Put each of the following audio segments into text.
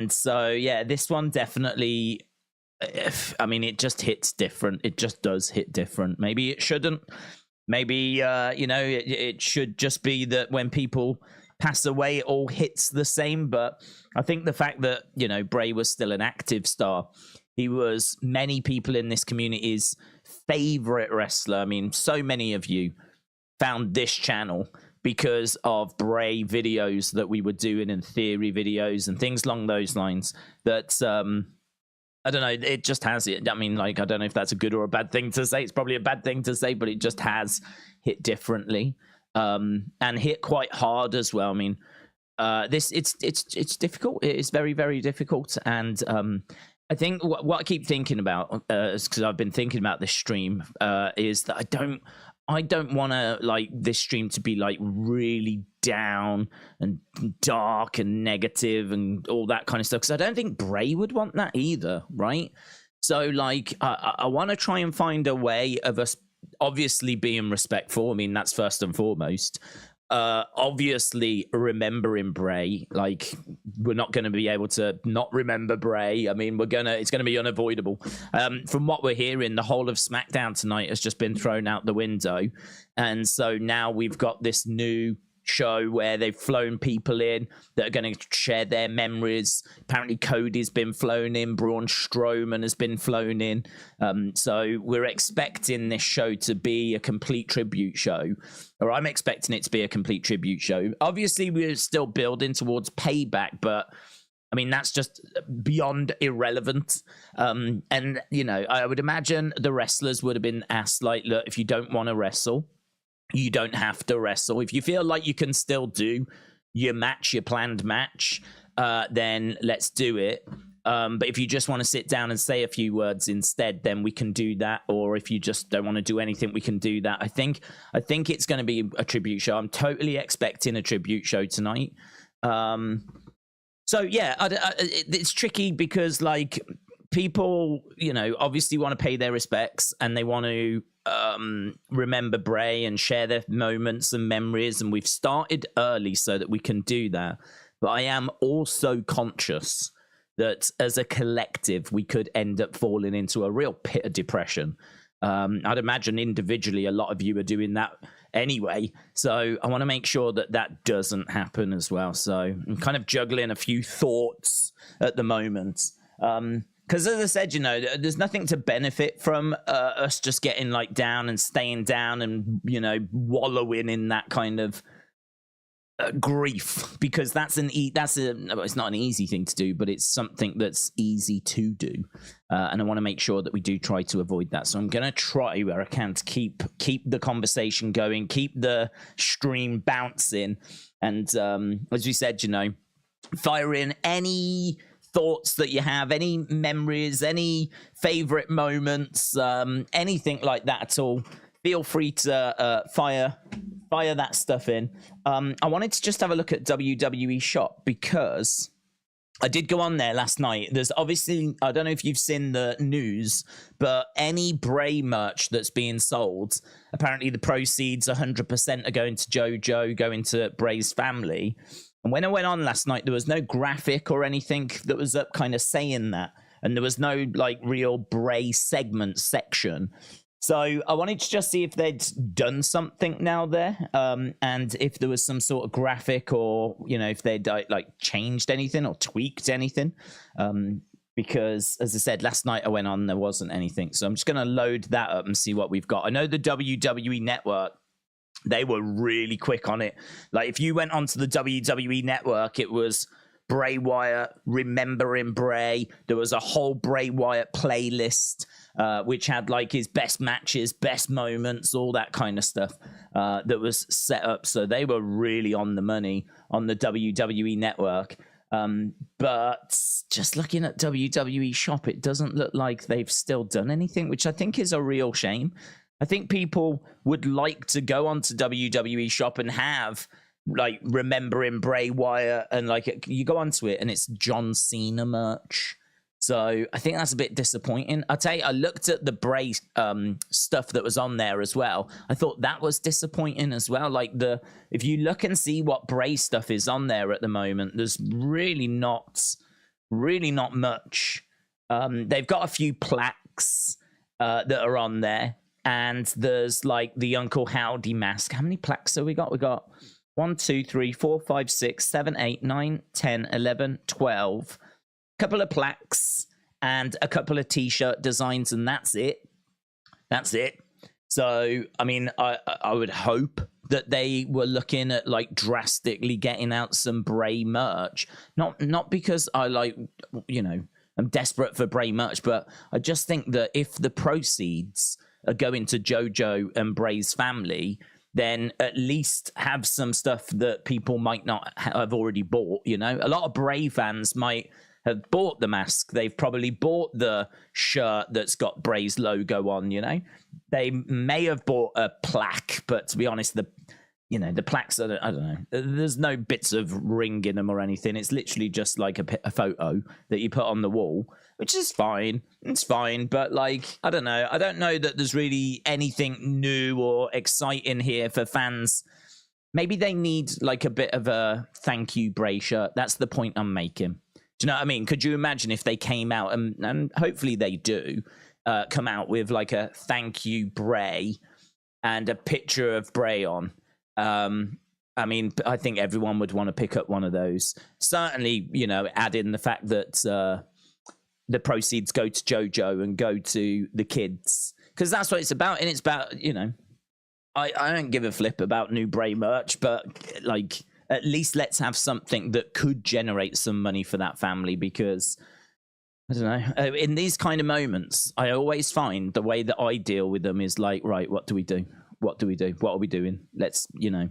And so, yeah, this one definitely, I mean, it just hits different. It just does hit different. Maybe it shouldn't. Maybe, it should just be that when people pass away, it all hits the same. But I think the fact that, Bray was still an active star, he was many people in this community's favorite wrestler. I mean, so many of you found this channel because of Bray videos that we were doing and theory videos and things along those lines that, I don't know, it just has it. I mean, like, I don't know if that's a good or a bad thing to say. It's probably a bad thing to say, but it just has hit differently, and hit quite hard as well. I mean, it's difficult. It is very, very difficult. And I think what I keep thinking about, because I've been thinking about this stream, is that I don't want to like this stream to be like really down and dark and negative and all that kind of stuff, because I don't think Bray would want that either, right? So like I want to try and find a way of us obviously being respectful. I mean, that's first and foremost. Obviously remembering Bray. Like, we're not going to be able to not remember Bray. I mean, it's going to be unavoidable. From what we're hearing, the whole of SmackDown tonight has just been thrown out the window, and so now we've got this new show where they've flown people in that are going to share their memories. Apparently Cody's been flown in, Braun Strowman has been flown in, so we're expecting this show to be a complete tribute show, or I'm expecting it to be a complete tribute show. Obviously we're still building towards Payback, but I mean, that's just beyond irrelevant. And I would imagine the wrestlers would have been asked, like, look, if you don't want to wrestle, you don't have to wrestle. If you feel like you can still do your planned match, then let's do it. But if you just want to sit down and say a few words instead, then we can do that. Or if you just don't want to do anything, we can do that. I think it's going to be a tribute show. I'm totally expecting a tribute show tonight. So yeah, it's tricky because like people, obviously want to pay their respects and they want to remember Bray and share their moments and memories, and we've started early so that we can do that. But I am also conscious that as a collective we could end up falling into a real pit of depression. I'd imagine individually a lot of you are doing that anyway, so I want to make sure that doesn't happen as well. So I'm kind of juggling a few thoughts at the moment, because as I said, there's nothing to benefit from us just getting like down and staying down and wallowing in that kind of grief, because it's not an easy thing to do, but it's something that's easy to do, and I want to make sure that we do try to avoid that. So I'm going to try where I can to keep the conversation going, keep the stream bouncing, and as we said, fire in any thoughts that you have, any memories, any favorite moments, anything like that at all. Feel free to fire that stuff in. I wanted to just have a look at WWE Shop, because I did go on there last night. There's obviously, I don't know if you've seen the news, but any Bray merch that's being sold, apparently the proceeds 100% are going to JoJo, going to Bray's family. And when I went on last night, there was no graphic or anything that was up kind of saying that. And there was no like real Bray segment section. So I wanted to just see if they'd done something now there, and if there was some sort of graphic, or if they'd like changed anything or tweaked anything, because as I said last night, I went on, there wasn't anything. So I'm just going to load that up and see what we've got. I know the WWE Network, they were really quick on it. Like if you went onto the WWE Network, it was Bray Wyatt, remembering Bray. There was a whole Bray Wyatt playlist, which had like his best matches, best moments, all that kind of stuff that was set up. So they were really on the money on the WWE Network. But just looking at WWE Shop, it doesn't look like they've still done anything, which I think is a real shame. I think people would like to go onto WWE Shop and have like remembering Bray Wyatt, and like you go onto it and it's John Cena merch. So I think that's a bit disappointing. I'll tell you, I looked at the Bray stuff that was on there as well. I thought that was disappointing as well. Like if you look and see what Bray stuff is on there at the moment, there's really not really not much. They've got a few plaques that are on there, and there's like the Uncle Howdy mask. How many plaques have we got? We got 1, 2, 3, 4, 5, 6, 7, 8, 9, 10, 11, 12. A couple of plaques and a couple of t-shirt designs, and that's it. That's it. So, I mean, I would hope that they were looking at like drastically getting out some Bray merch. Not because I like, you know, I'm desperate for Bray merch, but I just think that if the proceeds are going to JoJo and Bray's family, then at least have some stuff that people might not have already bought, you know? A lot of Bray fans might have bought the mask. They've probably bought the shirt that's got Bray's logo on, you know? They may have bought a plaque, but to be honest, the plaques are, I don't know. There's no bits of ring in them or anything. It's literally just like a photo that you put on the wall, which is fine. It's fine, but like, I don't know. I don't know that there's really anything new or exciting here for fans. Maybe they need like a bit of a thank you Bray shirt. That's the point I'm making. Do you know what I mean? Could you imagine if they came out, and hopefully they do, come out with like a thank you Bray and a picture of Bray on? I mean, I think everyone would want to pick up one of those. Certainly, you know, add in the fact that the proceeds go to JoJo and go to the kids, because that's what it's about. And it's about, you know, I don't give a flip about new Bray merch, but like, at least let's have something that could generate some money for that family, because I don't know, in these kind of moments, I always find the way that I deal with them is like, right, what do we do? What do we do? What are we doing? Let's, you know.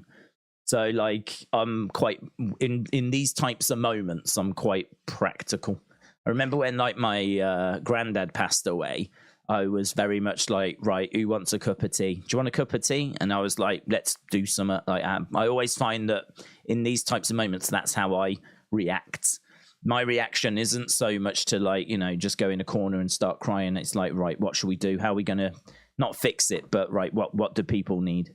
So like, I'm quite, in these types of moments, I'm quite practical. I remember when like my granddad passed away, I was very much like, right, who wants a cup of tea? Do you want a cup of tea? And I was like, let's do something like that. I always find that in these types of moments, that's how I react. My reaction isn't so much to like, you know, just go in a corner and start crying. It's like, right, what should we do? How are we going to not fix it, but right, what do people need?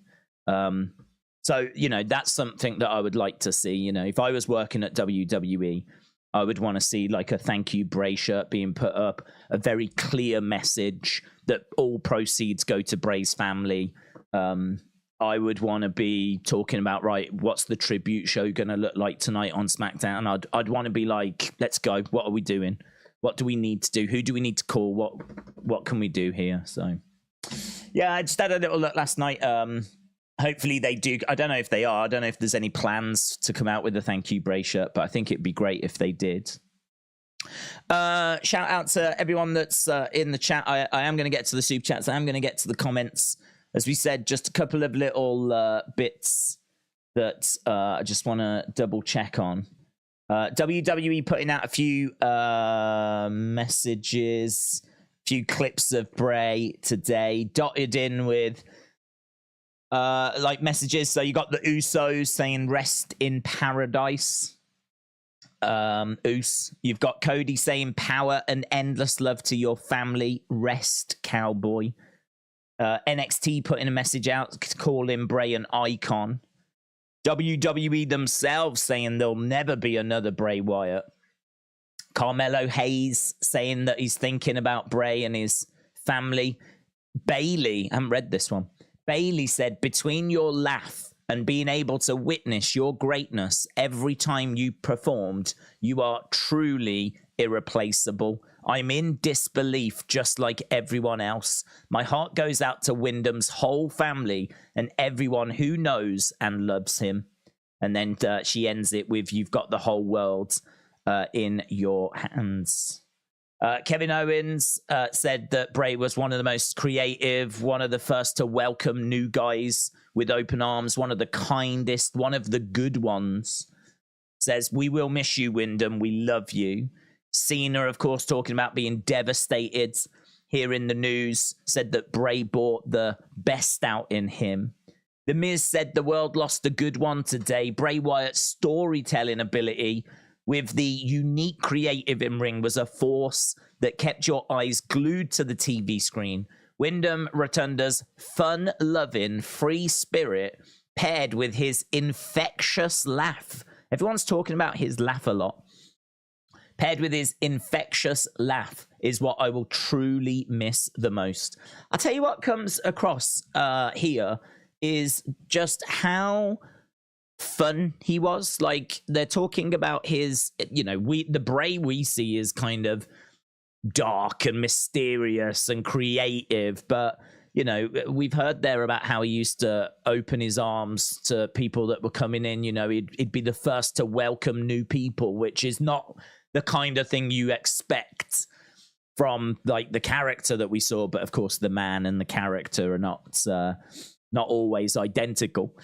So, you know, that's something that I would like to see. You know, if I was working at WWE, I would want to see like a thank you Bray shirt being put up, a very clear message that all proceeds go to Bray's family. I would want to be talking about, right, what's the tribute show going to look like tonight on SmackDown? I'd want to be like, let's go. What are we doing? What do we need to do? Who do we need to call? What can we do here? So, yeah, I just had a little look last night. Hopefully they do. I don't know if they are. I don't know if there's any plans to come out with a thank you Bray shirt, but I think it'd be great if they did. Shout out to everyone that's in the chat. I am going to get to the super chats. I am going to get to the comments. As we said, just a couple of little bits that I just want to double check on. WWE putting out a few messages, a few clips of Bray today, dotted in with like messages. So you got the Usos saying rest in paradise. You've got Cody saying power and endless love to your family. Rest, cowboy. NXT putting a message out calling Bray an icon. WWE themselves saying there'll never be another Bray Wyatt. Carmelo Hayes saying that he's thinking about Bray and his family. Bailey, I haven't read this one. Bailey said, between your laugh and being able to witness your greatness every time you performed, you are truly irreplaceable. I'm in disbelief just like everyone else. My heart goes out to Wyndham's whole family and everyone who knows and loves him. And then she ends it with, you've got the whole world in your hands. Kevin Owens said that Bray was one of the most creative, one of the first to welcome new guys with open arms, one of the kindest, one of the good ones. Says, we will miss you, Wyndham. We love you. Cena, of course, talking about being devastated, hearing the news, said that Bray brought the best out in him. The Miz said the world lost a good one today. Bray Wyatt's storytelling ability with the unique creative in-ring was a force that kept your eyes glued to the TV screen. Wyndham Rotunda's fun-loving, free spirit paired with his infectious laugh. Everyone's talking about his laugh a lot. paired with his infectious laugh, is what I will truly miss the most. I'll tell you what comes across here is just how fun he was. Like, they're talking about his, the Bray we see is kind of dark and mysterious and creative, but we've heard there about how he used to open his arms to people that were coming in. He'd be the first to welcome new people, which is not the kind of thing you expect from like the character that we saw. But of course, the man and the character are not always identical.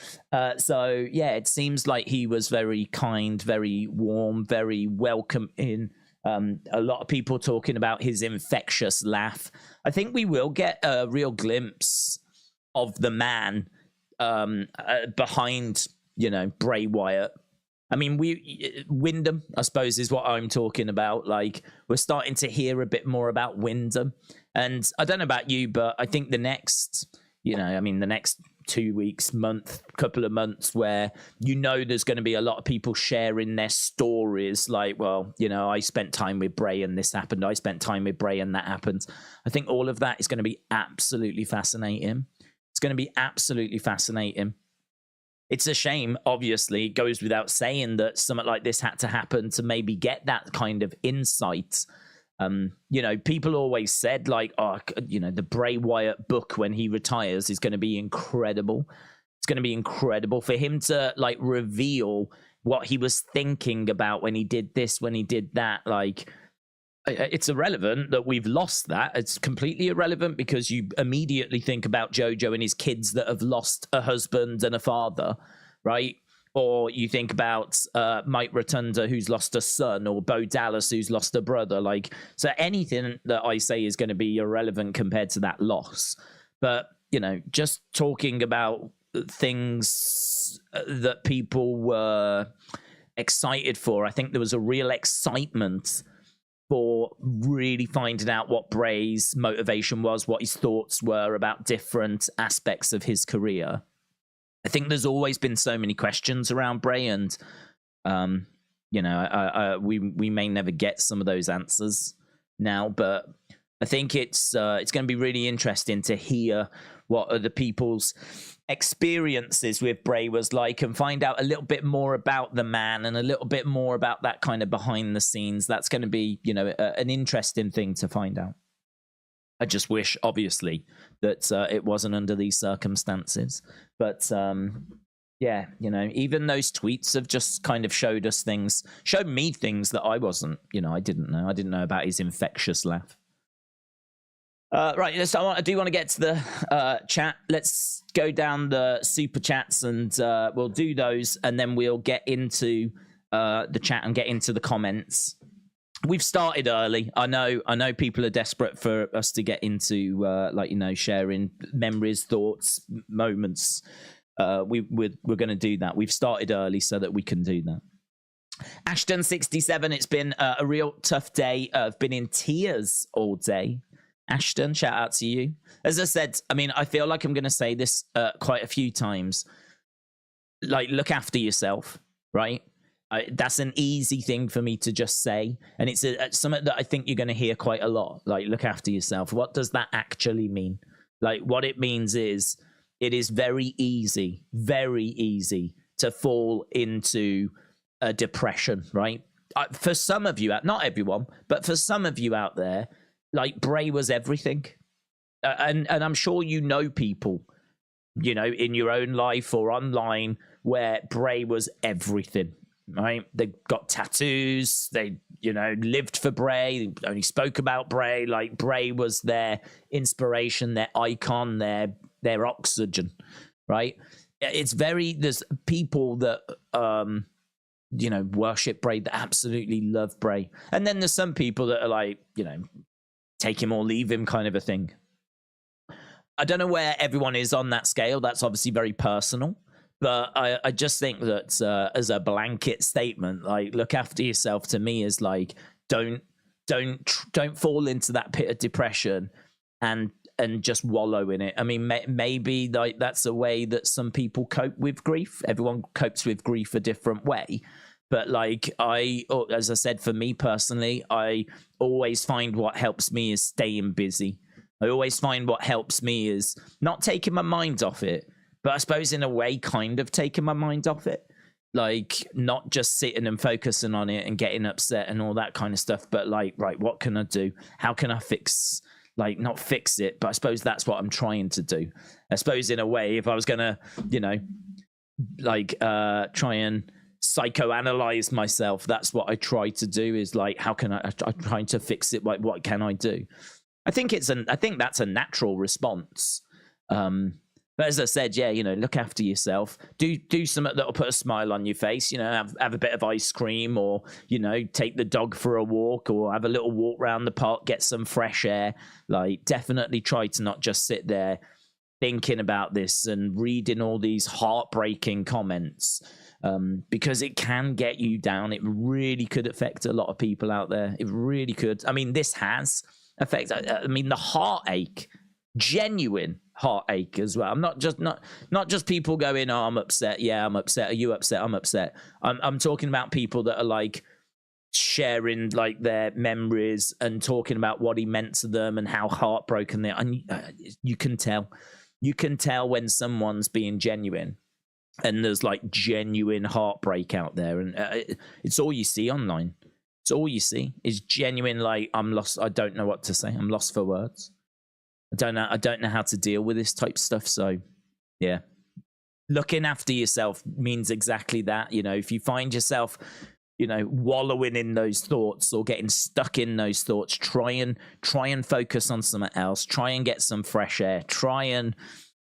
So yeah, it seems like he was very kind, very warm, very welcoming. A lot of people talking about his infectious laugh. I think we will get a real glimpse of the man behind, Bray Wyatt. I mean, Wyndham, I suppose, is what I'm talking about. Like, we're starting to hear a bit more about Wyndham. And I don't know about you, but I think the next 2 weeks, couple of months where there's going to be a lot of people sharing their stories like, well, I spent time with Bray and this happened, I spent time with Bray and that happened. I think all of that is going to be absolutely fascinating. It's going to be absolutely fascinating. It's a shame, obviously, it goes without saying that something like this had to happen to maybe get that kind of insight. People always said like, the Bray Wyatt book when he retires is going to be incredible. It's going to be incredible for him to like reveal what he was thinking about when he did this, when he did that. Like, it's irrelevant that we've lost that. It's completely irrelevant because you immediately think about JoJo and his kids that have lost a husband and a father, right? Or you think about Mike Rotunda, who's lost a son, or Bo Dallas, who's lost a brother. Like, so anything that I say is going to be irrelevant compared to that loss. But, just talking about things that people were excited for, I think there was a real excitement for really finding out what Bray's motivation was, what his thoughts were about different aspects of his career. I think there's always been so many questions around Bray, and we may never get some of those answers now. But I think it's going to be really interesting to hear what other people's experiences with Bray was like, and find out a little bit more about the man and a little bit more about that kind of behind the scenes. That's going to be, an interesting thing to find out. I just wish, obviously, that it wasn't under these circumstances. But, even those tweets have just kind of showed me things that I wasn't, I didn't know. I didn't know about his infectious laugh. Right, so I do want to get to the chat. Let's go down the super chats and we'll do those, and then we'll get into the chat and get into the comments. We've started early. I know people are desperate for us to get into sharing memories, thoughts, moments. We're going to do that. We've started early so that we can do that. Ashton 67. It's been a real tough day. I've been in tears all day. Ashton, shout out to you. As I said, I feel like I'm going to say this quite a few times. Like, look after yourself, right? That's an easy thing for me to just say. And it's something that I think you're going to hear quite a lot. Like, look after yourself. What does that actually mean? Like, what it means is it is very easy to fall into a depression, right? For some of you, not everyone, but for some of you out there, like, Bray was everything. And I'm sure people, in your own life or online, where Bray was everything. Right, they got tattoos. They, lived for Bray. They only spoke about Bray. Like, Bray was their inspiration, their icon, their oxygen. Right, there's people that worship Bray, that absolutely love Bray, and then there's some people that are like, take him or leave him kind of a thing. I don't know where everyone is on that scale. That's obviously very personal. But I just think that as a blanket statement, like, look after yourself, to me is like, don't fall into that pit of depression and just wallow in it. Maybe like that's a way that some people cope with grief. Everyone copes with grief a different way. But like as I said, for me personally, I always find what helps me is staying busy. I always find what helps me is not taking my mind off it, but I suppose in a way, kind of taking my mind off it. Like not just sitting and focusing on it and getting upset and all that kind of stuff, but like, right, what can I do? How can I fix, like not fix it, but I suppose that's what I'm trying to do. I suppose in a way, if I was going to, you know, like try and psychoanalyze myself, that's what I try to do, is like, how can I'm trying to fix it? Like, what can I do? I think that's a natural response. But as I said, yeah, you know, look after yourself. Do something that'll put a smile on your face. You know, have a bit of ice cream, or you know, take the dog for a walk, or have a little walk around the park, get some fresh air. Like, definitely try to not just sit there thinking about this and reading all these heartbreaking comments, because it can get you down. It really could affect a lot of people out there. It really could. I mean, this has affected. I mean, the heartache. Genuine heartache as well. I'm not just people going, oh, I'm upset. Yeah, I'm upset. Are you upset? I'm upset. I'm talking about people that are like sharing like their memories and talking about what he meant to them and how heartbroken they are. And you can tell when someone's being genuine, and there's like genuine heartbreak out there, and it's all you see online. It's all you see is genuine. Like, I'm lost. I don't know what to say. I'm lost for words. I don't know how to deal with this type of stuff. So, yeah, looking after yourself means exactly that. You know, if you find yourself, you know, wallowing in those thoughts or getting stuck in those thoughts, try and focus on something else. Try and get some fresh air. Try and,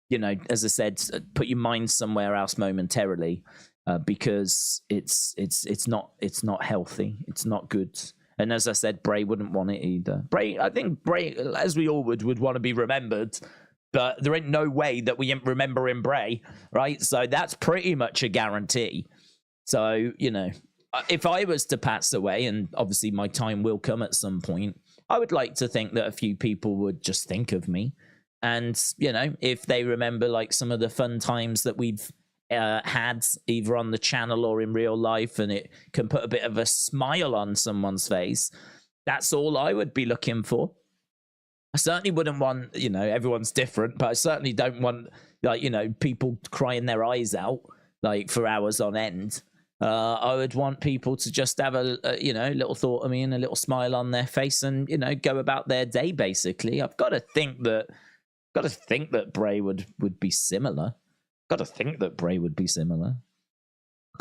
you know, as I said, put your mind somewhere else momentarily, because it's not healthy. It's not good. And as I said, Bray wouldn't want it either. I think Bray, as we all would want to be remembered, but there ain't no way that we ain't remembering Bray, right? So that's pretty much a guarantee. So, you know, if I was to pass away, and obviously my time will come at some point, I would like to think that a few people would just think of me. And, you know, if they remember like some of the fun times that we've had either on the channel or in real life, and it can put a bit of a smile on someone's face, that's all I would be looking for. I certainly wouldn't want, you know, everyone's different, but I certainly don't want, like, you know, people crying their eyes out like for hours on end. I would want people to just have a you know, little thought of me and a little smile on their face, and, you know, go about their day. Basically, I've got to think that Bray would be similar. I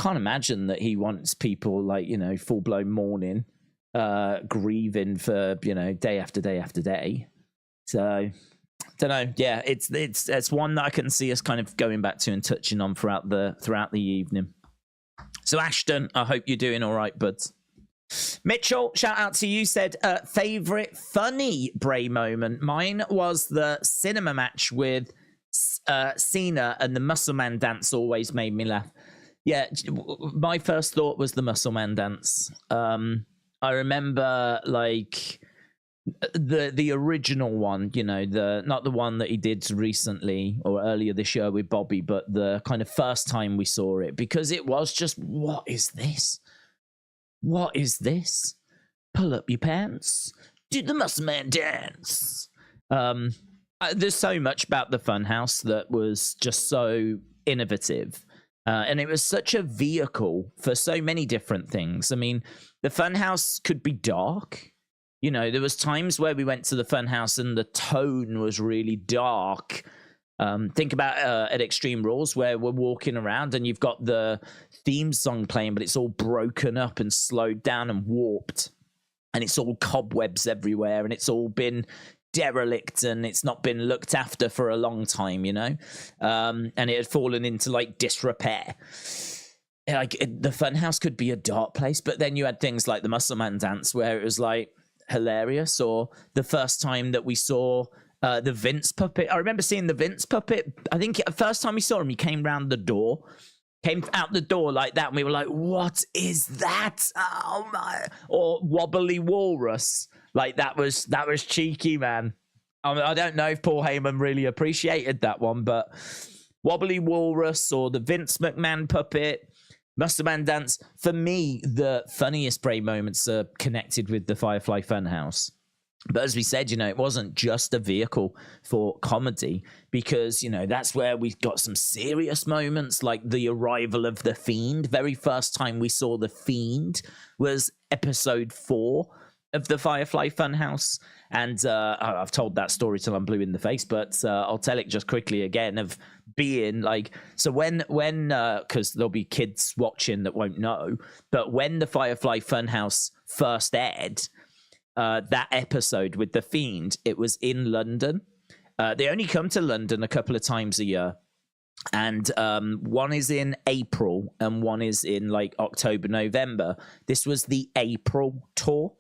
can't imagine that he wants people like, you know, full blown mourning, grieving for, you know, day after day after day. So, don't know. Yeah, it's one that I can see us kind of going back to and touching on throughout the evening. So, Ashton, I hope you're doing all right, bud. Mitchell, shout out to you, said favorite funny Bray moment. Mine was the cinema match with Cena, and the Muscle Man dance always made me laugh. Yeah, my first thought was the Muscle Man dance. I remember like the original one, you know, not the one that he did recently or earlier this year with Bobby, but the kind of first time we saw it, because it was just, what is this? Pull up your pants, do the Muscle Man dance. There's so much about the Funhouse that was just so innovative. And it was such a vehicle for so many different things. I mean, the Funhouse could be dark. You know, there was times where we went to the Funhouse and the tone was really dark. Think about at Extreme Rules, where we're walking around and you've got the theme song playing, but it's all broken up and slowed down and warped. And it's all cobwebs everywhere, and it's all been derelict, and it's not been looked after for a long time, you know, and it had fallen into like disrepair. Like the Funhouse could be a dark place, but then you had things like the Muscle Man dance where it was like hilarious, or the first time that we saw the Vince puppet. I remember seeing the Vince puppet. I think the first time we saw him, he came out the door like that, and we were like, what is that? Oh my. Or Wobbly Walrus. Like that was cheeky, man. I don't know if Paul Heyman really appreciated that one, but Wobbly Walrus or the Vince McMahon puppet, Muscle Man dance. For me, the funniest Bray moments are connected with the Firefly Funhouse. But as we said, it wasn't just a vehicle for comedy, because, that's where we got some serious moments, like the arrival of The Fiend. Very first time we saw The Fiend was episode 4 of the Firefly Funhouse. And I've told that story till I'm blue in the face, but I'll tell it just quickly again, of being like, so when because there'll be kids watching that won't know, but when the Firefly Funhouse first aired, that episode with The Fiend, it was in London. They only come to London a couple of times a year, and one is in April and one is in like October, November. This was the April tour,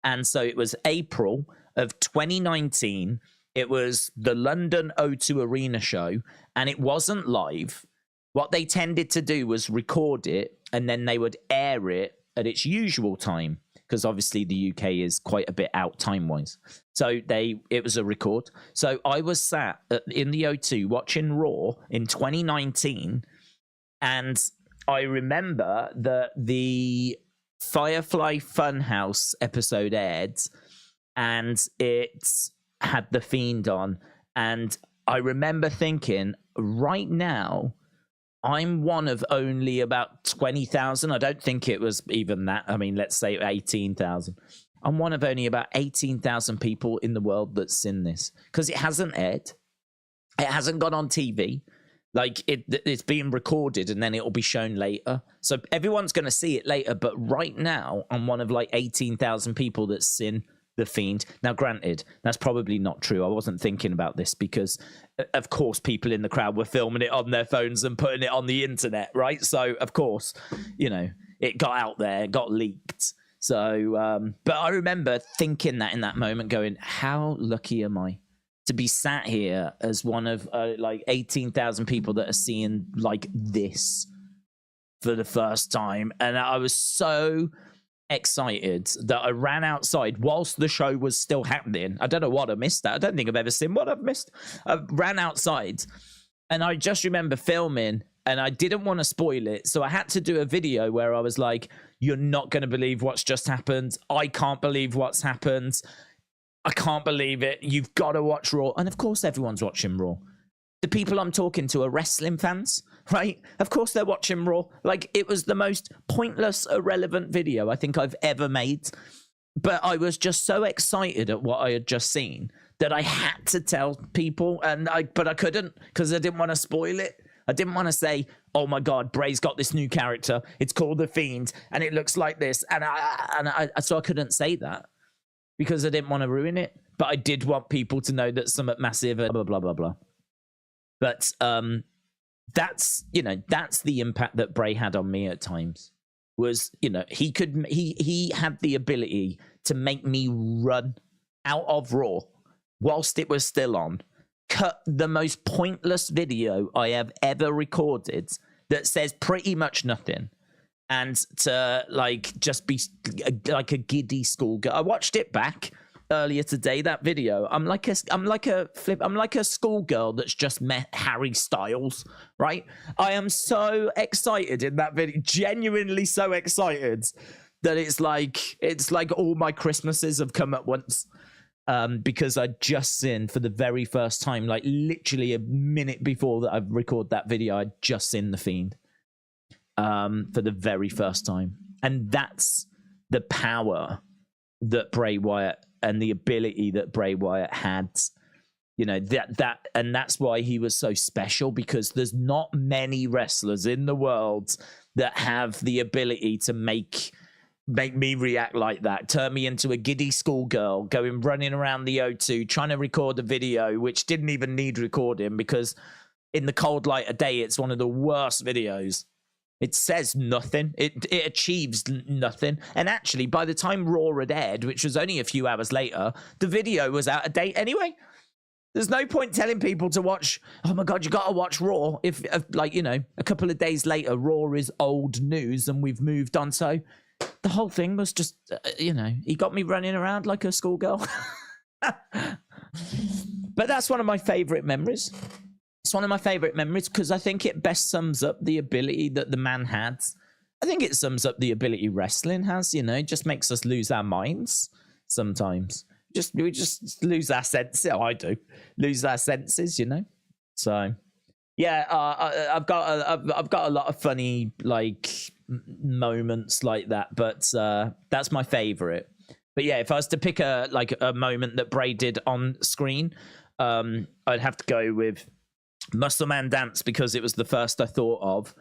and so it was April of 2019. It was the London O2 Arena show, and it wasn't live. What they tended to do was record it, and then they would air it at its usual time, because obviously the UK is quite a bit out time-wise. So it was a record. So I was sat in the O2 watching Raw in 2019, and I remember that the Firefly Funhouse episode aired, and it had The Fiend on, and I remember thinking, right now, I'm one of only about 20,000. I don't think it was even that. I mean, let's say 18,000. I'm one of only about 18,000 people in the world that's seen this, because it hasn't aired. It hasn't gone on TV. Like, it's being recorded and then it'll be shown later. So everyone's going to see it later. But right now, I'm one of like 18,000 people that's seen The Fiend. Now, granted, that's probably not true. I wasn't thinking about this because, of course, people in the crowd were filming it on their phones and putting it on the internet, right? So, of course, it got out there, it got leaked. So, but I remember thinking that in that moment, going, how lucky am I to be sat here as one of like 18,000 people that are seeing like this for the first time. And I was so excited that I ran outside whilst the show was still happening. I don't know what I missed that. I don't think I've ever seen what I've missed. I ran outside and I just remember filming, and I didn't want to spoil it. So I had to do a video where I was like, you're not going to believe what's just happened. I can't believe what's happened. I can't believe it. You've got to watch Raw. And of course, everyone's watching Raw. The people I'm talking to are wrestling fans, right? Of course they're watching Raw. Like, it was the most pointless, irrelevant video I think I've ever made. But I was just so excited at what I had just seen that I had to tell people, but I couldn't, because I didn't want to spoil it. I didn't want to say, oh my God, Bray's got this new character. It's called The Fiend, and it looks like this. So I couldn't say that because I didn't want to ruin it. But I did want people to know that something massive, blah, blah, blah, blah. But that's the impact that Bray had on me at times. Was, he had the ability to make me run out of Raw whilst it was still on, cut the most pointless video I have ever recorded that says pretty much nothing, and to like just be like a giddy schoolgirl. I watched it back earlier today, that video. I'm like a schoolgirl that's just met Harry Styles, right? I am so excited in that video, genuinely so excited that it's like all my Christmases have come at once, because I just seen for the very first time, like literally a minute before that I record that video, I just seen The Fiend for the very first time. And that's the power that Bray Wyatt and the ability that Bray Wyatt had, and that's why he was so special, because there's not many wrestlers in the world that have the ability to make me react like that, turn me into a giddy schoolgirl, running around the O2, trying to record a video, which didn't even need recording, because in the cold light of day, it's one of the worst videos. It says nothing. It achieves nothing. And actually, by the time Raw had aired, which was only a few hours later, the video was out of date anyway. There's no point telling people to watch, oh my God, you got to watch Raw. If a couple of days later, Raw is old news and we've moved on. So the whole thing was just, he got me running around like a schoolgirl. But that's one of my favorite memories. It's one of my favorite memories because I think it best sums up the ability that the man had I think it sums up the ability wrestling has, you know, it just makes us lose our minds sometimes. We just lose our senses. Oh, I do lose our senses, you know. So yeah, I've got a lot of funny like moments like that, but that's my favorite. But yeah, if I was to pick a moment that Bray did on screen, I'd have to go with Muscle Man Dance because it was the first I thought of,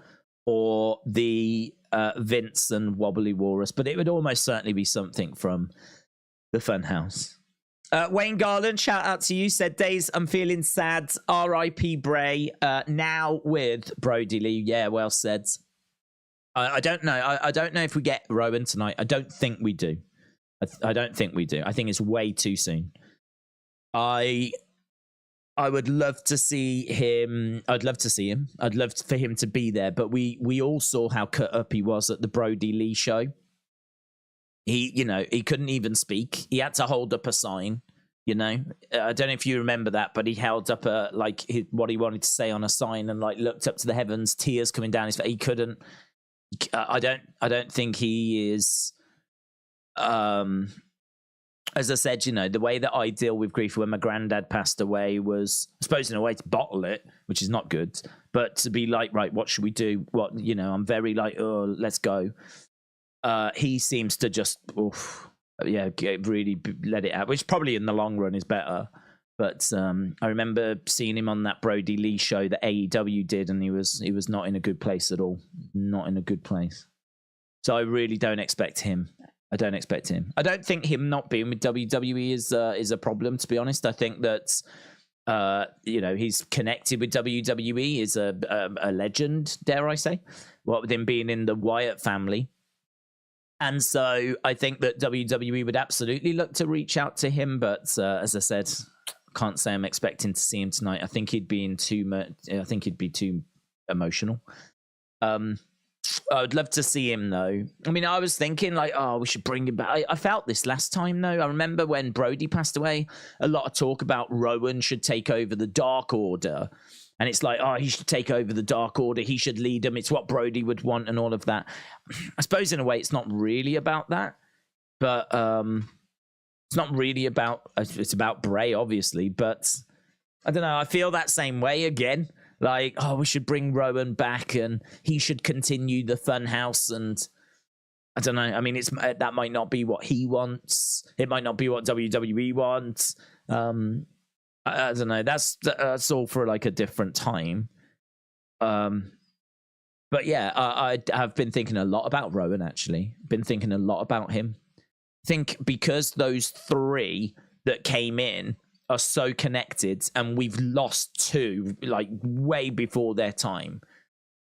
or the Vince and Wobbly Walrus, but it would almost certainly be something from the Funhouse. Wayne Garland, shout out to you, said, Days, I'm feeling sad. R.I.P. Bray. Now with Brody Lee. Yeah, well said. I don't know. I don't know if we get Rowan tonight. I don't think we do. I don't think we do. I think it's way too soon. I would love to see him. I'd love to see him. I'd love for him to be there. But we all saw how cut up he was at the Brody Lee show. He couldn't even speak. He had to hold up a sign, you know. I don't know if you remember that, but he held up what he wanted to say on a sign and like looked up to the heavens, tears coming down his face. He couldn't. I don't think he is. As I said, you know, the way that I deal with grief when my granddad passed away was, I suppose, in a way to bottle it, which is not good, but to be like, right, what should we do? What, you know, I'm very like, oh, let's go. He seems to just, really let it out, which probably in the long run is better. But I remember seeing him on that Brody Lee show that AEW did, and he was not in a good place at all. Not in a good place. So I really don't expect him. I don't expect him. I don't think him not being with WWE is a problem, to be honest. I think that he's connected with WWE, is a legend, dare I say. What with him being in the Wyatt family. And so I think that WWE would absolutely look to reach out to him, but as I said, can't say I'm expecting to see him tonight. I think he'd be too emotional. I would love to see him though. I mean, I was thinking like, oh, we should bring him back. I felt this last time though. I remember when Brody passed away, a lot of talk about Rowan should take over the Dark Order. And it's like, oh, he should take over the Dark Order. He should lead them. It's what Brody would want and all of that. I suppose in a way it's not really about that. But it's not really about... It's about Bray, obviously. But I don't know. I feel that same way again. Like, oh, we should bring Rowan back and he should continue the Funhouse. And I don't know. I mean, that might not be what he wants. It might not be what WWE wants. I don't know. That's all for like a different time. But yeah, I have been thinking a lot about Rowan, actually. Been thinking a lot about him. I think because those three that came in are so connected and we've lost two like way before their time,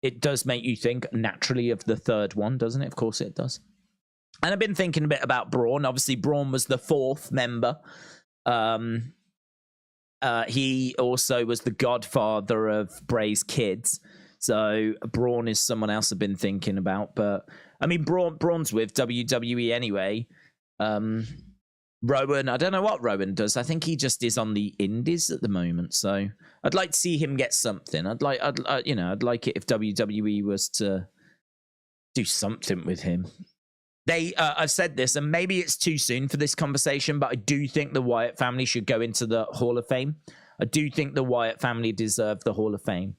it does make you think naturally of the third one, doesn't it? Of course it does. And I've been thinking a bit about Braun. Obviously, Braun was the fourth member. He also was the godfather of Bray's kids. So Braun is someone else I've been thinking about. But I mean, Braun's with WWE anyway. Rowan, I don't know what Rowan does. I think he just is on the indies at the moment. So I'd like to see him get something. I'd like it if WWE was to do something with him. I've said this, and maybe it's too soon for this conversation, but I do think the Wyatt family should go into the Hall of Fame. I do think the Wyatt family deserve the Hall of Fame.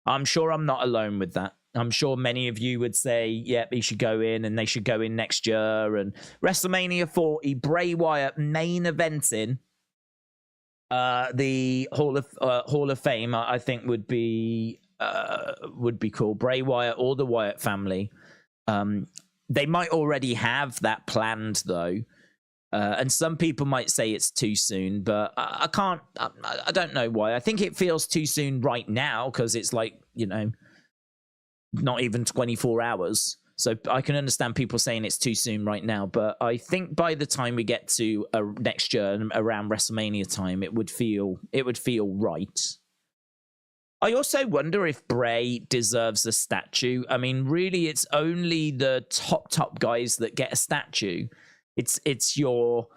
I'm sure I'm not alone with that. I'm sure many of you would say, yep, he should go in, and they should go in next year. And WrestleMania 40, Bray Wyatt main eventing the Hall of Fame, I think would be cool. Bray Wyatt or the Wyatt family. They might already have that planned, though. And some people might say it's too soon, but I don't know why. I think it feels too soon right now because it's like, you know, not even 24 hours. So I can understand people saying it's too soon right now. But I think by the time we get to next year, around WrestleMania time, it would feel right. I also wonder if Bray deserves a statue. I mean, really, it's only the top guys that get a statue. It's your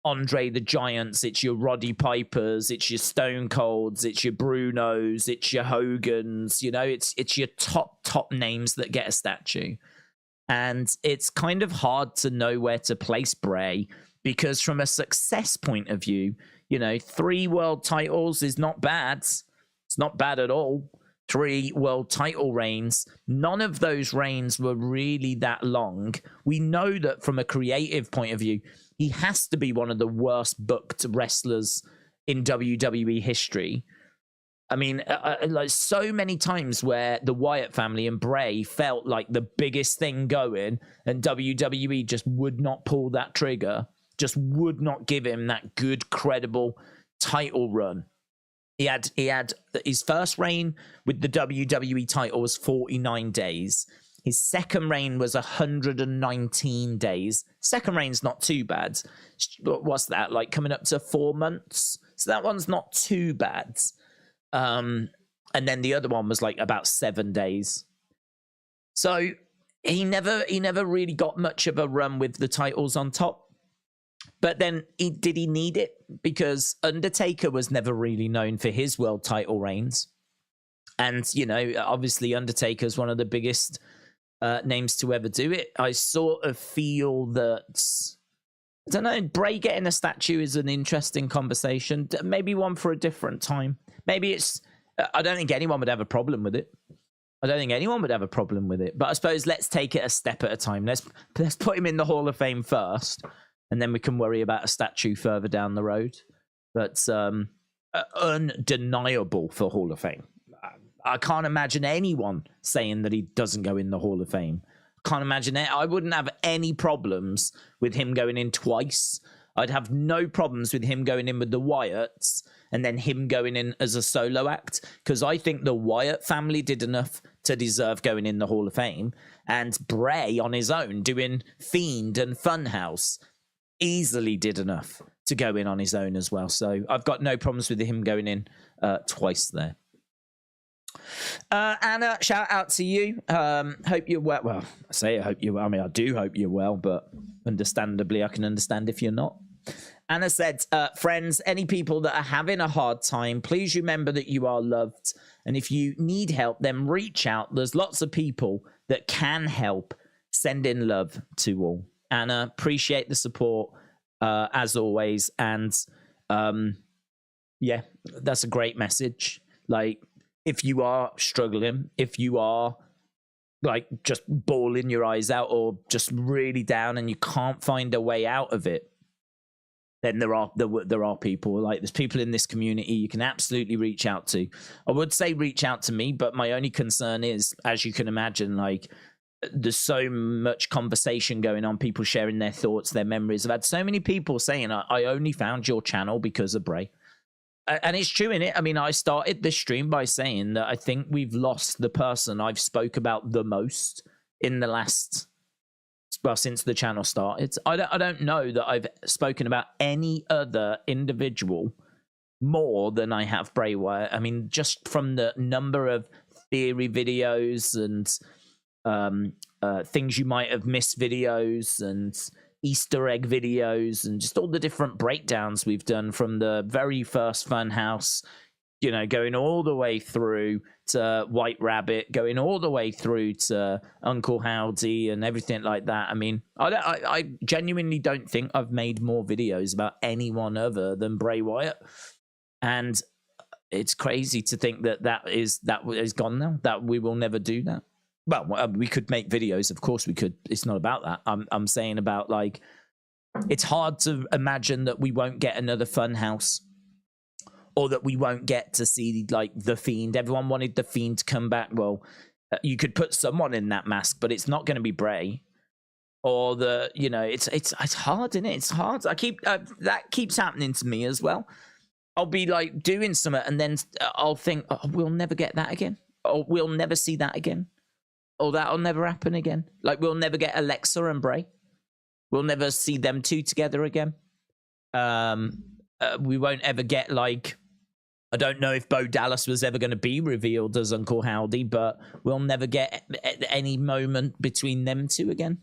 Andre the Giants, it's your Roddy Pipers, it's your Stone Colds, it's your Brunos, it's your Hogans. You know, it's your top names that get a statue. And it's kind of hard to know where to place Bray, because from a success point of view, 3 world titles is not bad. It's not bad at all. 3 world title reigns. None of those reigns were really that long. We know that from a creative point of view, he has to be one of the worst booked wrestlers in WWE history. I mean, like so many times where the Wyatt family and Bray felt like the biggest thing going, and WWE just would not pull that trigger, just would not give him that good, credible title run. He had his first reign with the WWE title was 49 days. His second reign was 119 days. Second reign's not too bad. What's that, like coming up to 4 months? So that one's not too bad. And then the other one was like about 7 days. So he never really got much of a run with the titles on top. But then did he need it? Because Undertaker was never really known for his world title reigns. And, obviously Undertaker's one of the biggest names to ever do it. I sort of feel that, I don't know, Bray getting a statue is an interesting conversation. Maybe one for a different time. Maybe I don't think anyone would have a problem with it. But I suppose let's take it a step at a time. Let's put him in the Hall of Fame first, and then we can worry about a statue further down the road. But undeniable for Hall of Fame. I can't imagine anyone saying that he doesn't go in the Hall of Fame. Can't imagine it. I wouldn't have any problems with him going in twice. I'd have no problems with him going in with the Wyatts and then him going in as a solo act, because I think the Wyatt family did enough to deserve going in the Hall of Fame, and Bray on his own doing Fiend and Funhouse easily did enough to go in on his own as well. So I've got no problems with him going in twice there. Anna, shout out to you. Hope you're well. Well, I do hope you're well, but understandably, I can understand if you're not. Anna said, friends, any people that are having a hard time, please remember that you are loved. And if you need help, then reach out. There's lots of people that can help. Send in love to all. Anna, appreciate the support as always. And yeah, that's a great message. Like, if you are struggling, if you are like just bawling your eyes out or just really down and you can't find a way out of it, then there are people, like there's people in this community you can absolutely reach out to. I would say reach out to me, but my only concern is, as you can imagine, like there's so much conversation going on, people sharing their thoughts, their memories. I've had so many people saying, I only found your channel because of Bray. And it's true, innit? I mean, I started this stream by saying that I think we've lost the person I've spoke about the most in the last, well, since the channel started. I don't know that I've spoken about any other individual more than I have Bray Wyatt. I mean, just from the number of theory videos and things you might have missed videos and Easter egg videos and just all the different breakdowns we've done from the very first Funhouse, going all the way through to White Rabbit, going all the way through to Uncle Howdy and everything like that. I mean, I genuinely don't think I've made more videos about anyone other than Bray Wyatt. And it's crazy to think that is gone now, that we will never do that. Well, we could make videos, of course we could. It's not about that. I'm saying about, like, it's hard to imagine that we won't get another Funhouse, or that we won't get to see like the Fiend. Everyone wanted the Fiend to come back. Well, you could put someone in that mask, but it's not going to be Bray. Or it's hard, isn't it? It's hard. That keeps happening to me as well. I'll be like doing something, and then I'll think, oh, we'll never get that again, or we'll never see that again. Or that'll never happen again. Like, we'll never get Alexa and Bray. We'll never see them two together again. We won't ever get, like, I don't know if Bo Dallas was ever going to be revealed as Uncle Howdy, but we'll never get any moment between them two again.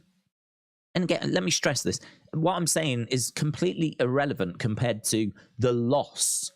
And again, let me stress this. What I'm saying is completely irrelevant compared to the loss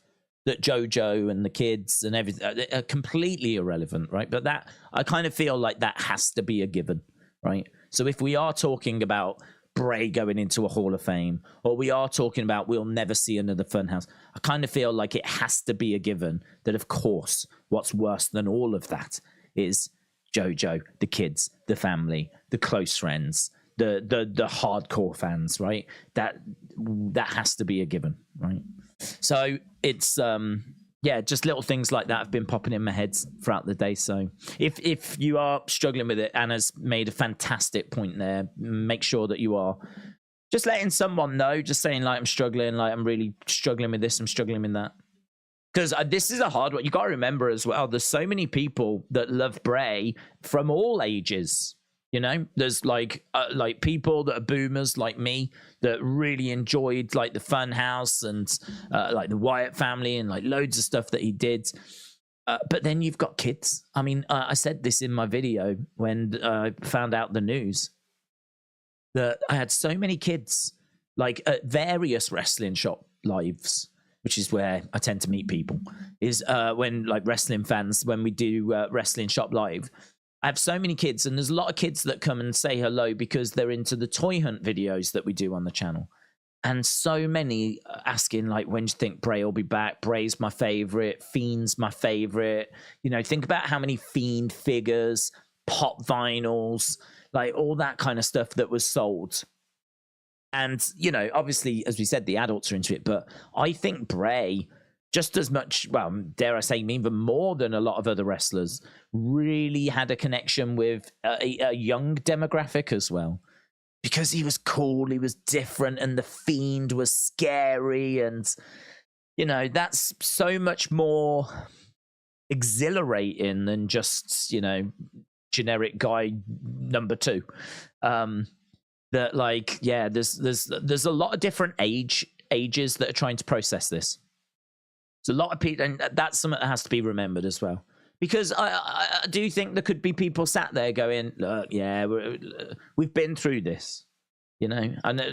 that JoJo and the kids and everything are completely irrelevant, right? But that, I kind of feel like that has to be a given, right? So if we are talking about Bray going into a Hall of Fame, or we are talking about we'll never see another Funhouse, I kind of feel like it has to be a given that, of course, what's worse than all of that is JoJo, the kids, the family, the close friends, the hardcore fans, right? That has to be a given, right? So it's just little things like that have been popping in my head throughout the day. So if you are struggling with it, Anna's made a fantastic point there. Make sure that you are just letting someone know, just saying like, I'm struggling, like I'm really struggling with this, I'm struggling with that. Because this is a hard one. You got to remember as well, there's so many people that love Bray from all ages. You know, there's like people that are boomers like me that really enjoyed like the Funhouse and like the Wyatt family and like loads of stuff that he did. But then you've got kids. I mean, I said this in my video when I found out the news that I had so many kids like at various wrestling shop lives, which is where I tend to meet people, is when like wrestling fans, when we do wrestling shop live, I have so many kids, and there's a lot of kids that come and say hello because they're into the toy hunt videos that we do on the channel. And so many asking, like, when do you think Bray will be back? Bray's my favorite. Fiend's my favorite. You know, think about how many Fiend figures, pop vinyls, like all that kind of stuff that was sold. And, you know, obviously, as we said, the adults are into it. But I think Bray, just as much, well, dare I say, even more than a lot of other wrestlers, really had a connection with a young demographic as well. Because he was cool, he was different, and the Fiend was scary. And, you know, that's so much more exhilarating than just, you know, generic guy number two. That, like, yeah, there's a lot of different ages that are trying to process this. There's a lot of people, and that's something that has to be remembered as well. Because I do think there could be people sat there going, look, yeah, we've been through this, you know. I know,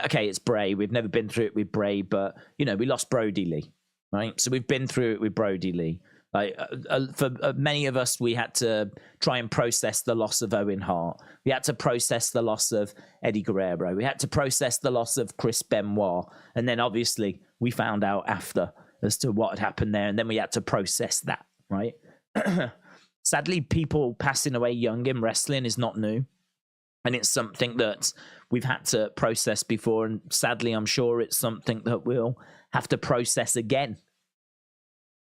okay, it's Bray. We've never been through it with Bray, but, you know, we lost Brody Lee, right? So we've been through it with Brody Lee. Like for many of us, we had to try and process the loss of Owen Hart. We had to process the loss of Eddie Guerrero. We had to process the loss of Chris Benoit. And then obviously we found out after as to what had happened there. And then we had to process that, right? Sadly, people passing away young in wrestling is not new. And it's something that we've had to process before. And sadly, I'm sure it's something that we'll have to process again.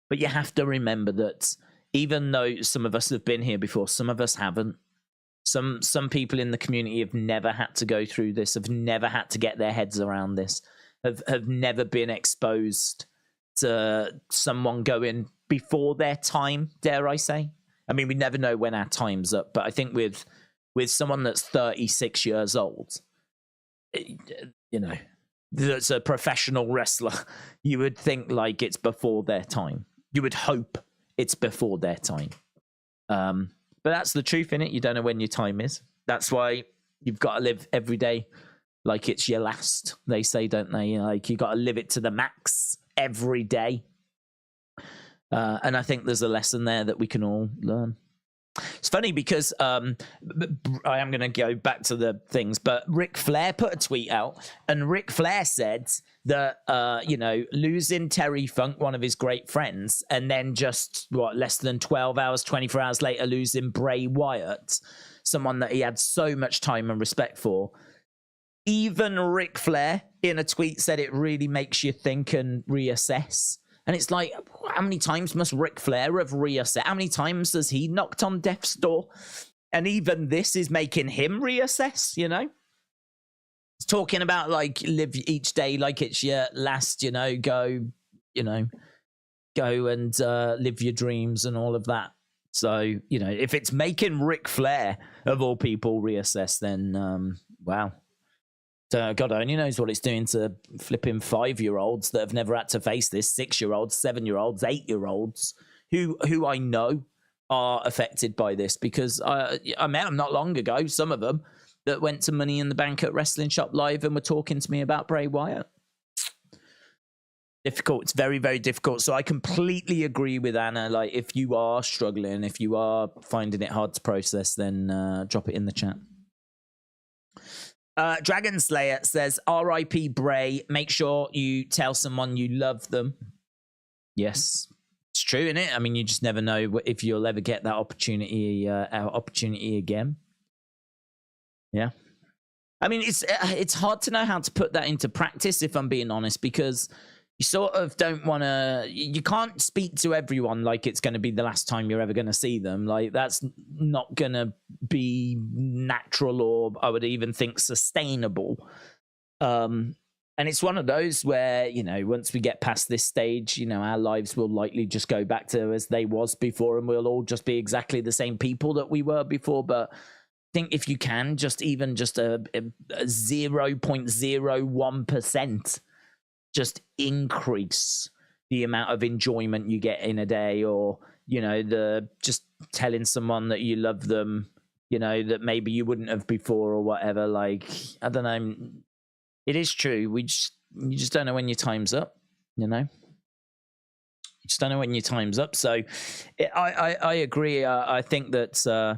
But you have to remember that even though some of us have been here before, some of us haven't. Some people in the community have never had to go through this, have never had to get their heads around this, have never been exposed to someone going before their time, dare I say. I mean, we never know when our time's up, but I think with someone that's 36 years old, you know, that's a professional wrestler, you would think like it's before their time. You would hope it's before their time. But that's the truth, innit? You don't know when your time is. That's why you've got to live every day like it's your last, they say, don't they? You know, like, you got to live it to the max every day. And I think there's a lesson there that we can all learn. It's funny because I am going to go back to the things, but Ric Flair put a tweet out, and Ric Flair said that, you know, losing Terry Funk, one of his great friends, and then just, less than 12 hours, 24 hours later, losing Bray Wyatt, someone that he had so much time and respect for. Even Ric Flair in a tweet said it really makes you think and reassess. And it's like, how many times must Ric Flair have reassessed? How many times has he knocked on death's door? And even this is making him reassess, you know? It's talking about, like, live each day like it's your last, you know, go and live your dreams and all of that. So, you know, if it's making Ric Flair, of all people, reassess, then, wow. God only knows what it's doing to flipping 5-year-olds that have never had to face this, 6-year-olds, 7-year-olds, 8-year-olds, who I know are affected by this, because I met them not long ago, some of them, that went to Money in the Bank at Wrestling Shop Live and were talking to me about Bray Wyatt. Difficult. It's very, very difficult. So I completely agree with Anna. Like, if you are struggling, if you are finding it hard to process, then drop it in the chat. Dragon Slayer says, R.I.P. Bray. Make sure you tell someone you love them. Yes, it's true, isn't it? I mean, you just never know if you'll ever get that opportunity again. Yeah. I mean, it's hard to know how to put that into practice, if I'm being honest, because you sort of don't want to, you can't speak to everyone like it's going to be the last time you're ever going to see them. Like, that's not going to be natural, or I would even think sustainable. And it's one of those where, you know, once we get past this stage, you know, our lives will likely just go back to as they was before, and we'll all just be exactly the same people that we were before. But I think if you can, just a 0.01%, just increase the amount of enjoyment you get in a day, or, you know, just telling someone that you love them, you know, that maybe you wouldn't have before or whatever. Like, I don't know. It is true. You just don't know when your time's up, you know? You just don't know when your time's up. So I agree. I think that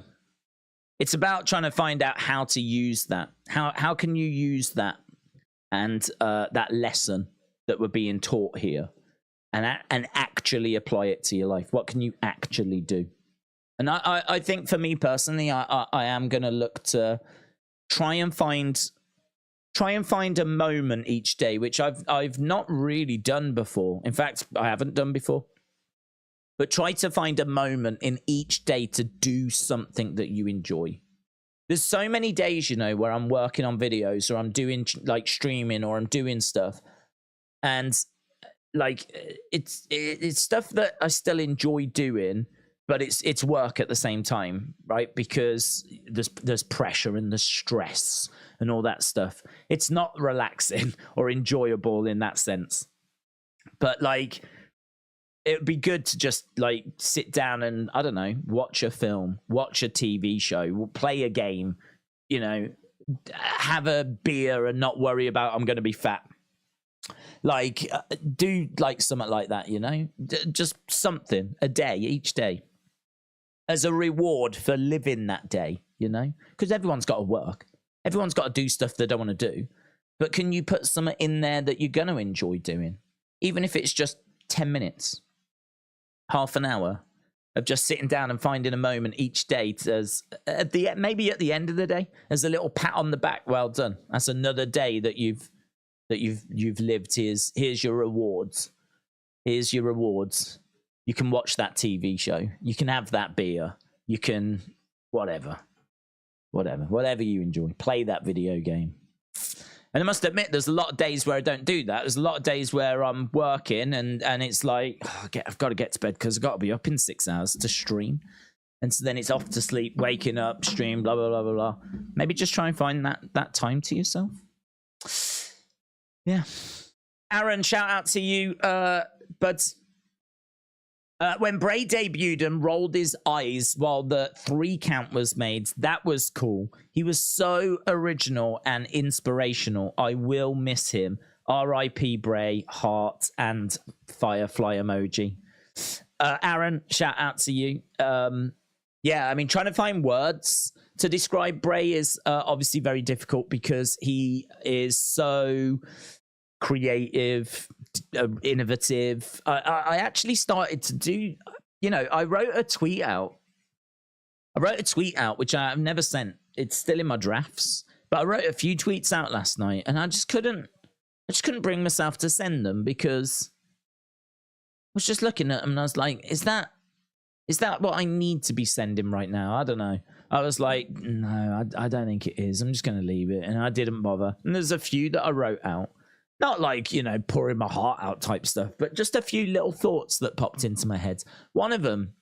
it's about trying to find out how to use that. How can you use that and that lesson that we're being taught here, and actually apply it to your life? What can you actually do? And I think for me personally, I am going to look to try and find a moment each day, which I've not really done before. In fact, I haven't done before. But try to find a moment in each day to do something that you enjoy. There's so many days, you know, where I'm working on videos, or I'm doing like streaming, or I'm doing stuff. And like, it's stuff that I still enjoy doing, but it's work at the same time, right? Because there's pressure and there's stress and all that stuff. It's not relaxing or enjoyable in that sense. But like, it would be good to just like sit down and, I don't know, watch a film, watch a TV show, play a game, you know, have a beer and not worry about I'm going to be fat. Like, do like something like that, you know, just something a day, each day, as a reward for living that day, you know, because everyone's got to work. Everyone's got to do stuff they don't want to do. But can you put something in there that you're going to enjoy doing? Even if it's just 10 minutes, half an hour of just sitting down and finding a moment each day maybe at the end of the day, as a little pat on the back. Well done. That's another day that you've lived. Here's your rewards. Here's your rewards. You can watch that TV show. You can have that beer. You can whatever you enjoy. Play that video game. And I must admit, there's a lot of days where I don't do that. There's a lot of days where I'm working and it's like, I've got to get to bed because I've got to be up in 6 hours to stream. And so then it's off to sleep, waking up, stream, blah, blah, blah, blah, blah. Maybe just try and find that time to yourself. Yeah. Aaron, shout out to you. But when Bray debuted and rolled his eyes while the 3 count was made, that was cool. He was so original and inspirational. I will miss him. R.I.P. Bray, heart, and firefly emoji. Aaron, shout out to you. Yeah, I mean, trying to find words to describe Bray is obviously very difficult because he is so creative, innovative. I actually started to do, you know, I wrote a tweet out, which I've never sent. It's still in my drafts, but I wrote a few tweets out last night and I just couldn't bring myself to send them because I was just looking at them and I was like, is that what I need to be sending right now? I don't know. I was like, no, I don't think it is. I'm just going to leave it. And I didn't bother. And there's a few that I wrote out. Not like, you know, pouring my heart out type stuff, but just a few little thoughts that popped into my head. One of them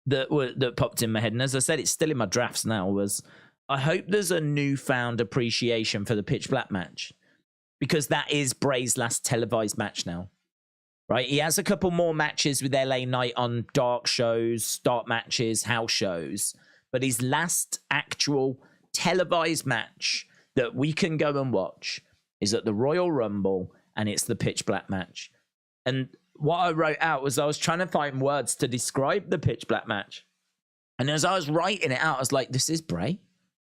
that popped in my head, and as I said, it's still in my drafts now, was I hope there's a newfound appreciation for the Pitch Black match, because that is Bray's last televised match now, right? He has a couple more matches with LA Knight on dark shows, dark matches, house shows, but his last actual televised match that we can go and watch is at the Royal Rumble, and it's the Pitch Black match. And what I wrote out was I was trying to find words to describe the Pitch Black match. And as I was writing it out, I was like, this is Bray.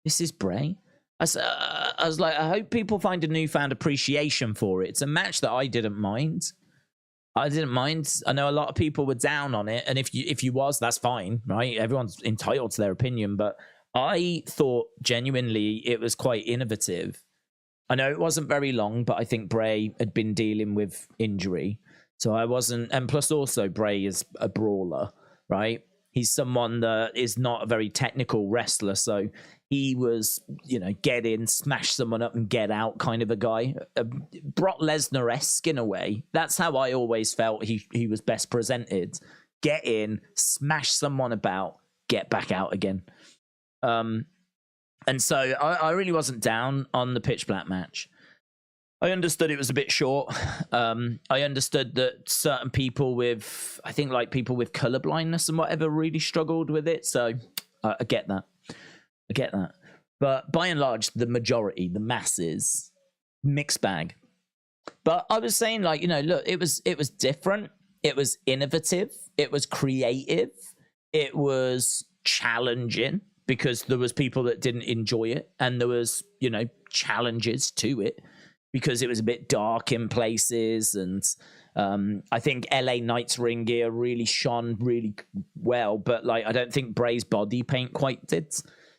This is Bray. I was like, I hope people find a newfound appreciation for it. It's a match that I didn't mind. I didn't mind. I know a lot of people were down on it, and if you was, that's fine, right? Everyone's entitled to their opinion, but I thought genuinely it was quite innovative. I know it wasn't very long, but I think Bray had been dealing with injury, so I wasn't. And plus, also Bray is a brawler, right? He's someone that is not a very technical wrestler, so he was, get in, smash someone up, and get out kind of a guy. Brock Lesnar-esque in a way. That's how I always felt he was best presented. Get in, smash someone about, get back out again. And so I really wasn't down on the Pitch Black match. I understood it was a bit short. I understood that certain people with, I think like people with color blindness and whatever really struggled with it. So I get that. But by and large, the majority, the masses, mixed bag. But I was saying, like, look, it was different. It was innovative. It was creative. It was challenging because there was people that didn't enjoy it. And there was, challenges to it because it was a bit dark in places. And I think LA Knight's ring gear really shone really well. But, like, I don't think Bray's body paint quite did.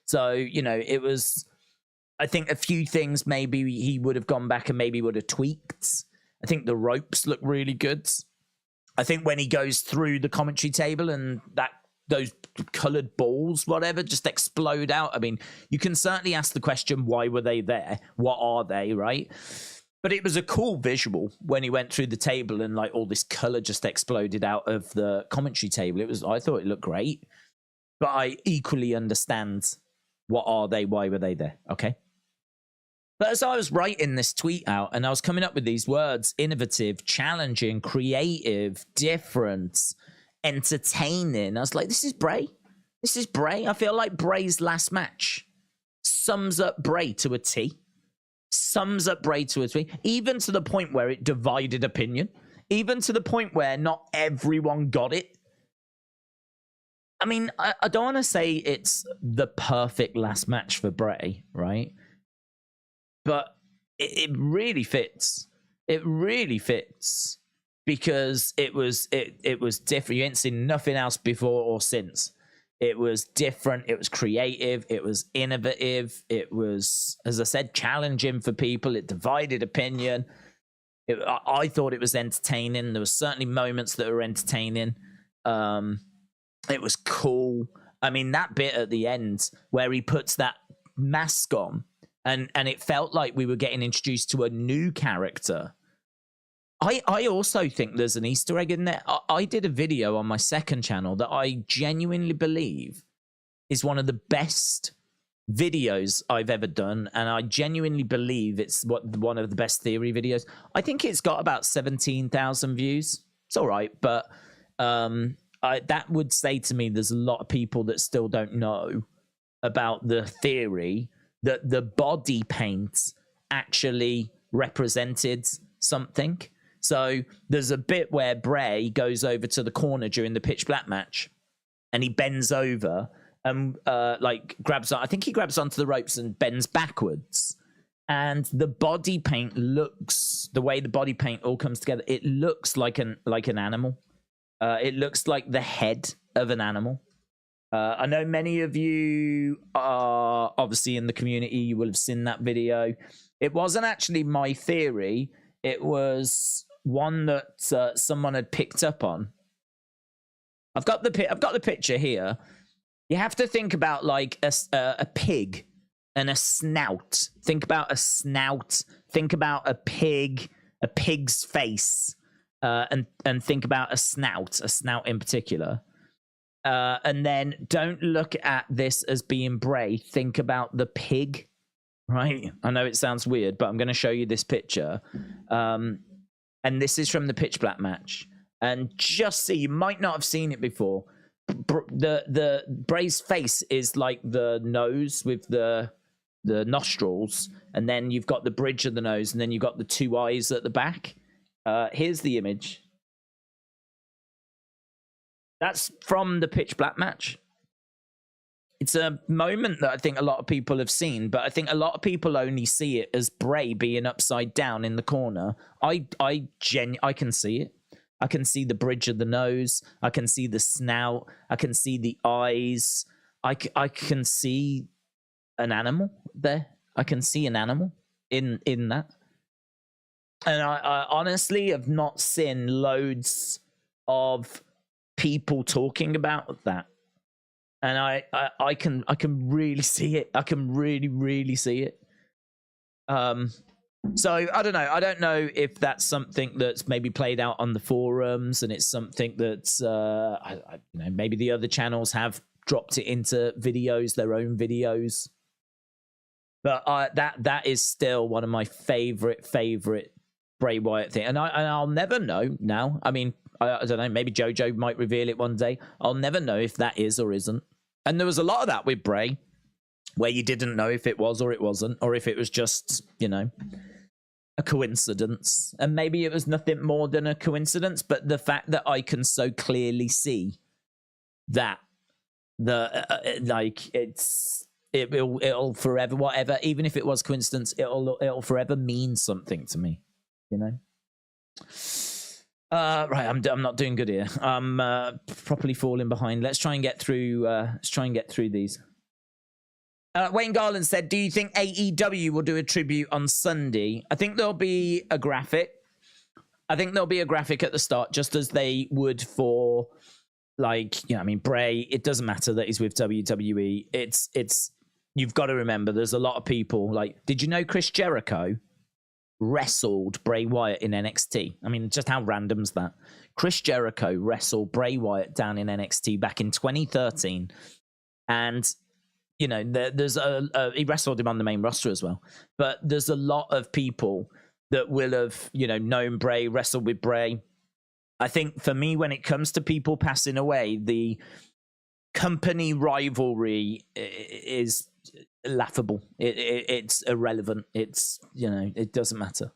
So, it was, I think a few things maybe he would have gone back and maybe would have tweaked. I think the ropes look really good. I think when he goes through the commentary table and those colored balls, whatever, just explode out. I mean, you can certainly ask the question, why were they there? What are they, right? But it was a cool visual when he went through the table and like all this color just exploded out of the commentary table. I thought it looked great, but I equally understand. What are they? Why were they there? Okay. But as I was writing this tweet out and I was coming up with these words, innovative, challenging, creative, different, entertaining, I was like, this is Bray. This is Bray. I feel like Bray's last match sums up Bray to a T. Sums up Bray to a T. Even to the point where it divided opinion. Even to the point where not everyone got it. I mean, I don't want to say it's the perfect last match for Bray, right? But it really fits. It really fits because it was different. You ain't seen nothing else before or since. It was different. It was creative. It was innovative. It was, as I said, challenging for people. It divided opinion. I thought it was entertaining. There were certainly moments that were entertaining. It was cool. I mean, that bit at the end where he puts that mask on and it felt like we were getting introduced to a new character. I also think there's an Easter egg in there. I did a video on my second channel that I genuinely believe is one of the best videos I've ever done. And I genuinely believe it's one of the best theory videos. I think it's got about 17,000 views. It's all right, but that would say to me there's a lot of people that still don't know about the theory that the body paint actually represented something. So there's a bit where Bray goes over to the corner during the Pitch Black match and he bends over and grabs on. I think he grabs onto the ropes and bends backwards. And the body paint looks, the way the body paint all comes together, it looks like an animal. It looks like the head of an animal. I know many of you are obviously in the community. You will have seen that video. It wasn't actually my theory. It was one that someone had picked up on. I've got the picture here. You have to think about like a pig and a snout. Think about a snout. Think about a pig's face. And think about a snout in particular. And then don't look at this as being Bray. Think about the pig, right? I know it sounds weird, but I'm going to show you this picture. And this is from the Pitch Black match. And just see, you might not have seen it before. The Bray's face is like the nose with the nostrils. And then you've got the bridge of the nose. And then you've got the two eyes at the back. Here's the image. That's from the Pitch Black match. it's a moment that I think a lot of people have seen, but I think a lot of people only see it as Bray being upside down in the corner. I can see it. I can see the bridge of the nose. I can see the snout. I can see the eyes. I can see an animal there. I can see an animal in that. And I honestly have not seen loads of people talking about that. And I can really see it. I can really see it. So I don't know. I don't know if that's something that's maybe played out on the forums, and it's something that's maybe the other channels have dropped it into videos, their own videos. But that is still one of my favorite Bray Wyatt thing, and I'll never know now. I mean, I don't know. Maybe JoJo might reveal it one day. I'll never know if that is or isn't. And there was a lot of that with Bray, where you didn't know if it was or it wasn't, or if it was just, a coincidence. And maybe it was nothing more than a coincidence, but the fact that I can so clearly see that it'll forever, whatever, even if it was coincidence, it'll forever mean something to me, Right, I'm not doing good here. I'm properly falling behind. Let's try and get through. These. Wayne Garland said, "Do you think AEW will do a tribute on Sunday?" I think there'll be a graphic. I think there'll be a graphic at the start, just as they would for, Bray. It doesn't matter that he's with WWE. It's. You've got to remember, there's a lot of people. Did you know Chris Jericho wrestled Bray Wyatt in NXT? I mean, just how random's that? Chris Jericho wrestled Bray Wyatt down in NXT back in 2013, and there's he wrestled him on the main roster as well. But there's a lot of people that will have known Bray, wrestled with Bray. I think for me, when it comes to people passing away, the company rivalry is laughable. It's irrelevant. It's it doesn't matter.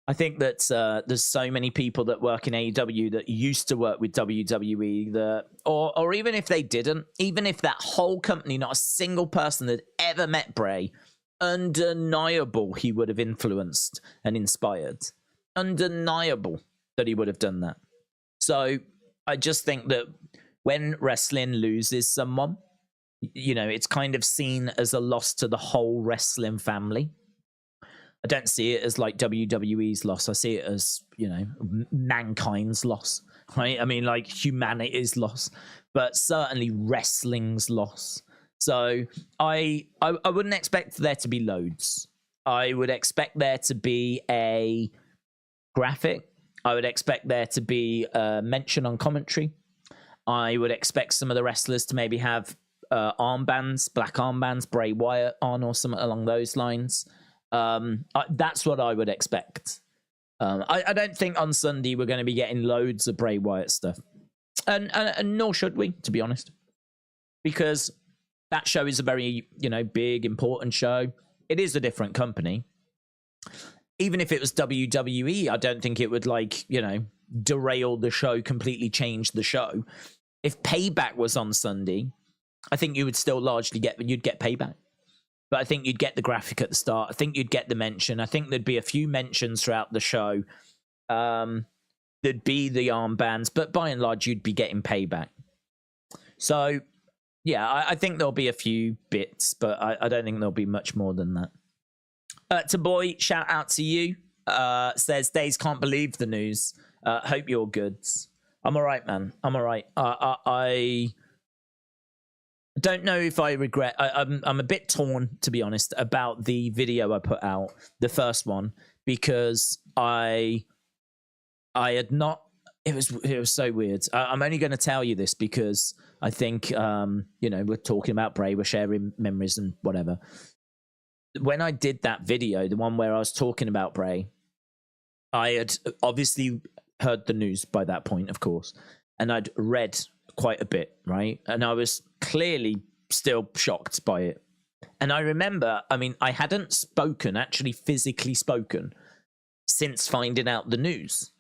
I think that there's so many people that work in AEW that used to work with WWE that, or even if they didn't, even if that whole company, not a single person had ever met Bray, undeniable he would have influenced and inspired. Undeniable that he would have done that. So I just think that when wrestling loses someone, it's kind of seen as a loss to the whole wrestling family. I don't see it as like WWE's loss. I see it as, mankind's loss, right? I mean, like humanity's loss, but certainly wrestling's loss. So I wouldn't expect there to be loads. I would expect there to be a graphic. I would expect there to be a mention on commentary. I would expect some of the wrestlers to maybe have armbands, black armbands, Bray Wyatt on, or something along those lines. That's what I would expect. I don't think on Sunday we're going to be getting loads of Bray Wyatt stuff, and nor should we, to be honest, because that show is a very big, important show. It is a different company. Even if it was WWE, I don't think it would derail the show, completely change the show. If Payback was on Sunday, I think you would still largely get Payback. But I think you'd get the graphic at the start. I think you'd get the mention. I think there'd be a few mentions throughout the show. There'd be the armbands, but by and large, you'd be getting Payback. So, yeah, I think there'll be a few bits, but I don't think there'll be much more than that. To Boy, shout out to you. Says, Days can't believe the news. Hope you're good. I'm all right, man. I'm all right. I don't know if I regret. I'm a bit torn, to be honest, about the video I put out, the first one, because I had not. It was so weird. I'm only going to tell you this because I think we're talking about Bray, we're sharing memories and whatever. When I did that video, the one where I was talking about Bray, I had obviously heard the news by that point, of course, and I'd read quite a bit, right? And I was clearly still shocked by it. And I remember, I hadn't actually physically spoken since finding out the news.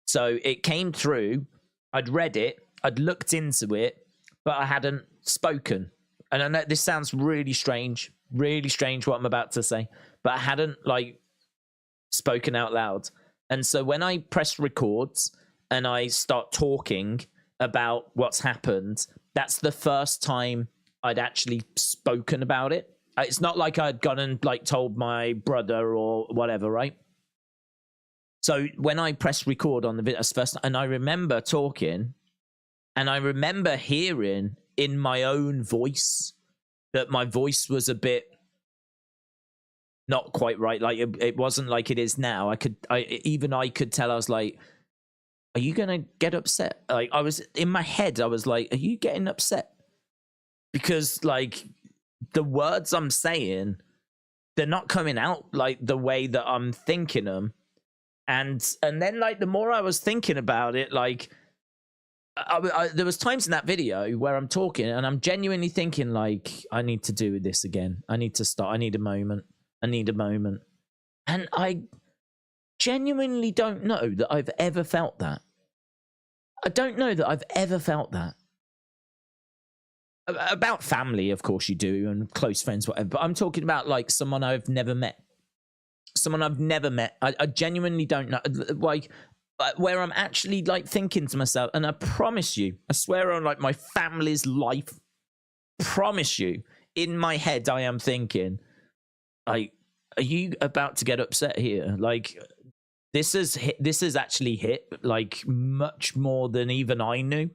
So it came through, I'd read it, I'd looked into it, but I hadn't spoken. and I know this sounds really strange what I'm about to say, but I hadn't like spoken out loud. And so when I press records and I start talking about what's happened, that's the first time I'd actually spoken about it. It's not like I'd gone and like told my brother or whatever, right? So when I press record on the video first, and I remember talking, and I remember hearing in my own voice that my voice was a bit not quite right. Like it wasn't like it is now. I could tell. I was like, are you gonna get upset? Like I was in my head, I was like, are you getting upset? Because like the words I'm saying, they're not coming out like the way that I'm thinking them. And then like the more I was thinking about it, like there was times in that video where I'm talking and I'm genuinely thinking like, I need to do this again. I need to start. I need a moment. And I genuinely don't know that I've ever felt that. I don't know that I've ever felt that. About family, of course you do, and close friends, whatever. But I'm talking about like someone I've never met. I genuinely don't know. Like, where I'm actually like thinking to myself, and I promise you, I swear on like my family's life, promise you, in my head I am thinking, like, are you about to get upset here? Like, this has actually hit like much more than even I knew.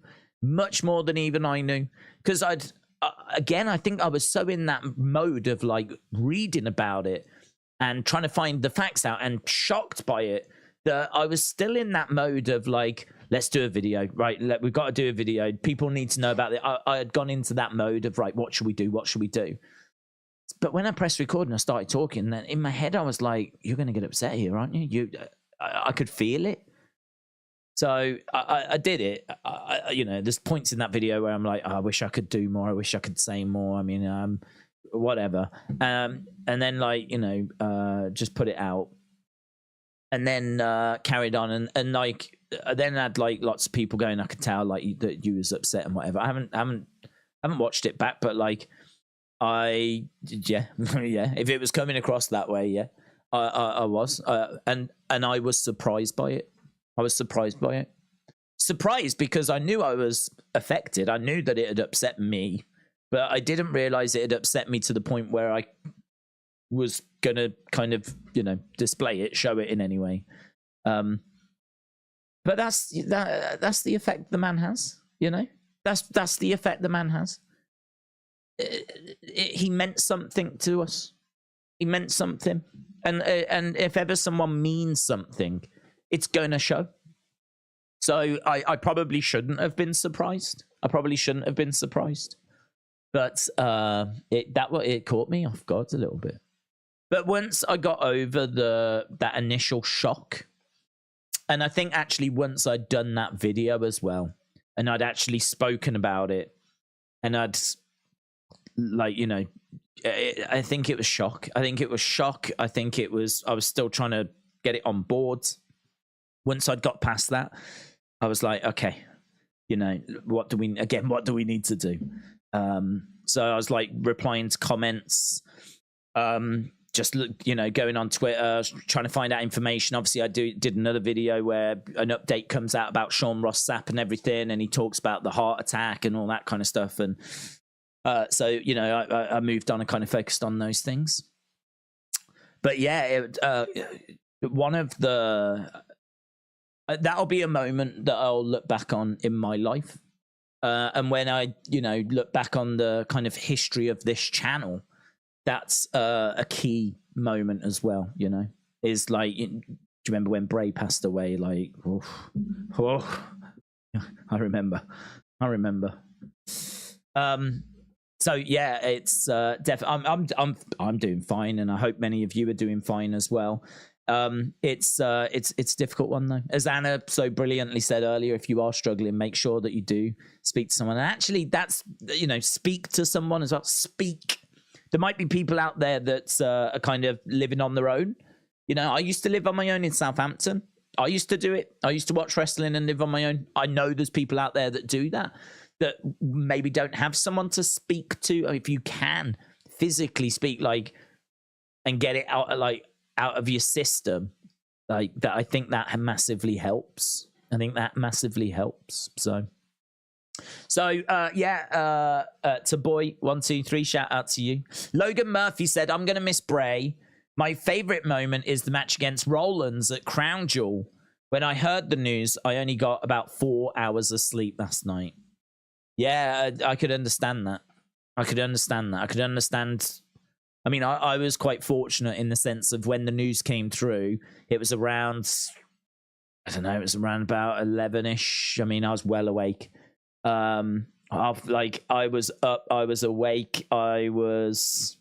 Because I think I was so in that mode of like reading about it and trying to find the facts out and shocked by it that I was still in that mode of like, let's do a video, right? We've got to do a video. People need to know about it. I had gone into that mode of, right, what should we do? But when I pressed record and I started talking, then in my head I was like, you're going to get upset here, aren't you? I could feel it. So I did it. There's points in that video where I'm like, I wish I could do more. I wish I could say more. I mean, whatever. And then like, just put it out. And then carried on. And like, then had like lots of people going, I could tell like that you was upset and whatever. I haven't watched it back, but like, yeah. If it was coming across that way, yeah, I was. And I was surprised by it. Surprised because I knew I was affected. I knew that it had upset me, but I didn't realize it had upset me to the point where I was gonna kind of, display it, show it in any way. But that's the effect the man has. That's the effect the man has. He meant something to us. He meant something, and if ever someone means something, it's going to show. So I probably shouldn't have been surprised. But it caught me off guard a little bit. But once I got over that initial shock, and I think actually once I'd done that video as well, and I'd actually spoken about it, and I'd like, I think it was shock. I was still trying to get it on board. Once I'd got past that, I was like, okay, what do we need to do? So I was like replying to comments, just going on Twitter, trying to find out information. Obviously, I did another video where an update comes out about Sean Ross Sapp and everything, and he talks about the heart attack and all that kind of stuff. And so I moved on and kind of focused on those things. But yeah, one of the that'll be a moment that I'll look back on in my life. And when I, look back on the kind of history of this channel, that's a key moment as well, is like, do you remember when Bray passed away? Like, I remember. So yeah, it's definitely. I'm doing fine, and I hope many of you are doing fine as well. It's a difficult one though. As Anna so brilliantly said earlier, if you are struggling, make sure that you do speak to someone. And actually, that's speak to someone as well. Speak. There might be people out there that are kind of living on their own. I used to live on my own in Southampton. I used to do it. I used to watch wrestling and live on my own. I know there's people out there that do that. that maybe don't have someone to speak to. If you can physically speak, like, and get it out of your system, like that, I think that massively helps. To Boy 123, shout out to you. Logan Murphy said, I'm gonna miss Bray. My favorite moment is the match against Rollins at Crown Jewel. When I heard the news, I only got about 4 hours of sleep last night. Yeah, I could understand that. I could understand. I mean, I was quite fortunate in the sense of when the news came through, it was around, I don't know, it was around about 11-ish. I mean, I was well awake. I was up, I was awake, I was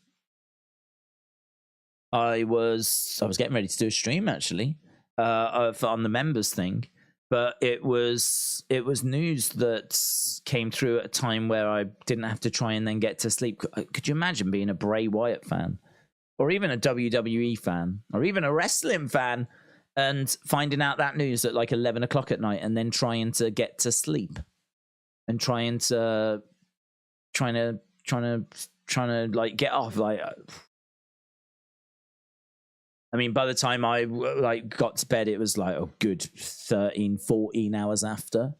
getting ready to do a stream actually, on the members thing, but it was news that came through at a time where I didn't have to try and then get to sleep. Could you imagine being a Bray Wyatt fan, or even a WWE fan, or even a wrestling fan, and finding out that news at like 11 o'clock at night, and then trying to get to sleep, and trying to like get off, like. I mean, by the time I like got to bed, it was like, oh, good 13, 14 hours after.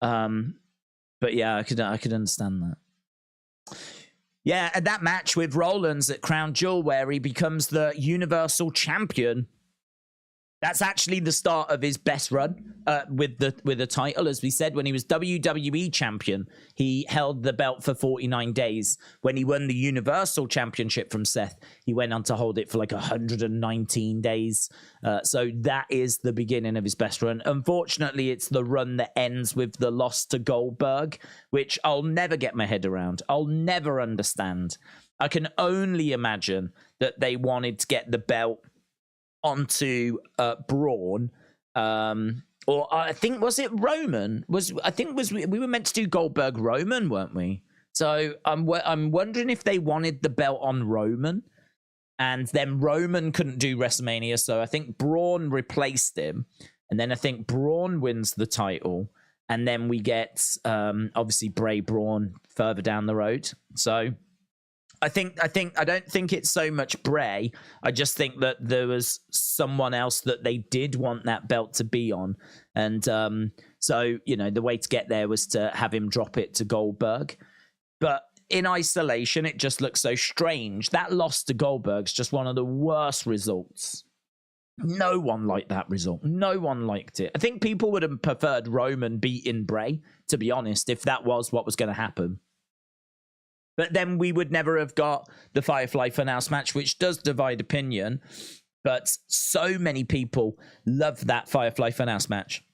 But yeah, I could understand that. Yeah, and that match with Rollins at Crown Jewel, where he becomes the Universal Champion. That's actually the start of his best run with the title. As we said, when he was WWE Champion, he held the belt for 49 days. When he won the Universal Championship from Seth, he went on to hold it for like 119 days. So that is the beginning of his best run. Unfortunately, it's the run that ends with the loss to Goldberg, which I'll never get my head around. I'll never understand. I can only imagine that they wanted to get the belt onto Braun, or I think, was it Roman? We were meant to do Goldberg Roman, weren't we? So I'm wondering if they wanted the belt on Roman, and then Roman couldn't do WrestleMania, so I think Braun replaced him, and then I think Braun wins the title, and then we get obviously Bray Braun further down the road. So I don't think it's so much Bray. I just think that there was someone else that they did want that belt to be on. And so, you know, the way to get there was to have him drop it to Goldberg. But in isolation, it just looks so strange. That loss to Goldberg's just one of the worst results. No one liked that result. No one liked it. I think people would have preferred Roman beating Bray, to be honest, if that was what was going to happen. But then we would never have got the Firefly Funhouse match, which does divide opinion. But so many people love that Firefly Funhouse match.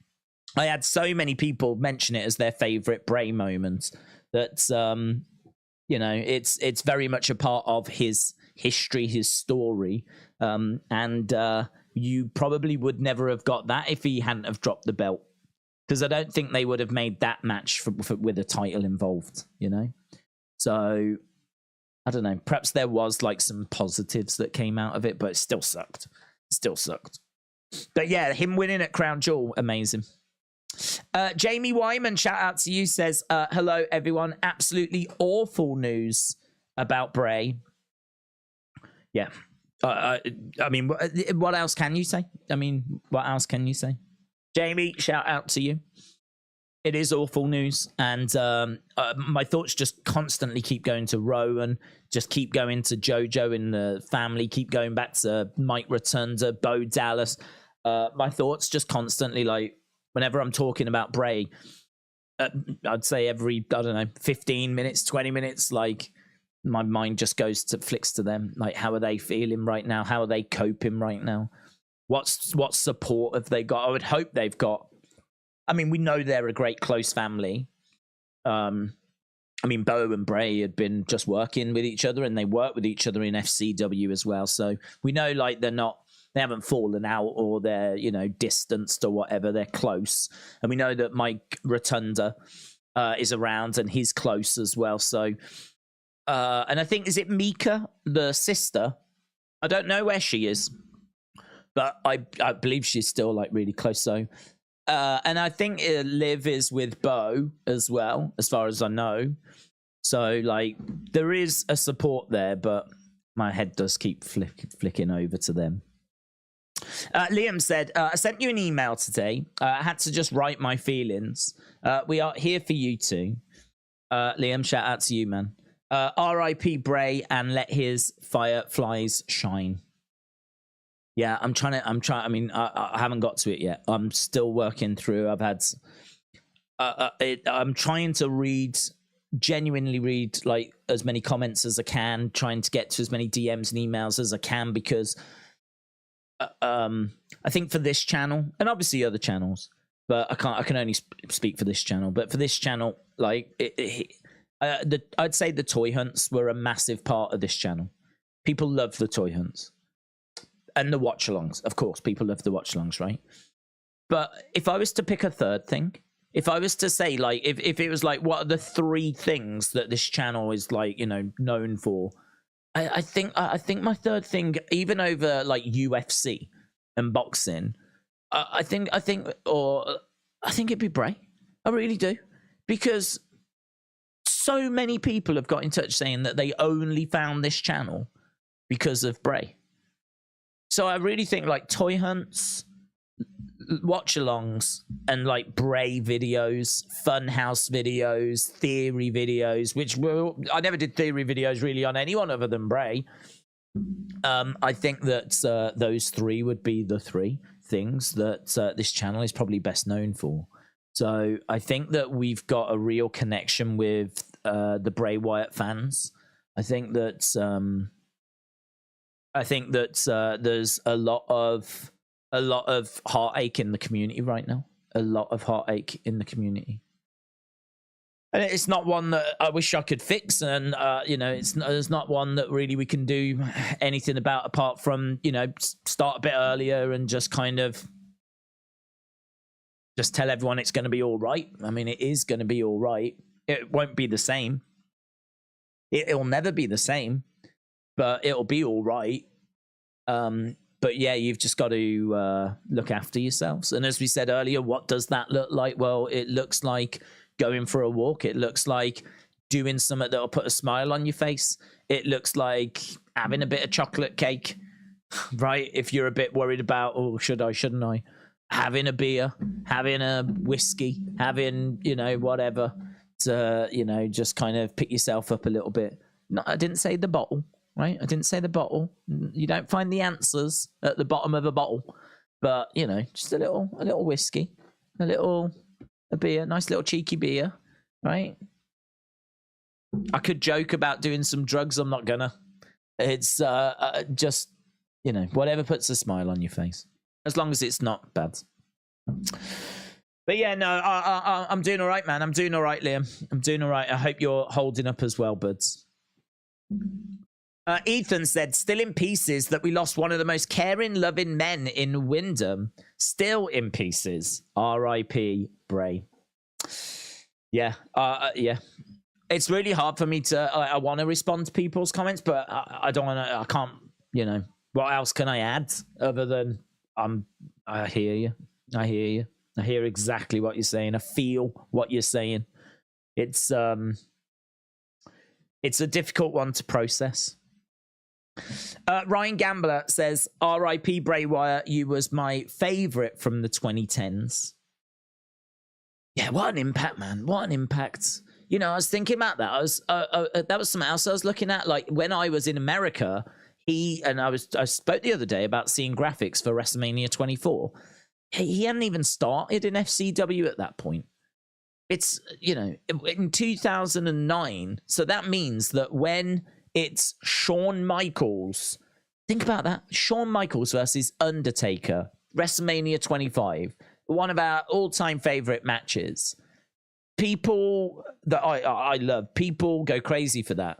I had so many people mention it as their favorite Bray moment. That, you know, it's very much a part of his history, his story. And you probably would never have got that if he hadn't have dropped the belt. Because I don't think they would have made that match with a title involved, you know? So, I don't know. Perhaps there was like some positives that came out of it, but it still sucked. But yeah, him winning at Crown Jewel, amazing. Jamie Wyman, shout out to you, says, hello, everyone. Absolutely awful news about Bray. Yeah. I mean, what else can you say? Jamie, shout out to you. It is awful news, and my thoughts just constantly keep going to Rowan, just keep going to JoJo and the family, keep going back to Mike Rotunda, Bo Dallas. My thoughts just constantly, like, whenever I'm talking about Bray, I'd say every, 15 minutes, 20 minutes, like, my mind just flicks to them. Like, how are they feeling right now? How are they coping right now? What support have they got? I would hope they've got. I mean, we know they're a great close family. I mean, Bo and Bray had been just working with each other, and they work with each other in FCW as well. So we know, like, they haven't fallen out, or they're, you know, distanced or whatever. They're close. And we know that Mike Rotunda is around, and he's close as well. So, and I think, is it Mika, the sister? I don't know where she is, but I believe she's still, like, really close. So And I think Liv is with Bo as well, as far as I know. So, like, there is a support there, but my head does keep flicking over to them. Liam said, I sent you an email today. I had to just write my feelings. We are here for you two. Liam, shout out to you, man. R.I.P. Bray, and let his fireflies shine. Yeah, I mean, I haven't got to it yet. I'm still working through. I've had, I'm trying to genuinely read like as many comments as I can, trying to get to as many DMs and emails as I can, because I think for this channel, and obviously other channels, but I can only speak for this channel. But for this channel, like I'd say the toy hunts were a massive part of this channel. People love the toy hunts. And the watch-alongs, of course, people love the watch-alongs, right? But if I was to pick a third thing, if I was to say, like, if it was like, what are the three things that this channel is, like, you know, known for? I think my third thing, even over like UFC and boxing, I think it'd be Bray. I really do, because so many people have got in touch saying that they only found this channel because of Bray. So I really think like toy hunts, watch-alongs, and like Bray videos, Funhouse videos, theory videos, which I never did theory videos really on anyone other than Bray. I think that those three would be the three things that this channel is probably best known for. So I think that we've got a real connection with the Bray Wyatt fans. I think that there's a lot of heartache in the community right now. A lot of heartache in the community, and it's not one that I wish I could fix. And you know, it's not one that really we can do anything about, apart from, you know, start a bit earlier and just kind of just tell everyone it's going to be all right. I mean, it is going to be all right. It won't be the same. It'll never be the same, but it'll be all right. But yeah, you've just got to look after yourselves. And as we said earlier, what does that look like? Well, it looks like going for a walk. It looks like doing something that'll put a smile on your face. It looks like having a bit of chocolate cake, right? If you're a bit worried about, oh, should I, shouldn't I? Having a beer, having a whiskey, having, you know, whatever to, you know, just kind of pick yourself up a little bit. No, I didn't say the bottle. Right, I didn't say the bottle. You don't find the answers at the bottom of a bottle, but you know, just a little whiskey, a beer, nice little cheeky beer, right? I could joke about doing some drugs. I'm not gonna. It's just, you know, whatever puts a smile on your face, as long as it's not bad. But yeah, no, I'm doing all right, man. I'm doing all right, Liam. I'm doing all right. I hope you're holding up as well, buds. Ethan said, still in pieces that we lost one of the most caring, loving men in Wyndham. Still in pieces. R.I.P. Bray. Yeah. Yeah. It's really hard for me to, I want to respond to people's comments, but I don't want to, I can't, you know, what else can I add other than I hear you. I hear you. I hear exactly what you're saying. I feel what you're saying. It's a difficult one to process. Ryan Gambler says, R.I.P. Bray Wyatt, you was my favorite from the 2010s. Yeah, what an impact, man. What an impact. You know, I was thinking about that. That was something else I was looking at. Like when I was in America, I spoke the other day about seeing graphics for WrestleMania 24. He hadn't even started in FCW at that point. It's, you know, in 2009. So that means that when it's Shawn Michaels, think about that. Shawn Michaels versus Undertaker, WrestleMania 25, one of our all-time favorite matches. People that I love, people go crazy for that.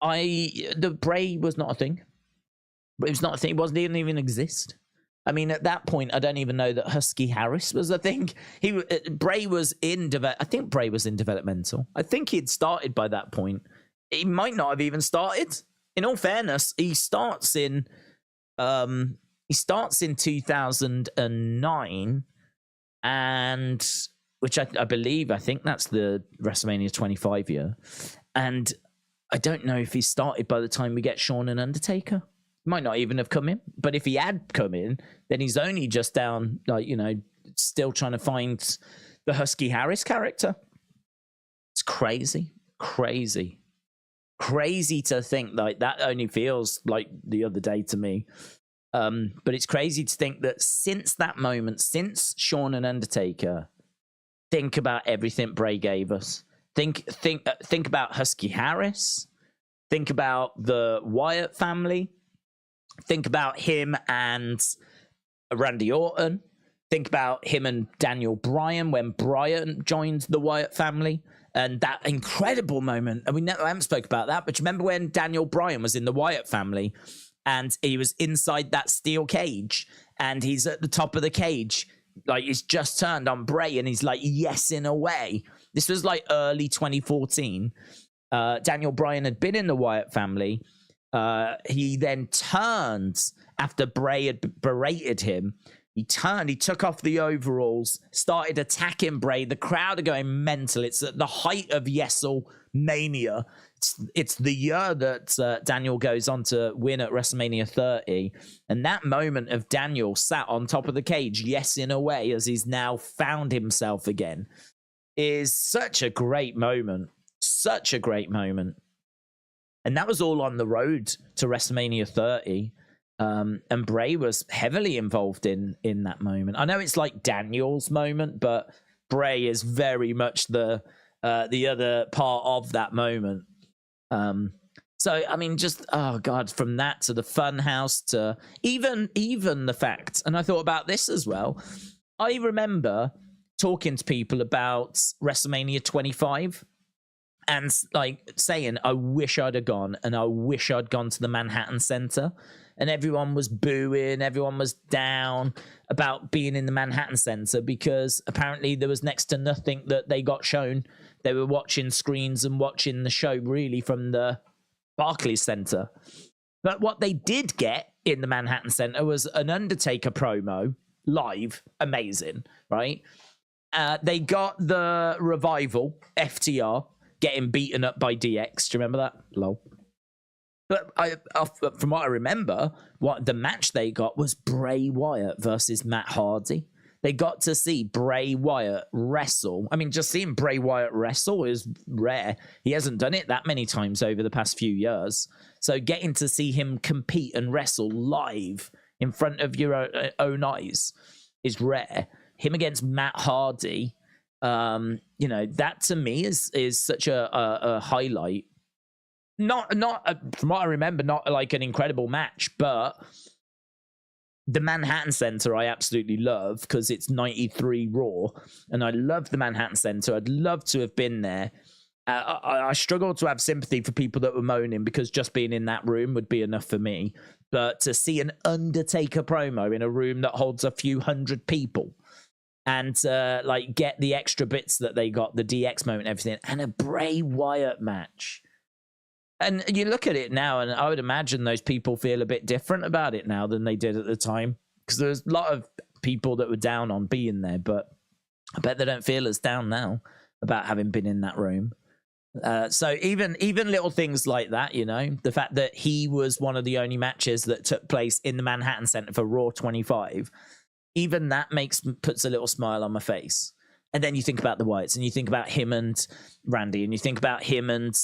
The Bray was not a thing. It was not a thing. It didn't even exist. I mean, at that point, I don't even know that Husky Harris was a thing. Bray was in I think Bray was in developmental. I think he'd started by that point. He might not have even started. In all fairness, he starts in 2009. and which I believe, I think that's the WrestleMania 25 year. And I don't know if he started by the time we get Shawn and Undertaker. Might not even have come in. But if he had come in, then he's only just down, like, you know, still trying to find the Husky Harris character. It's crazy to think like that only feels like the other day to me. But it's crazy to think that since that moment, since Shawn and Undertaker, think about everything Bray gave us. Think about Husky Harris. Think about the Wyatt family. Think about him and Randy Orton. Think about him and Daniel Bryan when Bryan joined the Wyatt family. And that incredible moment. And I haven't spoke about that, but remember when Daniel Bryan was in the Wyatt family and he was inside that steel cage and he's at the top of the cage, like he's just turned on Bray and he's like yesing away. This was like early 2014. Daniel Bryan had been in the Wyatt family. He then turned after Bray had berated him. He turned, he took off the overalls, started attacking Bray. The crowd are going mental. It's at the height of Yesel mania. It's the year that Daniel goes on to win at WrestleMania 30. And that moment of Daniel sat on top of the cage, yesing away as he's now found himself again, is such a great moment. Such a great moment. And that was all on the road to WrestleMania 30. And Bray was heavily involved in that moment. I know it's like Daniel's moment, but Bray is very much the other part of that moment. So I mean, just oh god, from that to the Funhouse to even the fact, and I thought about this as well. I remember talking to people about WrestleMania 25. And like saying, I wish I'd have gone, and I wish I'd gone to the Manhattan Center. And everyone was booing, everyone was down about being in the Manhattan Center because apparently there was next to nothing that they got shown. They were watching screens and watching the show really from the Barclays Center. But what they did get in the Manhattan Center was an Undertaker promo live, amazing, right? They got the Revival, FTR, getting beaten up by DX. Do you remember that? Lol. But from what I remember, what the match they got was Bray Wyatt versus Matt Hardy. They got to see Bray Wyatt wrestle. I mean, just seeing Bray Wyatt wrestle is rare. He hasn't done it that many times over the past few years. So getting to see him compete and wrestle live in front of your own eyes is rare. Him against Matt Hardy, you know, that to me is such a highlight. Not from what I remember, not like an incredible match, but the Manhattan Center I absolutely love because it's 93 Raw, and I love the Manhattan Center. I'd love to have been there. I struggle to have sympathy for people that were moaning because just being in that room would be enough for me. But to see an Undertaker promo in a room that holds a few hundred people, and like get the extra bits that they got, the DX moment, everything, and a Bray Wyatt match. And you look at it now, and I would imagine those people feel a bit different about it now than they did at the time, because there's a lot of people that were down on being there, but I bet they don't feel as down now about having been in that room. So even little things like that, you know, the fact that he was one of the only matches that took place in the Manhattan Center for Raw 25, even that puts a little smile on my face. And then you think about the Wyatts, and you think about him and Randy, and you think about him and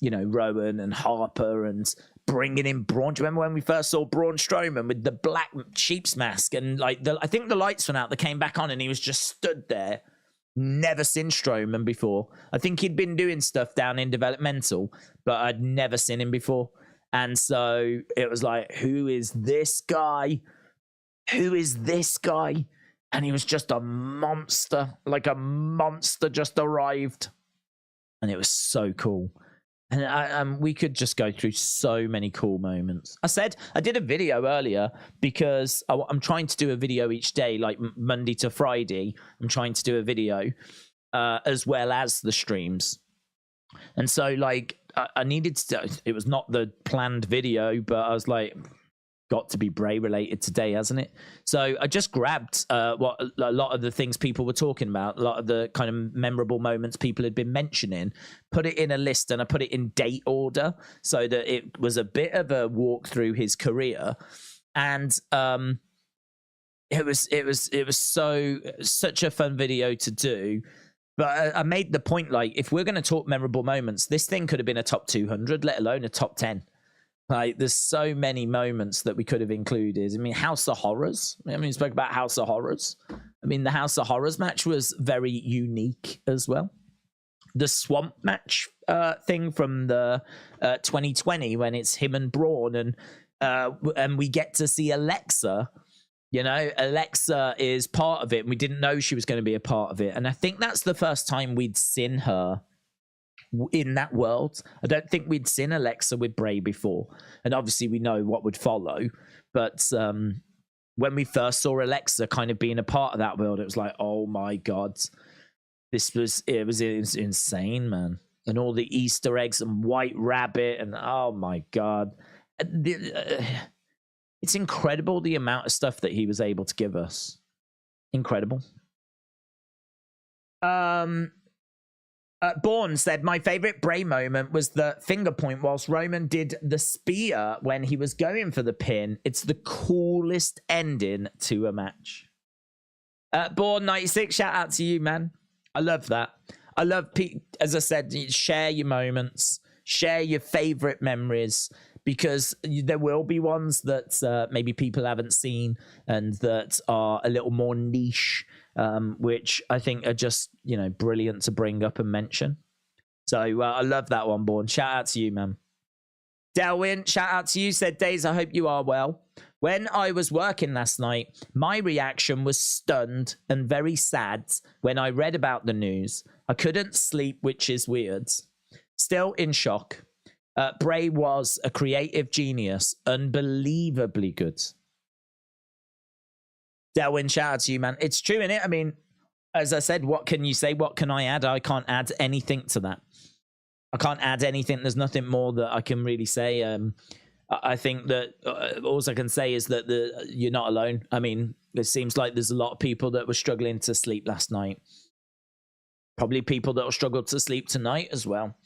you know, Rowan and Harper, and bringing in Braun. Do you remember when we first saw Braun Strowman with the black sheep's mask, and like I think the lights went out, they came back on, and he was just stood there. Never seen Strowman before. I think he'd been doing stuff down in developmental, but I'd never seen him before. And so it was like, who is this guy? Who is this guy? And he was just a monster, like a monster just arrived. And it was so cool. And we could just go through so many cool moments. I did a video earlier because I'm trying to do a video each day, like Monday to Friday. I'm trying to do a video as well as the streams. And so like I needed to, it was not the planned video, but I was like, got to be Bray related today, hasn't it? So I just grabbed what a lot of the things people were talking about, a lot of the kind of memorable moments people had been mentioning, put it in a list, and I put it in date order so that it was a bit of a walk through his career. And it was such a fun video to do. But I made the point, like, if we're going to talk memorable moments, this thing could have been a top 200, let alone a top 10. Like, there's so many moments that we could have included. I mean, House of Horrors. I mean, we spoke about House of Horrors. I mean, the House of Horrors match was very unique as well. The Swamp match thing from the 2020 when it's him and Braun, and we get to see Alexa. You know, Alexa is part of it, and we didn't know she was going to be a part of it. And I think that's the first time we'd seen her in that world. I don't think we'd seen Alexa with Bray before, and obviously we know what would follow. But when we first saw Alexa kind of being a part of that world, it was like, oh my god, it was insane, man. And all the Easter eggs and White Rabbit, and oh my god, it's incredible the amount of stuff that he was able to give us. Incredible. Bourne said, my favorite Bray moment was the finger point whilst Roman did the spear when he was going for the pin. It's the coolest ending to a match. Bourne 96, shout out to you, man. I love that. I love, as I said, share your moments, share your favorite memories, because there will be ones that maybe people haven't seen and that are a little more niche, which I think are just, you know, brilliant to bring up and mention. So I love that one, Bourne. Shout out to you, man. Delwyn, shout out to you. Said, Days, I hope you are well. When I was working last night, my reaction was stunned and very sad when I read about the news. I couldn't sleep, which is weird. Still in shock. Bray was a creative genius, unbelievably good. Delwyn, shout out to you, man. It's true, innit? I mean, as I said, what can you say? What can I add? I can't add anything to that. I can't add anything. There's nothing more that I can really say. I think that all I can say is that you're not alone. I mean, it seems like there's a lot of people that were struggling to sleep last night. Probably people that will struggle to sleep tonight as well.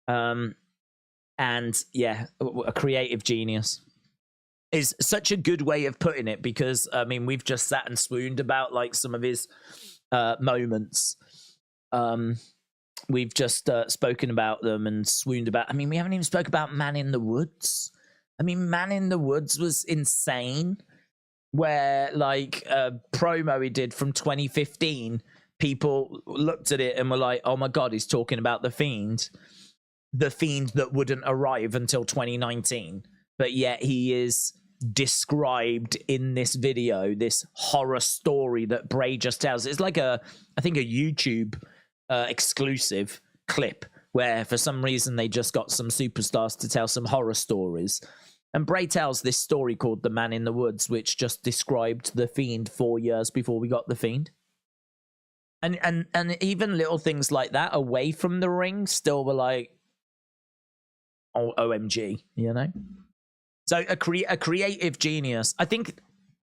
And yeah, a creative genius is such a good way of putting it, because I mean, we've just sat and swooned about like some of his moments. We've just spoken about them and swooned about. I mean, we haven't even spoke about Man in the Woods. I mean, Man in the Woods was insane. Where like a promo he did from 2015, people looked at it and were like, "Oh my god, he's talking about the Fiend that wouldn't arrive until 2019." But yet he is described in this video, this horror story that Bray just tells. It's like I think a YouTube exclusive clip where for some reason they just got some superstars to tell some horror stories. And Bray tells this story called The Man in the Woods, which just described the Fiend 4 years before we got the Fiend. And even little things like that away from the ring still were like, oh, OMG, you know? So a creative genius. I think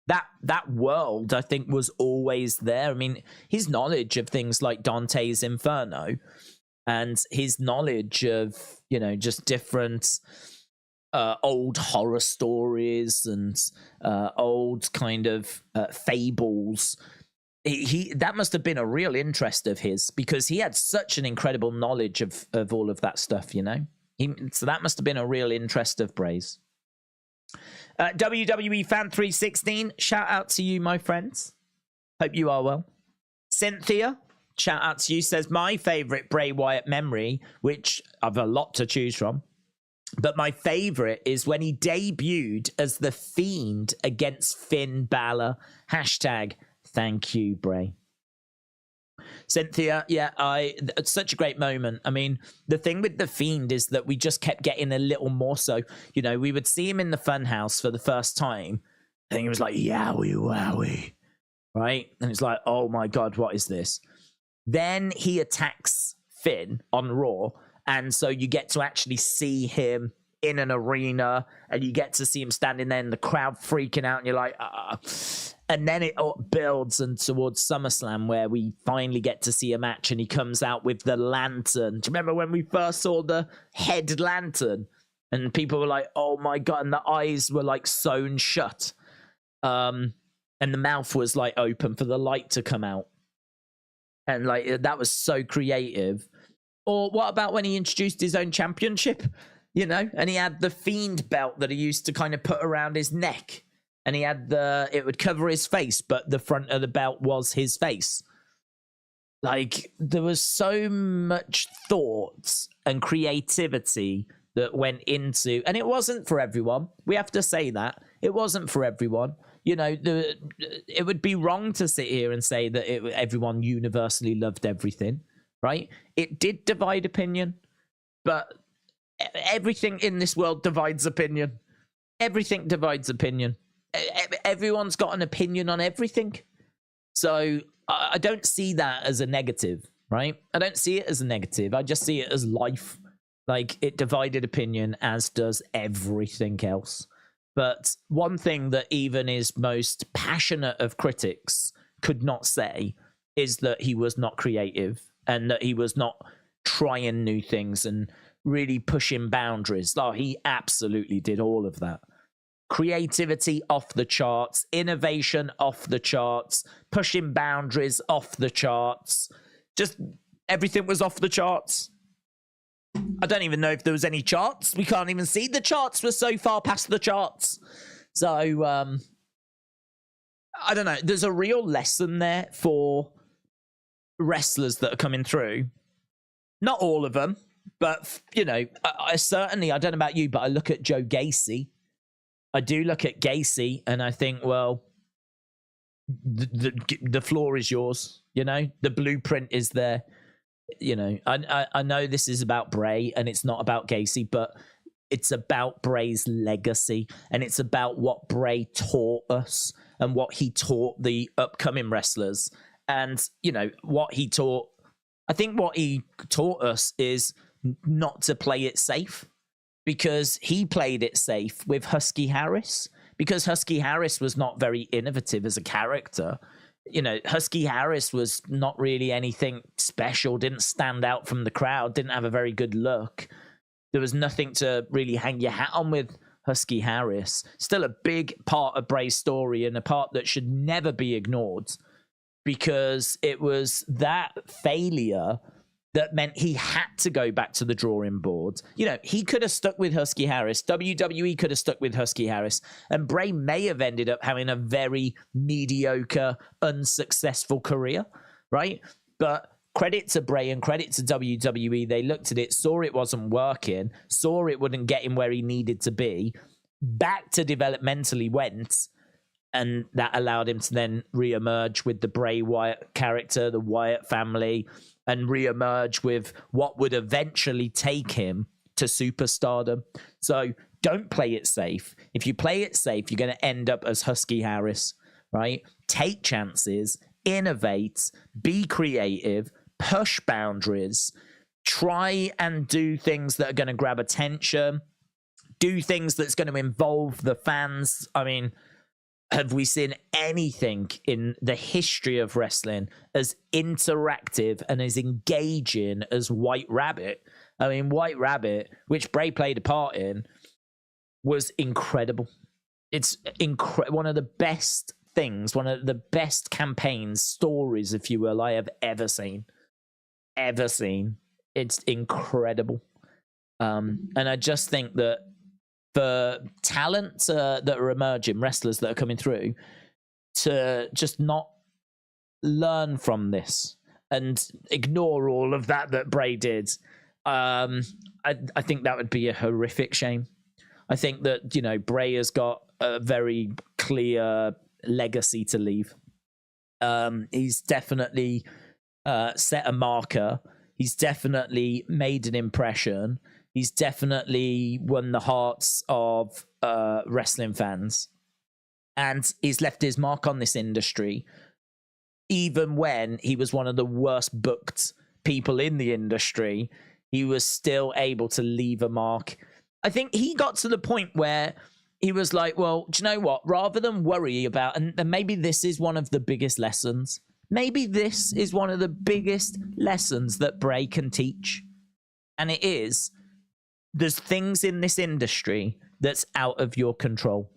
that world, I think, was always there. I mean, his knowledge of things like Dante's Inferno and his knowledge of, you know, just different old horror stories and old kind of fables. That must have been a real interest of his, because he had such an incredible knowledge of all of that stuff, you know? So that must have been a real interest of Bray's. WWE Fan 316, shout out to you, my friends. Hope you are well. Cynthia, shout out to you, says, my favorite Bray Wyatt memory, which I've a lot to choose from, but my favorite is when he debuted as the Fiend against Finn Balor. Hashtag thank you, Bray. Cynthia, yeah, it's such a great moment. I mean, the thing with the Fiend is that we just kept getting a little more so. You know, we would see him in the Funhouse for the first time, and he was like, yowie wowie, right? And it's like, oh my god, what is this? Then he attacks Finn on Raw, and so you get to actually see him in an arena, and you get to see him standing there and the crowd freaking out, and you're like, and then it builds and towards SummerSlam where we finally get to see a match and he comes out with the lantern. Do you remember when we first saw the head lantern? And people were like, oh my God, and the eyes were like sewn shut. And the mouth was like open for the light to come out. And like, that was so creative. Or what about when he introduced his own championship, you know, and he had the Fiend belt that he used to kind of put around his neck, and he had it would cover his face, but the front of the belt was his face. Like, there was so much thought and creativity that went into, and it wasn't for everyone. We have to say that. It wasn't for everyone. You know, it would be wrong to sit here and say that everyone universally loved everything. Right? It did divide opinion, but everything in this world divides opinion. Everything divides opinion. Everyone's got an opinion on everything. So I don't see that as a negative, right? I don't see it as a negative. I just see it as life. Like, it divided opinion, as does everything else. But one thing that even his most passionate of critics could not say is that he was not creative, and that he was not trying new things and really pushing boundaries. Oh, he absolutely did all of that. Creativity off the charts, innovation off the charts, pushing boundaries off the charts. Just everything was off the charts. I don't even know if there was any charts. We can't even see the charts. We're so far past the charts. So, I don't know. There's a real lesson there for wrestlers that are coming through. Not all of them, but, you know, I certainly, I don't know about you, but I look at Joe Gacy. I do look at Gacy and I think, well, the floor is yours. You know, the blueprint is there. You know, I know this is about Bray and it's not about Gacy, but it's about Bray's legacy, and it's about what Bray taught us and what he taught the upcoming wrestlers. And, you know, I think what he taught us is not to play it safe, because he played it safe with Husky Harris, because Husky Harris was not very innovative as a character. You know, Husky Harris was not really anything special, didn't stand out from the crowd, didn't have a very good look. There was nothing to really hang your hat on with Husky Harris. Still a big part of Bray's story, and a part that should never be ignored, because it was that failure that meant he had to go back to the drawing board. You know, he could have stuck with Husky Harris. WWE could have stuck with Husky Harris. And Bray may have ended up having a very mediocre, unsuccessful career, right? But credit to Bray and credit to WWE. They looked at it, saw it wasn't working, saw it wouldn't get him where he needed to be, back to developmentally went, and that allowed him to then re-emerge with the Bray Wyatt character, the Wyatt family, and re-emerge with what would eventually take him to superstardom. So don't play it safe. If you play it safe, you're going to end up as Husky Harris, right? Take chances, innovate, be creative, push boundaries, try and do things that are going to grab attention, do things that's going to involve the fans. I mean, have we seen anything in the history of wrestling as interactive and as engaging as White Rabbit? I mean, White Rabbit, which Bray played a part in, was incredible. It's one of the best things, one of the best campaigns, stories, if you will, I have ever seen. It's incredible. And I just think that for talent that are emerging, wrestlers that are coming through, to just not learn from this and ignore all of that Bray did, I think that would be a horrific shame. I think that, you know, Bray has got a very clear legacy to leave. He's definitely set a marker. He's definitely made an impression. He's definitely won the hearts of wrestling fans. And he's left his mark on this industry, even when he was one of the worst booked people in the industry. He was still able to leave a mark. I think he got to the point where he was like, well, do you know what? Rather than worry about, and maybe this is one of the biggest lessons. Maybe this is one of the biggest lessons that Bray can teach. And it is, there's things in this industry that's out of your control.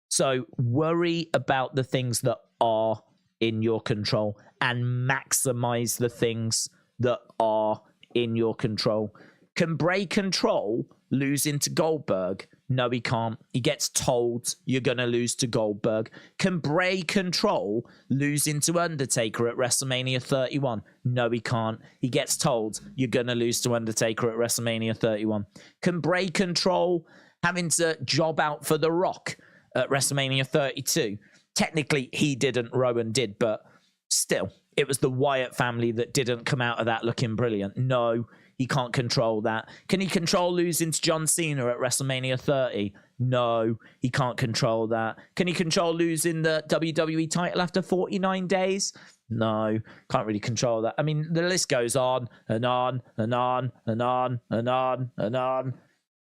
So worry about the things that are in your control and maximize the things that are in your control. Can Bray control losing to Goldberg? No, he can't. He gets told you're going to lose to Goldberg. Can Bray control losing to Undertaker at WrestleMania 31? No, he can't. He gets told you're going to lose to Undertaker at WrestleMania 31. Can Bray control having to job out for The Rock at WrestleMania 32? Technically, he didn't, Rowan did, but still, it was the Wyatt family that didn't come out of that looking brilliant. No, he can't control that. Can he control losing to John Cena at WrestleMania 30? No, he can't control that. Can he control losing the WWE title after 49 days? No, can't really control that. I mean, the list goes on and on and on and on and on and on.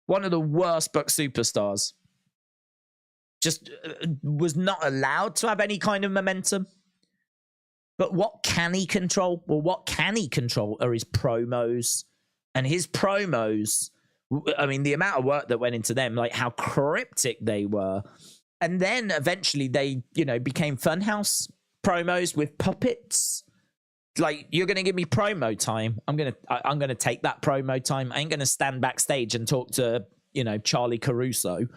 One of the worst booked superstars. Just was not allowed to have any kind of momentum. But what can he control? Well, what can he control are his promos. And his promos, I mean, the amount of work that went into them, like how cryptic they were. And then eventually they, you know, became Funhouse promos with puppets. Like, you're going to give me promo time. I'm going to take that promo time. I ain't going to stand backstage and talk to, you know, Charlie Caruso.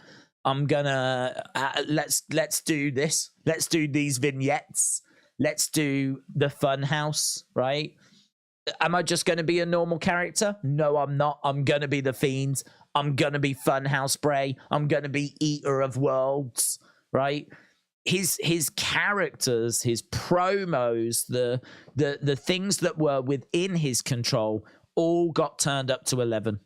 I'm going to, let's do this. Let's do these vignettes. Let's do the Funhouse, right? Am I just going to be a normal character? No, I'm not. I'm going to be the Fiend. I'm going to be Funhouse Bray. I'm going to be Eater of Worlds, right? His characters, his promos, the things that were within his control all got turned up to 11.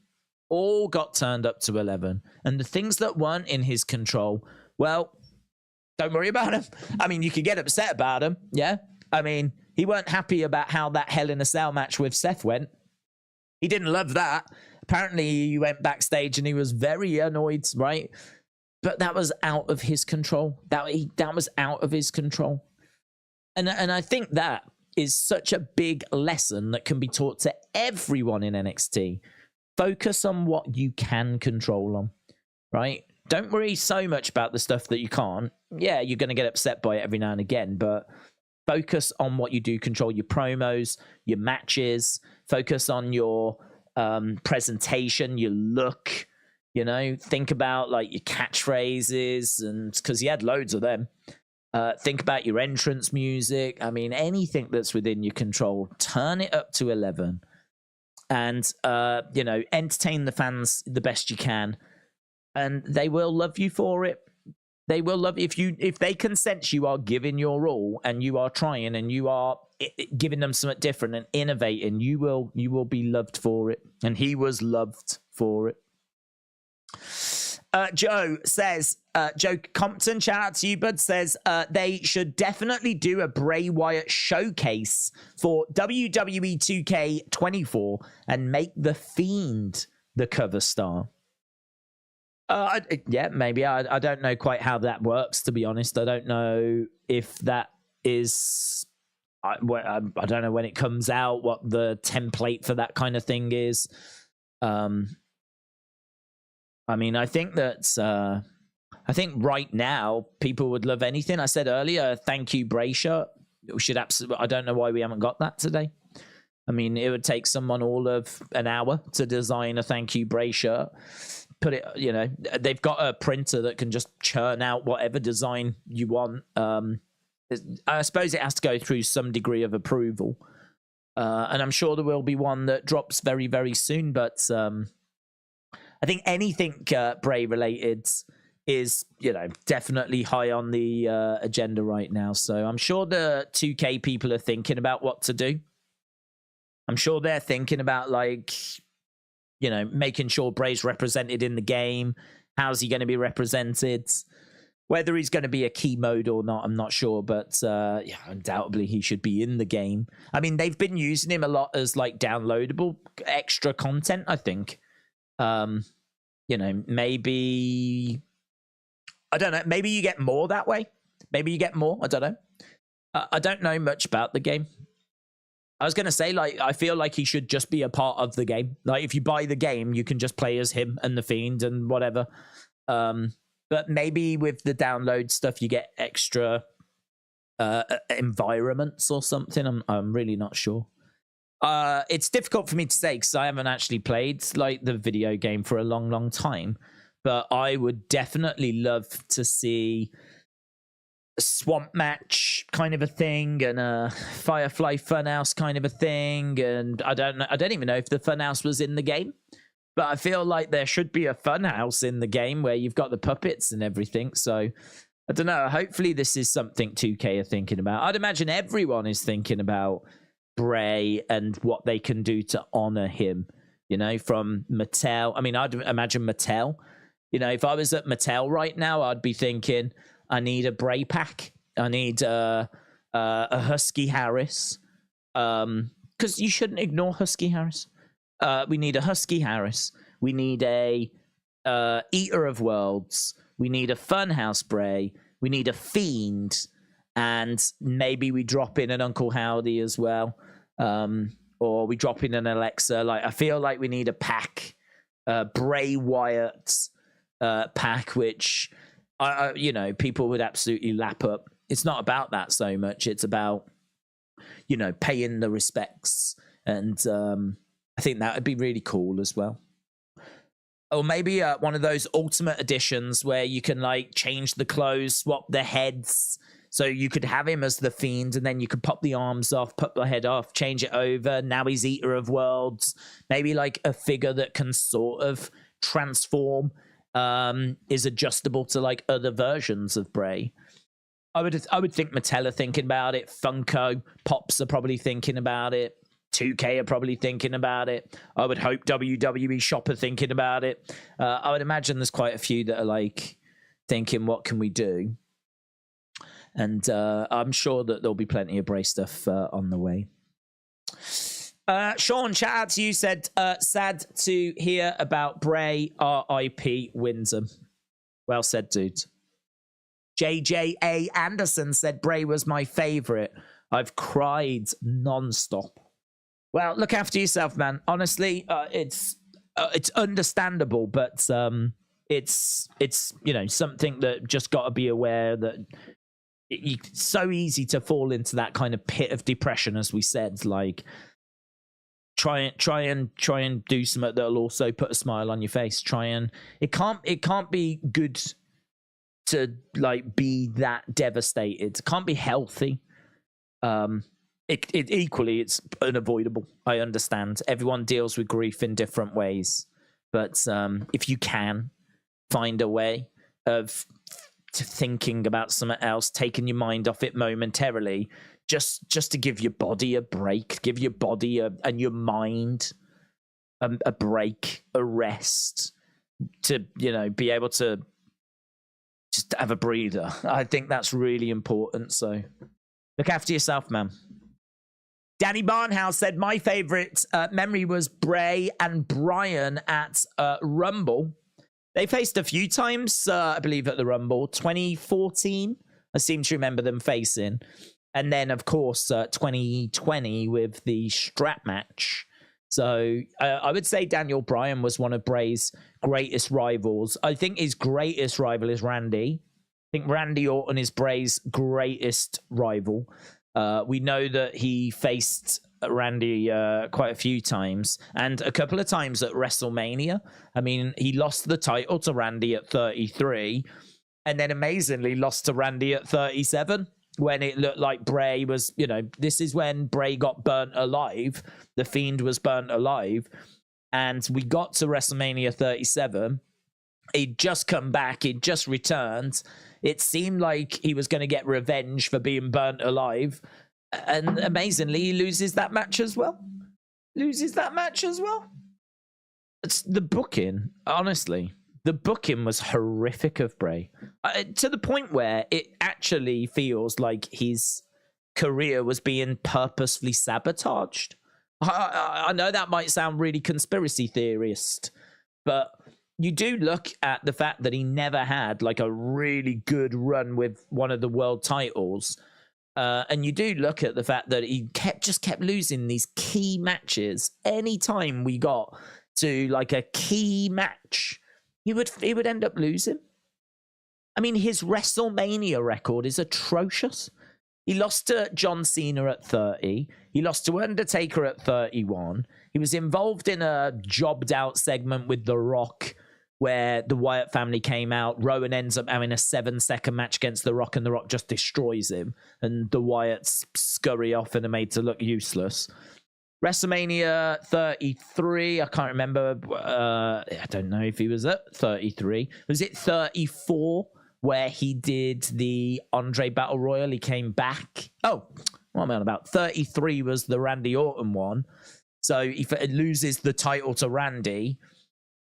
All got turned up to 11. And the things that weren't in his control, well, don't worry about them. I mean, you could get upset about them, yeah? I mean, he weren't happy about how that Hell in a Cell match with Seth went. He didn't love that. Apparently, he went backstage and he was very annoyed, right? But that was out of his control. That was out of his control. And I think that is such a big lesson that can be taught to everyone in NXT. Focus on what you can control on, right? Don't worry so much about the stuff that you can't. Yeah, you're going to get upset by it every now and again, but focus on what you do control, your promos, your matches. Focus on your presentation, your look, you know. Think about like your catchphrases, and because he had loads of them. Think about your entrance music. I mean, anything that's within your control, turn it up to 11. And, you know, entertain the fans the best you can. And they will love you for it. They will love you. If they can sense you are giving your all and you are trying and you are giving them something different and innovating, you will be loved for it. And he was loved for it. Joe says, Joe Compton, shout out to you, bud, says they should definitely do a Bray Wyatt showcase for WWE 2K24 and make The Fiend the cover star. Yeah, maybe. I don't know quite how that works, to be honest. I don't know if that is... I don't know when it comes out, what the template for that kind of thing is. I mean, I think that... I think right now, people would love anything. I said earlier, thank you, Bray shirt. We should absolutely... I don't know why we haven't got that today. I mean, it would take someone all of an hour to design a thank you, Bray shirt. Put it, you know, they've got a printer that can just churn out whatever design you want. I suppose it has to go through some degree of approval. And I'm sure there will be one that drops very, very soon. But I think anything Bray related is, you know, definitely high on the agenda right now. So I'm sure the 2K people are thinking about what to do. I'm sure they're thinking about, like, you know, making sure Bray's represented in the game. How's he going to be represented? Whether he's going to be a key mode or not, I'm not sure. But yeah, undoubtedly he should be in the game. I mean, they've been using him a lot as like downloadable extra content, I think. you know, maybe, I don't know, maybe you get more that way. Maybe you get more. I don't know. I don't know much about the game. I was going to say, like, I feel like he should just be a part of the game. Like, if you buy the game, you can just play as him and the Fiend and whatever. But maybe with the download stuff, you get extra environments or something. I'm really not sure. It's difficult for me to say because I haven't actually played like the video game for a long time. But I would definitely love to see a swamp match kind of a thing and a Firefly Funhouse kind of a thing. And I don't even know if the Funhouse was in the game. But I feel like there should be a Funhouse in the game where you've got the puppets and everything. So I don't know. Hopefully this is something 2K are thinking about. I'd imagine everyone is thinking about Bray and what they can do to honor him, you know, from Mattel. I mean, I'd imagine Mattel. You know, if I was at Mattel right now, I'd be thinking, I need a Bray pack. I need a Husky Harris. Because you shouldn't ignore Husky Harris. We need a Husky Harris. We need a Eater of Worlds. We need a Funhouse Bray. We need a Fiend. And maybe we drop in an Uncle Howdy as well. Or we drop in an Alexa. Like, I feel like we need a pack. Bray Wyatt pack, which, you know, people would absolutely lap up. It's not about that so much. It's about, you know, paying the respects. And I think that would be really cool as well. Or maybe one of those ultimate editions where you can like change the clothes, swap the heads. So you could have him as the Fiend and then you could pop the arms off, pop the head off, change it over. Now he's Eater of Worlds. Maybe like a figure that can sort of transform, is adjustable to like other versions of Bray. I would think Mattel are thinking about it. Funko Pops are probably thinking about it. 2K are probably thinking about it. I would hope WWE Shop are thinking about it. I would imagine there's quite a few that are like thinking, what can we do? And I'm sure that there'll be plenty of Bray stuff on the way. Sean, shout out to you, said, sad to hear about Bray, RIP Windsor. Well said, dude. JJA Anderson said, Bray was my favorite. I've cried non-stop. Well, look after yourself, man. Honestly, it's understandable, but it's you know, something that just got to be aware that it's so easy to fall into that kind of pit of depression, as we said. Like, try and do something that'll also put a smile on your face. It can't be good to like be that devastated. It can't be healthy. It equally, it's unavoidable. I understand. Everyone deals with grief in different ways, but if you can find a way of thinking about something else, taking your mind off it momentarily, just to give your body a break, give your body and your mind a break, a rest, to, you know, be able to just have a breather. I think that's really important. So look after yourself, man. Danny Barnhouse said, my favorite memory was Bray and Bryan at Rumble. They faced a few times, I believe, at the Rumble. 2014, I seem to remember them facing. And then, of course, 2020 with the strap match. So I would say Daniel Bryan was one of Bray's greatest rivals. I think his greatest rival is Randy. I think Randy Orton is Bray's greatest rival. We know that he faced Randy quite a few times, and a couple of times at WrestleMania. I mean, he lost the title to Randy at 33, and then amazingly lost to Randy at 37, when it looked like Bray was, you know, this is when Bray got burnt alive. The Fiend was burnt alive, and we got to WrestleMania 37. He'd just come back. He'd just returned. It seemed like he was going to get revenge for being burnt alive. And amazingly, he loses that match as well. It's the booking, honestly. The booking was horrific of Bray. To the point where it actually feels like his career was being purposefully sabotaged. I know that might sound really conspiracy theorist, but you do look at the fact that he never had like a really good run with one of the world titles. And you do look at the fact that he kept losing these key matches. Anytime we got to like a key match, he would end up losing. I mean, his WrestleMania record is atrocious. He lost to John Cena at 30. He lost to Undertaker at 31. He was involved in a jobbed out segment with The Rock where the Wyatt family came out. Rowan ends up having a 7-second match against The Rock, and The Rock just destroys him. And the Wyatts scurry off and are made to look useless. WrestleMania 33, I can't remember. I don't know if he was at 33. Was it 34 where he did the Andre Battle Royal? He came back. Oh, what am I on about? 33 was the Randy Orton one. So he loses the title to Randy.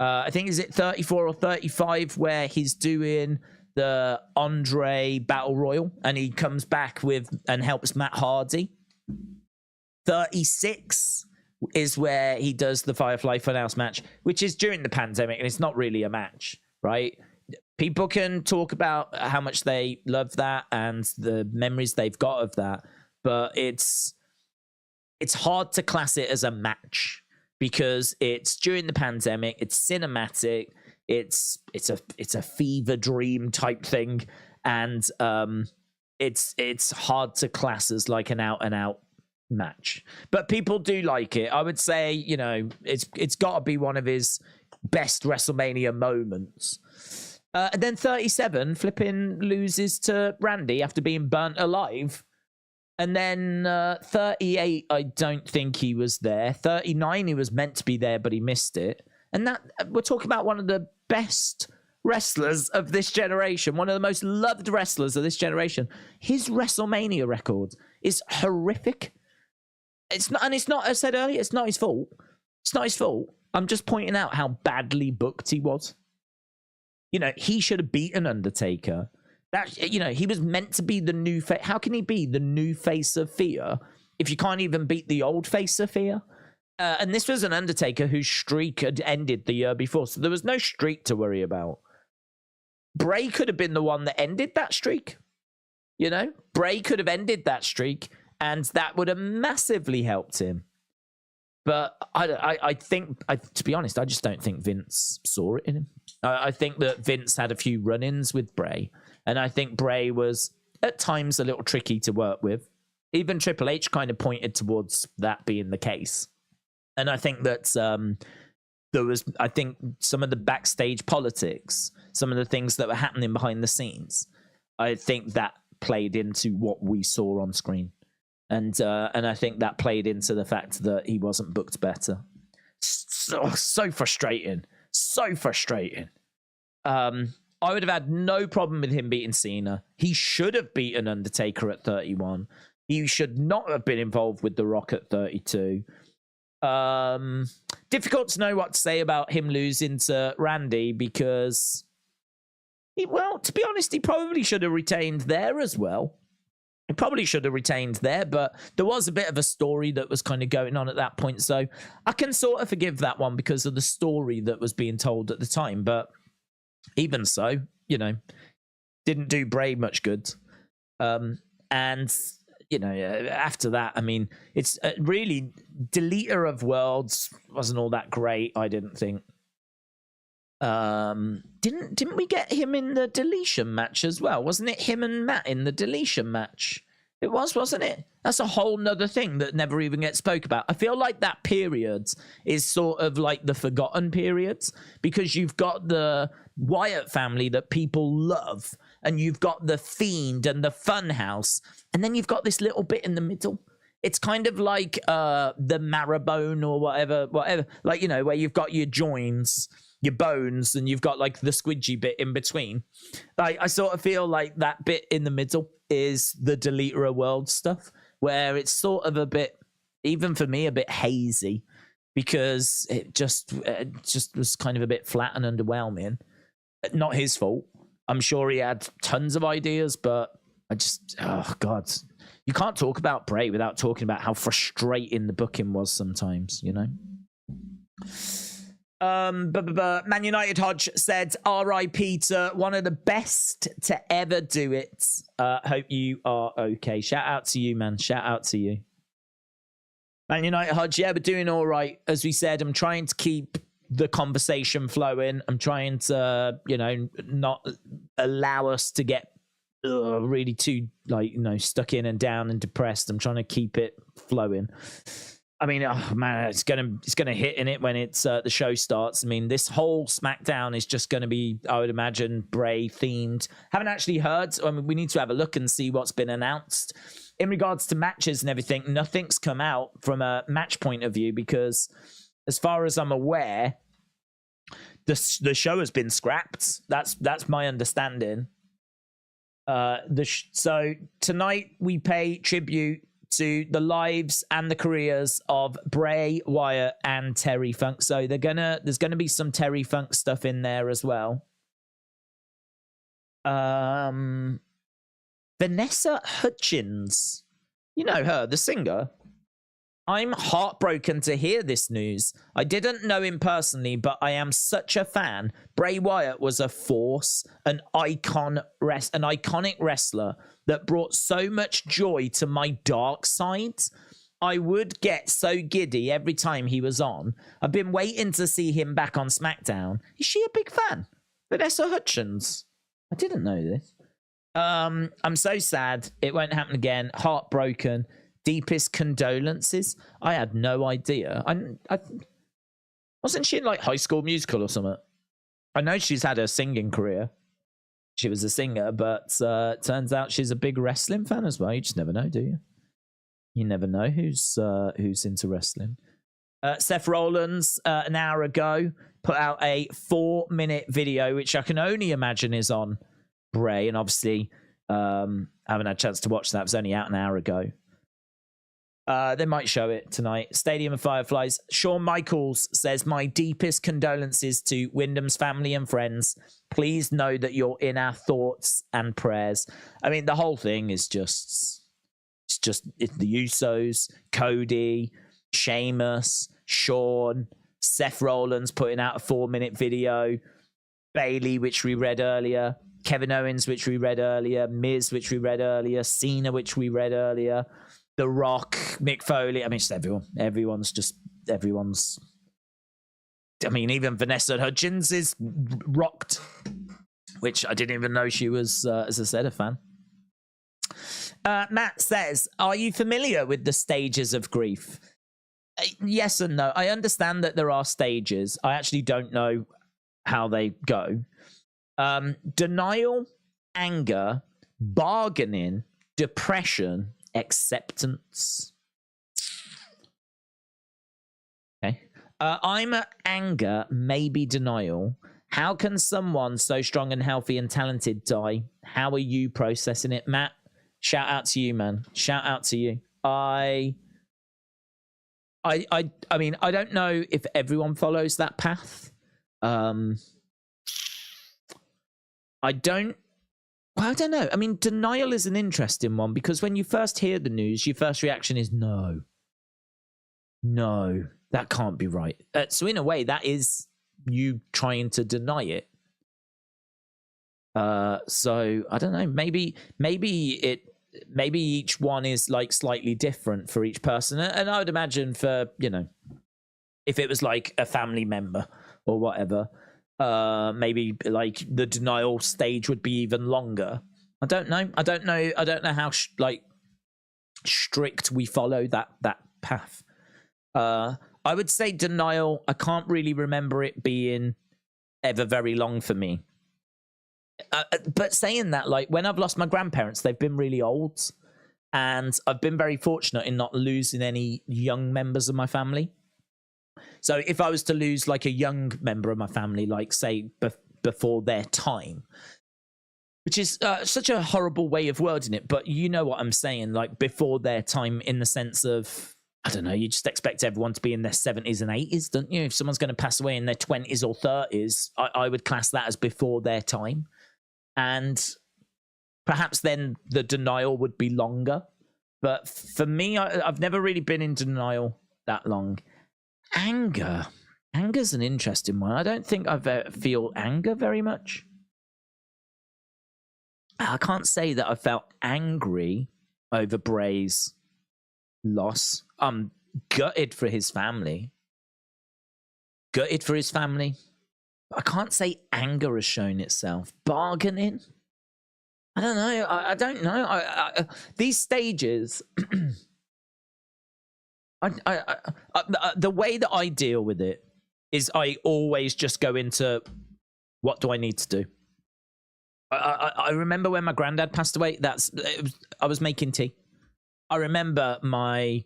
I think, is it 34 or 35 where he's doing the Andre Battle Royal and he comes back with and helps Matt Hardy. 36 is where he does the Firefly Funhouse match, which is during the pandemic, and it's not really a match, right? People can talk about how much they love that and the memories they've got of that, but it's hard to class it as a match because it's during the pandemic, it's cinematic, it's a fever dream type thing, and it's hard to class as like an out and out match. But people do like it. I would say, you know, it's got to be one of his best WrestleMania moments. And then 37, flipping loses to Randy after being burnt alive. And then 38, I don't think he was there. 39, he was meant to be there, but he missed it. And that we're talking about one of the best wrestlers of this generation, one of the most loved wrestlers of this generation. His WrestleMania record is horrific. It's not, and it's not, as I said earlier, it's not his fault. It's not his fault. I'm just pointing out how badly booked he was. You know, he should have beaten Undertaker. That, you know, he was meant to be the new face. How can he be the new face of fear if you can't even beat the old face of fear? And this was an Undertaker whose streak had ended the year before, so there was no streak to worry about. Bray could have been the one that ended that streak. You know, Bray could have ended that streak, and that would have massively helped him. But I think, to be honest, I just don't think Vince saw it in him. I think that Vince had a few run-ins with Bray, and I think Bray was at times a little tricky to work with. Even Triple H kind of pointed towards that being the case. And I think that there was, I think, some of the backstage politics, some of the things that were happening behind the scenes, I think that played into what we saw on screen. And I think that played into the fact that he wasn't booked better. So frustrating. So frustrating. I would have had no problem with him beating Cena. He should have beaten Undertaker at 31. He should not have been involved with The Rock at 32. Difficult to know what to say about him losing to Randy because, well, to be honest, he probably should have retained there as well. He probably should have retained there, but there was a bit of a story that was kind of going on at that point. So I can sort of forgive that one because of the story that was being told at the time. But even so, you know, didn't do Bray much good. And, you know, after that, I mean, it's really Deleter of Worlds wasn't all that great, I didn't think. Didn't we get him in the deletion match as well? Wasn't it him and Matt in the deletion match? It was, wasn't it? That's a whole nother thing that never even gets spoke about. I feel like that period is sort of like the forgotten periods because you've got the Wyatt family that people love, and you've got the Fiend and the Funhouse, and then you've got this little bit in the middle. It's kind of like the Marrowbone or whatever, like, you know, where you've got your joins, your bones, and you've got like the squidgy bit in between. Like, I sort of feel like that bit in the middle is the Deleter of World stuff, where it's sort of a bit, even for me, a bit hazy because it just was kind of a bit flat and underwhelming. Not his fault. I'm sure he had tons of ideas, but I just, oh God, you can't talk about Bray without talking about how frustrating the booking was sometimes, you know? Man United Hodge said, R.I.P. to one of the best to ever do it. Hope you are okay. Shout out to you, man. Shout out to you. Man United Hodge, yeah, we're doing all right. As we said, I'm trying to keep the conversation flowing. I'm trying to, not allow us to get really too, stuck in and down and depressed. I'm trying to keep it flowing. I mean, oh man, it's gonna hit in it when it's the show starts. I mean, this whole SmackDown is just gonna be, I would imagine, Bray themed. Haven't actually heard. I mean, we need to have a look and see what's been announced in regards to matches and everything. Nothing's come out from a match point of view because, as far as I'm aware, the show has been scrapped. That's my understanding. So tonight we pay tribute to the lives and the careers of Bray Wyatt and Terry Funk. So there's gonna be some Terry Funk stuff in there as well. Vanessa Hudgens, you know her, the singer. I'm heartbroken to hear this news. I didn't know him personally, but I am such a fan. Bray Wyatt was a force, an iconic wrestler that brought so much joy to my dark side. I would get so giddy every time he was on. I've been waiting to see him back on SmackDown. Is she a big fan? Vanessa Hutchins. I didn't know this. I'm so sad. It won't happen again. Heartbroken. Deepest condolences. I had no idea. I wasn't she in like High School Musical or something? I know she's had a singing career. She was a singer, but turns out she's a big wrestling fan as well. You just never know, do you? You never know who's into wrestling. Seth Rollins, an hour ago, put out a 4-minute video, which I can only imagine is on Bray. And obviously, I haven't had a chance to watch that. It was only out an hour ago. They might show it tonight. Stadium of Fireflies. Shawn Michaels says, my deepest condolences to Wyndham's family and friends. Please know that you're in our thoughts and prayers. I mean, the whole thing is it's the Usos, Cody, Sheamus, Shawn, Seth Rollins putting out a 4-minute video, Bayley, which we read earlier, Kevin Owens, which we read earlier, Miz, which we read earlier, Cena, which we read earlier, The Rock, Mick Foley. I mean, just everyone's. I mean, even Vanessa Hudgens is rocked, which I didn't even know she was, as I said, a fan. Matt says, are you familiar with the stages of grief? Yes and no. I understand that there are stages. I actually don't know how they go. Denial, anger, bargaining, depression, acceptance. Okay. I'm at anger, maybe denial. How can someone so strong and healthy and talented die? How are you processing it, Matt? Shout out to you, man. Shout out to you. I mean, I don't know if everyone follows that path. I don't know. I mean, denial is an interesting one because when you first hear the news, your first reaction is no, that can't be right. So in a way, that is you trying to deny it. So I don't know. Maybe each one is like slightly different for each person. And I would imagine for, if it was like a family member or whatever, maybe like the denial stage would be even longer. I don't know how strict we follow that path. I would say denial. I can't really remember it being ever very long for me. But saying that, like when I've lost my grandparents, they've been really old, and I've been very fortunate in not losing any young members of my family. So if I was to lose like a young member of my family, like say before their time, which is such a horrible way of wording it, but you know what I'm saying, like before their time in the sense of, I don't know, you just expect everyone to be in their 70s and 80s, don't you? If someone's going to pass away in their 20s or 30s, I would class that as before their time. And perhaps then the denial would be longer. But for me, I've never really been in denial that long. Anger. Anger's an interesting one. I don't think I feel anger very much. I can't say that I felt angry over Bray's loss. I'm gutted for his family. I can't say anger has shown itself. Bargaining? I don't know. I don't know. These stages, the way that I deal with it is I always just go into, what do I need to do? I remember when my granddad passed away, I was making tea. I remember my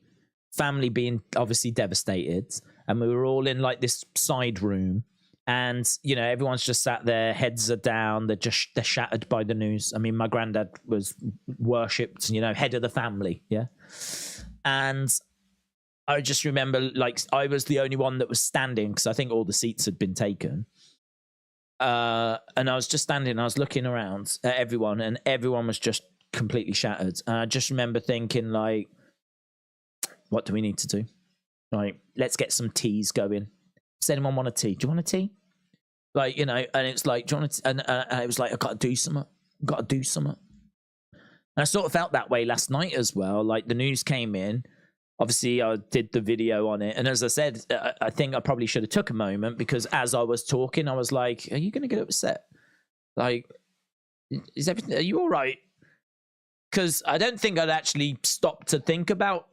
family being obviously devastated, and we were all in like this side room, and you know, everyone's just sat there, heads are down, they're shattered by the news. I mean, my granddad was worshipped, you know, head of the family, yeah. And I just remember, like, I was the only one that was standing because I think all the seats had been taken. And I was just standing, I was looking around at everyone, and everyone was just completely shattered. And I just remember thinking, like, what do we need to do? Like, let's get some teas going. Does anyone want a tea? Do you want a tea? Like, you know, and it's like, do you want to? And it was like, I got to do something. And I sort of felt that way last night as well. Like, the news came in. Obviously, I did the video on it. And as I said, I think I probably should have took a moment, because as I was talking, I was like, are you going to get upset? Like, is everything, are you all right? Because I don't think I'd actually stopped to think about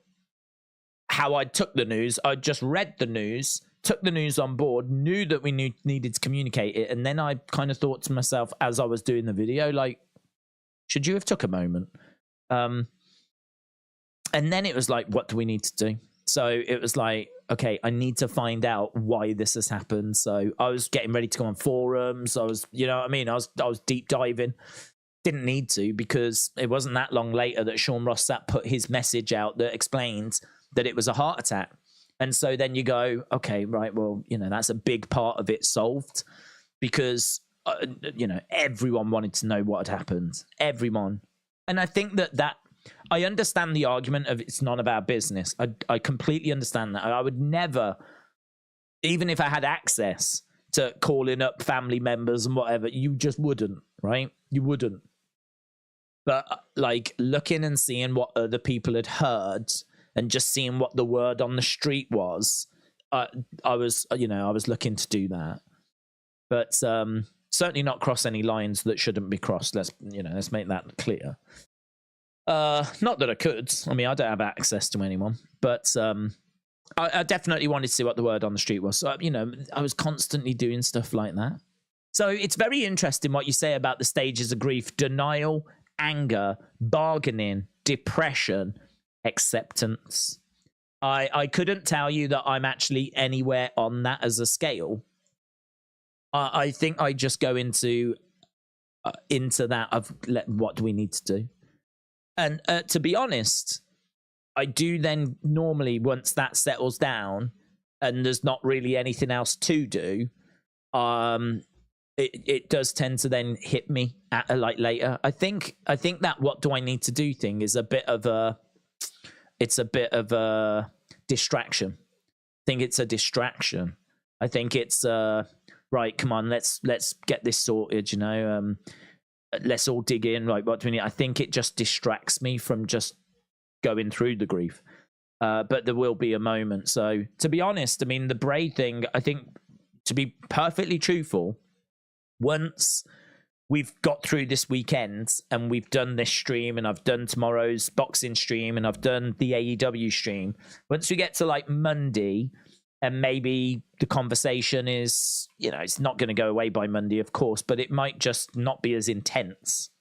how I took the news. I just read the news, took the news on board, knew that we needed to communicate it. And then I kind of thought to myself as I was doing the video, like, should you have took a moment? And then it was like, what do we need to do? So it was like, okay, I need to find out why this has happened. So I was getting ready to go on forums. I was, you know what I mean? I was deep diving. Didn't need to, because it wasn't that long later that Sean Ross Sapp put his message out that explained that it was a heart attack. And so then you go, okay, right, well, you know, that's a big part of it solved, because, you know, everyone wanted to know what had happened. Everyone. And I think that I understand the argument of it's none of our business. I completely understand that. I would never, even if I had access to calling up family members and whatever, you just wouldn't, right? You wouldn't. But like, looking and seeing what other people had heard and just seeing what the word on the street was, I was looking to do that. But certainly not cross any lines that shouldn't be crossed. Let's make that clear. Not that I could. I mean, I don't have access to anyone, but I definitely wanted to see what the word on the street was. So, you know, I was constantly doing stuff like that. So it's very interesting what you say about the stages of grief: denial, anger, bargaining, depression, acceptance. I couldn't tell you that I'm actually anywhere on that as a scale. I think I just go into that of what do we need to do. And to be honest, I do then normally, once that settles down and there's not really anything else to do, it does tend to then hit me at later. I think that what do I need to do thing is a bit of a distraction. I think it's a distraction. I think it's right, come on, let's get this sorted, you know. Let's all dig in. Like, what do we need? I think it just distracts me from just going through the grief. But there will be a moment. So, to be honest, I mean, the Bray thing, I think, to be perfectly truthful, once we've got through this weekend and we've done this stream, and I've done tomorrow's boxing stream, and I've done the AEW stream, once we get to like Monday, and maybe the conversation is, you know, it's not going to go away by Monday, of course, but it might just not be as intense.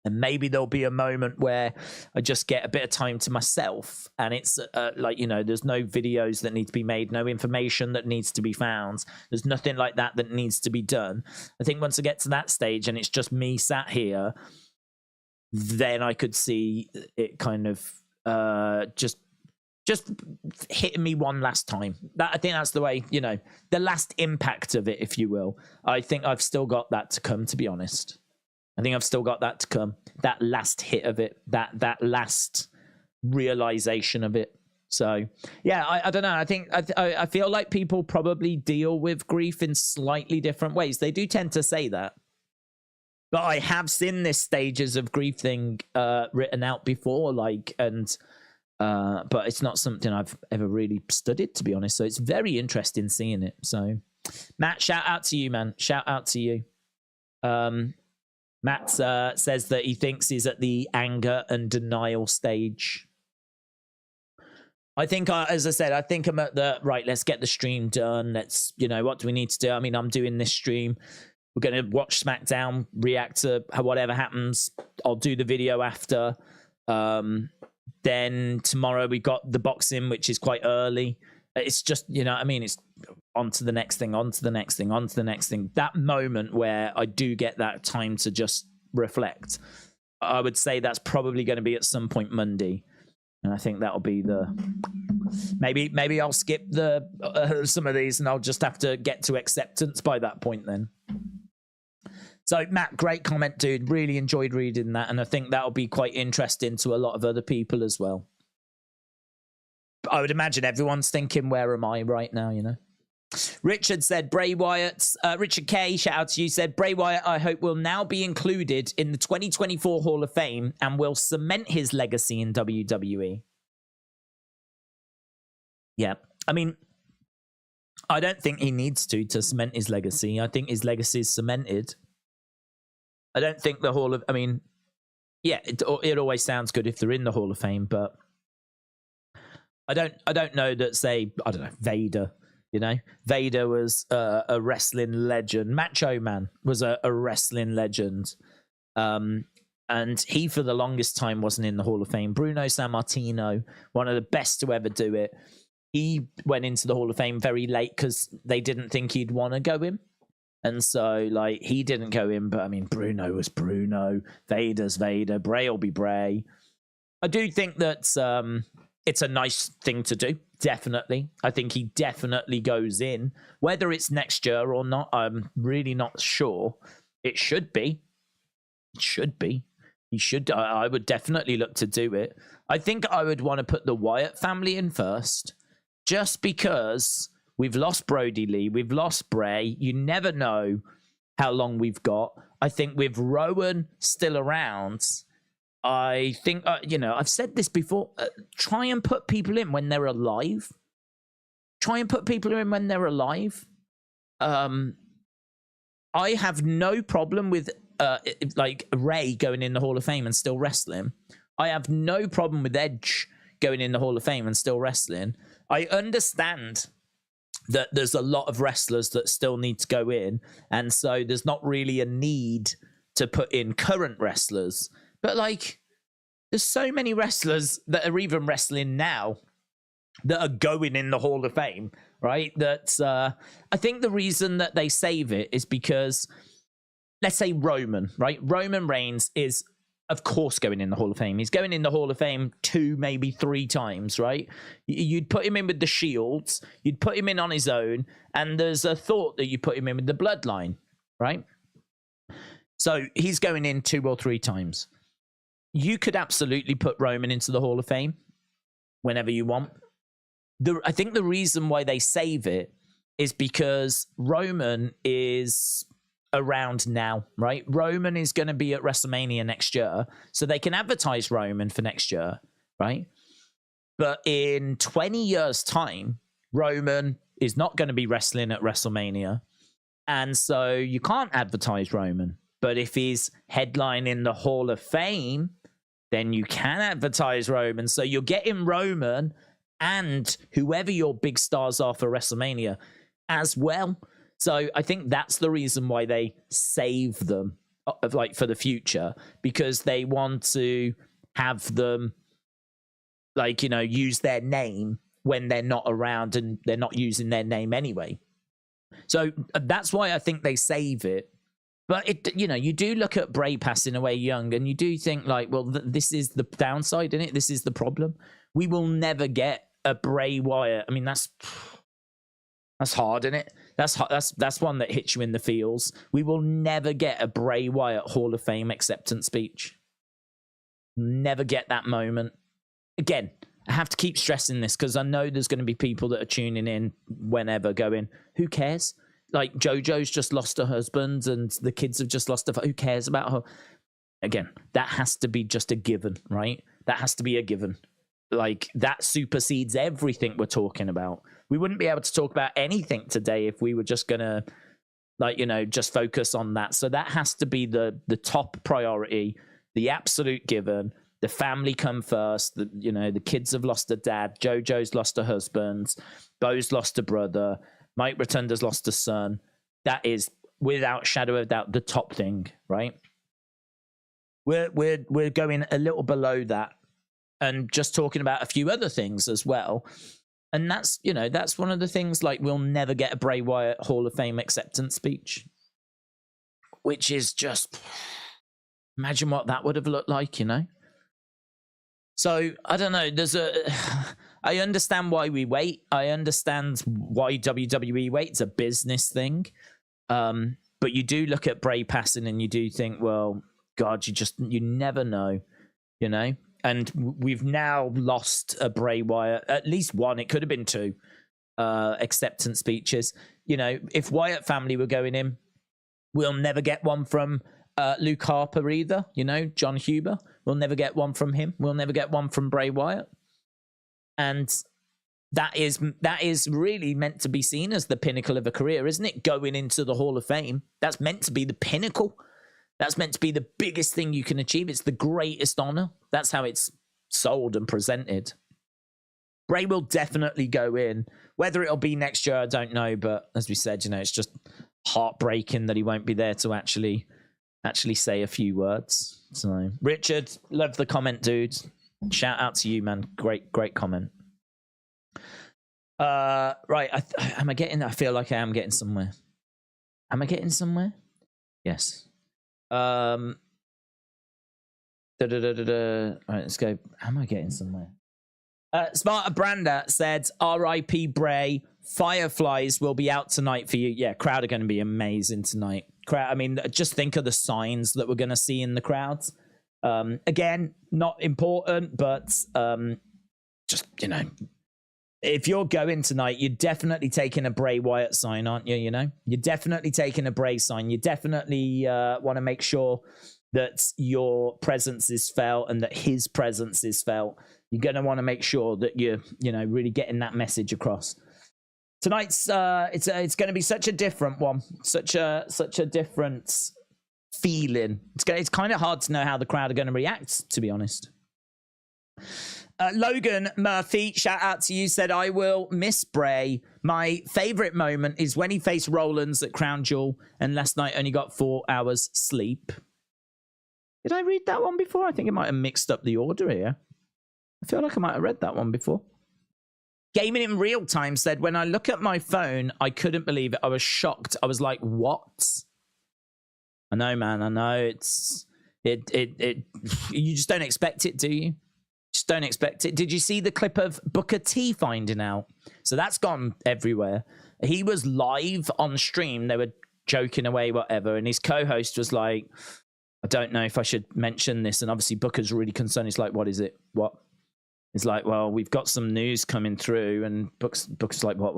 And maybe there'll be a moment where I just get a bit of time to myself, and it's like, you know, there's no videos that need to be made, no information that needs to be found. There's nothing like that needs to be done. I think once I get to that stage and it's just me sat here, then I could see it kind of just hitting me one last time. I think that's the way, you know, the last impact of it, if you will. I think I've still got that to come, to be honest. I think I've still got that to come. That last hit of it, that last realization of it. So yeah, I don't know. I think I feel like people probably deal with grief in slightly different ways. They do tend to say that, but I have seen this stages of grief thing written out before, like, and but it's not something I've ever really studied, to be honest. So it's very interesting seeing it. So Matt, shout out to you, man. Shout out to you. Matt says that he thinks he's at the anger and denial stage. I think, as I said, I think I'm at the, right, let's get the stream done. Let's, you know, what do we need to do? I mean, I'm doing this stream. We're going to watch SmackDown, react to whatever happens. I'll do the video after. Then tomorrow we got the boxing, which is quite early. It's just, you know, I mean, it's on to the next thing, on to the next thing, on to the next thing. That moment where I do get that time to just reflect, I would say that's probably going to be at some point Monday. And I think that'll be the, maybe I'll skip the some of these and I'll just have to get to acceptance by that point then. So Matt, great comment, dude. Really enjoyed reading that. And I think that'll be quite interesting to a lot of other people as well. I would imagine everyone's thinking, where am I right now, you know? Richard said, Bray Wyatt, Richard K, shout out to you, said, Bray Wyatt, I hope, will now be included in the 2024 Hall of Fame and will cement his legacy in WWE. Yeah, I mean, I don't think he needs to cement his legacy. I think his legacy is cemented. I don't think the Hall of, I mean, yeah, it always sounds good if they're in the Hall of Fame, but I don't know that, say, I don't know, Vader. You know, Vader was a wrestling legend. Macho Man was a wrestling legend. And he, for the longest time, wasn't in the Hall of Fame. Bruno Sammartino, one of the best to ever do it. He went into the Hall of Fame very late because they didn't think he'd want to go in. And so, like, he didn't go in. But, I mean, Bruno was Bruno. Vader's Vader. Bray will be Bray. I do think that it's a nice thing to do. Definitely. I think he definitely goes in. Whether it's next year or not, I'm really not sure. It should be. It should be. He should. I would definitely look to do it. I think I would want to put the Wyatt family in first, just because we've lost Brody Lee, we've lost Bray. You never know how long we've got. I think with Rowan still around, I think, you know, I've said this before, try and put people in when they're alive. Try and put people in when they're alive. I have no problem with, like, Ray going in the Hall of Fame and still wrestling. I have no problem with Edge going in the Hall of Fame and still wrestling. I understand that there's a lot of wrestlers that still need to go in, and so there's not really a need to put in current wrestlers. But, like, there's so many wrestlers that are even wrestling now that are going in the Hall of Fame, right? That I think the reason that they save it is because, let's say Roman, right? Roman Reigns is, of course, going in the Hall of Fame. He's going in the Hall of Fame 2, maybe 3 times, right? You'd put him in with the Shields. You'd put him in on his own. And there's a thought that you put him in with the Bloodline, right? So he's going in 2 or 3 times. You could absolutely put Roman into the Hall of Fame whenever you want. I think the reason why they save it is because Roman is around now, right? Roman is going to be at WrestleMania next year, so they can advertise Roman for next year, right? But in 20 years' time, Roman is not going to be wrestling at WrestleMania, and so you can't advertise Roman. But if he's headlining the Hall of Fame, then you can advertise Roman. So you're getting Roman and whoever your big stars are for WrestleMania as well. So I think that's the reason why they save them, like, for the future, because they want to have them, like, you know, use their name when they're not around and they're not using their name anyway. So that's why I think they save it. But, it, you know, you do look at Bray passing away young and you do think, like, well, this is the downside, isn't it? This is the problem. We will never get a Bray Wyatt. I mean, that's hard, isn't it? That's one that hits you in the feels. We will never get a Bray Wyatt Hall of Fame acceptance speech. Never get that moment. Again, I have to keep stressing this because I know there's going to be people that are tuning in whenever going, who cares? Like JoJo's just lost her husband and the kids have just lost who cares about her? Again, that has to be just a given, right? That has to be a given. Like that supersedes everything we're talking about. We wouldn't be able to talk about anything today if we were just going to, like, you know, just focus on that. So that has to be the top priority, the absolute given. The family come first. You know, the kids have lost a dad. JoJo's lost a husband. Bo's lost a brother. Mike Rotunda's lost a son. That is, without shadow of doubt, the top thing, right? We're going a little below that and just talking about a few other things as well. And that's, you know, that's one of the things, like, we'll never get a Bray Wyatt Hall of Fame acceptance speech, which is just, imagine what that would have looked like, you know? So, I don't know, I understand why we wait. I understand why WWE wait. It's a business thing. But you do look at Bray passing and you do think, well, God, you never know, you know? And we've now lost a Bray Wyatt, at least one, it could have been two, acceptance speeches. You know, if Wyatt family were going in, we'll never get one from Luke Harper either, you know, John Huber. We'll never get one from him. We'll never get one from Bray Wyatt. And that is really meant to be seen as the pinnacle of a career, isn't it? Going into the Hall of Fame. That's meant to be the pinnacle. That's meant to be the biggest thing you can achieve. It's the greatest honor. That's how it's sold and presented. Bray will definitely go in. Whether it'll be next year, I don't know. But as we said, you know, it's just heartbreaking that he won't be there to actually say a few words. So, Richard, love the comment, dude. Shout out to you, man. Great comment. Right. I feel like I am getting somewhere. Am I getting somewhere? Yes. Right, let's go. Am I getting somewhere? Smarter Brander said, R.I.P. Bray. Fireflies will be out tonight for you. Yeah, crowd are going to be amazing tonight. Crowd. I mean, just think of the signs that we're going to see in the crowds. Again, not important, but just, you know, if you're going tonight, you're definitely taking a Bray Wyatt sign, aren't you? You know, you're definitely taking a Bray sign. You definitely want to make sure that your presence is felt and that his presence is felt. You're going to want to make sure that you're, you know, really getting that message across. Tonight's it's going to be such a different one, such a different feeling. It's kind of hard to know how the crowd are going to react, to be honest. Logan Murphy, shout out to you, said, I will miss Bray. My favorite moment is when he faced Rollins at Crown Jewel and last night only got 4 hours sleep. Did I read that one before? I think I might have mixed up the order here. I feel like I might have read that one before. Gaming in Real Time said, when I look at my phone, I couldn't believe it. I was shocked. I was like, what? I know, man. I know. You just don't expect it, do you? Just don't expect it. Did you see the clip of Booker T finding out? So that's gone everywhere. He was live on stream. They were joking away, whatever. And his co-host was like, I don't know if I should mention this. And obviously Booker's really concerned. He's like, what is it? What? He's like, well, we've got some news coming through. And Booker's like, what?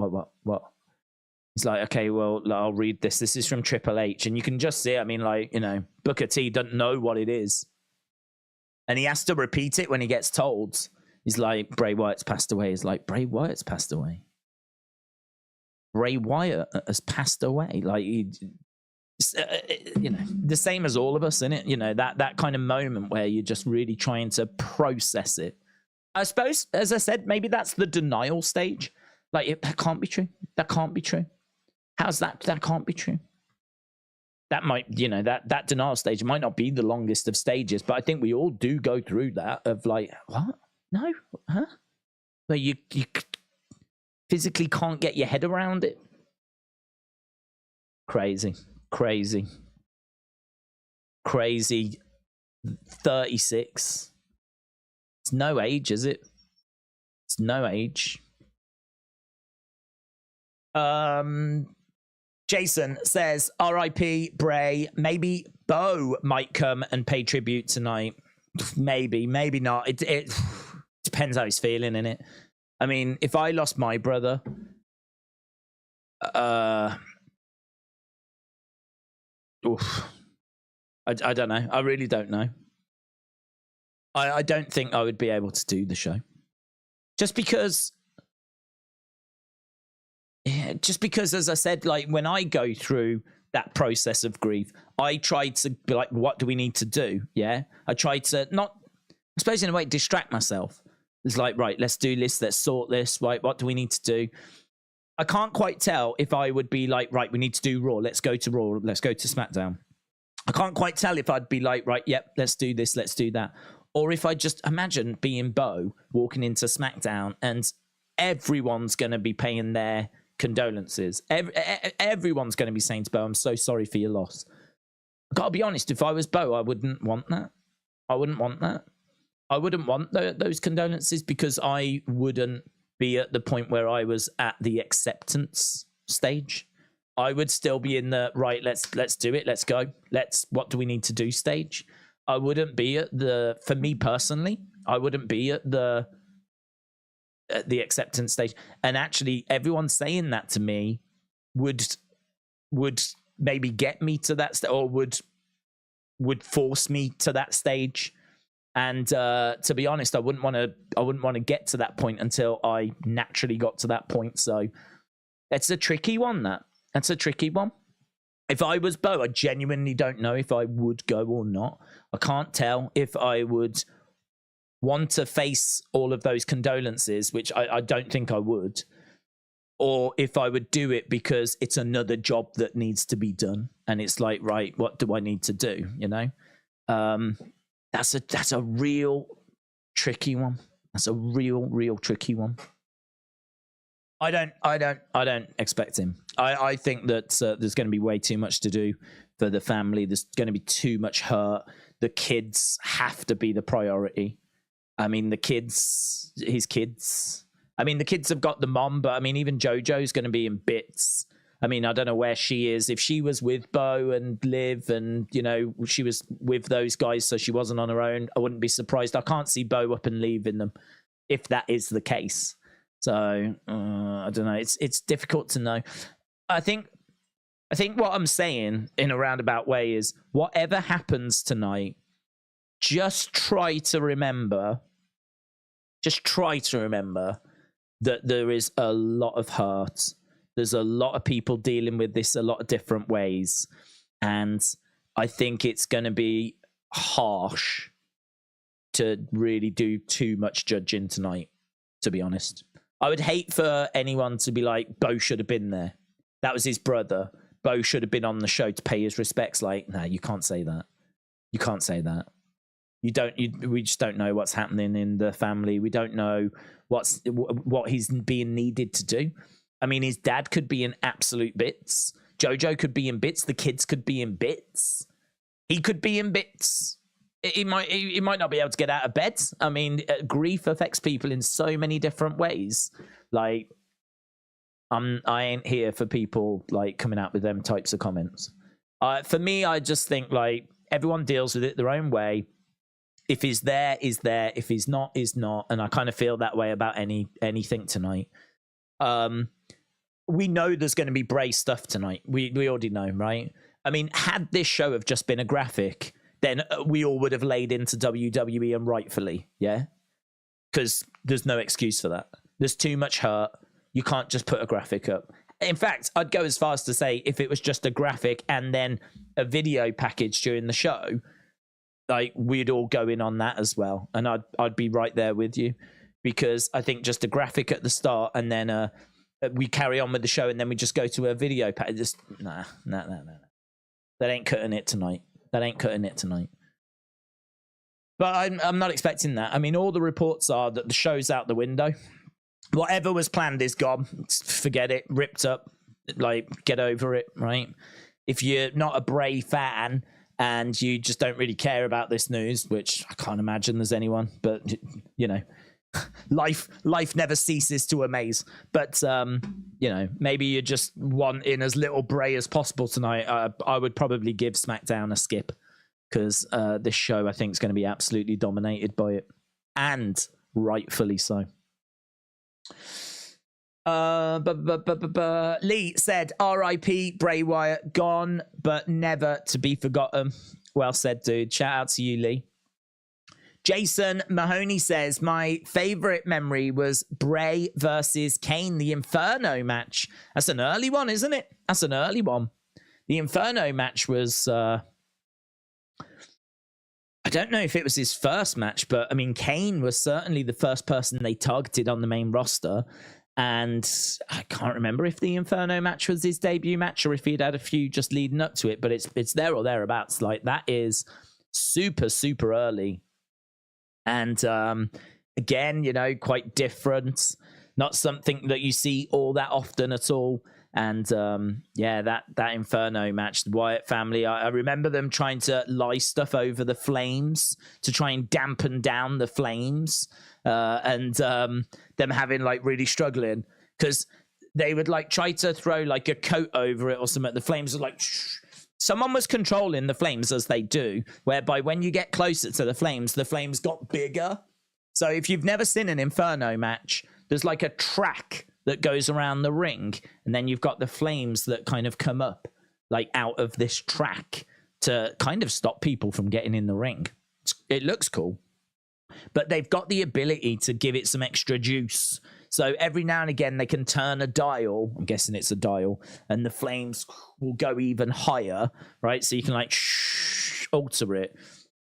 He's like, okay, well, I'll read this. This is from Triple H. And you can just see, I mean, like, you know, Booker T doesn't know what it is. And he has to repeat it when he gets told. He's like, Bray Wyatt's passed away. He's like, Bray Wyatt's passed away. Bray Wyatt has passed away. Like, you know, the same as all of us, isn't it? You know, that kind of moment where you're just really trying to process it. I suppose, as I said, maybe that's the denial stage. Like, that can't be true. That can't be true. How's that? That can't be true. That might, you know, that denial stage might not be the longest of stages, but I think we all do go through that of like, what? No? Huh? Where you physically can't get your head around it. Crazy. 36. It's no age, is it? It's no age. Jason says, R.I.P. Bray. Maybe Bo might come and pay tribute tonight. Maybe not. It depends depends how he's feeling in it. I mean, if I lost my brother, oof, I don't know. I really don't know. I don't think I would be able to do the show. Just because, as I said, like when I go through that process of grief, I try to be like, what do we need to do? Yeah. I try to not, I suppose in a way, distract myself. It's like, right, let's do this. Let's sort this. Right. What do we need to do? I can't quite tell if I would be like, right, we need to do Raw. Let's go to Raw. Let's go to SmackDown. I can't quite tell if I'd be like, right, yep, let's do this. Let's do that. Or if I just imagine being Bo walking into SmackDown and everyone's going to be paying their condolences. Everyone's going to be saying to Bo, I'm so sorry for your loss. I've got to be honest, if I was Bo, I wouldn't want that. I wouldn't want that. I wouldn't want those condolences because I wouldn't be at the point where I was at the acceptance stage. I would still be in the, right, let's do it. Let's go. What do we need to do stage? I wouldn't be at the, for me personally, I wouldn't be at the acceptance stage. And actually everyone saying that to me would maybe get me to that stage, or would force me to that stage. And to be honest, I wouldn't want to get to that point until I naturally got to that point. So it's a tricky one. That's a tricky one. If I was Bo, I genuinely don't know if I would go or not. I can't tell if I would want to face all of those condolences, which I don't think I would, or if I would do it because it's another job that needs to be done. And it's like, right, what do I need to do? You know? That's a real tricky one. That's a real tricky one. I don't expect him. I think that there's going to be way too much to do for the family. There's going to be too much hurt. The kids have to be the priority. I mean, his kids. I mean, the kids have got the mom, but I mean, even JoJo's going to be in bits. I mean, I don't know where she is. If she was with Bo and Liv and, you know, she was with those guys, so she wasn't on her own, I wouldn't be surprised. I can't see Bo up and leaving them if that is the case. So I don't know. It's difficult to know. I think what I'm saying in a roundabout way is whatever happens tonight, just try to remember that there is a lot of hurt. There's a lot of people dealing with this a lot of different ways. And I think it's going to be harsh to really do too much judging tonight, to be honest. I would hate for anyone to be like, Bo should have been there. That was his brother. Bo should have been on the show to pay his respects. Like, no, you can't say that. You can't say that. We just don't know what's happening in the family. We don't know what he's being needed to do. I mean, his dad could be in absolute bits. JoJo could be in bits. The kids could be in bits. He could be in bits. He might not be able to get out of bed. I mean, grief affects people in so many different ways. Like, I ain't here for people like coming out with them types of comments. For me, I just think like everyone deals with it their own way. If he's there, is there. If he's not, is not. And I kind of feel that way about anything tonight. We know there's going to be Bray stuff tonight. We already know, right? I mean, had this show have just been a graphic, then we all would have laid into WWE, and rightfully, yeah? Because there's no excuse for that. There's too much hurt. You can't just put a graphic up. In fact, I'd go as far as to say if it was just a graphic and then a video package during the show, like we'd all go in on that as well. And I'd be right there with you, because I think just a graphic at the start and then we carry on with the show and then we just go to a video package. Just nah. That ain't cutting it tonight. But I'm not expecting that. I mean, all the reports are that the show's out the window. Whatever was planned is gone. Forget it. Ripped up. Like, get over it, right? If you're not a Bray fan and you just don't really care about this news, which I can't imagine there's anyone, but, you know, life never ceases to amaze. But, you know, maybe you just want in as little Bray as possible tonight. I would probably give SmackDown a skip, because this show, I think, is going to be absolutely dominated by it. And rightfully so. Lee said, R.I.P. Bray Wyatt, gone, but never to be forgotten. Well said, dude. Shout out to you, Lee. Jason Mahoney says, my favorite memory was Bray versus Kane, the Inferno match. That's an early one, isn't it? That's an early one. The Inferno match was, I don't know if it was his first match, but I mean, Kane was certainly the first person they targeted on the main roster. And I can't remember if the Inferno match was his debut match or if he'd had a few just leading up to it, but it's there or thereabouts. Like, that is super, super early. And again, you know, quite different. Not something that you see all that often at all. And yeah, that Inferno match, the Wyatt family, I remember them trying to lie stuff over the flames to try and dampen down the flames, and them having like really struggling because they would like try to throw like a coat over it or something. The flames are like, shh. Someone was controlling the flames as they do, whereby when you get closer to the flames got bigger. So if you've never seen an Inferno match, there's like a track that goes around the ring, and then you've got the flames that kind of come up like out of this track to kind of stop people from getting in the ring. It looks cool, but they've got the ability to give it some extra juice. So every now and again they can turn a dial, I'm guessing it's a dial, and the flames will go even higher, right? So you can like alter it.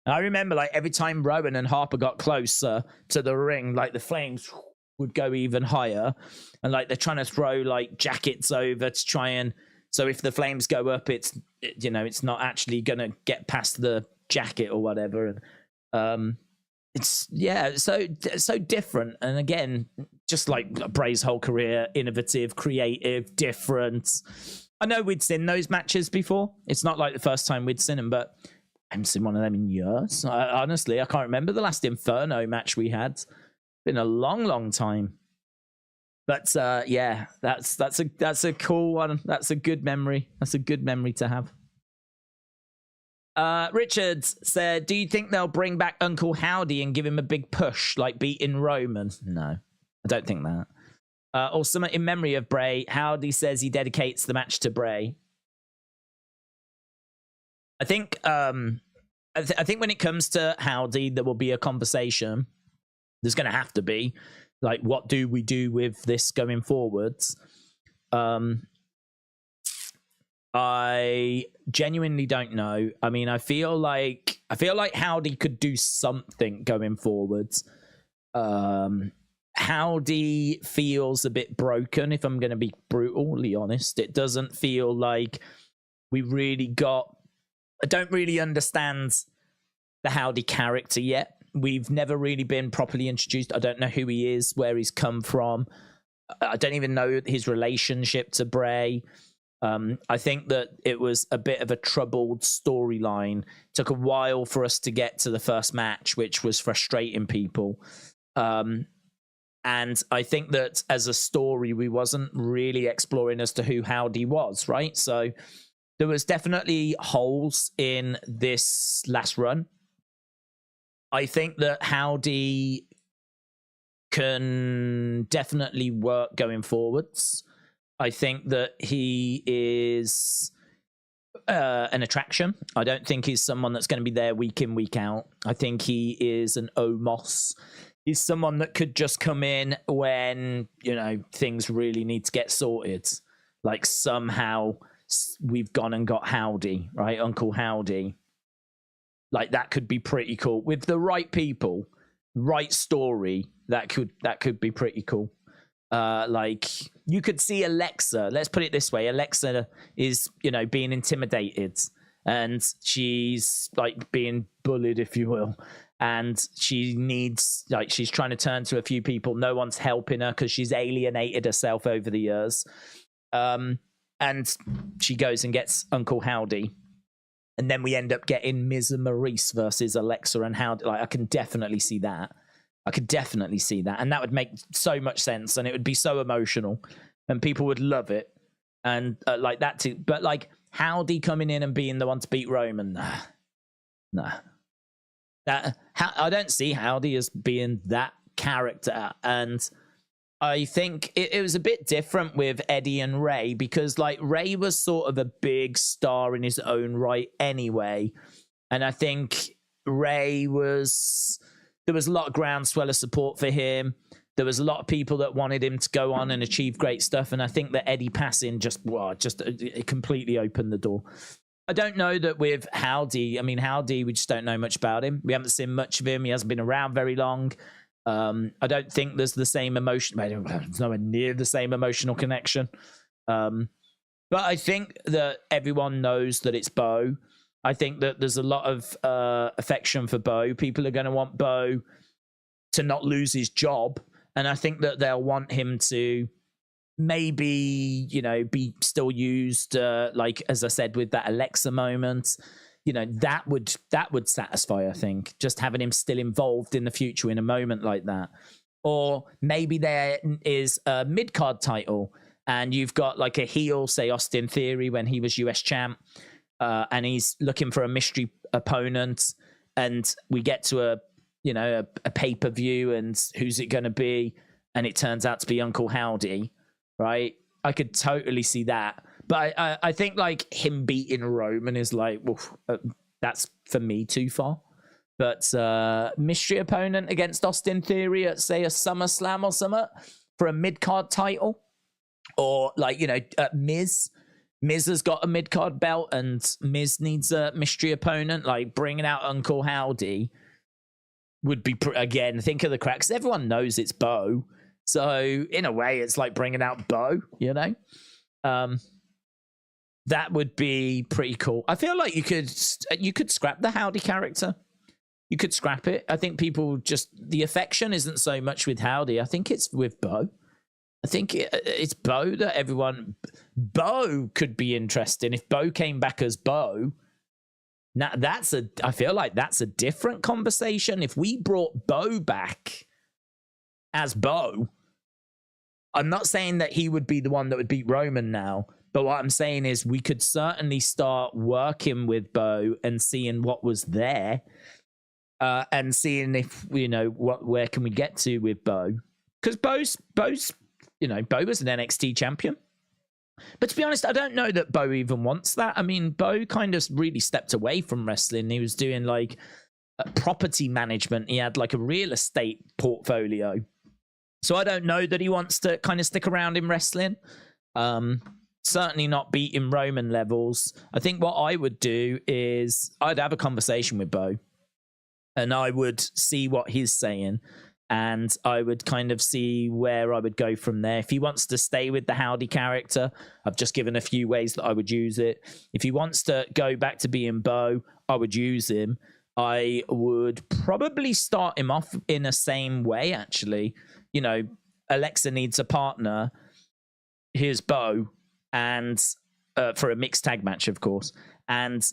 And I remember like every time Rowan and Harper got closer to the ring, like the flames would go even higher, and like they're trying to throw like jackets over to try and, so if the flames go up, it's, you know, it's not actually gonna get past the jacket or whatever. And it's, yeah, so different. And again, just like Bray's whole career, innovative, creative, different. I know we'd seen those matches before. It's not like the first time we'd seen them, but I haven't seen one of them in years. Honestly, I can't remember the last Inferno match we had. Been a long time. But yeah, that's a cool one. That's a good memory. That's a good memory to have. Richards said, do you think they'll bring back Uncle Howdy and give him a big push like beating Roman? No, I don't think that. Or something in memory of Bray. Howdy says he dedicates the match to Bray. I think I think when it comes to Howdy, there will be a conversation. There's going to have to be, like, what do we do with this going forwards? I genuinely don't know. I mean, I feel like Howdy could do something going forwards. Howdy feels a bit broken, if I'm going to be brutally honest. It doesn't feel like we really got... I don't really understand the Howdy character yet. We've never really been properly introduced. I don't know who he is, where he's come from. I don't even know his relationship to Bray. I think that it was a bit of a troubled storyline. Took a while for us to get to the first match, which was frustrating people. And I think that as a story, we wasn't really exploring as to who Howdy was, right? So there was definitely holes in this last run. I think that Howdy can definitely work going forwards. I think that he is an attraction. I don't think he's someone that's going to be there week in, week out. I think he is an Omos. He's someone that could just come in when, you know, things really need to get sorted. Like somehow we've gone and got Howdy, right? Uncle Howdy. Like that could be pretty cool. With the right people, right story, that could be pretty cool. Like you could see Alexa, let's put it this way. Alexa is, you know, being intimidated and she's like being bullied, if you will. And she needs, like, she's trying to turn to a few people. No one's helping her because she's alienated herself over the years. And she goes and gets Uncle Howdy. And then we end up getting Miz and Maurice versus Alexa and Howdy. Like, I can definitely see that. And that would make so much sense. And it would be so emotional. And people would love it. And like that too. But like Howdy coming in and being the one to beat Roman. Nah. I don't see Howdy as being that character. And I think it was a bit different with Eddie and Ray, because like Ray was sort of a big star in his own right anyway. And I think Ray there was a lot of groundswell of support for him. There was a lot of people that wanted him to go on and achieve great stuff. And I think that Eddie passing it completely opened the door. I don't know that with Howdy. I mean, Howdy, we just don't know much about him. We haven't seen much of him. He hasn't been around very long. I don't think there's the same emotion. It's nowhere near the same emotional connection. But I think that everyone knows that it's Bo. I think that there's a lot of affection for Bo. People are going to want Bo to not lose his job. And I think that they'll want him to maybe, be still used, like, as I said, with that Alexa moment. That would satisfy, I think, just having him still involved in the future in a moment like that. Or maybe there is a mid-card title and you've got like a heel, say Austin Theory when he was US champ, and he's looking for a mystery opponent, and we get to a pay-per-view, and who's it going to be? And it turns out to be Uncle Howdy, right? I could totally see that. But I think like him beating Roman is like, that's for me too far. But mystery opponent against Austin Theory at, say, a SummerSlam or something for a mid-card title. Or like, Miz. Miz has got a mid-card belt and Miz needs a mystery opponent. Like bringing out Uncle Howdy would be, again, think of the cracks. Everyone knows it's Bo. So in a way, it's like bringing out Bo, that would be pretty cool. I feel like you could scrap the Howdy character. You could scrap it. I think people the affection isn't so much with Howdy. I think it's with Bo. I think it's Bo that Bo could be interesting. If Bo came back as Bo, now I feel like that's a different conversation. If we brought Bo back as Bo, I'm not saying that he would be the one that would beat Roman now, but what I'm saying is we could certainly start working with Bo and seeing what was there, and seeing if, where can we get to with Bo. Because Bo's Bo was an NXT champion. But to be honest, I don't know that Bo even wants that. I mean, Bo kind of really stepped away from wrestling. He was doing like property management. He had like a real estate portfolio. So I don't know that he wants to kind of stick around in wrestling. Certainly not beating Roman levels. I think what I would do is I'd have a conversation with Bo and I would see what he's saying. And I would kind of see where I would go from there. If he wants to stay with the Howdy character, I've just given a few ways that I would use it. If he wants to go back to being Bo, I would use him. I would probably start him off in the same way, actually. Alexa needs a partner. Here's Bo. And for a mixed tag match, of course. And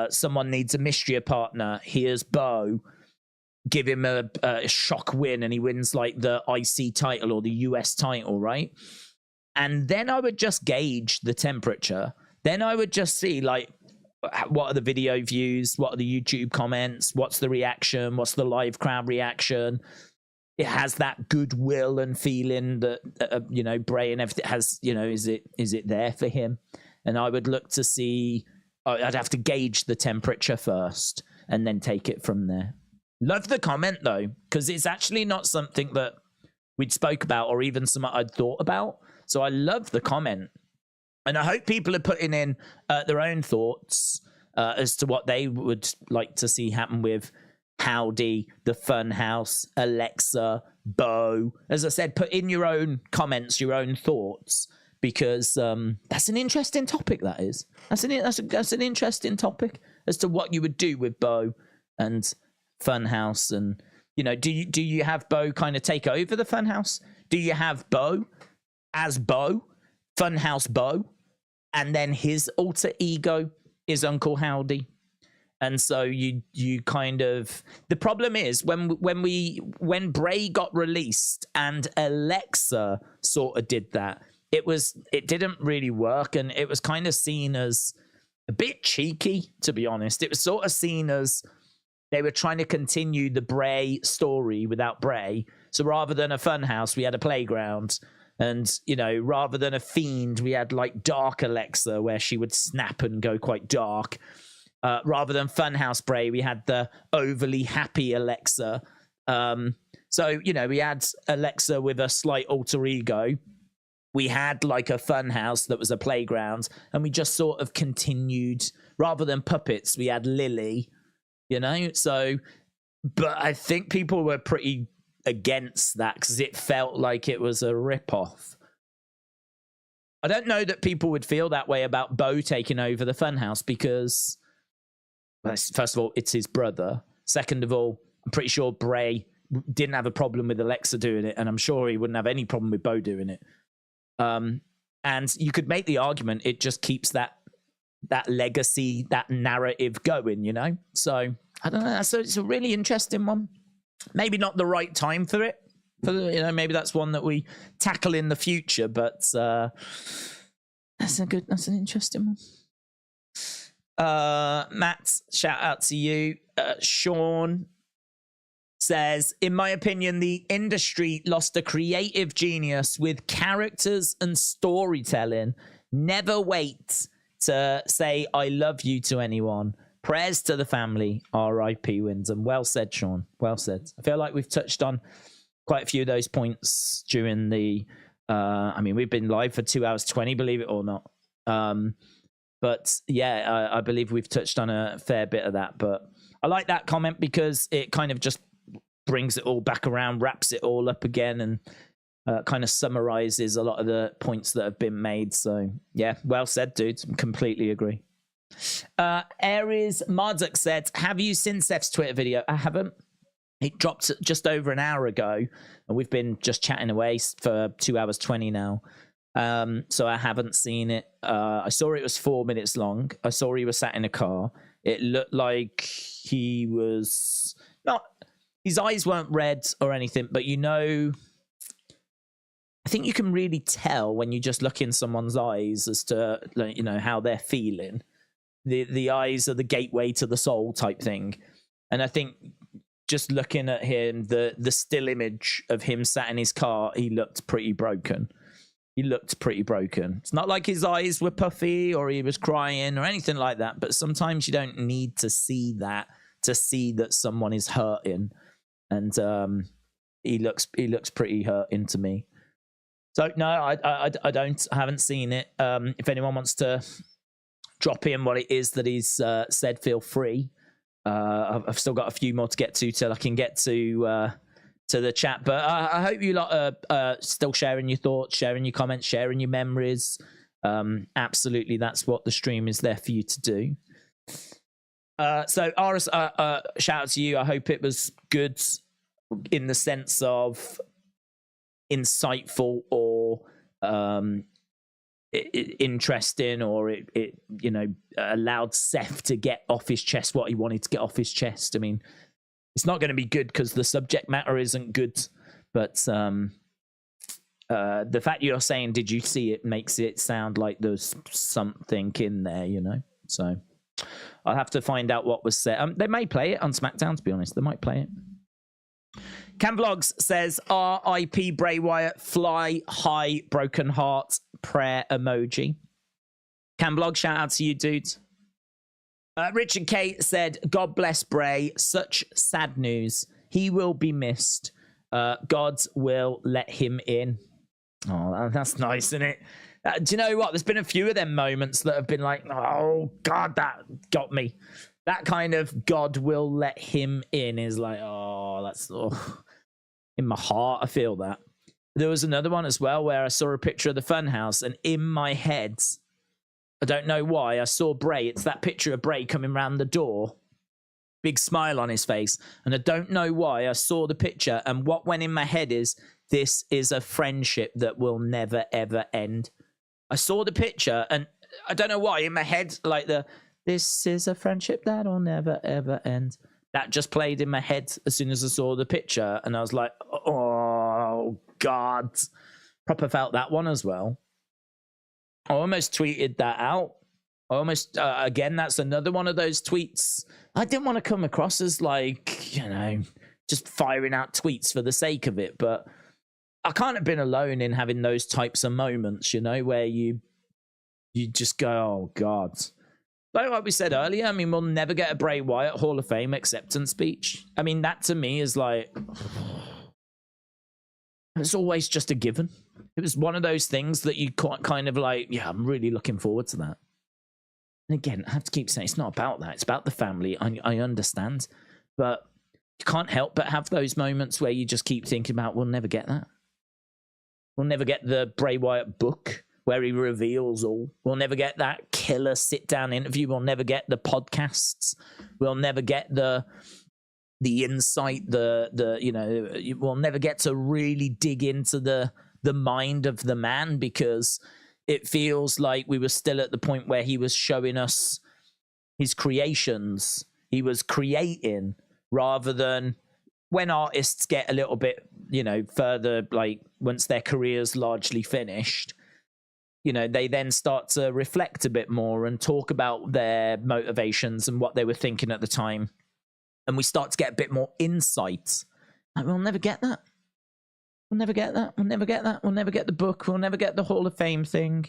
someone needs a mystery partner. Here's Bo. Give him a shock win and he wins like the IC title or the US title, right? And then I would just gauge the temperature. Then I would just see like, what are the video views? What are the YouTube comments? What's the reaction? What's the live crowd reaction? It has that goodwill and feeling that, Bray and everything has, is it there for him? And I would look to see, I'd have to gauge the temperature first and then take it from there. Love the comment though, because it's actually not something that we'd spoke about or even something I'd thought about. So I love the comment. And I hope people are putting in their own thoughts as to what they would like to see happen with Howdy, the Funhouse, Alexa, Bo. As I said, put in your own comments, your own thoughts, because that's an interesting topic, that is. That's an interesting topic as to what you would do with Bo and Funhouse. And do you have Bo kind of take over the Funhouse? Do you have Bo as Bo, Funhouse Bo, and then his alter ego is Uncle Howdy? And so you kind of, the problem is when Bray got released and Alexa sort of did that, it didn't really work, and it was kind of seen as a bit cheeky, to be honest. It was sort of seen as they were trying to continue the Bray story without Bray. So rather than a fun house, we had a playground. And, you know, rather than a fiend, we had like dark Alexa where she would snap and go quite dark. Rather than Funhouse Bray, we had the overly happy Alexa. So, you know, we had Alexa with a slight alter ego. We had like a Funhouse that was a playground. And we just sort of continued. Rather than puppets, we had Lily, you know. So, but I think people were pretty against that because it felt like it was a rip-off. I don't know that people would feel that way about Bo taking over the Funhouse because, first of all, it's his brother. Second of all, I'm pretty sure Bray didn't have a problem with Alexa doing it, and I'm sure he wouldn't have any problem with Bo doing it. And you could make the argument it just keeps that legacy, that narrative going, you know? So, I don't know. So it's a really interesting one. Maybe not the right time for it. You know, maybe that's one that we tackle in the future. But that's an interesting one. Matt, shout out to you. Sean says, in my opinion, the industry lost a creative genius with characters and storytelling. Never wait to say I love you to anyone. Prayers to the family, R.I.P. Wyndham. Well said, Sean. Well said. I feel like we've touched on quite a few of those points during the... I mean, we've been live for 2 hours 20, believe it or not. But yeah, I believe we've touched on a fair bit of that. But I like that comment because it kind of just brings it all back around, wraps it all up again, and kind of summarizes a lot of the points that have been made. So yeah, well said, dude. Completely agree. Aries Marduk said, have you seen Seth's Twitter video? I haven't. It dropped just over an hour ago, and we've been just chatting away for 2 hours 20 now. So I haven't seen it. I saw it was 4 minutes long. I saw he was sat in a car. It looked like he was not, his eyes weren't red or anything, but you know, I think you can really tell when you just look in someone's eyes as to, you know, how they're feeling. The eyes are the gateway to the soul type thing. And I think just looking at him, the still image of him sat in his car, he looked pretty broken. He looked pretty broken. It's not like his eyes were puffy or he was crying or anything like that, but sometimes you don't need to see that to see that someone is hurting. And he looks pretty hurting to me. So no, I haven't seen it. If anyone wants to drop in what it is that he's said, feel free. I've still got a few more to get to till I can get to the chat, but I hope you lot are still sharing your thoughts, sharing your comments, sharing your memories. Absolutely, that's what the stream is there for you to do. So Aris, shout out to you. I hope it was good in the sense of insightful or interesting, or it you know, allowed Seth to get off his chest what he wanted to get off his chest. I mean, it's not going to be good because the subject matter isn't good, but the fact you're saying did you see it makes it sound like there's something in there, you know. So I'll have to find out what was said. They may play it on SmackDown, to be honest. They might play it. Cam Vlogs says, R.I.P. Bray Wyatt, fly high, broken heart, prayer emoji. Cam Vlogs, shout out to you, dudes. Richard K said, God bless Bray. Such sad news. He will be missed. God will let him in. Oh, that's nice, isn't it? Do you know what? There's been a few of them moments that have been like, oh, God, that got me. That kind of God will let him in is like, oh, that's in my heart. I feel that. There was another one as well where I saw a picture of the Funhouse, and in my head, I don't know why, I saw Bray. It's that picture of Bray coming round the door, big smile on his face, and I don't know why I saw the picture, and what went in my head is, this is a friendship that will never ever end. I saw the picture, and I don't know why in my head, like this is a friendship that'll never ever end. That just played in my head as soon as I saw the picture, and I was like, oh God, proper felt that one as well. I almost tweeted that out. Again, that's another one of those tweets. I didn't want to come across as like, you know, just firing out tweets for the sake of it. But I can't have been alone in having those types of moments, you know, where you just go, oh God. Like we said earlier, I mean, we'll never get a Bray Wyatt Hall of Fame acceptance speech. I mean, that to me is like, it's always just a given. It was one of those things that you kind of like, yeah, I'm really looking forward to that. And again, I have to keep saying, it's not about that. It's about the family. I understand. But you can't help but have those moments where you just keep thinking about, we'll never get that. We'll never get the Bray Wyatt book where he reveals all. We'll never get that killer sit-down interview. We'll never get the podcasts. We'll never get the insight, you know, we'll never get to really dig into the mind of the man, because it feels like we were still at the point where he was showing us his creations. He was creating, rather than when artists get a little bit, you know, further, like once their career's largely finished, you know, they then start to reflect a bit more and talk about their motivations and what they were thinking at the time. And we start to get a bit more insight. Like, we'll never get that. We'll never get that. We'll never get that. We'll never get the book. We'll never get the Hall of Fame thing.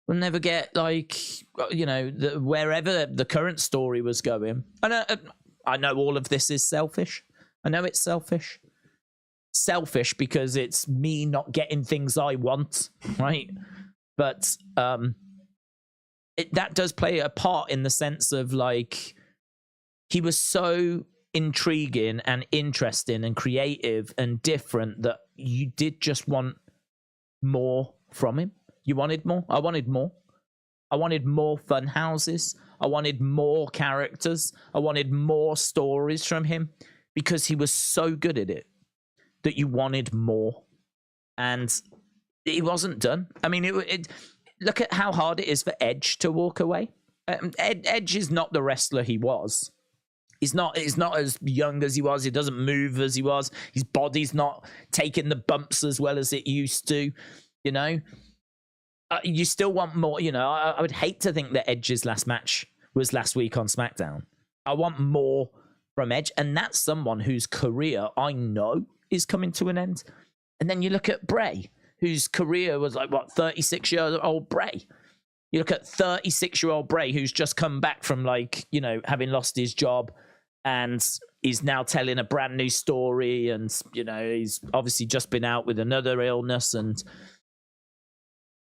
We'll never get, like, you know, wherever the current story was going. I know all of this is selfish. I know it's selfish. Selfish because it's me not getting things I want, right? But that does play a part in the sense of, like, he was so intriguing and interesting and creative and different that you did just want more from him. You wanted more. I wanted more. I wanted more fun houses. I wanted more characters. I wanted more stories from him, because he was so good at it that you wanted more. And he wasn't done. I mean, look at how hard it is for Edge to walk away. Edge is not the wrestler he was. He's not as young as he was. He doesn't move as he was. His body's not taking the bumps as well as it used to, you know. You still want more, you know. I would hate to think that Edge's last match was last week on SmackDown. I want more from Edge, and that's someone whose career I know is coming to an end. And then you look at Bray, whose career was like, 36-year-old Bray. You look at 36-year-old Bray, who's just come back from, like, you know, having lost his job, and he's now telling a brand new story. And, you know, he's obviously just been out with another illness. And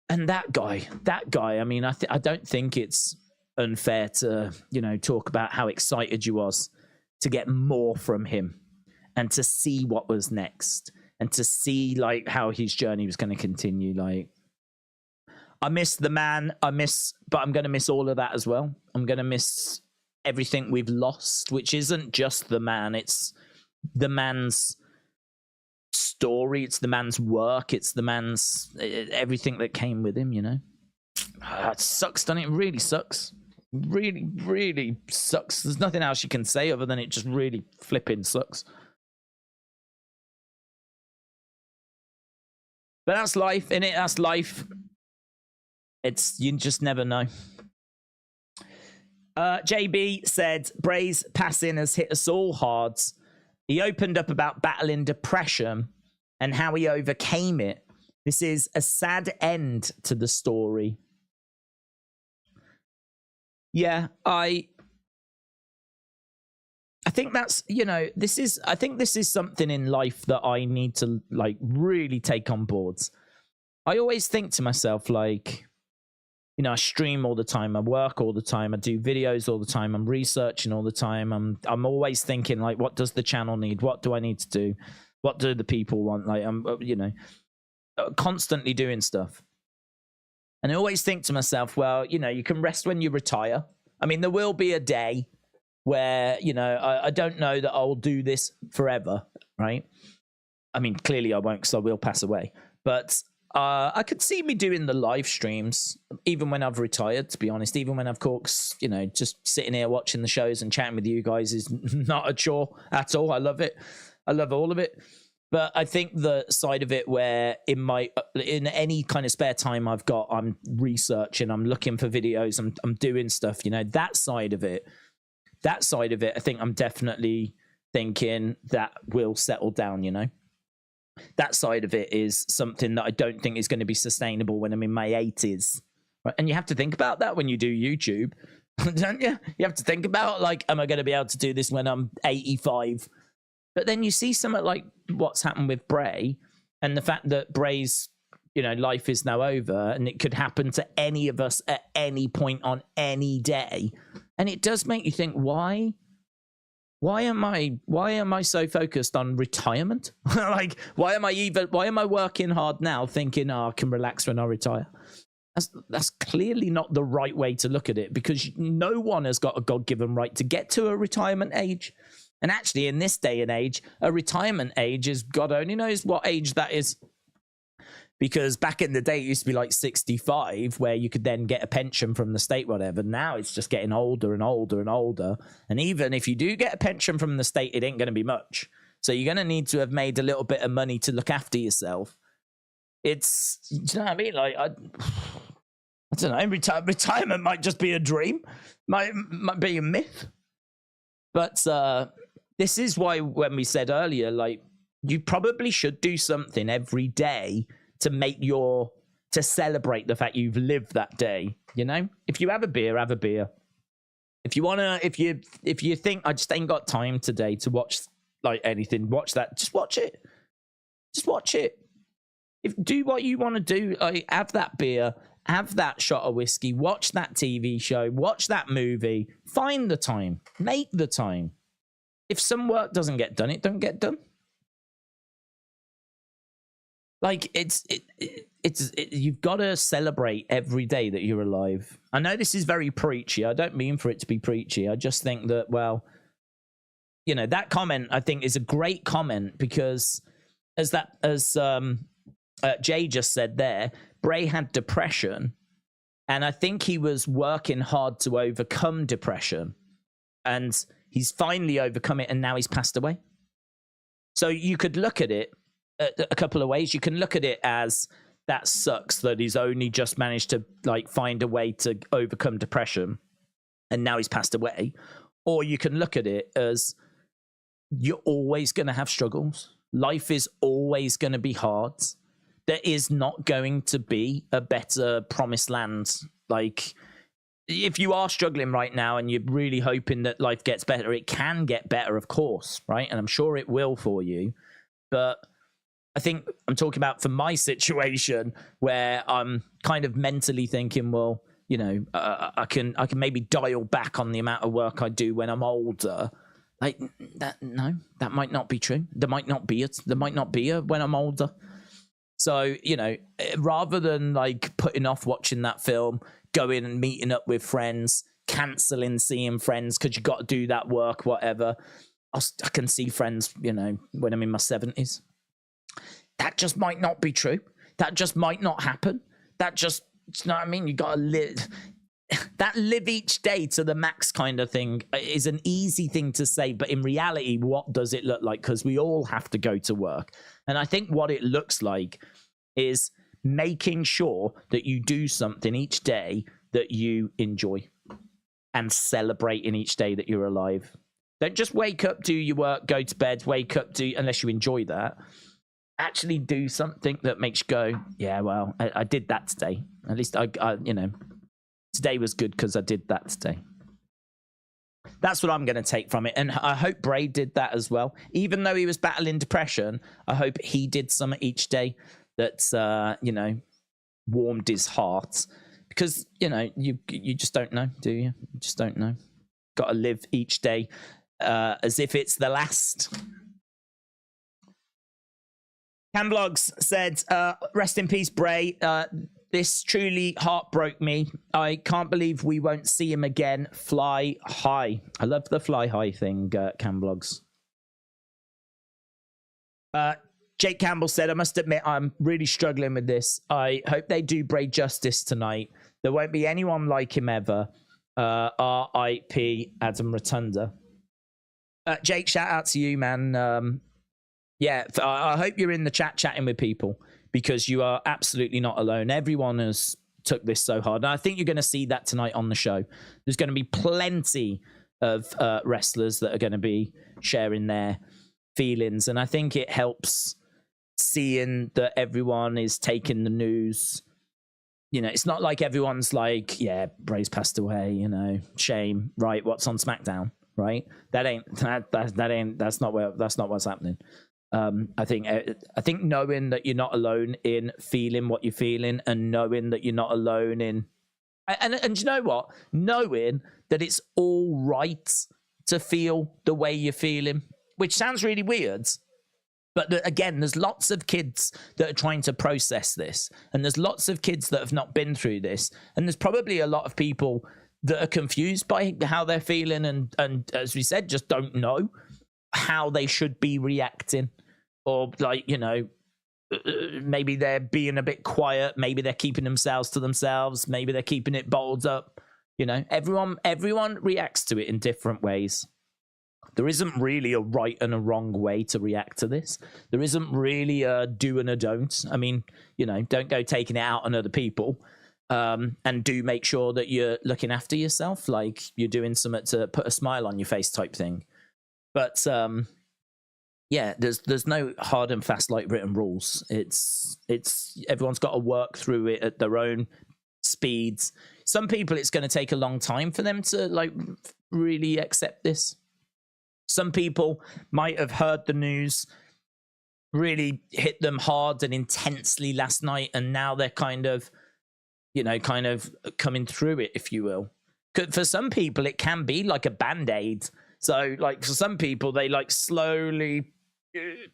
that guy, I mean, I don't think it's unfair to, you know, talk about how excited you was to get more from him and to see what was next and to see, like, how his journey was going to continue. Like, I miss the man, but I'm going to miss all of that as well. I'm going to miss everything we've lost, which isn't just the man. It's the man's story. It's the man's work. It's the man's everything that came with him, you know. It sucks, doesn't it? It really sucks. Really, really sucks. There's nothing else you can say other than it just really flipping sucks. But that's life, innit? That's life. You just never know. JB said, Bray's passing has hit us all hard. He opened up about battling depression and how he overcame it. This is a sad end to the story. Yeah, I think that's, you know, I think this is something in life that I need to, like, really take on board. I always think to myself, like, you know, I stream all the time, I work all the time, I do videos all the time, I'm researching all the time. I'm always thinking, like, what does the channel need? What do I need to do? What do the people want? Like, I'm, you know, constantly doing stuff. And I always think to myself, well, you know, you can rest when you retire. I mean, there will be a day where, you know, I don't know that I'll do this forever, right? I mean, clearly I won't, because I will pass away. But I could see me doing the live streams, even when I've retired, to be honest. Even when I've caught, you know, just sitting here watching the shows and chatting with you guys is not a chore at all. I love it. I love all of it. But I think the side of it where in any kind of spare time I've got, I'm researching, I'm looking for videos, I'm doing stuff, you know, that side of it, I think I'm definitely thinking that will settle down, you know? That side of it is something that I don't think is going to be sustainable when I'm in my 80s. Right? And you have to think about that when you do YouTube, don't you? You have to think about, like, am I going to be able to do this when I'm 85? But then you see something like what's happened with Bray, and the fact that Bray's, you know, life is now over, and it could happen to any of us at any point on any day. And it does make you think, why am I so focused on retirement? Like, why am I working hard now thinking, oh, I can relax when I retire? That's clearly not the right way to look at it, because no one has got a God-given right to get to a retirement age. And actually, in this day and age, a retirement age is, God only knows what age that is. Because back in the day, it used to be like 65, where you could then get a pension from the state, whatever. Now it's just getting older and older and older. And even if you do get a pension from the state, it ain't going to be much. So you're going to need to have made a little bit of money to look after yourself. It's, do you know what I mean? Like, I don't know. Retirement might just be a dream, might be a myth. But this is why, when we said earlier, like, you probably should do something every day to celebrate the fact you've lived that day. You know, if you have a beer, have a beer. If you think, I just ain't got time today to watch like anything, watch that. Just watch it. Just watch it. Do what you want to do. Like, have that beer, have that shot of whiskey, watch that TV show, watch that movie. Find the time. Make the time. If some work doesn't get done, it don't get done. Like, you've got to celebrate every day that you're alive. I know this is very preachy. I don't mean for it to be preachy. I just think that, well, you know, that comment, I think, is a great comment, because as Jay just said there, Bray had depression, and I think he was working hard to overcome depression, and he's finally overcome it, and now he's passed away. So you could look at it a couple of ways. You can look at it as, that sucks that he's only just managed to, like, find a way to overcome depression, and now he's passed away. Or you can look at it as, you're always going to have struggles. Life is always going to be hard. There is not going to be a better promised land. Like, if you are struggling right now and you're really hoping that life gets better, it can get better, of course, right? And I'm sure it will for you. But I think I'm talking about for my situation, where I'm kind of mentally thinking, well, you know, I can maybe dial back on the amount of work I do when I'm older. Like, that might not be true. There might not be a when I'm older. So, you know, rather than, like, putting off watching that film, going and meeting up with friends, cancelling seeing friends because you got to do that work, whatever, I can see friends, you know, when I'm in my 70s. That just might not be true. That just might not happen. That just, you know what I mean? You got to live. That live each day to the max kind of thing is an easy thing to say, but in reality, what does it look like? Because we all have to go to work. And I think what it looks like is making sure that you do something each day that you enjoy, and celebrating each day that you're alive. Don't just wake up, do your work, go to bed, wake up, do, unless you enjoy that. Actually do something that makes you go, yeah, well, I did that today. At least I you know, today was good because I did that today. That's what I'm going to take from it. And I hope Bray did that as well. Even though he was battling depression, I hope he did something each day that's, you know, warmed his heart. Because, you know, you just don't know, do you? You just don't know. Got to live each day as if it's the last. Camvlogs said, rest in peace, Bray. This truly heartbroke me. I can't believe we won't see him again. Fly high. I love the fly high thing, Camvlogs. Jake Campbell said, I must admit, I'm really struggling with this. I hope they do Bray justice tonight. There won't be anyone like him ever. R.I.P. Adam Rotunda. Jake, shout out to you, man. Yeah, I hope you're in the chat chatting with people, because you are absolutely not alone. Everyone has took this so hard. And I think you're going to see that tonight on the show. There's going to be plenty of wrestlers that are going to be sharing their feelings, and I think it helps seeing that everyone is taking the news. You know, it's not like everyone's like, yeah, Bray's passed away, you know, shame, right? What's on SmackDown, right? That's not what's happening. I think knowing that you're not alone in feeling what you're feeling, and knowing that you're not alone in, and you know what, knowing that it's all right to feel the way you're feeling, which sounds really weird. But again, there's lots of kids that are trying to process this, and there's lots of kids that have not been through this, and there's probably a lot of people that are confused by how they're feeling, and as we said, just don't know how they should be reacting, or like, you know, maybe they're being a bit quiet, maybe they're keeping themselves to themselves, maybe they're keeping it bottled up. You know, everyone reacts to it in different ways. There isn't really a right and a wrong way to react to this. There isn't really a do and a don't. I mean, you know, don't go taking it out on other people. And do make sure that you're looking after yourself, like you're doing something to put a smile on your face type thing. But yeah, there's no hard and fast like written rules. It's everyone's got to work through it at their own speeds. Some people, it's going to take a long time for them to like really accept this. Some people might have heard the news really hit them hard and intensely last night, and now they're kind of coming through it, if you will. For some people, it can be like a Band-Aid. So, like, for some people, they, like, slowly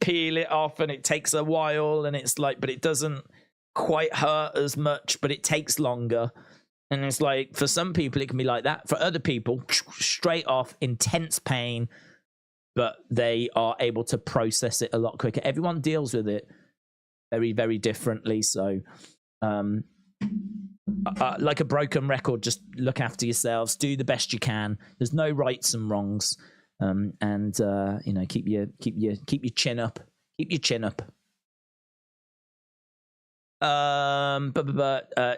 peel it off, and it takes a while, and it's like, but it doesn't quite hurt as much, but it takes longer. And it's like, for some people, it can be like that. For other people, straight off, intense pain, but they are able to process it a lot quicker. Everyone deals with it very, very differently. So, like a broken record, just look after yourselves, do the best you can. There's no rights and wrongs, and you know, keep your chin up. Keep your chin up.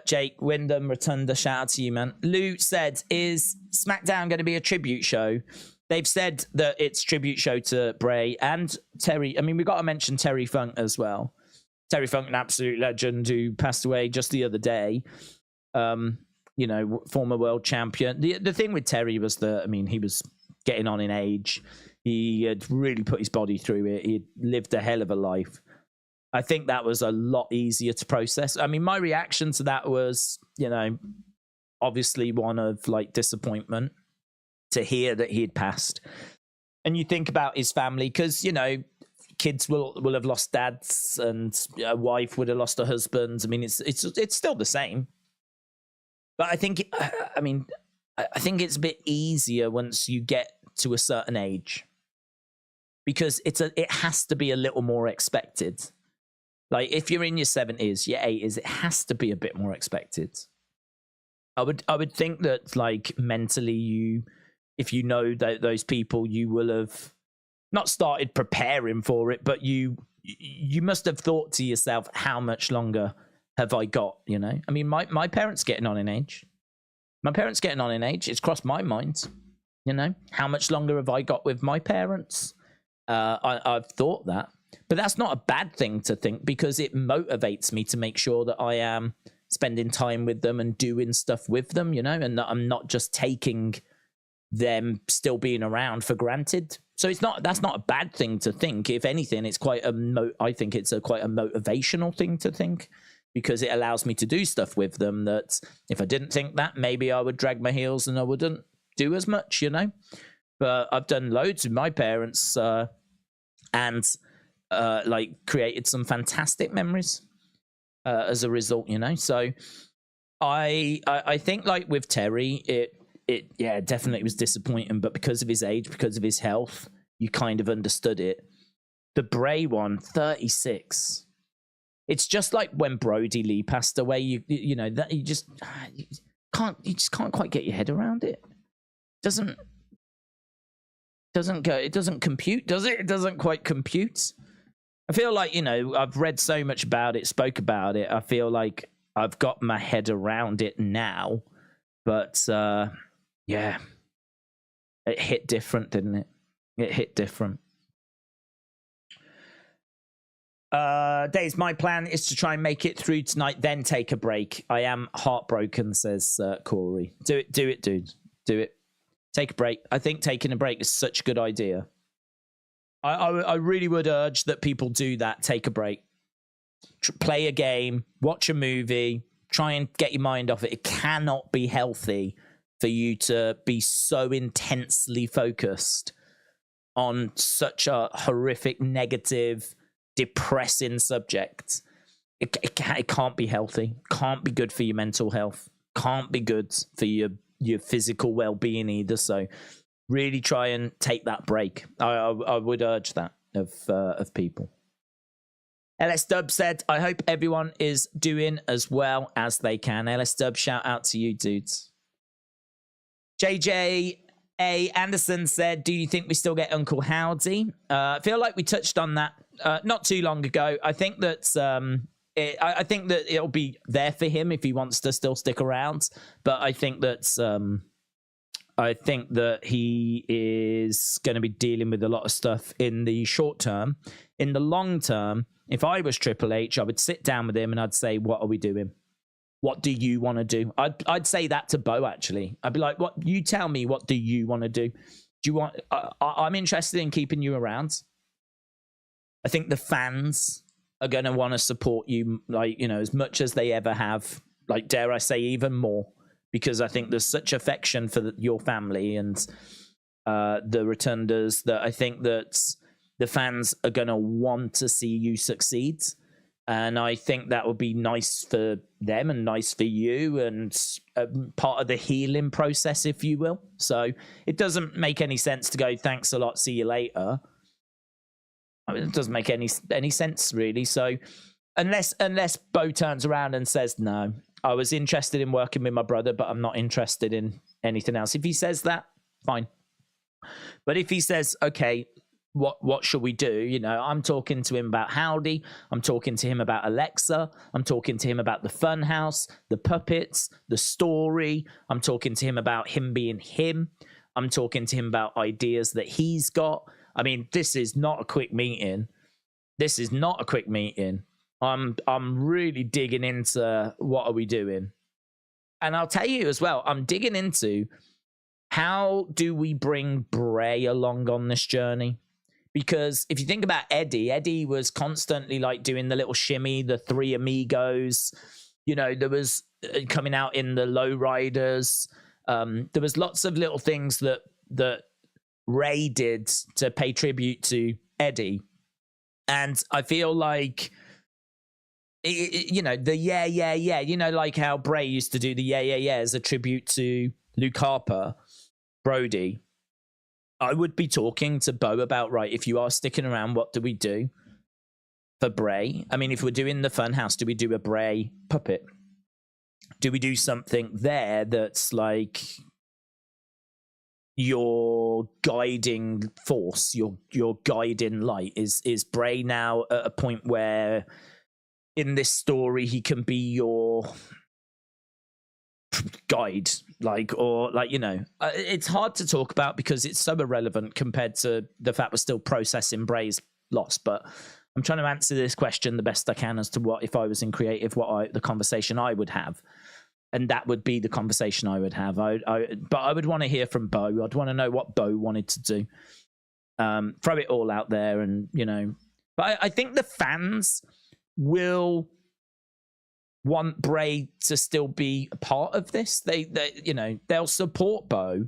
Jake Wyndham Rotunda, shout out to you, man. Lou said, "Is SmackDown going to be a tribute show?" They've said that it's tribute show to Bray and Terry. I mean, we've got to mention Terry Funk as well. Terry Funk, an absolute legend who passed away just the other day. You know, former world champion. The thing with Terry was that, I mean, he was getting on in age. He had really put his body through it. He had lived a hell of a life. I think that was a lot easier to process. I mean, my reaction to that was, you know, obviously one of like disappointment to hear that he had passed. And you think about his family, because, you know, kids will have lost dads, and a wife would have lost a husband. I mean, it's still the same. But I think it's a bit easier once you get to a certain age, because it has to be a little more expected. Like if you're in your 70s, your 80s, it has to be a bit more expected. I would think that, like, mentally, if you know that those people, you will have not started preparing for it, but you must have thought to yourself, how much longer have I got? You know, I mean, my parents getting on in age. It's crossed my mind. You know, how much longer have I got with my parents? I've thought that, but that's not a bad thing to think, because it motivates me to make sure that I am spending time with them and doing stuff with them, you know, and that I'm not just taking them still being around for granted. So that's not a bad thing to think. If anything, it's quite I think it's quite a motivational thing to think, because it allows me to do stuff with them that if I didn't think that, maybe I would drag my heels and I wouldn't do as much, you know. But I've done loads with my parents, and like created some fantastic memories as a result, you know. So I think, like with Terry, it yeah, definitely was disappointing, but because of his age, because of his health, you kind of understood it. The Bray one, 36. It's just like when Brody Lee passed away. You know that you just can't quite get your head around it. Doesn't go. It doesn't compute, does it? It doesn't quite compute. I feel like, you know, I've read so much about it, spoke about it. I feel like I've got my head around it now, but yeah, It hit different, didn't it? It hit different. Days, my plan is to try and make it through tonight, then take a break. I am heartbroken, says Corey. Do it, dude. Do it. Take a break. I think taking a break is such a good idea. I really would urge that people do that. Take a break. Play a game. Watch a movie. Try and get your mind off it. It cannot be healthy for you to be so intensely focused on such a horrific, negative, depressing subject. It can't be healthy. Can't be good for your mental health. Can't be good for your physical well-being either. So really try and take that break. I would urge that of people. LS Dub said, I hope everyone is doing as well as they can. LS Dub, shout out to you, dudes. JJ A. Anderson said, do you think we still get Uncle Howdy? I feel like we touched on that not too long ago. I think that I think that it'll be there for him if he wants to still stick around. But I think that he is going to be dealing with a lot of stuff in the short term. In the long term, if I was Triple H, I would sit down with him and I'd say, what are we doing? What do you want to do? I'd say that to Bo, actually. I'd be like, what? You tell me, what do you want to do? Do you want... I'm interested in keeping you around. I think the fans are going to want to support you, like, you know, as much as they ever have. Like, dare I say, even more. Because I think there's such affection for your family and the Rotunders that I think that the fans are going to want to see you succeed. And I think that would be nice for them and nice for you and part of the healing process, if you will. So it doesn't make any sense to go, thanks a lot, see you later. I mean, it doesn't make any sense, really. So unless Bo turns around and says, no, I was interested in working with my brother, but I'm not interested in anything else. If he says that, fine. But if he says, okay, what should we do? You know, I'm talking to him about Howdy. I'm talking to him about Alexa. I'm talking to him about the Funhouse, the puppets, the story. I'm talking to him about him being him. I'm talking to him about ideas that he's got. I mean, this is not a quick meeting. This is not a quick meeting. I'm really digging into what are we doing. And I'll tell you as well, I'm digging into how do we bring Bray along on this journey? Because if you think about Eddie was constantly like doing the little shimmy, the Three Amigos, you know, there was coming out in the lowriders. There was lots of little things that Ray did to pay tribute to Eddie. And I feel like, you know, the yeah, you know, like how Bray used to do the yeah as a tribute to Luke Harper, Brody. I would be talking to Bo about, right, if you are sticking around, what do we do for Bray? I mean, if we're doing the Funhouse, do we do a Bray puppet? Do we do something there that's like your guiding force, your guiding light? Is Bray now at a point where in this story he can be your guide, like, or like, you know, it's hard to talk about because it's so irrelevant compared to the fact we're still processing Bray's loss. But I'm trying to answer this question the best I can as to what, if I was in creative, the conversation I would have, and that would be the conversation I would have. But I would want to hear from Bo. I'd want to know what Bo wanted to do. Throw it all out there, and you know. But I think the fans will want Bray to still be a part of this. They you know, they'll support Bo,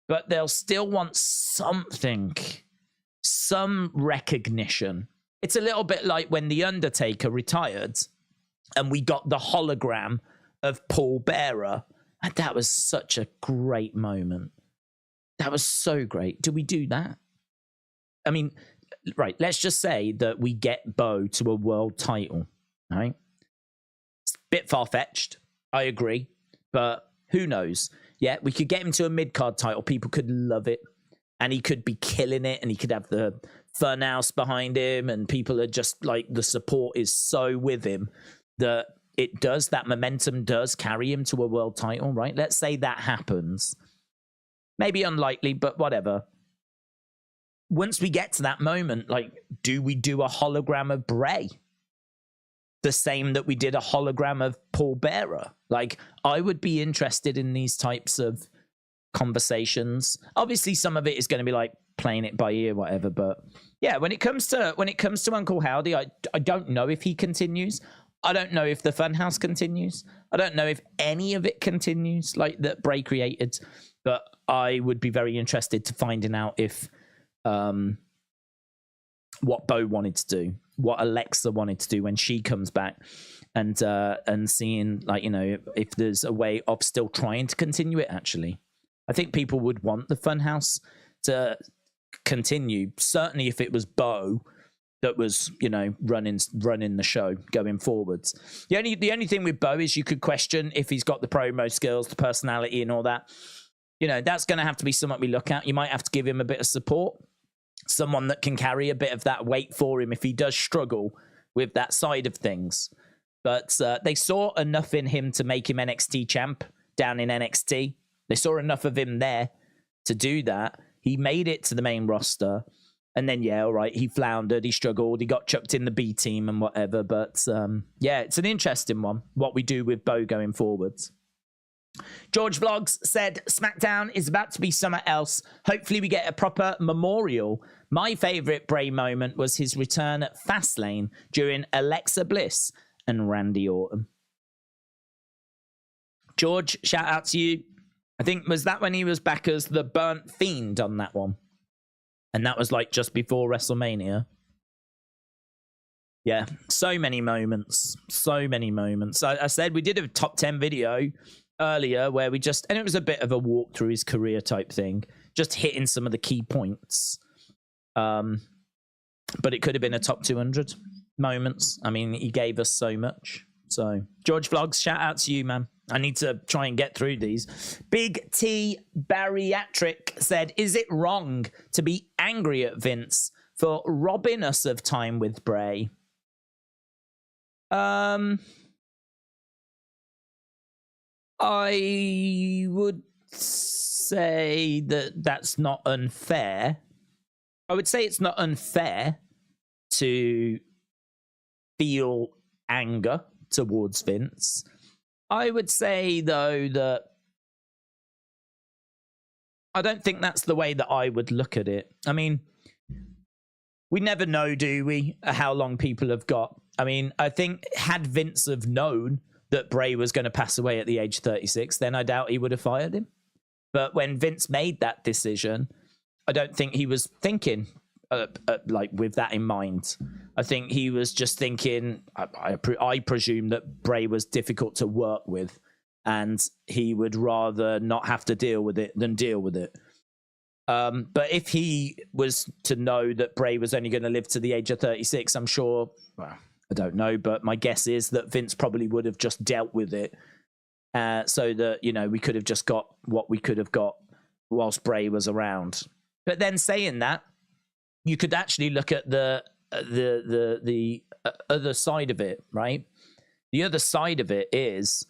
but they'll still want something, some recognition. It's a little bit like when The Undertaker retired and we got the hologram of Paul Bearer. And that was such a great moment. That was so great. Do we do that? I mean, right, let's just say that we get Bo to a world title, right? Bit far-fetched, I agree, but who knows? Yeah, we could get him to a mid-card title. People could love it, and he could be killing it, and he could have the Funhouse behind him, and people are just like, the support is so with him that that momentum does carry him to a world title, right? Let's say that happens. Maybe unlikely, but whatever. Once we get to that moment, like, do we do a hologram of Bray? The same that we did a hologram of Paul Bearer? Like, I would be interested in these types of conversations. Obviously, some of it is going to be like playing it by ear, whatever. But yeah, when it comes to Uncle Howdy, I don't know if he continues. I don't know if the Funhouse continues. I don't know if any of it continues, like that Bray created. But I would be very interested to finding out if what Bo wanted to do, what Alexa wanted to do when she comes back, and seeing, like, you know, if there's a way of still trying to continue it. Actually, I think people would want the Funhouse to continue. Certainly, if it was Bo that was, you know, running the show going forwards. The only thing with Bo is you could question if he's got the promo skills, the personality, and all that. You know, that's going to have to be something we look at. You might have to give him a bit of support, someone that can carry a bit of that weight for him if he does struggle with that side of things. But they saw enough in him to make him NXT champ down in NXT. They saw enough of him there to do that. He made it to the main roster. And then, yeah, all right, he floundered, he struggled, he got chucked in the B team and whatever. But yeah, it's an interesting one, what we do with Bo going forwards. George Vlogs said, SmackDown is about to be somewhere else. Hopefully we get a proper memorial. My favourite Bray moment was his return at Fastlane during Alexa Bliss and Randy Orton. George, shout out to you. I think, was that when he was back as the Burnt Fiend on that one? And that was like just before WrestleMania. Yeah, so many moments. So many moments. I said we did a top 10 video earlier where we just, and it was a bit of a walk through his career type thing, just hitting some of the key points. But it could have been a top 200 moments. I mean, he gave us so much. So, George Vlogs, shout out to you, man. I need to try and get through these. Big T Bariatric said, is it wrong to be angry at Vince for robbing us of time with Bray? I would say that that's not unfair. I would say it's not unfair to feel anger towards Vince. I would say, though, that I don't think that's the way that I would look at it. I mean, we never know, do we, how long people have got. I mean, I think had Vince have known that Bray was going to pass away at the age of 36, then I doubt he would have fired him. But when Vince made that decision, I don't think he was thinking like with that in mind. I think he was just thinking, I presume that Bray was difficult to work with and he would rather not have to deal with it than deal with it. But if he was to know that Bray was only going to live to the age of 36, I'm sure, well, I don't know, but my guess is that Vince probably would have just dealt with it so that, you know, we could have just got what we could have got whilst Bray was around. But then saying that, you could actually look at the other side of it, right? The other side of it is,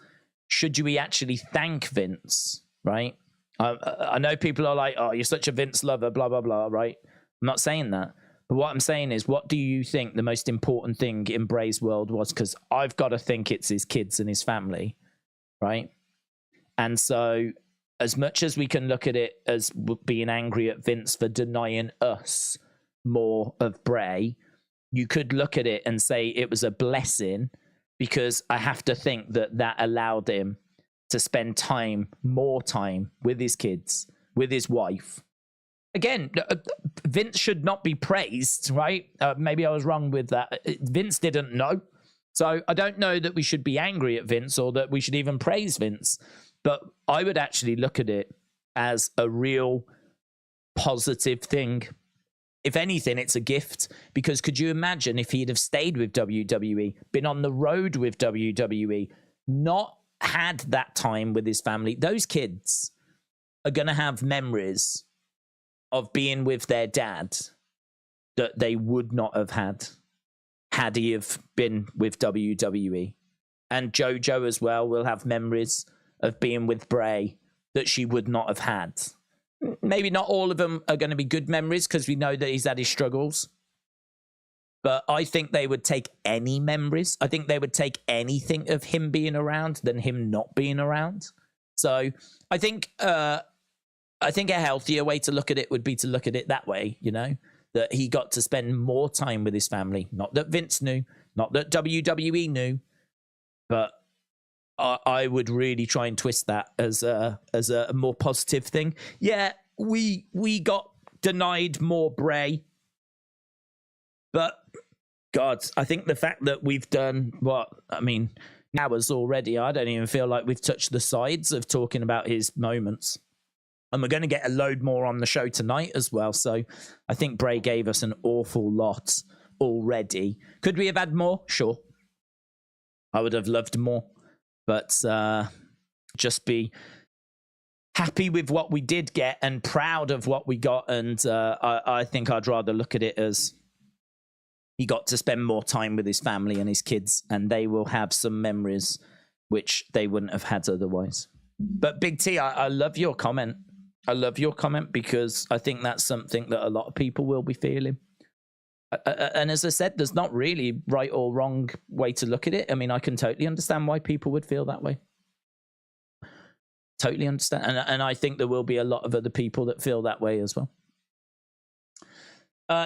should we actually thank Vince, right? I know people are like, oh, you're such a Vince lover, blah, blah, blah, right? I'm not saying that. But what I'm saying is, what do you think the most important thing in Bray's world was? Because I've got to think it's his kids and his family, right? And so as much as we can look at it as being angry at Vince for denying us more of Bray, you could look at it and say it was a blessing, because I have to think that that allowed him to spend more time with his kids, with his wife. Again, Vince should not be praised, right? Maybe I was wrong with that. Vince didn't know. So I don't know that we should be angry at Vince or that we should even praise Vince. But I would actually look at it as a real positive thing. If anything, it's a gift, because could you imagine if he'd have stayed with WWE, been on the road with WWE, not had that time with his family? Those kids are going to have memories of being with their dad that they would not have had he have been with WWE. And JoJo as well will have memories of being with Bray that she would not have had maybe not all of them are going to be good memories because we know that he's had his struggles. But I think they would take any memories. I think they would take anything of him being around than him not being around. So I think a healthier way to look at it would be to look at it that way, you know, that he got to spend more time with his family. Not that Vince knew, not that WWE knew, but I would really try and twist that as a more positive thing. Yeah, we got denied more Bray, but God, I think the fact that we've done hours already, I don't even feel like we've touched the sides of talking about his moments. And we're going to get a load more on the show tonight as well. So I think Bray gave us an awful lot already. Could we have had more? Sure. I would have loved more. But just be happy with what we did get and proud of what we got. And I think I'd rather look at it as he got to spend more time with his family and his kids, and they will have some memories which they wouldn't have had otherwise. But Big T, I love your comment. I love your comment because I think that's something that a lot of people will be feeling. And as I said, there's not really right or wrong way to look at it. I mean, I can totally understand why people would feel that way. Totally understand. And I think there will be a lot of other people that feel that way as well.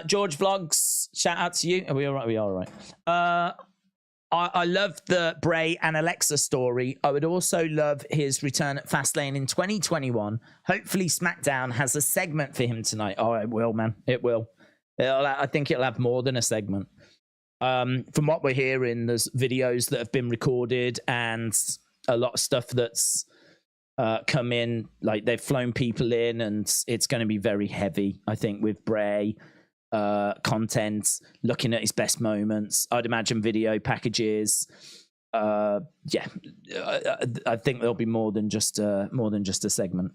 George Vlogs, shout out to you. Are we all right? We are all right. I love the Bray and Alexa story. I would also love his return at Fastlane in 2021. Hopefully SmackDown has a segment for him tonight. Oh, it will, man. It will. I think it'll have more than a segment. From what we're hearing, there's videos that have been recorded and a lot of stuff that's come in. Like they've flown people in, and it's going to be very heavy, I think, with Bray. Content, looking at his best moments. I'd imagine video packages. I think there'll be more than just a segment.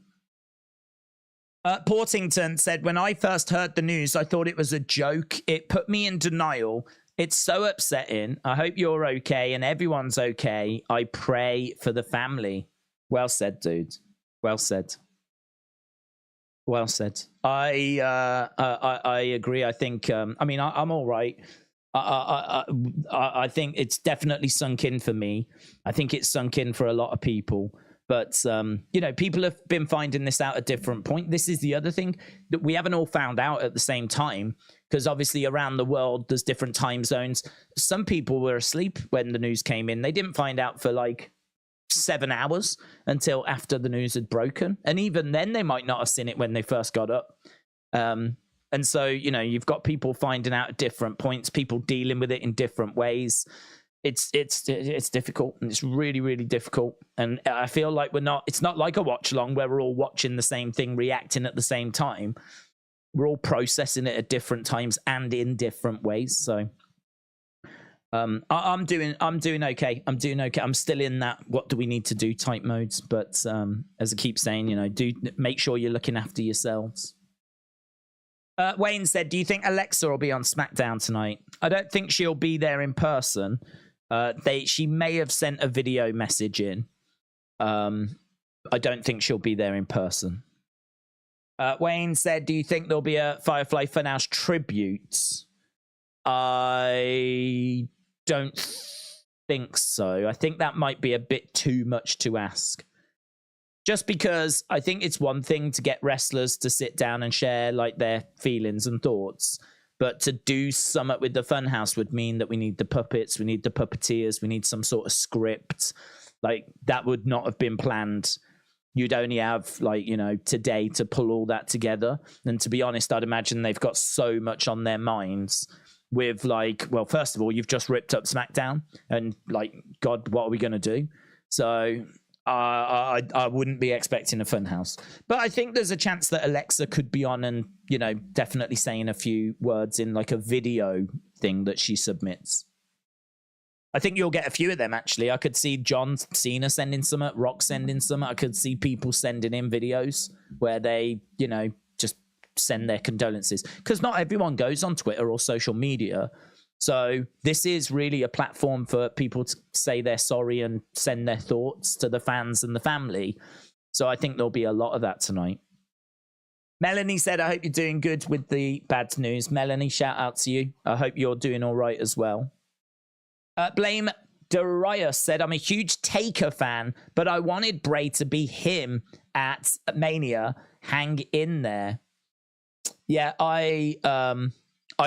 Portington said, when I first heard the news, I thought it was a joke. It put me in denial. It's so upsetting. I hope you're okay and everyone's okay. I pray for the family. Well said, dude. Well said. Well said. I agree. I think. I'm all right. I think it's definitely sunk in for me. I think it's sunk in for a lot of people. But people have been finding this out at different points. This is the other thing that we haven't all found out at the same time, because obviously around the world there's different time zones. Some people were asleep when the news came in. They didn't find out for like 7 hours until after the news had broken, and even then they might not have seen it when they first got up. And so you've got people finding out at different points, people dealing with it in different ways. It's difficult, and it's really, really difficult. And I feel like it's not like a watch along where we're all watching the same thing, reacting at the same time. We're all processing it at different times and in different ways. So I'm doing okay. I'm still in that what do we need to do type modes, but as I keep saying, do make sure you're looking after yourselves. Wayne said, do you think Alexa will be on SmackDown tonight? I don't think she'll be there in person. She may have sent a video message in. I don't think she'll be there in person. Wayne said, do you think there'll be a Firefly Funhouse tribute? I don't think so. I think that might be a bit too much to ask. Just because I think it's one thing to get wrestlers to sit down and share like their feelings and thoughts, but to do something with the Funhouse would mean that we need the puppets, we need the puppeteers, we need some sort of script. Like that would not have been planned. You'd only have today to pull all that together. And to be honest, I'd imagine they've got so much on their minds with first of all, you've just ripped up SmackDown and God, what are we going to do? So I wouldn't be expecting a Funhouse, but I think there's a chance that Alexa could be on and, definitely saying a few words in like a video thing that she submits. I think you'll get a few of them, actually. I could see John Cena sending some, Rock sending some. I could see people sending in videos where they, just send their condolences, because not everyone goes on Twitter or social media. So this is really a platform for people to say they're sorry and send their thoughts to the fans and the family. So I think there'll be a lot of that tonight. Melanie said, I hope you're doing good with the bad news. Melanie, shout out to you. I hope you're doing all right as well. Blame Darius said, I'm a huge Taker fan, but I wanted Bray to be him at Mania. Hang in there. Yeah, I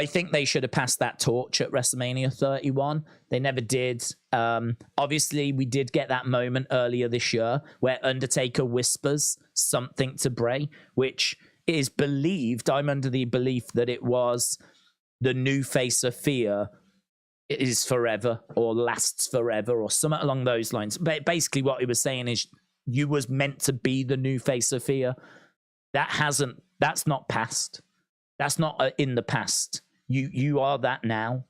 think they should have passed that torch at WrestleMania 31. They never did. Obviously, we did get that moment earlier this year where Undertaker whispers something to Bray, which is believed, I'm under the belief that it was the new face of fear is forever or lasts forever or something along those lines. But basically what he was saying is you was meant to be the new face of fear. That's not past. That's not in the past. You are that now.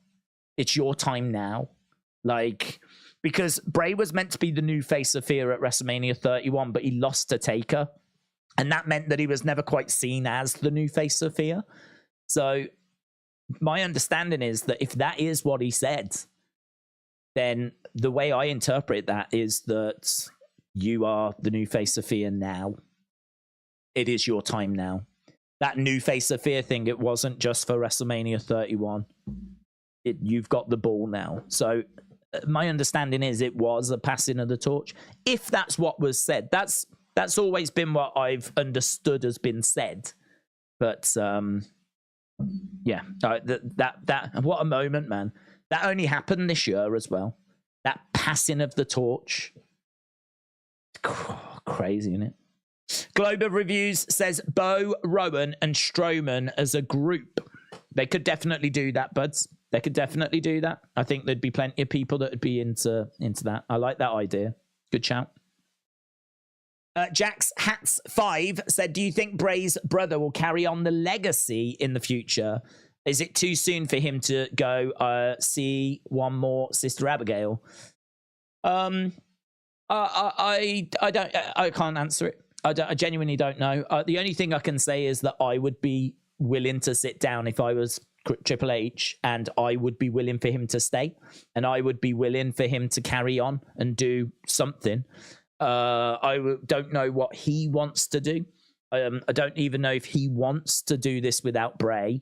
It's your time now. Like, because Bray was meant to be the new face of fear at WrestleMania 31, but he lost to Taker. And that meant that he was never quite seen as the new face of fear. So my understanding is that if that is what he said, then the way I interpret that is that you are the new face of fear now. It is your time now. That new face of fear thing, it wasn't just for WrestleMania 31. You've got the ball now. So my understanding is it was a passing of the torch. If that's what was said, that's always been what I've understood has been said. But yeah, that what a moment, man. That only happened this year as well. That passing of the torch. Crazy, isn't it? Globe of Reviews says Bo, Rowan, and Strowman as a group. They could definitely do that, buds. They could definitely do that. I think there'd be plenty of people that would be into that. I like that idea. Good shout. Jax Hats 5 said, do you think Bray's brother will carry on the legacy in the future? Is it too soon for him to go see one more Sister Abigail? I can't answer it. I genuinely don't know. The only thing I can say is that I would be willing to sit down if I was Triple H, and I would be willing for him to stay, and I would be willing for him to carry on and do something. Don't know what he wants to do. I don't even know if he wants to do this without Bray.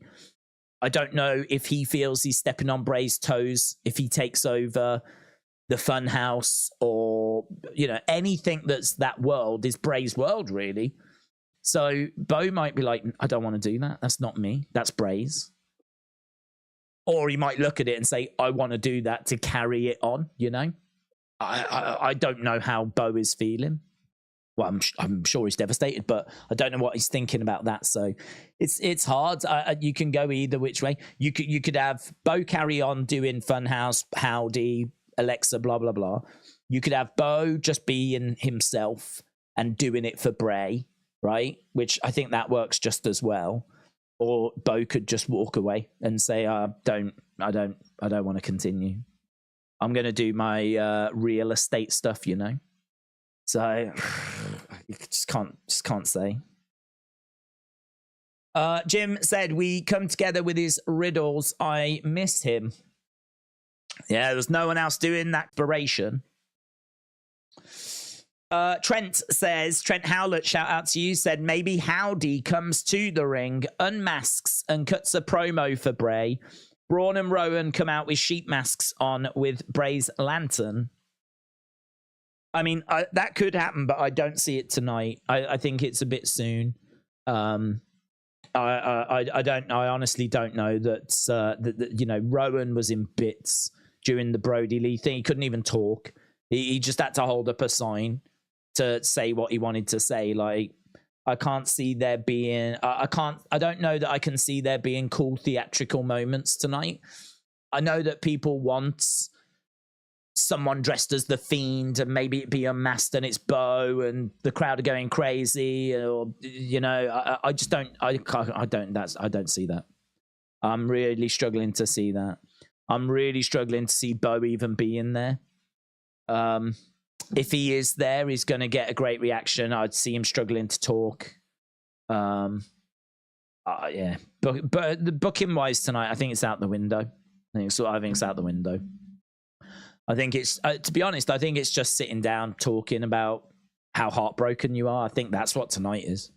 I don't know if he feels he's stepping on Bray's toes if he takes over the Funhouse, or anything that's that world is Bray's world, really. So Bo might be like, I don't want to do that. That's not me. That's Bray's. Or he might look at it and say, I want to do that to carry it on. I don't know how Bo is feeling. Well, I'm sure he's devastated, but I don't know what he's thinking about that. So it's hard. You can go either which way. You could have Bo carry on doing Funhouse, Howdy, Alexa, blah blah blah. You could have Bo just being himself and doing it for Bray, right? Which I think that works just as well. Or Bo could just walk away and say, I don't want to continue. I'm going to do my real estate stuff, So I just can't say. Jim said, we come together with his riddles. I miss him. Yeah, there was no one else doing that inspiration. Trent Howlett, shout out to you, said maybe Howdy comes to the ring, unmasks, and cuts a promo for Bray. Braun and Rowan come out with sheep masks on with Bray's lantern. I mean, that could happen, but I don't see it tonight. I think it's a bit soon. I honestly don't know that Rowan was in bits during the Brody Lee thing. He couldn't even talk. He just had to hold up a sign to say what he wanted to say. Like, I can't see there being I don't know that I can see there being cool theatrical moments tonight. I know that people want someone dressed as the Fiend and maybe it be unmasked and it's Bo and the crowd are going crazy, or I just don't see that. I'm really struggling to see that. I'm really struggling to see Bo even being there. If he is there, he's going to get a great reaction. I'd see him struggling to talk. Yeah, but the booking wise tonight, I think it's out the window. I think it's out the window. I think it's to be honest, I think it's just sitting down talking about how heartbroken you are. I think that's what tonight is.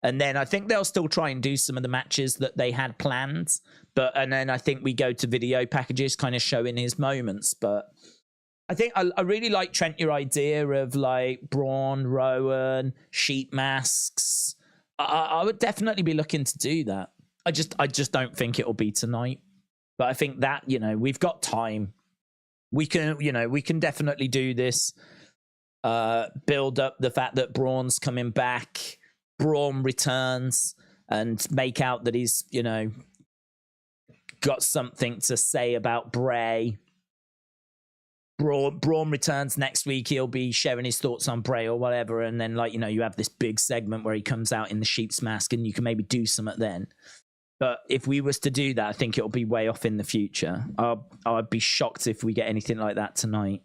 And then I think they'll still try and do some of the matches that they had planned. And then I think we go to video packages kind of showing his moments. But I think I really like, Trent, your idea of like Braun, Rowan, sheet masks. I would definitely be looking to do that. I just don't think it'll be tonight. But I think that, you know, we've got time. We can definitely do this. Build up the fact that Braun's coming back. Braun returns and make out that he's, you know, got something to say about Bray. Braun returns next week. He'll be sharing his thoughts on Bray or whatever. And then, like, you know, you have this big segment where he comes out in the sheep's mask and you can maybe do something then. But if we was to do that, I think it'll be way off in the future. I'd be shocked if we get anything like that tonight.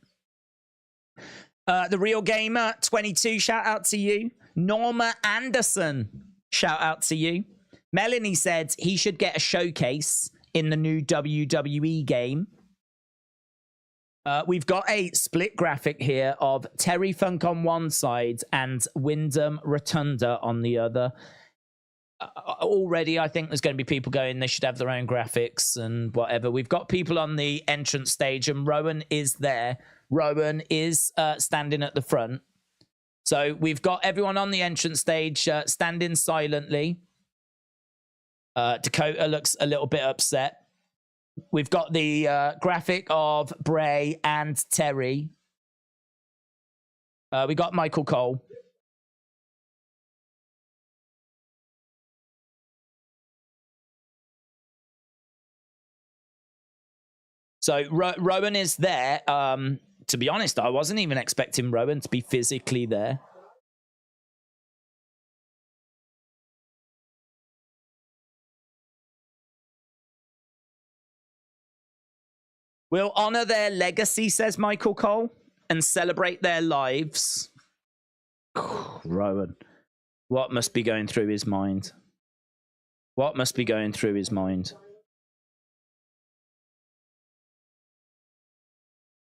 The Real Gamer 22, shout out to you. Norma Anderson, shout out to you. Melanie said he should get a showcase in the new WWE game. We've got a split graphic here of Terry Funk on one side and Wyndham Rotunda on the other. Already, I think there's going to be people going, they should have their own graphics and whatever. We've got people on the entrance stage, and Rowan is there. Rowan is standing at the front. So we've got everyone on the entrance stage standing silently. Dakota looks a little bit upset. We've got the graphic of Bray and Terry. We got Michael Cole. So Rowan is there. To be honest, I wasn't even expecting Rowan to be physically there. We'll honor their legacy, says Michael Cole, and celebrate their lives. Rowan, what must be going through his mind? What must be going through his mind?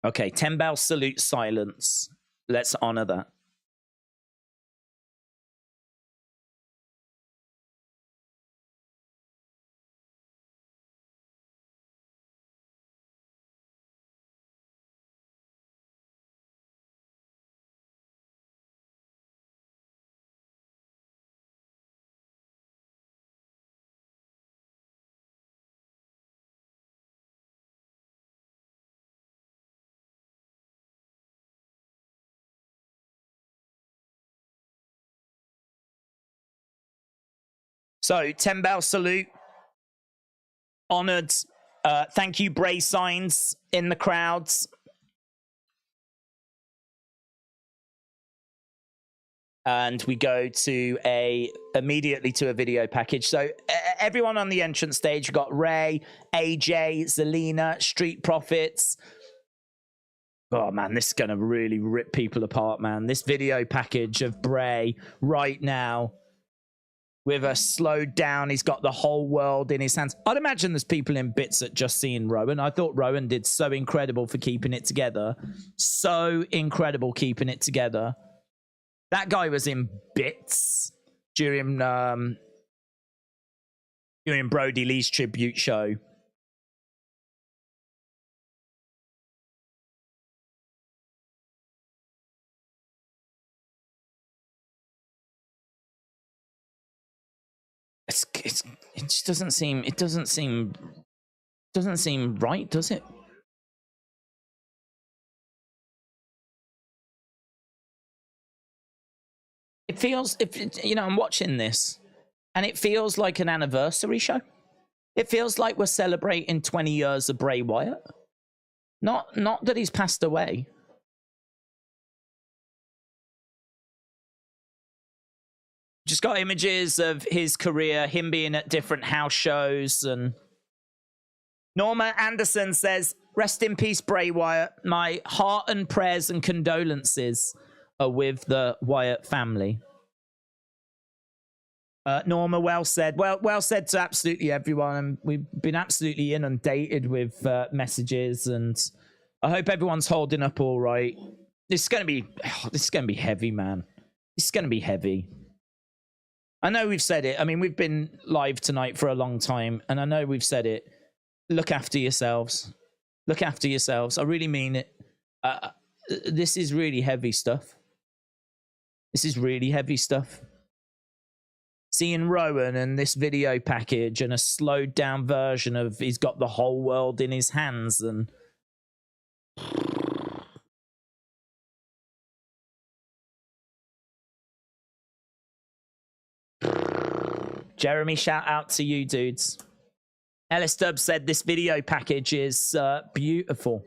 Okay, 10 bell salute, silence. Let's honor that. So, 10 bell salute. Honored. Thank you, Bray signs in the crowds. And we go to immediately to a video package. So everyone on the entrance stage, we've got Ray, AJ, Zelina, Street Profits. Oh man, this is going to really rip people apart, man. This video package of Bray right now, with a slowed down, he's got the whole world in his hands. I'd imagine there's people in bits at just seeing Rowan. I thought Rowan did so incredible for keeping it together. So incredible keeping it together. That guy was in bits during Brody Lee's tribute show. It just doesn't seem right, does it? It feels, I'm watching this and it feels like an anniversary show. It feels like we're celebrating 20 years of Bray Wyatt. Not that he's passed away. Just got images of his career, him being at different house shows. And Norma Anderson says, rest in peace, Bray Wyatt. My heart and prayers and condolences are with the Wyatt family. Norma, well said. Well said to absolutely everyone. And we've been absolutely inundated with messages, and I hope everyone's holding up all right. This is going to be heavy, man. This is going to be heavy. I know we've said it. I mean, we've been live tonight for a long time, and I know we've said it. Look after yourselves. Look after yourselves. I really mean it. This is really heavy stuff. This is really heavy stuff. Seeing Rowan and this video package and a slowed down version of he's got the whole world in his hands and Jeremy, shout out to you dudes. Ellis Stubbs said this video package is beautiful.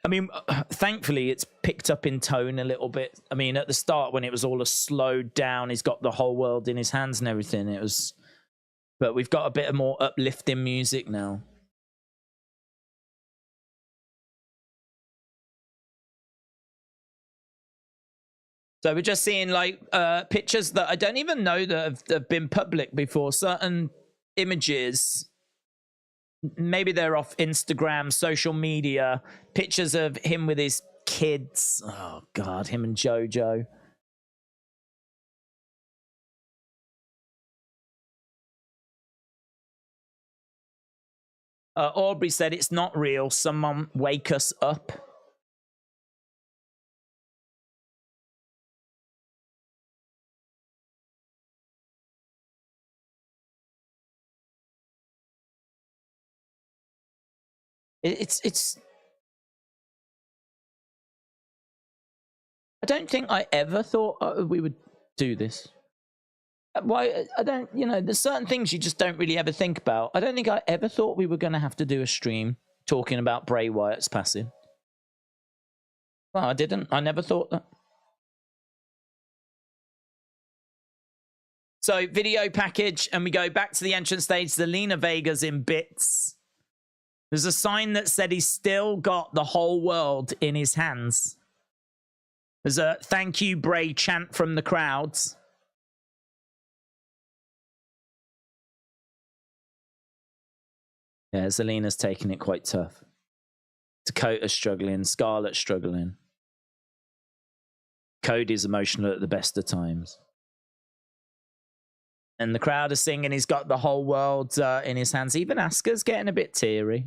I mean, thankfully, it's picked up in tone a little bit. I mean, at the start, when it was all a slowed down, he's got the whole world in his hands and everything. It was, but we've got a bit of more uplifting music now. So we're just seeing like pictures that I don't even know that have been public before. Certain images. Maybe they're off Instagram, social media, pictures of him with his kids. Oh, God, him and JoJo. Aubrey said, it's not real. Someone wake us up. It's I don't think I ever thought we would do this. Why? I don't, you know, there's certain things you just don't really ever think about. I don't think I ever thought we were going to have to do a stream talking about Bray Wyatt's passing. Well, I didn't. I never thought that. So, video package, and we go back to the entrance stage. Zelina Vega's in bits. There's a sign that said he's still got the whole world in his hands. There's a thank you, Bray chant from the crowds. Yeah, Zelina's taking it quite tough. Dakota's struggling. Scarlett's struggling. Cody's emotional at the best of times. And the crowd are singing he's got the whole world in his hands. Even Asuka's getting a bit teary.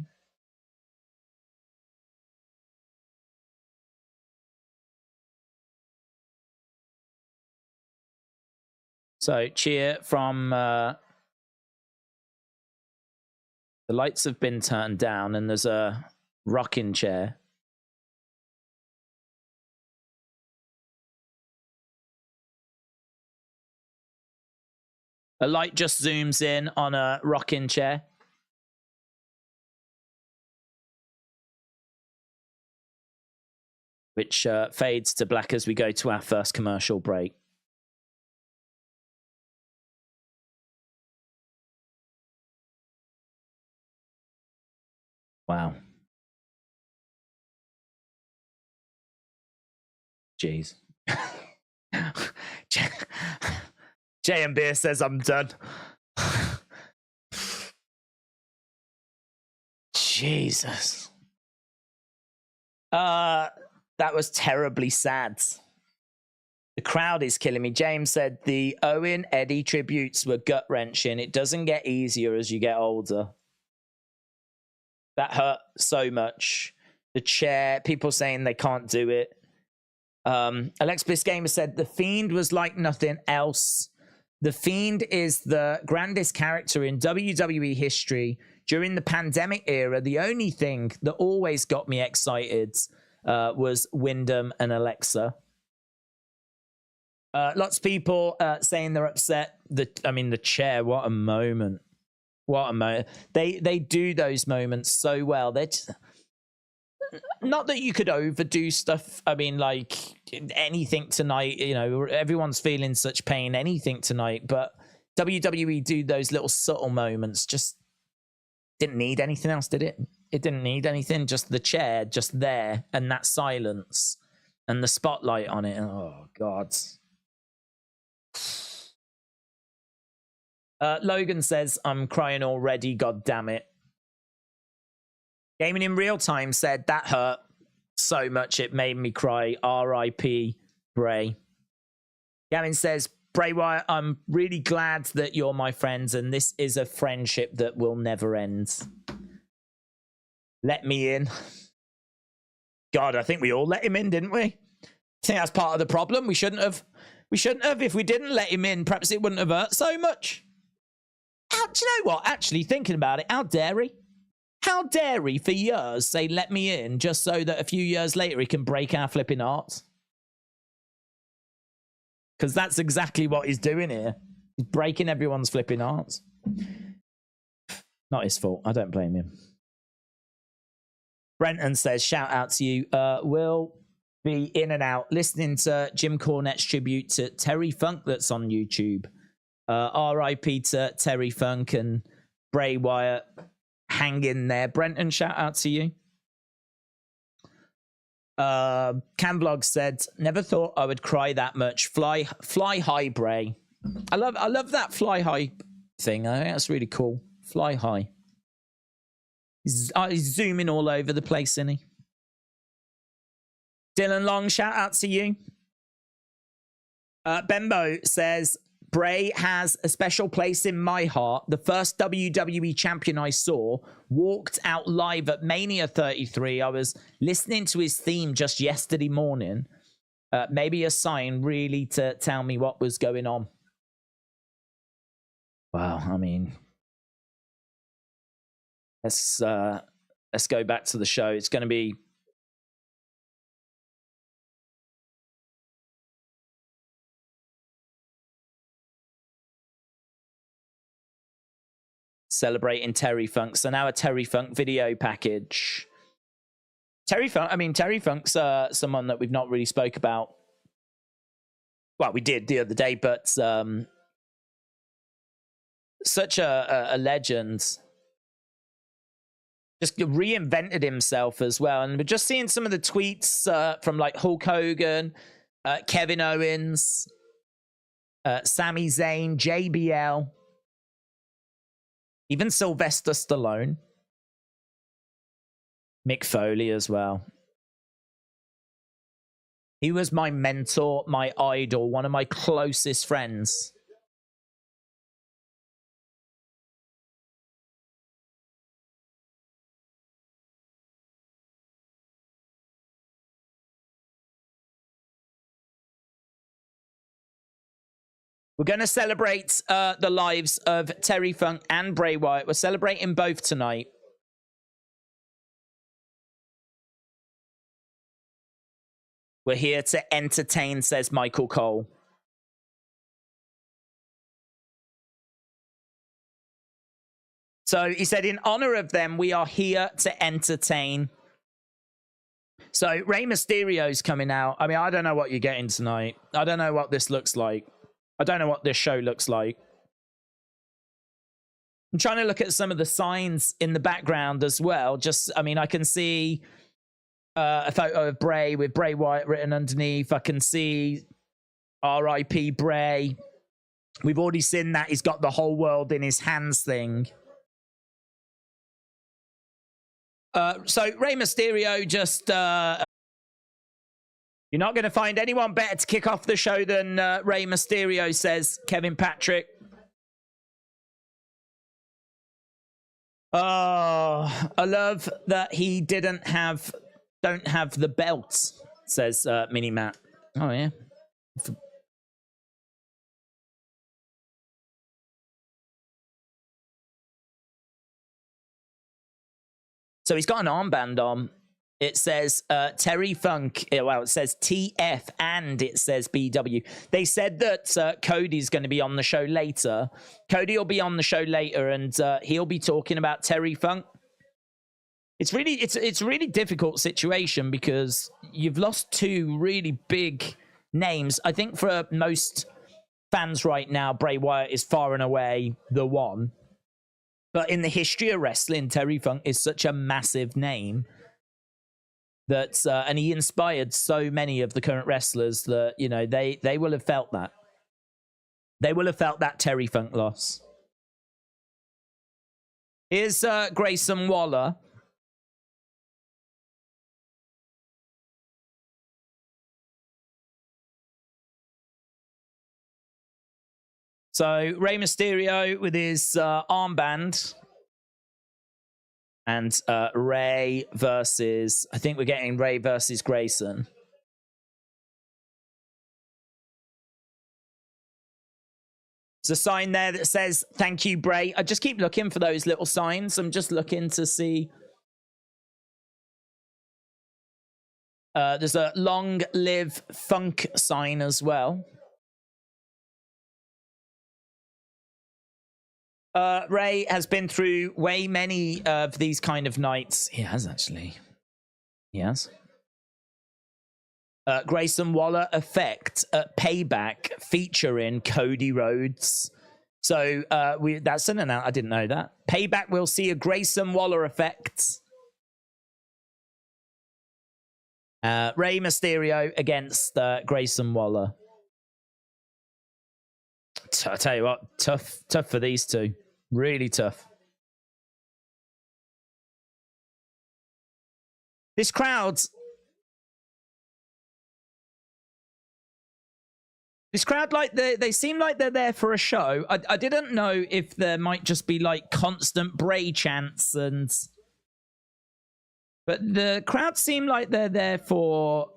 So, cheer from... the lights have been turned down and there's a rocking chair. A light just zooms in on a rocking chair. Which fades to black as we go to our first commercial break. Wow. Jeez. J&B says I'm done. Jesus. That was terribly sad. The crowd is killing me. James said the Owen Eddie tributes were gut-wrenching. It doesn't get easier as you get older. That hurt so much. The chair, people saying they can't do it. Alex Bliss Gamer said the Fiend was like nothing else. The Fiend is the grandest character in WWE history. During the pandemic era, the only thing that always got me excited was Wyndham and Alexa. Lots of people saying they're upset. The chair, what a moment. What a moment. They do those moments so well. They're just, not that you could overdo stuff. I mean, like anything tonight, you know, everyone's feeling such pain, anything tonight, but WWE do those little subtle moments. Just didn't need anything else, did it? It didn't need anything, just the chair, just there, and that silence, and the spotlight on it. Oh, God. Logan says, I'm crying already, god damn it. Gaming in Real Time said, that hurt so much it made me cry. R.I.P. Bray. Gavin says, Bray Wyatt, I'm really glad that you're my friends, and this is a friendship that will never end. Let me in. God, I think we all let him in, didn't we? I think that's part of the problem. We shouldn't have. We shouldn't have. If we didn't let him in, perhaps it wouldn't have hurt so much. Do you know what? Actually, thinking about it, how dare he? How dare he for years say, let me in, just so that a few years later he can break our flipping hearts? Because that's exactly what he's doing here. He's breaking everyone's flipping hearts. Not his fault. I don't blame him. Brenton says, shout out to you. We'll be in and out listening to Jim Cornette's tribute to Terry Funk that's on YouTube. R.I.P. to Terry Funk and Bray Wyatt. Hang in there. Brenton, shout out to you. Camblog said, never thought I would cry that much. Fly high, Bray. I love that fly high thing. I think that's really cool. Fly high. He's zooming all over the place, isn't he? Dylan Long, shout out to you. Bembo says, Bray has a special place in my heart. The first WWE champion I saw walked out live at Mania 33. I was listening to his theme just yesterday morning. Maybe a sign really to tell me what was going on. Wow, I mean, let's go back to the show. It's going to be celebrating Terry Funk. So now a Terry Funk video package. Terry Funk's someone that we've not really spoke about. Well, we did the other day, but such a legend. Just reinvented himself as well. And we're just seeing some of the tweets from like Hulk Hogan, Kevin Owens, Sami Zayn, JBL, even Sylvester Stallone, Mick Foley as well. He was my mentor, my idol, one of my closest friends. We're going to celebrate the lives of Terry Funk and Bray Wyatt. We're celebrating both tonight. We're here to entertain, says Michael Cole. So he said, in honor of them, we are here to entertain. So Rey Mysterio's coming out. I mean, I don't know what you're getting tonight. I don't know what this looks like. I don't know what this show looks like. I'm trying to look at some of the signs in the background as well. Just, I mean, I can see a photo of Bray with Bray Wyatt written underneath. I can see R.I.P. Bray. We've already seen that. He's got the whole world in his hands thing. So Rey Mysterio just... You're not going to find anyone better to kick off the show than Rey Mysterio, says Kevin Patrick. Oh, I love that he don't have the belt, says Mini Matt. Oh, yeah. So he's got an armband on. It says Terry Funk. Well, it says TF and it says BW. They said that Cody's going to be on the show later. Cody will be on the show later, and he'll be talking about Terry Funk. It's a really difficult situation because you've lost two really big names. I think for most fans right now, Bray Wyatt is far and away the one. But in the history of wrestling, Terry Funk is such a massive name that, and he inspired so many of the current wrestlers that, you know, they will have felt that. They will have felt that Terry Funk loss. Here's Grayson Waller. So Rey Mysterio with his armband. And Ray versus... I think we're getting Ray versus Grayson. There's a sign there that says, thank you, Bray. I just keep looking for those little signs. I'm just looking to see. There's a long live funk sign as well. Ray has been through way many of these kind of nights. He has, actually. He has. Grayson Waller effect at Payback featuring Cody Rhodes. So that's an announcement. I didn't know that. Payback will see a Grayson Waller effect. Rey Mysterio against Grayson Waller. I tell you what, tough for these two. Really tough. This crowd, like they seem like they're there for a show. I didn't know if there might just be like constant Bray chants but the crowd seem like they're there for,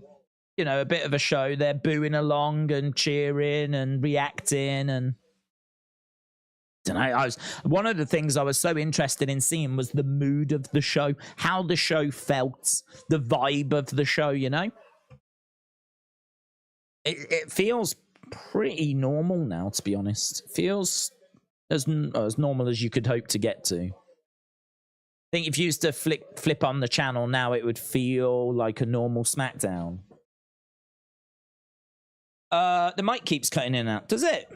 you know, a bit of a show. They're booing along and cheering and reacting and. I was one of the things I was so interested in seeing was the mood of the show, how the show felt, the vibe of the show. You know, it feels pretty normal now, to be honest. It feels as normal as you could hope to get to. I think if you used to flip on the channel now, it would feel like a normal SmackDown. The mic keeps cutting in and out. Does it?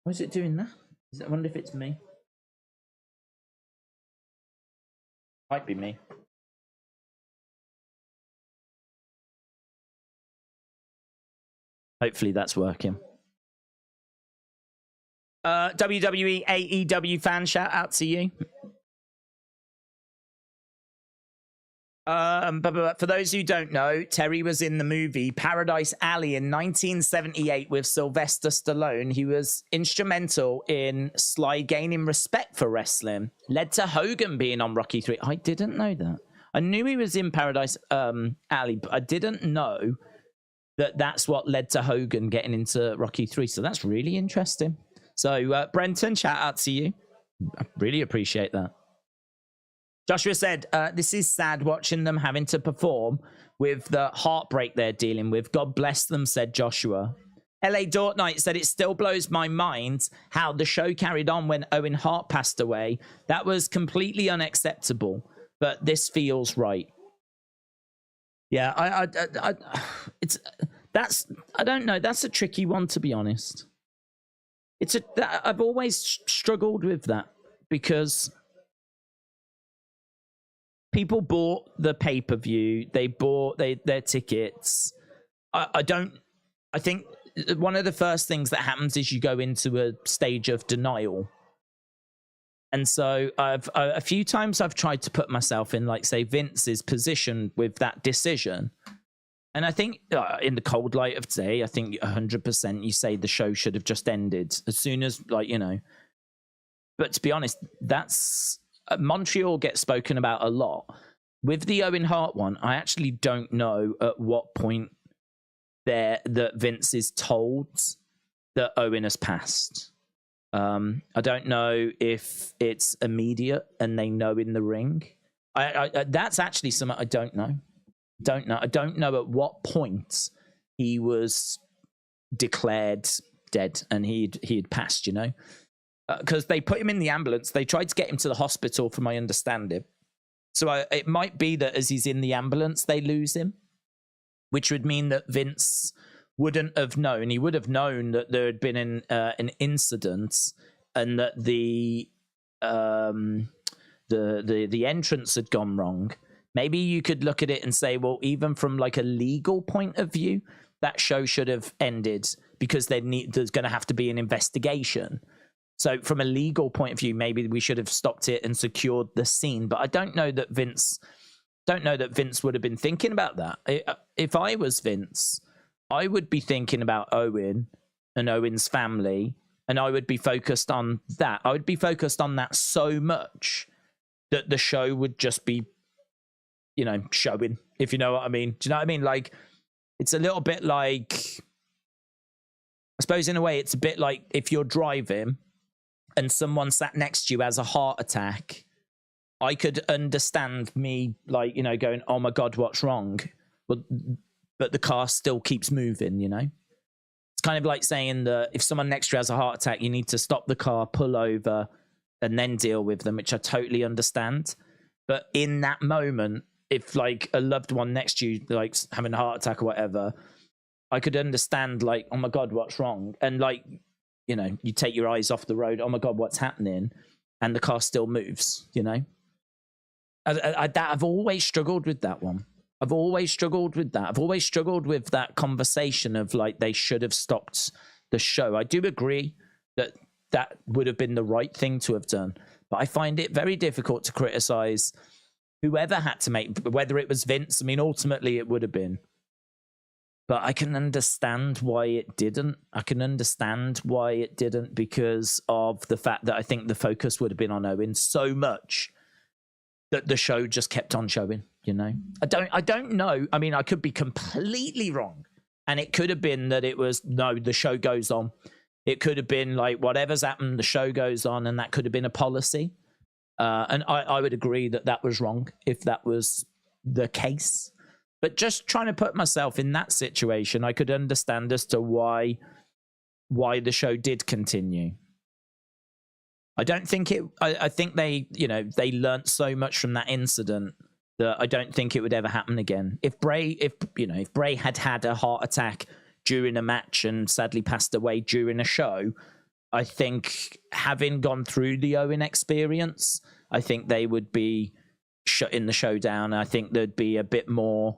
Why is it doing that? I wonder if it's me. Might be me. Hopefully that's working. WWE AEW fan, shout out to you. But for those who don't know, Terry was in the movie Paradise Alley in 1978 with Sylvester Stallone. He was instrumental in Sly gaining respect for wrestling. Led to Hogan being on Rocky 3. I didn't know that. I knew he was in Paradise Alley, but I didn't know that that's what led to Hogan getting into Rocky 3. So that's really interesting. So Brenton, shout out to you. I really appreciate that. Joshua said, this is sad watching them having to perform with the heartbreak they're dealing with. God bless them, said Joshua. LA Dort Knight said, it still blows my mind how the show carried on when Owen Hart passed away. That was completely unacceptable, but this feels right. Yeah, I don't know. That's a tricky one, to be honest. I've always struggled with that because people bought the pay-per-view. They bought their tickets. I think one of the first things that happens is you go into a stage of denial. And so a few times I've tried to put myself in, like, say, Vince's position with that decision. And I think in the cold light of today, I think 100% you say the show should have just ended as soon as, like, you know. But to be honest, that's... Montreal gets spoken about a lot. With the Owen Hart one, I actually don't know at what point that Vince is told that Owen has passed. I don't know if it's immediate and they know in the ring. That's actually something I don't know. I don't know at what point he was declared dead and he had passed, you know. Because they put him in the ambulance. They tried to get him to the hospital, from my understanding. So it might be that as he's in the ambulance, they lose him, which would mean that Vince wouldn't have known. He would have known that there had been an incident and that the entrance had gone wrong. Maybe you could look at it and say, well, even from like a legal point of view, that show should have ended because there's going to have to be an investigation. So from a legal point of view, maybe we should have stopped it and secured the scene. But I don't know that Vince would have been thinking about that. If I was Vince, I would be thinking about Owen and Owen's family and I would be focused on that. I would be focused on that so much that the show would just be, you know, showing, if you know what I mean. Do you know what I mean? Like, it's a little bit like, I suppose in a way, it's a bit like if you're driving and someone sat next to you has a heart attack, I could understand me, like, you know, going, oh my God, what's wrong? But the car still keeps moving, you know? It's kind of like saying that if someone next to you has a heart attack, you need to stop the car, pull over, and then deal with them, which I totally understand. But in that moment, if like a loved one next to you, like having a heart attack or whatever, I could understand, like, oh my God, what's wrong? And like, you know, you take your eyes off the road, oh my God, what's happening? And the car still moves, you know? I've always struggled with that one. I've always struggled with that. I've always struggled with that conversation of like, they should have stopped the show. I do agree that that would have been the right thing to have done. But I find it very difficult to criticize whoever had to make, whether it was Vince. I mean, ultimately it would have been. But I can understand why it didn't. I can understand why it didn't because of the fact that I think the focus would have been on Owen so much that the show just kept on showing, you know? I don't know. I mean, I could be completely wrong. And it could have been that it was, no, the show goes on. It could have been like, whatever's happened, the show goes on, and that could have been a policy. And I would agree that that was wrong if that was the case. But just trying to put myself in that situation, I could understand as to why the show did continue. I don't think it. I think they, you know, they learnt so much from that incident that I don't think it would ever happen again. If Bray had a heart attack during a match and sadly passed away during a show, I think having gone through the Owen experience, I think they would be shutting the show down. I think there'd be a bit more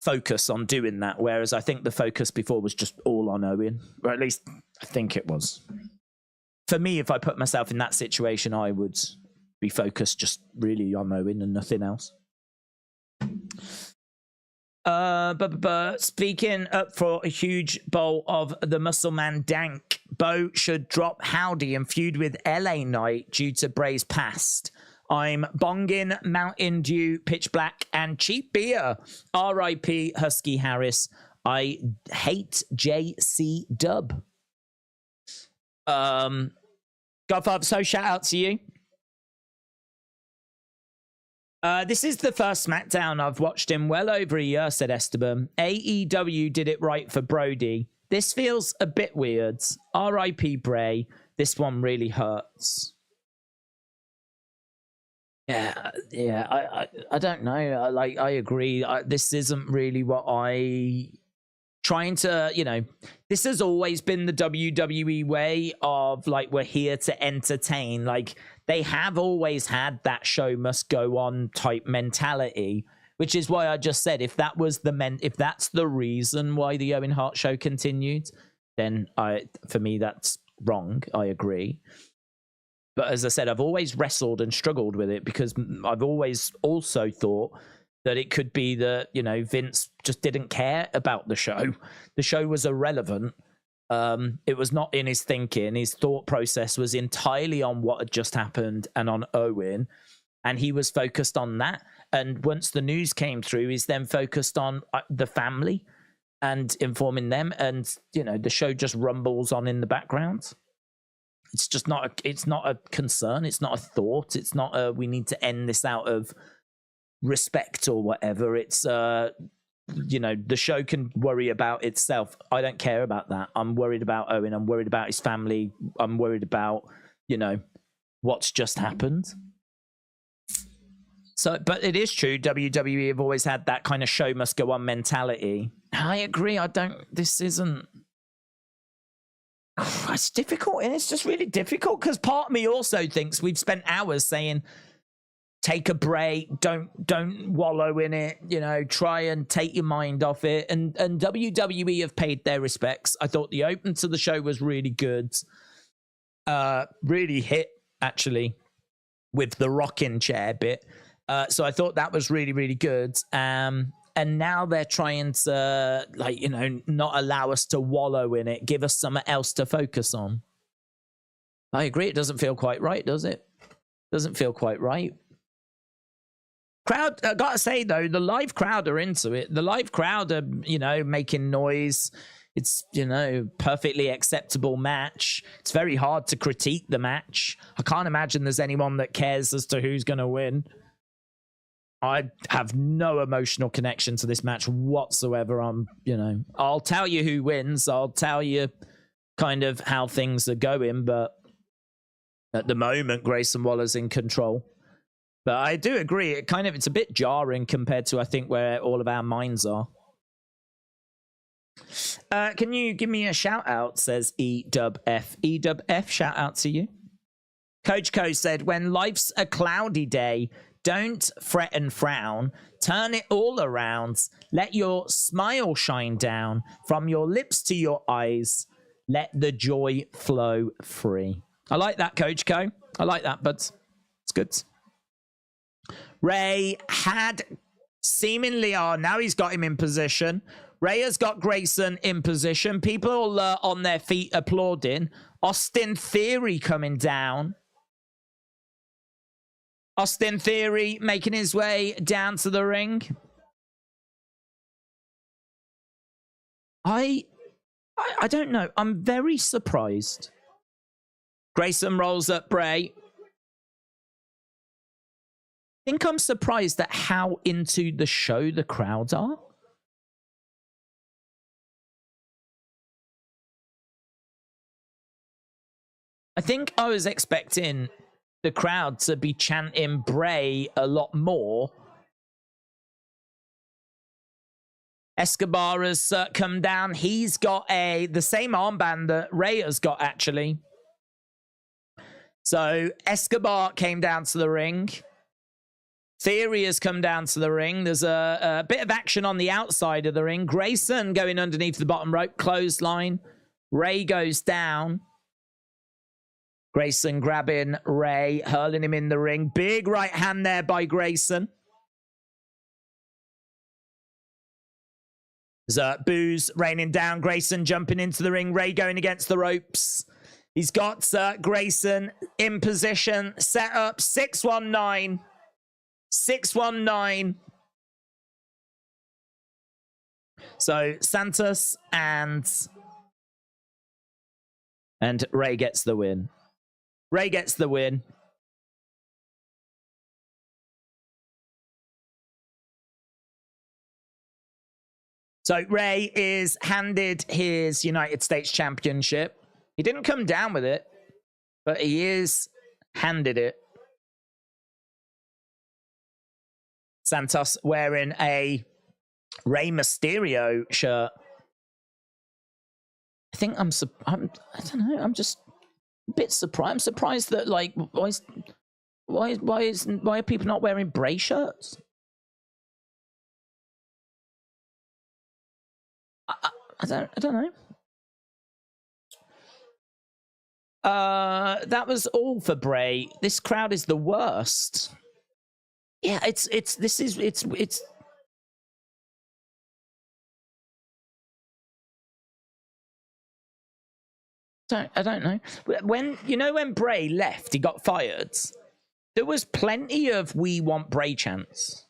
focus on doing that, whereas I think the focus before was just all on Owen, or at least I think it was. For me, if I put myself in that situation, I would be focused just really on Owen and nothing else. Speaking up for a huge bowl of the Muscle Man Dank, Bo should drop Howdy and feud with LA Knight due to Bray's past. I'm bonging Mountain Dew, Pitch Black, and cheap beer. R.I.P. Husky Harris. I hate JC Dub. Godfather, so shout out to you. This is the first SmackDown I've watched in well over a year, said Esteban. AEW did it right for Brody. This feels a bit weird. R.I.P. Bray. This one really hurts. Yeah. I don't know. I agree. This isn't really what I trying to, you know, this has always been the WWE way of like, we're here to entertain. Like, they have always had that show must go on type mentality, which is why I just said, if that was if that's the reason why the Owen Hart show continued, then for me, that's wrong. I agree. But as I said, I've always wrestled and struggled with it because I've always also thought that it could be that, you know, Vince just didn't care about the show. The show was irrelevant. It was not in his thinking. His thought process was entirely on what had just happened and on Owen. And he was focused on that. And once the news came through, he's then focused on the family and informing them. And, you know, the show just rumbles on in the background. It's just not it's not a concern. It's not a thought. It's not a, we need to end this out of respect or whatever. It's, you know, the show can worry about itself. I don't care about that. I'm worried about Owen. I'm worried about his family. I'm worried about, you know, what's just happened. So, but it is true. WWE have always had that kind of show must go on mentality. I agree. This isn't, it's difficult, and it's just really difficult because part of me also thinks we've spent hours saying take a break, don't wallow in it, you know, try and take your mind off it, and WWE have paid their respects. I thought the open to the show was really good, really hit actually with the rocking chair bit. So I thought that was really, really good. And and now they're trying to, like, you know, not allow us to wallow in it, give us something else to focus on. I agree, it doesn't feel quite right, does it? Doesn't feel quite right. Crowd, I gotta say though, the live crowd are into it. The live crowd are, you know, making noise. It's, you know, perfectly acceptable match. It's very hard to critique the match. I can't imagine there's anyone that cares as to who's gonna win. I have no emotional connection to this match whatsoever. You know, I'll tell you who wins. I'll tell you kind of how things are going, but at the moment, Grayson Waller's in control. But I do agree, it's a bit jarring compared to, I think, where all of our minds are. Can you give me a shout out, says EWF. EWF, shout out to you. Coach Co said, when life's a cloudy day, don't fret and frown. Turn it all around. Let your smile shine down from your lips to your eyes. Let the joy flow free. I like that, Coach Co. I like that, buds. It's good. Ray had seemingly, now he's got him in position. Ray has got Grayson in position. People on their feet applauding. Austin Theory coming down. Austin Theory making his way down to the ring. I don't know. I'm very surprised. Grayson rolls up Bray. I think I'm surprised at how into the show the crowds are. I think I was expecting the crowd to be chanting Bray a lot more. Escobar has come down. He's got the same armband that Ray has got, actually. So Escobar came down to the ring. Theory has come down to the ring. There's a bit of action on the outside of the ring. Grayson going underneath the bottom rope, clothesline. Ray goes down. Grayson grabbing Ray, hurling him in the ring. Big right hand there by Grayson. There's boos raining down. Grayson jumping into the ring. Ray going against the ropes. He's got Grayson in position. Set up 619. 619. So Santos and Ray gets the win. Ray gets the win. So Ray is handed his United States Championship. He didn't come down with it, but he is handed it. Santos wearing a Rey Mysterio shirt. I think I don't know. I'm just a bit surprised. I'm surprised that, like, why are people not wearing Bray shirts? I don't know. That was all for Bray. This crowd is the worst. Yeah, it's I don't know. When Bray left, he got fired. There was plenty of "We want Bray" chants,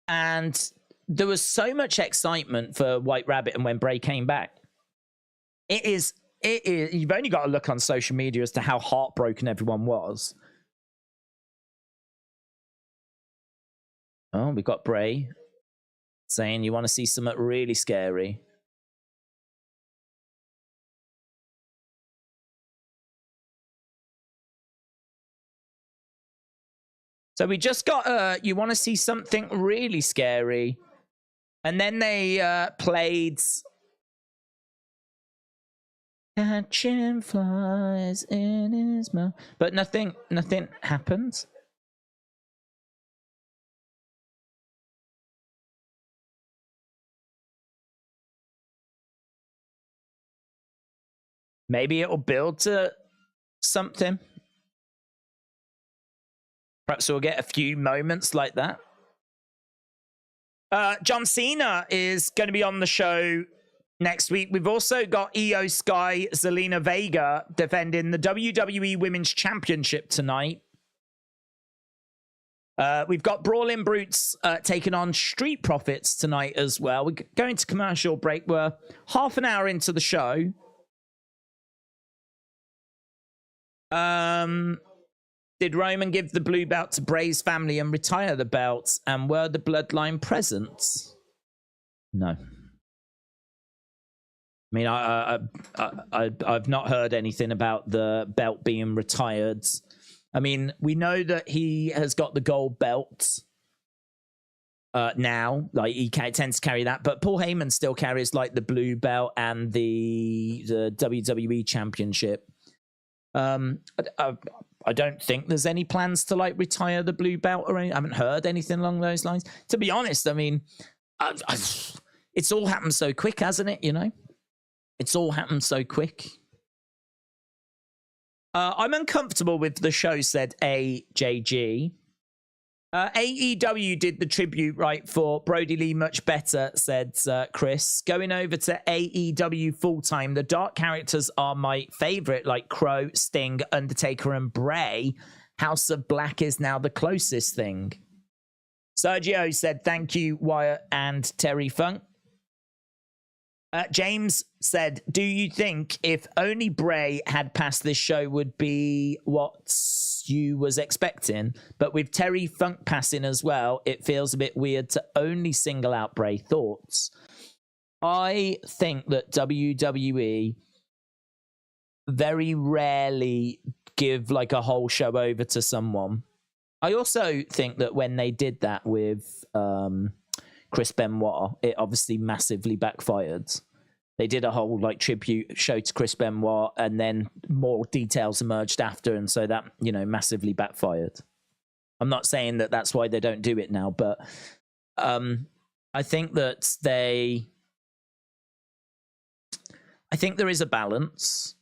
and there was so much excitement for White Rabbit, and when Bray came back, it is. You've only got to look on social media as to how heartbroken everyone was. Oh, we got Bray saying, "You want to see something really scary?" So we just got "You want to see something really scary," and then they played "Catching Flies in His Mouth," but nothing happened. Maybe it'll build to something. Perhaps we'll get a few moments like that. John Cena is going to be on the show next week. We've also got Io Sky, Zelina Vega defending the WWE Women's Championship tonight. We've got Brawling Brutes taking on Street Profits tonight as well. We're going to commercial break. We're half an hour into the show. Did Roman give the blue belt to Bray's family and retire the belt? And were the bloodline present? No. I mean, I've not heard anything about the belt being retired. I mean, we know that he has got the gold belt now. Like, he tends to carry that. But Paul Heyman still carries, like, the blue belt and the WWE Championship. I don't think there's any plans to, like, retire the blue belt or anything. I haven't heard anything along those lines. To be honest, I mean, it's all happened so quick, hasn't it, you know? It's all happened so quick. I'm uncomfortable with the show, said AJG. AEW did the tribute right for Brody Lee much better, said Chris. Going over to AEW full-time, the dark characters are my favorite, like Crow, Sting, Undertaker, and Bray. House of Black is now the closest thing. Sergio said, thank you, Wyatt and Terry Funk. James said, do you think if only Bray had passed, this show would be what you was expecting? But with Terry Funk passing as well, it feels a bit weird to only single out Bray. Thoughts? I think that WWE very rarely give like a whole show over to someone. I also think that when they did that with Chris Benoit, it obviously massively backfired. They did a whole like tribute show to Chris Benoit, and then more details emerged after, and so that, you know, massively backfired. I'm not saying that that's why they don't do it now, but I think that I think there is a balance.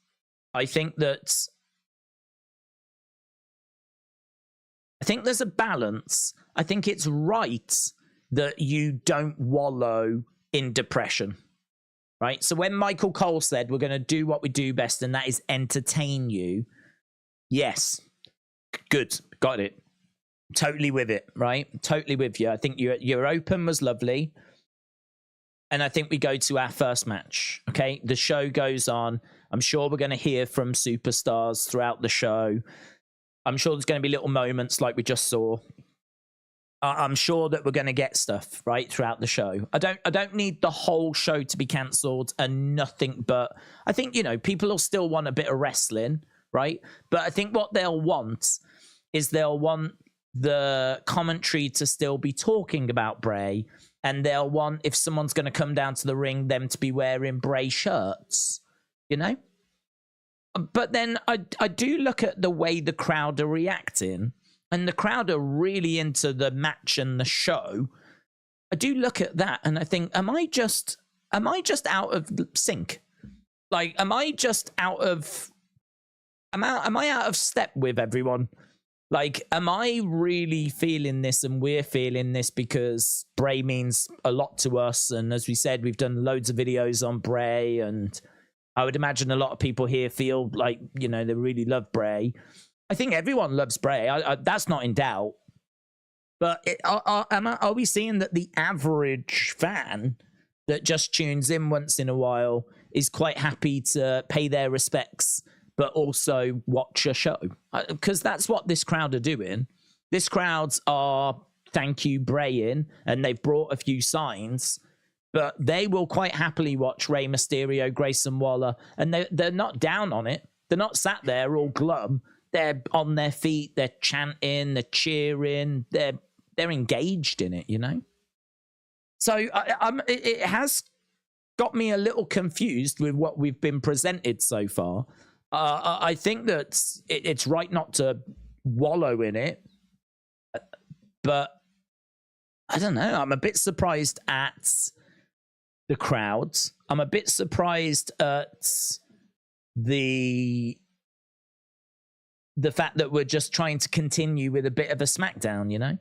I think there's a balance. I think it's right that you don't wallow in depression, right? So when Michael Cole said, we're going to do what we do best, and that is entertain you. Yes. Good. Got it. Totally with it, right? Totally with you. I think your open was lovely. And I think we go to our first match, okay? The show goes on. I'm sure we're going to hear from superstars throughout the show. I'm sure there's going to be little moments like we just saw. I'm sure that we're going to get stuff right throughout the show. I don't need the whole show to be cancelled and nothing but. I think, you know, people will still want a bit of wrestling, right? But I think what they'll want is they'll want the commentary to still be talking about Bray, and they'll want, if someone's going to come down to the ring, them to be wearing Bray shirts, you know? But then I do look at the way the crowd are reacting, and the crowd are really into the match and the show. I do look at that and I think, am I just out of sync? Like, am I out of step with everyone? Like, am I really feeling this and we're feeling this because Bray means a lot to us? And as we said, we've done loads of videos on Bray, and I would imagine a lot of people here feel like, you know, they really love Bray. I think everyone loves Bray. That's not in doubt. But are we seeing that the average fan that just tunes in once in a while is quite happy to pay their respects, but also watch a show? Because that's what this crowd are doing. This crowds are thank you Braying, and they've brought a few signs, but they will quite happily watch Rey Mysterio, Grayson Waller, and they're not down on it. They're not sat there all glum. They're on their feet, they're chanting, they're cheering, they're engaged in it, you know? So it has got me a little confused with what we've been presented so far. I think that it's right not to wallow in it, but I don't know. I'm a bit surprised at the crowds. I'm a bit surprised at the fact that we're just trying to continue with a bit of a SmackDown, you know?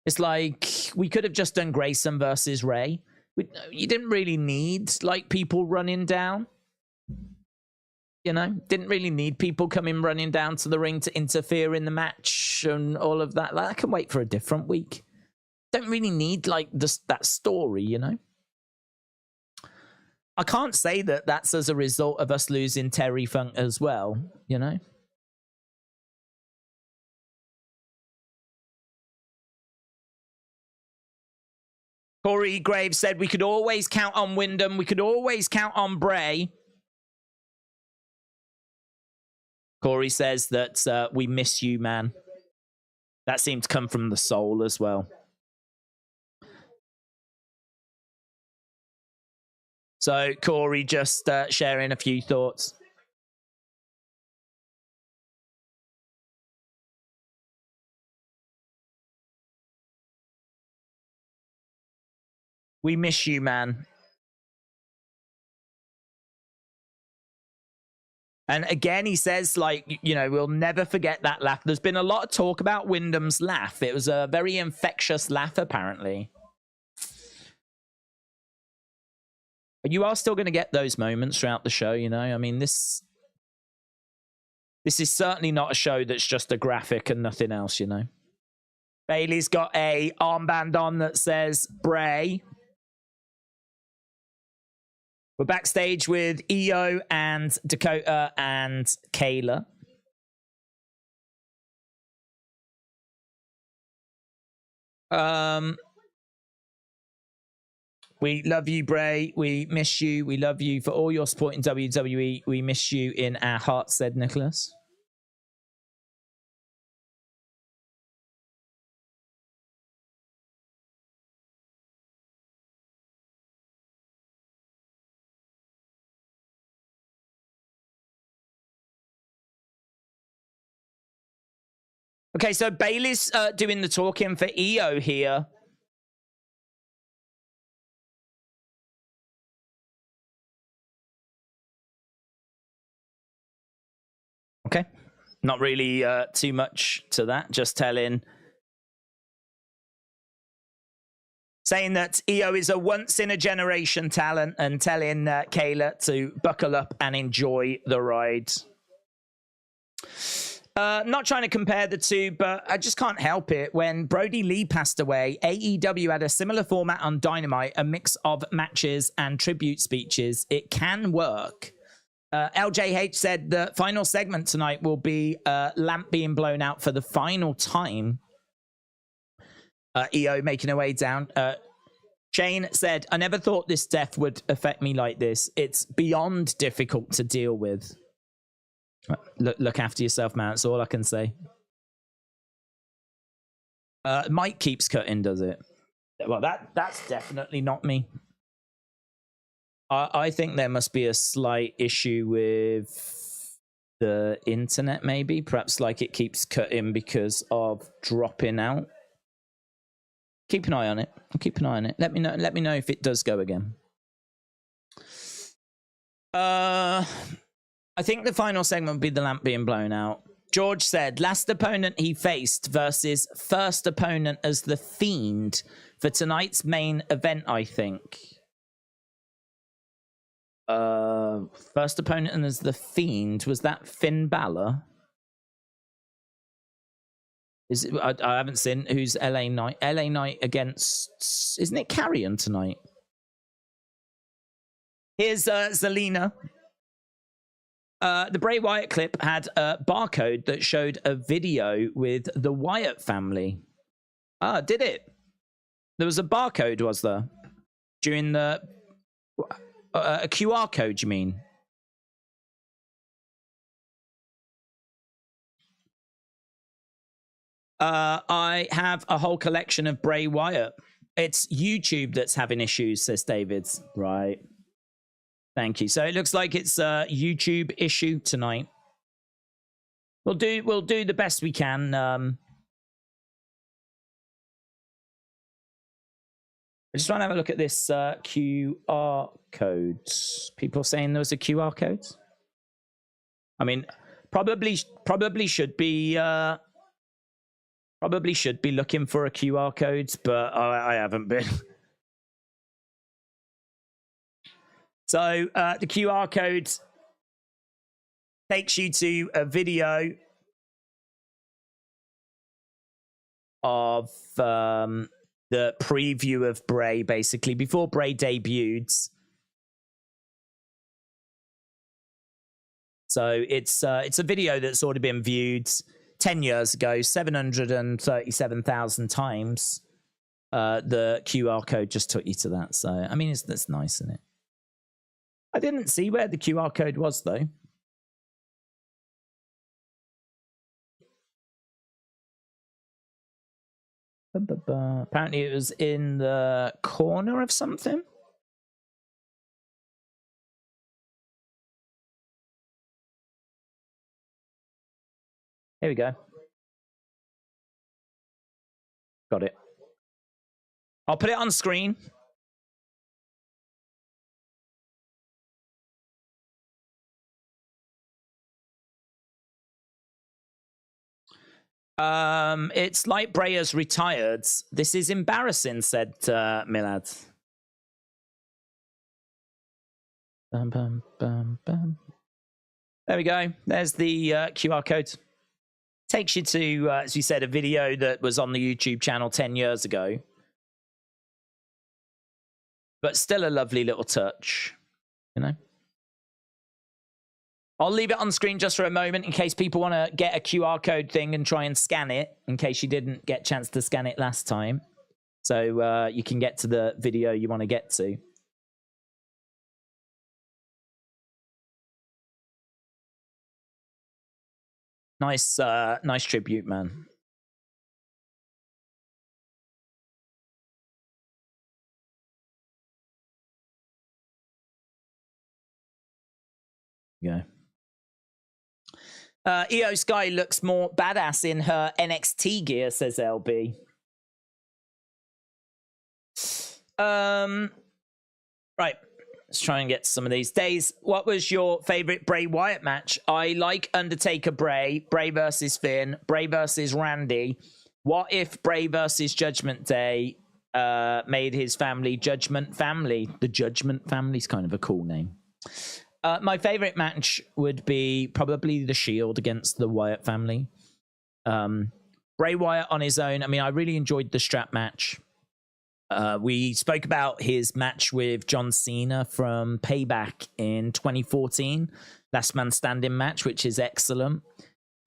It's like we could have just done Grayson versus Ray. You didn't really need like people running down. You know, didn't really need people coming running down to the ring to interfere in the match and all of that. Like, I can wait for a different week. Don't really need like that story, you know. I can't say that that's as a result of us losing Terry Funk as well, you know. Corey Graves said we could always count on Wyndham. We could always count on Bray. Corey says that we miss you, man. That seemed to come from the soul as well. So Corey just sharing a few thoughts. We miss you, man. And again, he says, like, you know, we'll never forget that laugh. There's been a lot of talk about Wyndham's laugh. It was a very infectious laugh, apparently. But you are still going to get those moments throughout the show, you know? I mean, this is certainly not a show that's just a graphic and nothing else, you know? Bailey's got a armband on that says Bray. We're backstage with Io and Dakota and Kayla. We love you, Bray. We miss you. We love you for all your support in WWE. We miss you in our hearts, said Nicholas. Okay, so Bailey's doing the talking for Io here. Okay, not really too much to that. Just saying that Io is a once-in-a-generation talent and telling Kayla to buckle up and enjoy the ride. Not trying to compare the two, but I just can't help it. When Brody Lee passed away, AEW had a similar format on Dynamite, a mix of matches and tribute speeches. It can work. LJH said the final segment tonight will be lamp being blown out for the final time. EO making her way down. Shane said, I never thought this death would affect me like this. It's beyond difficult to deal with. Look after yourself, man. That's all I can say. Mike keeps cutting, does it? Well, that's definitely not me. I think there must be a slight issue with the internet, maybe. Perhaps like it keeps cutting because of dropping out. Keep an eye on it. Keep an eye on it. Let me know if it does go again. I think the final segment would be the lamp being blown out. George said, last opponent he faced versus first opponent as the Fiend for tonight's main event, I think. First opponent and as the Fiend, was that Finn Balor? Is it, I haven't seen who's LA Knight. LA Knight against, isn't it Carrion tonight? Here's Zelina. The Bray Wyatt clip had a barcode that showed a video with the Wyatt family. Ah, did it? There was a barcode, was there? During the... a QR code, you mean? I have a whole collection of Bray Wyatt. It's YouTube that's having issues, says David. Right. Thank you. So it looks like it's a YouTube issue tonight. We'll do the best we can. I just want to have a look at this QR code. People saying there was a QR code. I mean, probably should be Probably should be looking for a QR code, but I haven't been. So the QR code takes you to a video of the preview of Bray, basically, before Bray debuted. So it's a video that's already been viewed 10 years ago, 737,000 times. The QR code just took you to that. So, I mean, that's nice, isn't it? I didn't see where the QR code was, though. Apparently it was in the corner of something. Here we go. Got it. I'll put it on screen. It's like Bray has retired. This is embarrassing, said Milad. Bum, bum, bum, bum. There we go. There's the QR code. Takes you to, as you said, a video that was on the YouTube channel 10 years ago. But still a lovely little touch, you know? I'll leave it on screen just for a moment in case people want to get a QR code thing and try and scan it, in case you didn't get a chance to scan it last time. So you can get to the video you want to get to. Nice, nice tribute, man. Yeah. EO Sky looks more badass in her NXT gear, says LB. Right. Let's try and get some of these days. What was your favorite Bray Wyatt match? I like Undertaker Bray, Bray versus Finn, Bray versus Randy. What if Bray versus Judgment Day made his family Judgment Family? The Judgment Family's kind of a cool name. My favorite match would be probably the Shield against the Wyatt family. Bray Wyatt on his own. I mean, I really enjoyed the strap match. We spoke about his match with John Cena from Payback in 2014. Last Man Standing match, which is excellent.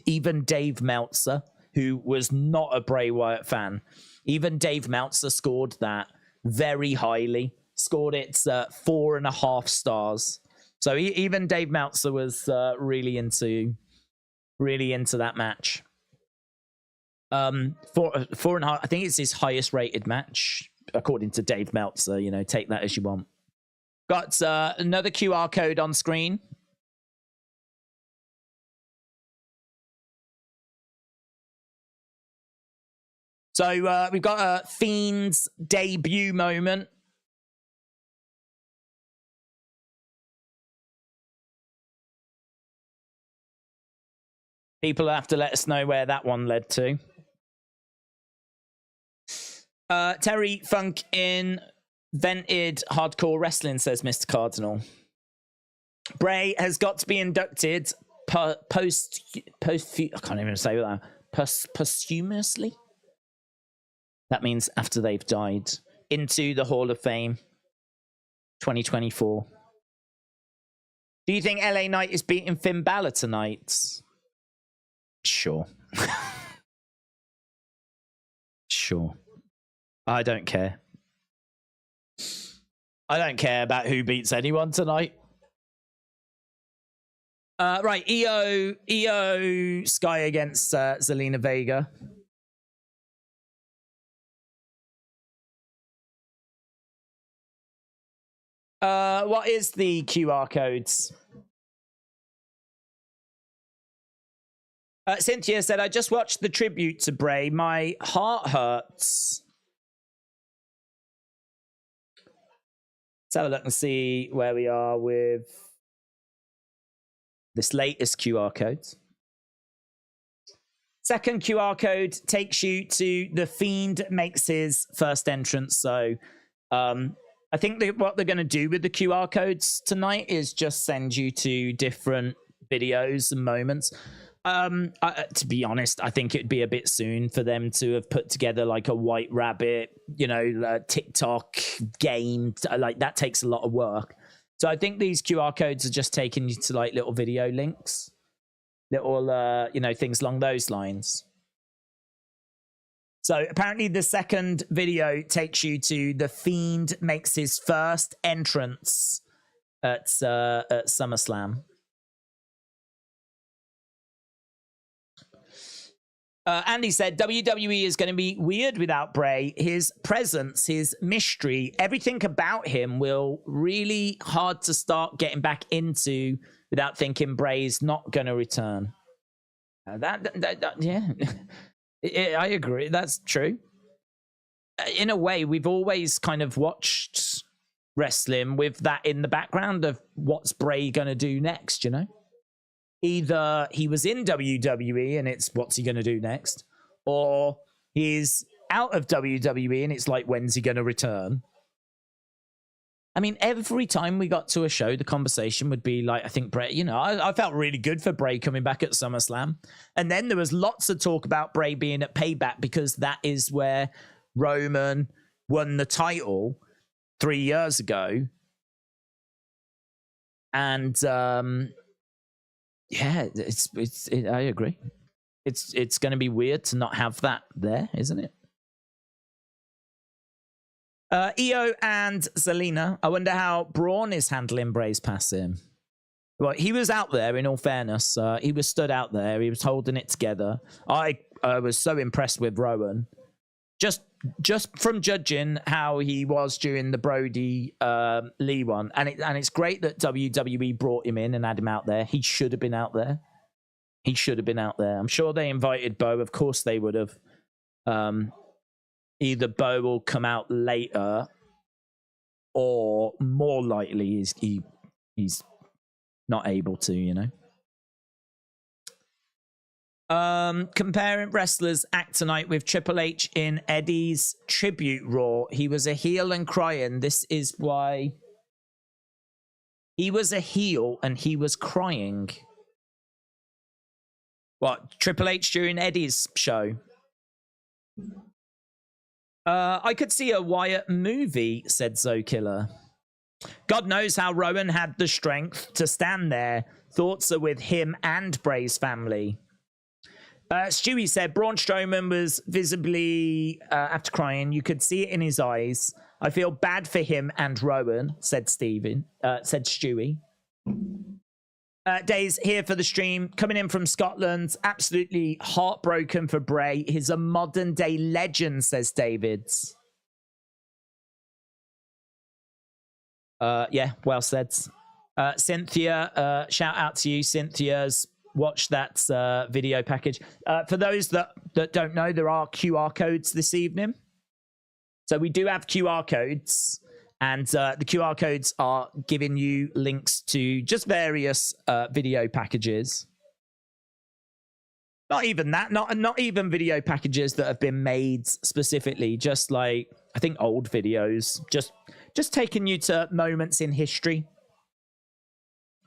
Even Dave Meltzer, who was not a Bray Wyatt fan, even Dave Meltzer scored that very highly. Scored it 4.5 stars. So even Dave Meltzer was really into that match. 4.5. I think it's his highest rated match according to Dave Meltzer. You know, take that as you want. Got another QR code on screen. So we've got a Fiend's debut moment. People have to let us know where that one led to. Terry Funk invented hardcore wrestling, says Mr. Cardinal. Bray has got to be inducted I can't even say that. Posthumously? That means after they've died. Into the Hall of Fame 2024. Do you think LA Knight is beating Finn Balor tonight? Sure. Sure. I don't care. I don't care about who beats anyone tonight. Right, EO Sky against Zelina Vega. What is the QR codes? Cynthia said, I just watched the tribute to Bray. My heart hurts. Let's have a look and see where we are with this latest QR code. Second QR code takes you to The Fiend makes his first entrance. So I think that what they're going to do with the QR codes tonight is just send you to different videos and moments. To be honest, I think it'd be a bit soon for them to have put together like a White Rabbit, TikTok game. Like that takes a lot of work. So I think these QR codes are just taking you to like little video links, little, things along those lines. So apparently the second video takes you to The Fiend makes his first entrance at SummerSlam. Andy said, WWE is going to be weird without Bray. His presence, his mystery, everything about him will really hard to start getting back into without thinking Bray's not going to return. Yeah. I agree. That's true. In a way, we've always kind of watched wrestling with that in the background of what's Bray going to do next, Either he was in WWE and it's what's he going to do next, or he's out of WWE and it's like, when's he going to return? I mean, every time we got to a show, the conversation would be like, I think Bray, I felt really good for Bray coming back at SummerSlam. And then there was lots of talk about Bray being at Payback because that is where Roman won the title 3 years ago. And, yeah, I agree. It's going to be weird to not have that there, isn't it? Io and Zelina. I wonder how Braun is handling Bray's passing. Well, he was out there, in all fairness. He was stood out there. He was holding it together. I was so impressed with Rowan. Just from judging how he was during the Brody Lee one. And it's great that WWE brought him in and had him out there. He should have been out there. He should have been out there. I'm sure they invited Bo. Of course they would have. Either Bo will come out later, or more likely he's not able to, Comparing wrestlers act tonight with Triple H in Eddie's tribute Raw. He was a heel and crying. This is why he was a heel and he was crying. What, Triple H during Eddie's show? I could see a Wyatt movie, said Zokiller. God knows how Rowan had the strength to stand there. Thoughts are with him and Bray's family. Stewie said Braun Strowman was visibly, after crying, you could see it in his eyes. I feel bad for him and Rowan, said Stewie. Days here for the stream, coming in from Scotland, absolutely heartbroken for Bray. He's a modern day legend, says Davids. Yeah, well said. Cynthia, shout out to you. Cynthia's watched that video package. For those that don't know, there are QR codes this evening. So we do have QR codes. And the QR codes are giving you links to just various video packages. Not even that, not even video packages that have been made specifically, just like, I think old videos, just taking you to moments in history.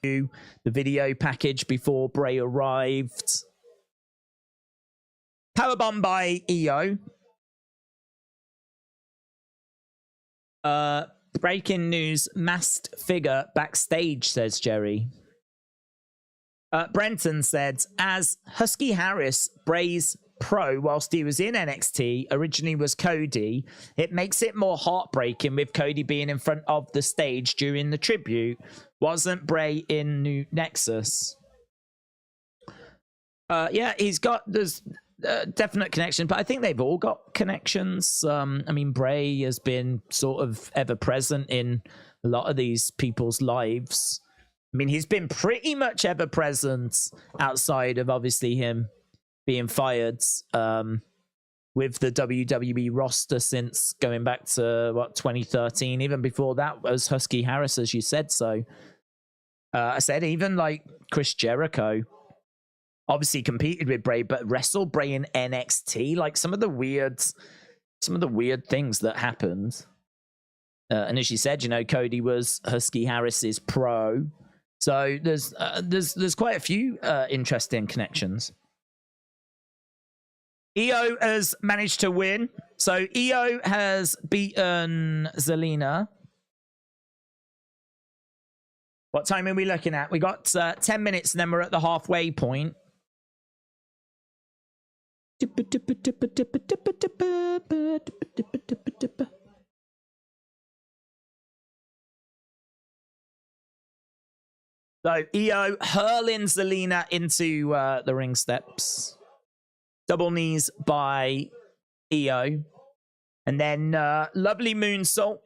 The video package before Bray arrived. Powerbomb by EO. Breaking news, masked figure backstage, says Jerry. Brenton said, as Husky Harris, Bray's pro whilst he was in NXT, originally was Cody, it makes it more heartbreaking with Cody being in front of the stage during the tribute. Wasn't Bray in New Nexus? Yeah, there's definite connection, but I think they've all got connections. I mean, Bray has been sort of ever present in a lot of these people's lives. I mean, he's been pretty much ever present outside of obviously him being fired with the WWE roster since going back to 2013. Even before that was Husky Harris, as you said. So I said even like Chris Jericho obviously competed with Bray, but wrestled Bray in NXT. Like some of the weird things that happened. And as you said, Cody was Husky Harris's pro. So there's quite a few interesting connections. Io has managed to win. So Io has beaten Zelina. What time are we looking at? We got 10 minutes and then we're at the halfway point. So Io hurling Zelina into the ring steps. Double knees by Io. And then lovely moonsault.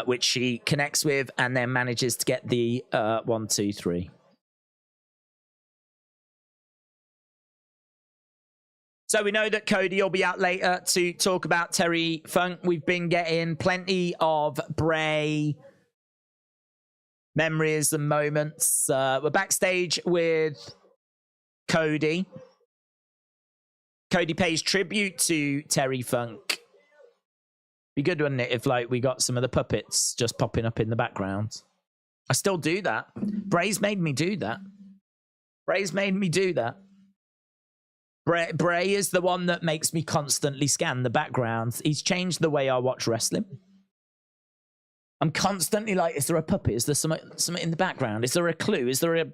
Which she connects with and then manages to get the 1, 2, 3. So we know that Cody will be out later to talk about Terry Funk. We've been getting plenty of Bray memories and moments. We're backstage with Cody. Cody pays tribute to Terry Funk. Be good, wouldn't it, if we got some of the puppets just popping up in the background? I still do that. Bray's made me do that. Bray is the one that makes me constantly scan the backgrounds. He's changed the way I watch wrestling. I'm constantly like, is there a puppet? Is there something in the background? Is there a clue? Is there a,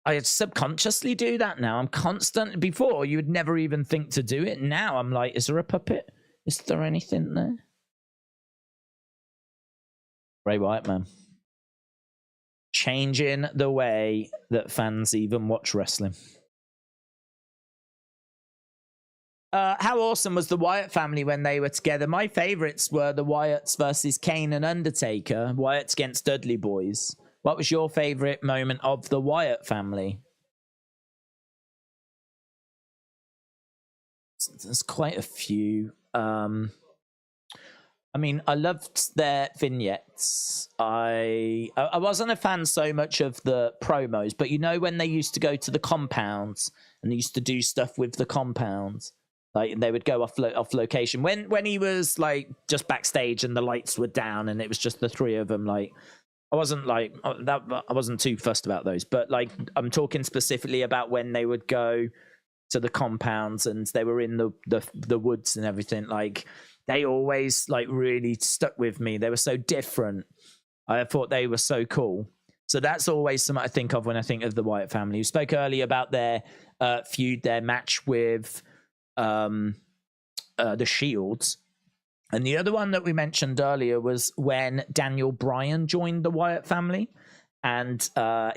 I subconsciously do that now. I'm constant. Before, you would never even think to do it. Now I'm like, is there a puppet? Is there anything there? Bray Wyatt, man. Changing the way that fans even watch wrestling. How awesome was the Wyatt family when they were together? My favorites were the Wyatts versus Kane and Undertaker. Wyatts against Dudley Boys. What was your favorite moment of the Wyatt family? There's quite a few. I mean, I loved their vignettes. I wasn't a fan so much of the promos, but when they used to go to the compounds and they used to do stuff with the compounds, like they would go off location. When he was like just backstage and the lights were down and it was just the three of them, like I wasn't too fussed about those. But like I'm talking specifically about when they would go to the compounds and they were in the woods and everything. Like they always like really stuck with me. They were so different. I thought they were so cool. So that's always something I think of when I think of the Wyatt family. We spoke earlier about their feud, their match with the Shields. And the other one that we mentioned earlier was when Daniel Bryan joined the Wyatt family. And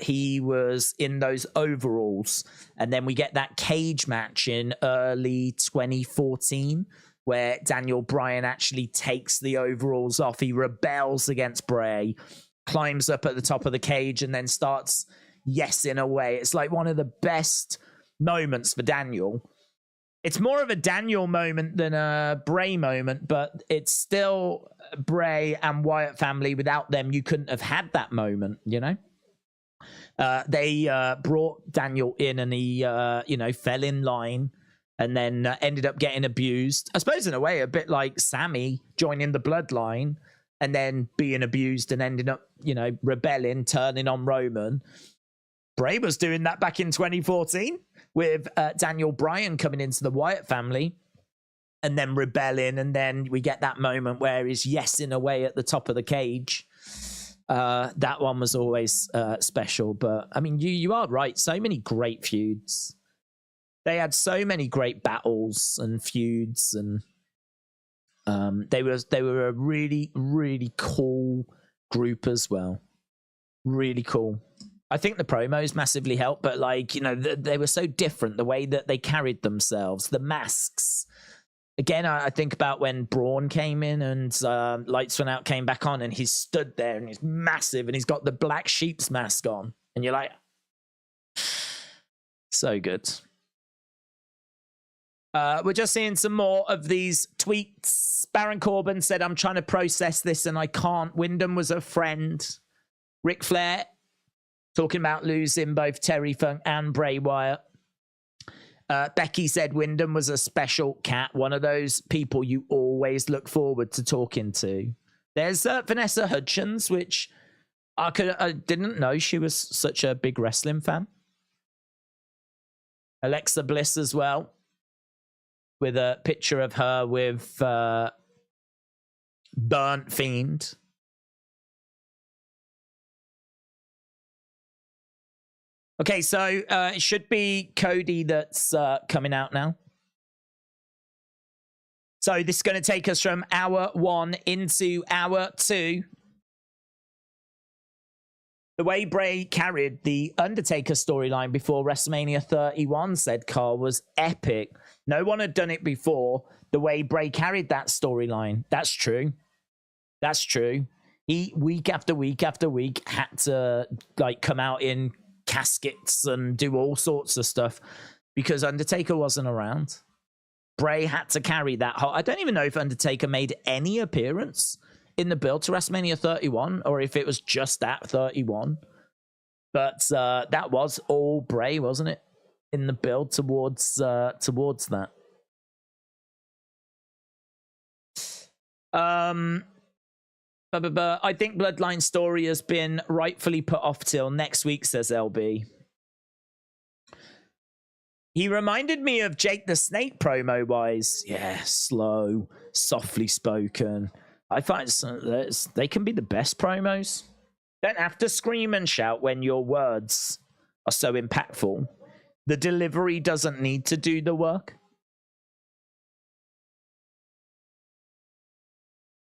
he was in those overalls. And then we get that cage match in early 2014 where Daniel Bryan actually takes the overalls off. He rebels against Bray, climbs up at the top of the cage, and then starts yesing away. It's like one of the best moments for Daniel. It's more of a Daniel moment than a Bray moment, but it's still Bray and Wyatt family. Without them, you couldn't have had that moment, They brought Daniel in and he, fell in line and then ended up getting abused. I suppose in a way, a bit like Sammy joining the bloodline and then being abused and ending up, rebelling, turning on Roman. Bray was doing that back in 2014 with Daniel Bryan coming into the Wyatt family and then rebelling. And then we get that moment where he's yesing away at the top of the cage. That one was always special. But, I mean, you are right. So many great feuds. They had so many great battles and feuds. And they were a really, really cool group as well. Really cool. I think the promos massively helped, but they were so different, the way that they carried themselves, the masks. Again, I think about when Braun came in and Lights Went Out came back on and he stood there and he's massive and he's got the Black Sheep's mask on. And you're like, so good. We're just seeing some more of these tweets. Baron Corbin said, I'm trying to process this and I can't. Wyndham was a friend. Ric Flair talking about losing both Terry Funk and Bray Wyatt. Becky said Wyndham was a special cat, one of those people you always look forward to talking to. There's Vanessa Hudgens, which I didn't know she was such a big wrestling fan. Alexa Bliss as well, with a picture of her with Burnt Fiend. Okay, so it should be Cody that's coming out now. So this is going to take us from hour 1 into hour 2. The way Bray carried the Undertaker storyline before WrestleMania 31, said Carl, was epic. No one had done it before. The way Bray carried that storyline. That's true. That's true. He, week after week after week, had to like come out in caskets and do all sorts of stuff because Undertaker wasn't around. Bray had to carry that whole... I don't even know if Undertaker made any appearance in the build to WrestleMania 31 or if it was just at 31. But that was all Bray, wasn't it? In the build towards that. I think Bloodline story has been rightfully put off till next week, says LB. He reminded me of Jake the Snake promo-wise. Yeah, slow, softly spoken. I find they can be the best promos. Don't have to scream and shout when your words are so impactful. The delivery doesn't need to do the work.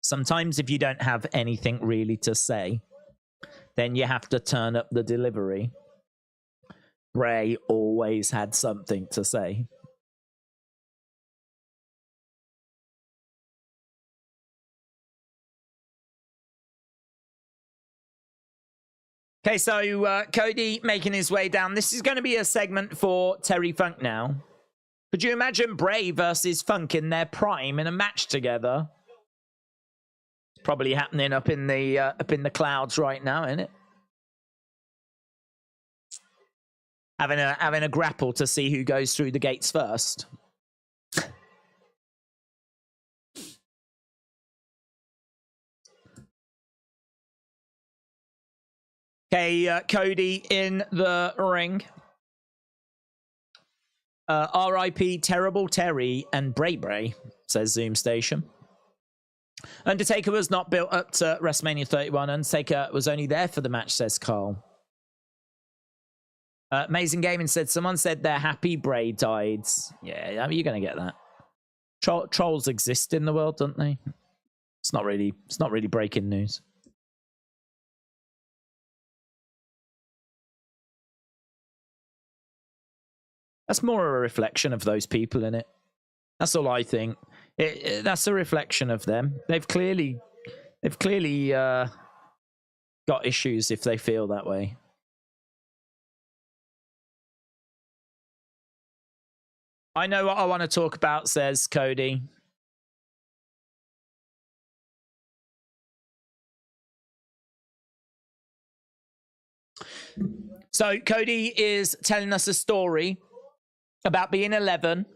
Sometimes if you don't have anything really to say, then you have to turn up the delivery. Bray always had something to say. Okay, so Cody making his way down. This is going to be a segment for Terry Funk now. Could you imagine Bray versus Funk in their prime in a match together? Probably happening up in the clouds right now, isn't it? Having a grapple to see who goes through the gates first. Okay, Cody in the ring. R.I.P. Terrible Terry and Bray, says Zoom Station. Undertaker was not built up to WrestleMania 31. Undertaker was only there for the match, says Carl. Amazing Gaming said, someone said they're happy Bray died. Yeah, I mean, you're going to get that. Trolls exist in the world, don't they? It's not really breaking news. That's more a reflection of those people, in it. That's all I think. That's a reflection of them. They've clearly got issues if they feel that way. I know what I want to talk about, says Cody. So Cody is telling us a story about being 11.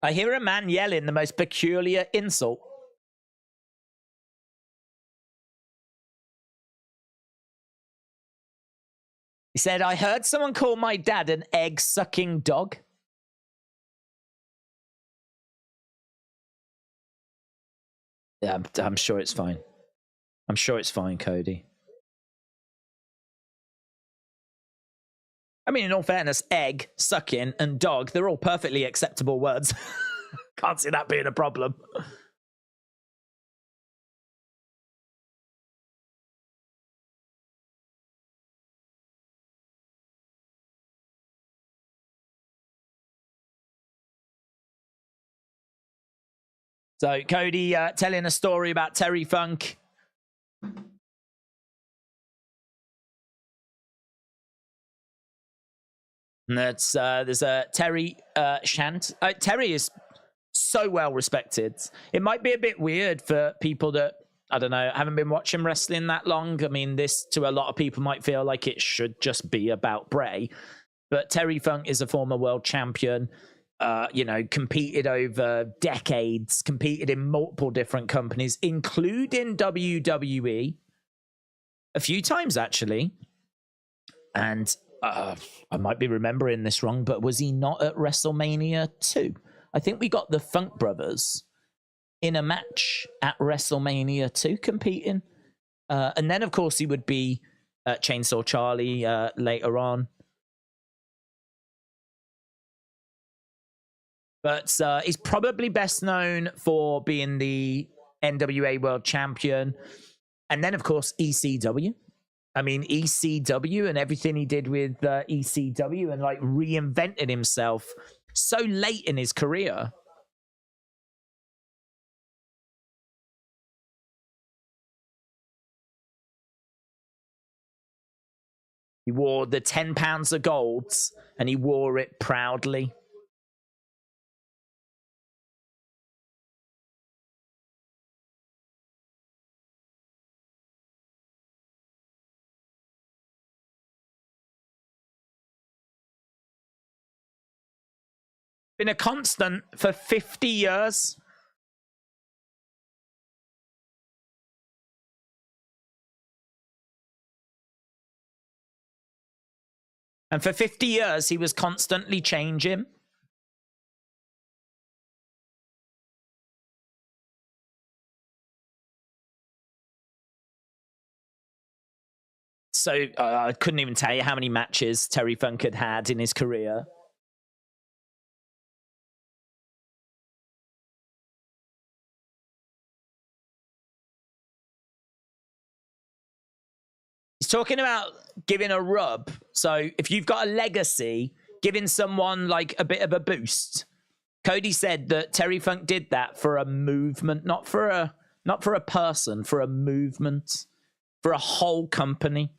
I hear a man yelling the most peculiar insult. He said, I heard someone call my dad an egg-sucking dog. Yeah, I'm sure it's fine. I'm sure it's fine, Cody. I mean, in all fairness, egg, sucking, and dog, they're all perfectly acceptable words. Can't see that being a problem. So Cody telling a story about Terry Funk. And that's there's a Terry chant. Terry is so well respected. It might be a bit weird for people that, I don't know, haven't been watching wrestling that long. I mean, this to a lot of people might feel like it should just be about Bray. But Terry Funk is a former world champion, competed over decades, competed in multiple different companies, including WWE, a few times actually. And I might be remembering this wrong, but was he not at WrestleMania 2? I think we got the Funk brothers in a match at WrestleMania 2 competing. And then, of course, he would be Chainsaw Charlie later on. But he's probably best known for being the NWA World Champion. And then, of course, ECW. I mean, ECW and everything he did with ECW and like reinvented himself so late in his career. He wore the 10 pounds of gold and he wore it proudly. Been a constant for 50 years. And for 50 years, he was constantly changing. So I couldn't even tell you how many matches Terry Funk had in his career. He's talking about giving a rub. So if you've got a legacy, giving someone like a bit of a boost. Cody said that Terry Funk did that for a movement, not for a person, for a movement, for a whole company.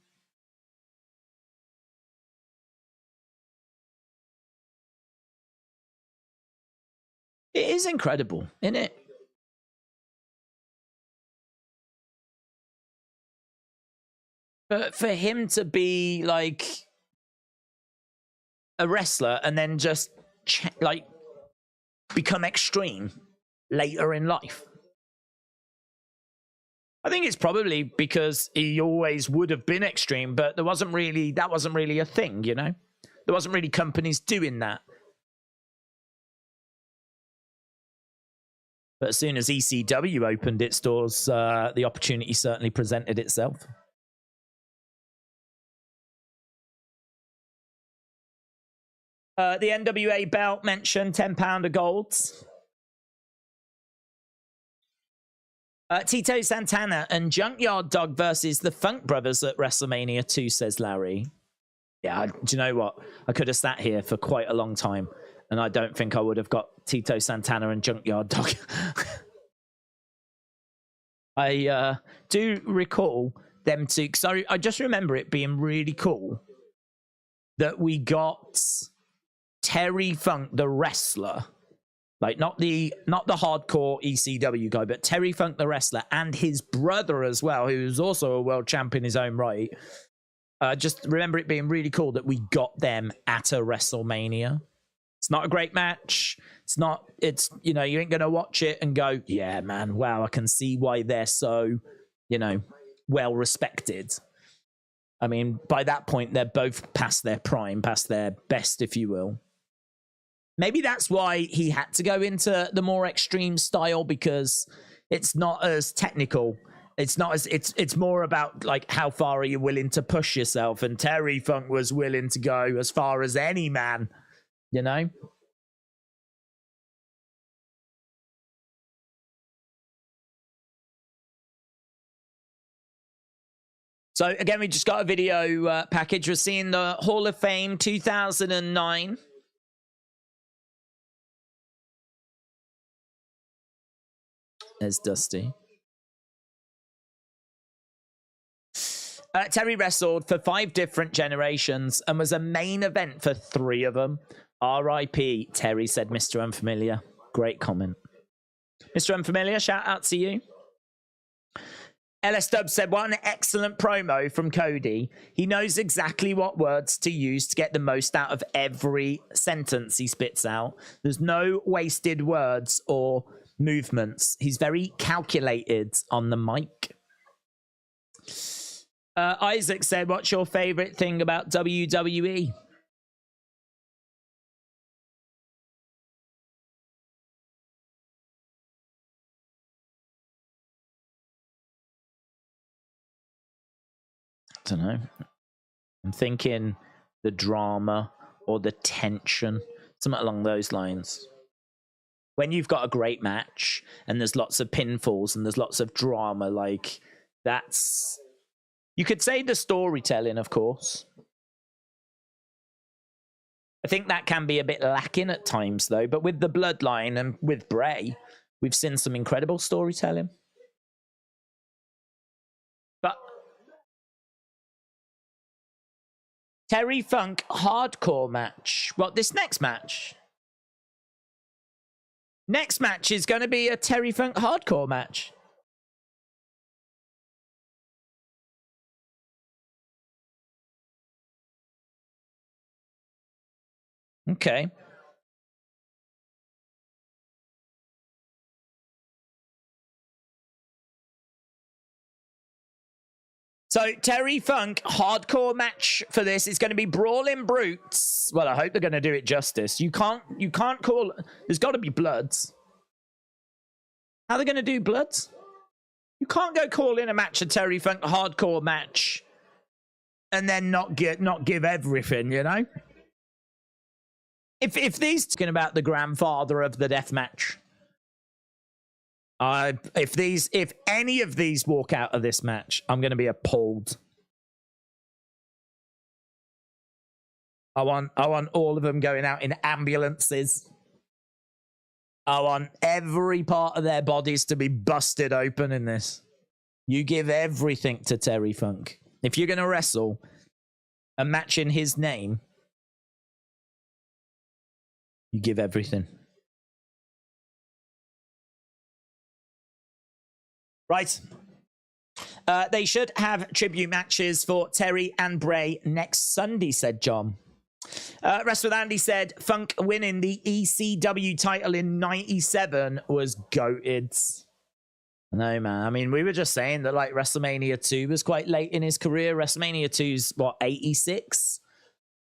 It is incredible, isn't it? But for him to be like a wrestler and then just like become extreme later in life. I think it's probably because he always would have been extreme, but that wasn't really a thing, you know? There wasn't really companies doing that. But as soon as ECW opened its doors, the opportunity certainly presented itself. The NWA belt mentioned, 10 pound of gold. Tito Santana and Junkyard Dog versus the Funk Brothers at WrestleMania 2, says Larry. Yeah, do you know what? I could have sat here for quite a long time, and I don't think I would have got Tito Santana and Junkyard Dog. I do recall them two, because I just remember it being really cool that we got Terry Funk, the wrestler, like not the hardcore ECW guy, but Terry Funk, the wrestler, and his brother as well, who's also a world champion in his own right. Just remember it being really cool that we got them at a WrestleMania. It's not a great match. It's you ain't going to watch it and go, yeah, man, wow, I can see why they're so, well respected. I mean, by that point, they're both past their prime, past their best, if you will. Maybe that's why he had to go into the more extreme style, because it's not as technical. It's more about like how far are you willing to push yourself, and Terry Funk was willing to go as far as any man, So again, we just got a video package. We're seeing the Hall of Fame 2009. There's Dusty. Terry wrestled for 5 different generations and was a main event for 3 of them. R.I.P. Terry, said Mr. Unfamiliar. Great comment. Mr. Unfamiliar, shout out to you. LS Dub said, what an excellent promo from Cody. He knows exactly what words to use to get the most out of every sentence he spits out. There's no wasted words or movements. He's very calculated on the mic. Isaac said, what's your favorite thing about WWE? I don't know. I'm thinking the drama or the tension, something along those lines. When you've got a great match and there's lots of pinfalls and there's lots of drama, like that's, you could say the storytelling, of course. I think that can be a bit lacking at times, though. But with the bloodline and with Bray, we've seen some incredible storytelling. But Terry Funk hardcore match. What, this next match? Next match is going to be a Terry Funk hardcore match. Okay. So Terry Funk hardcore match for this is going to be Brawling Brutes. Well, I hope they're going to do it justice. You can't call, there's got to be bloods. How are they going to do bloods? You can't go call in a match a Terry Funk hardcore match and then not give everything, you know? If these talking about the grandfather of the death match, if any of these walk out of this match, I'm going to be appalled. I want all of them going out in ambulances. I want every part of their bodies to be busted open in this. You give everything to Terry Funk. If you're going to wrestle a match in his name, you give everything. Right. They should have tribute matches for Terry and Bray next Sunday, said John. Wrestle with Andy said, Funk winning the ECW title in 97 was goated. No, man. I mean, we were just saying that, like, WrestleMania 2 was quite late in his career. WrestleMania 2's, what, 86?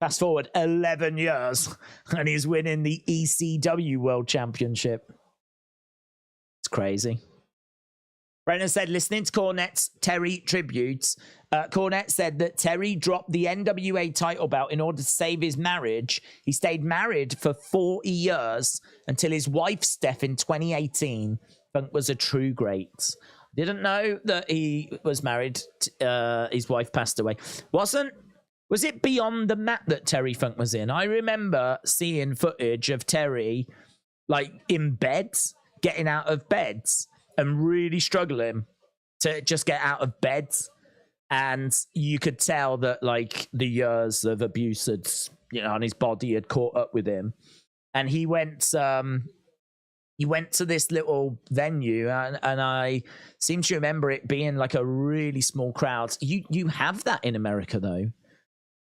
Fast forward 11 years, and he's winning the ECW World Championship. It's crazy. Brennan said, listening to Cornette's Terry tributes, Cornette said that Terry dropped the NWA title belt in order to save his marriage. He stayed married for 40 years until his wife's death in 2018. Funk was a true great. Didn't know that he was married. His wife passed away. Was it Beyond the Mat that Terry Funk was in? I remember seeing footage of Terry, like, in beds, getting out of beds, and really struggling to just get out of bed. And you could tell that, like, the years of abuse had, you know, on his body had caught up with him. And he went to this little venue, and I seem to remember it being like a really small crowd. You have that in America, though.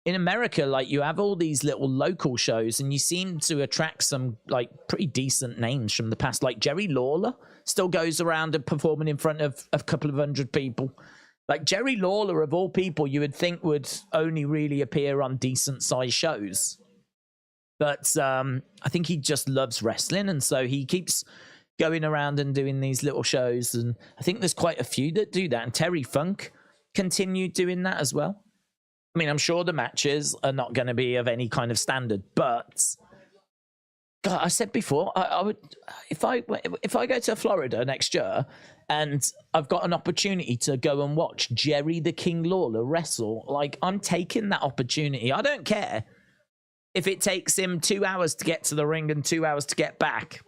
In America, like, you have all these little local shows, and you seem to attract some, like, pretty decent names from the past. Like Jerry Lawler still goes around and performing in front of a couple of hundred people. Like, Jerry Lawler, of all people, you would think would only really appear on decent sized shows. But I think he just loves wrestling, and so he keeps going around and doing these little shows. And I think there's quite a few that do that. And Terry Funk continued doing that as well. I mean, I'm sure the matches are not going to be of any kind of standard, but God, I said before, I would, if I go to Florida next year and I've got an opportunity to go and watch Jerry the King Lawler wrestle, like, I'm taking that opportunity. I don't care if it takes him 2 hours to get to the ring and 2 hours to get back,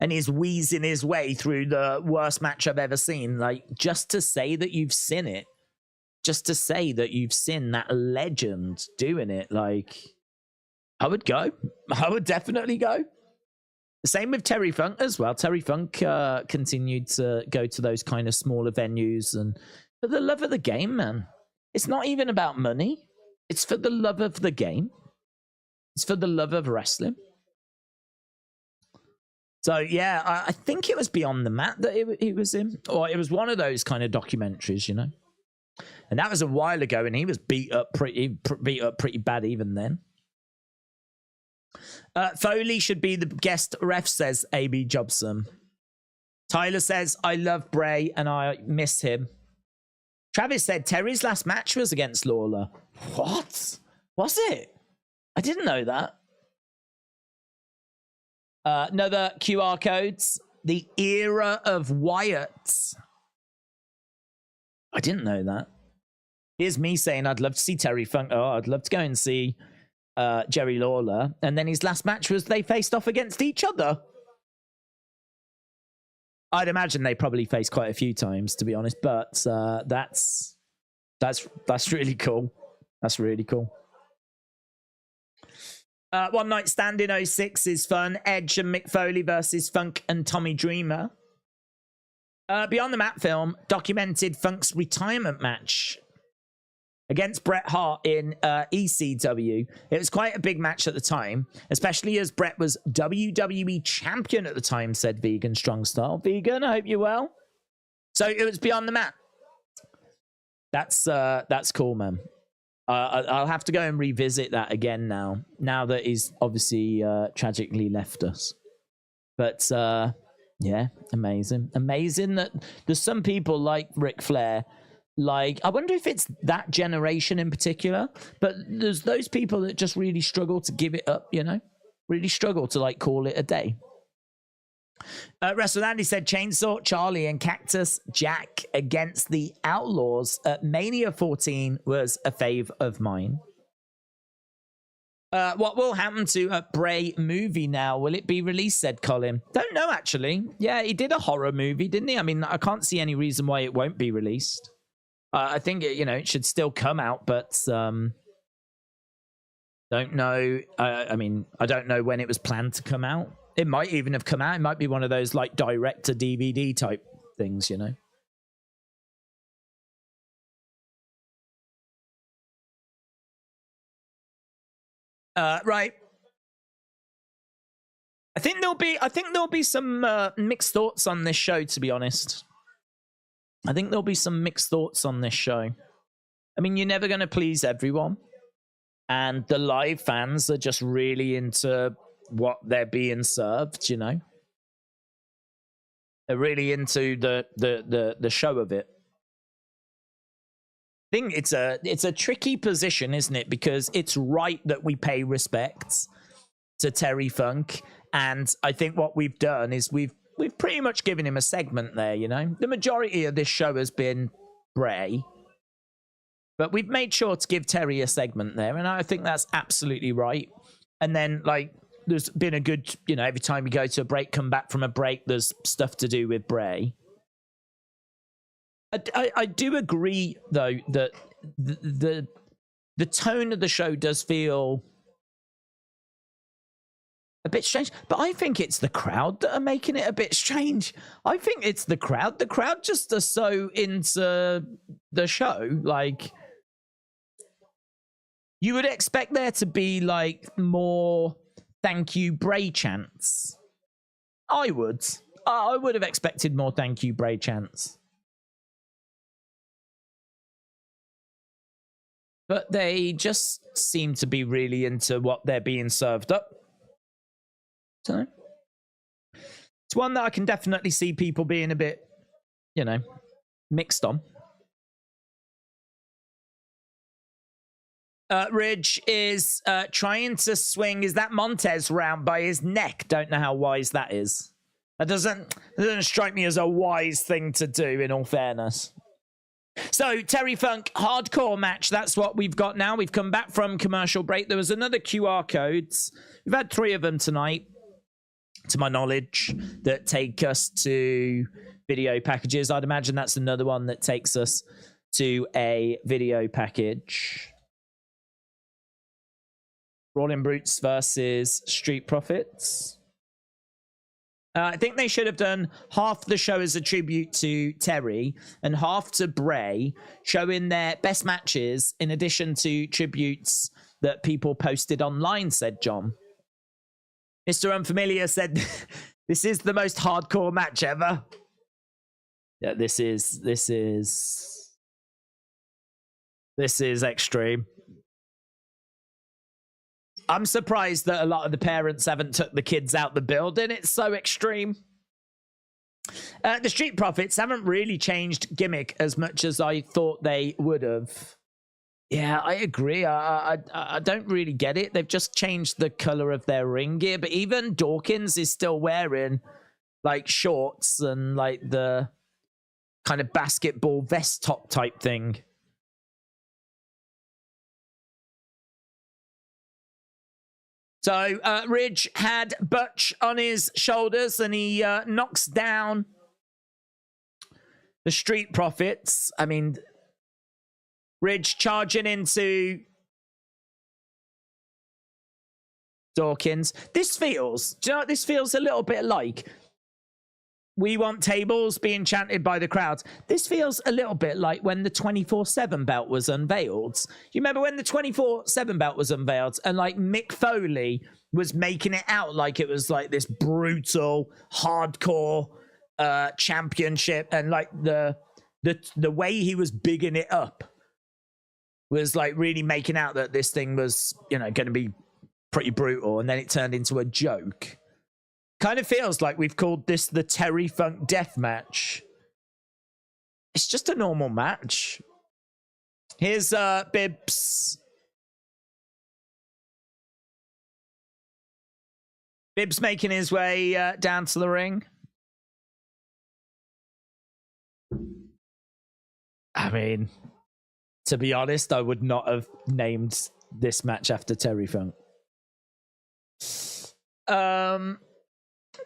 and he's wheezing his way through the worst match I've ever seen. Like, just to say that you've seen it. Just to say that you've seen that legend doing it, like, I would go. I would definitely go. Same with Terry Funk as well. Terry Funk continued to go to those kind of smaller venues, and for the love of the game, man. It's not even about money. It's for the love of the game. It's for the love of wrestling. So, yeah, I think it was Beyond the Mat that he was in. Or it was one of those kind of documentaries, you know. And that was a while ago, and he was beat up pretty bad even then. Foley should be the guest ref, says AB Jobson. Tyler says, I love Bray and I miss him. Travis said Terry's last match was against Lawler. What? Was it? I didn't know that. Another QR codes. The era of Wyatt. I didn't know that. Here's me saying I'd love to see Terry Funk. Oh, I'd love to go and see Jerry Lawler. And then his last match was they faced off against each other. I'd imagine they probably faced quite a few times, to be honest. But that's really cool. That's really cool. One Night Stand in 06 is fun. Edge and Mick Foley versus Funk and Tommy Dreamer. Beyond the Mat film documented Funk's retirement match against Bret Hart in ECW. It was quite a big match at the time, especially as Bret was WWE champion at the time, said Vegan Strong Style. Vegan, I hope you're well. So it was Beyond the Mat. That's cool, man. I'll have to go and revisit that again now that he's obviously tragically left us. But yeah, amazing that there's some people like Ric Flair. Like, I wonder if it's that generation in particular, but there's those people that just really struggle to give it up, you know? Really struggle to, like, call it a day. Wrestle Andy said Chainsaw Charlie and Cactus Jack against the Outlaws at Mania 14 was a fave of mine. What will happen to a Bray movie now? Will it be released, said Colin? Don't know, actually. Yeah, he did a horror movie, didn't he? I mean, I can't see any reason why it won't be released. I think, it should still come out, but don't know. I mean, I don't know when it was planned to come out. It might even have come out. It might be one of those, like, direct-to-DVD type things, you know? Right. I think there'll be some mixed thoughts on this show, to be honest. I think there'll be some mixed thoughts on this show. I mean, you're never going to please everyone. And the live fans are just really into what they're being served, you know? They're really into the show of it. I think it's a tricky position, isn't it? Because it's right that we pay respect to Terry Funk. And I think what we've done is we've pretty much given him a segment there, you know? The majority of this show has been Bray. But we've made sure to give Terry a segment there, and I think that's absolutely right. And then, like, there's been a good, every time we go to a break, come back from a break, there's stuff to do with Bray. I do agree, though, that the tone of the show does feel a bit strange, but I think it's the crowd that are making it a bit strange. I think it's the crowd. The crowd just are so into the show. Like, you would expect there to be, like, more thank you Bray chants. I would have expected more thank you Bray chants. But they just seem to be really into what they're being served up. So it's one that I can definitely see people being a bit, mixed on. Ridge is trying to swing. Is that Montez round by his neck? Don't know how wise that is. That doesn't strike me as a wise thing to do, in all fairness. So, Terry Funk, hardcore match. That's what we've got now. We've come back from commercial break. There was another QR codes. We've had 3 of them tonight, to my knowledge, that take us to video packages. I'd imagine that's another one that takes us to a video package. Rolling Brutes versus Street Profits. I think they should have done half the show as a tribute to Terry and half to Bray, showing their best matches in addition to tributes that people posted online, said John. Mr. Unfamiliar said, this is the most hardcore match ever. Yeah, this is extreme. I'm surprised that a lot of the parents haven't took the kids out the building. It's so extreme. The Street Profits haven't really changed gimmick as much as I thought they would have. Yeah, I agree. I don't really get it. They've just changed the color of their ring gear, but even Dawkins is still wearing like shorts and like the kind of basketball vest top type thing. So Ridge had Butch on his shoulders and he knocks down the Street Profits. I mean, Ridge charging into Dawkins. This feels, do you know what this feels a little bit like? We want tables being chanted by the crowds. This feels a little bit like when the 24/7 belt was unveiled. You remember when the 24/7 belt was unveiled and like Mick Foley was making it out like it was like this brutal, hardcore championship, and like the way he was bigging it up was like really making out that this thing was, you know, going to be pretty brutal, and then it turned into a joke. Kind of feels like we've called this the Terry Funk Death Match. It's just a normal match. Here's Bibbs. Bibbs making his way down to the ring. I mean, to be honest, I would not have named this match after Terry Funk.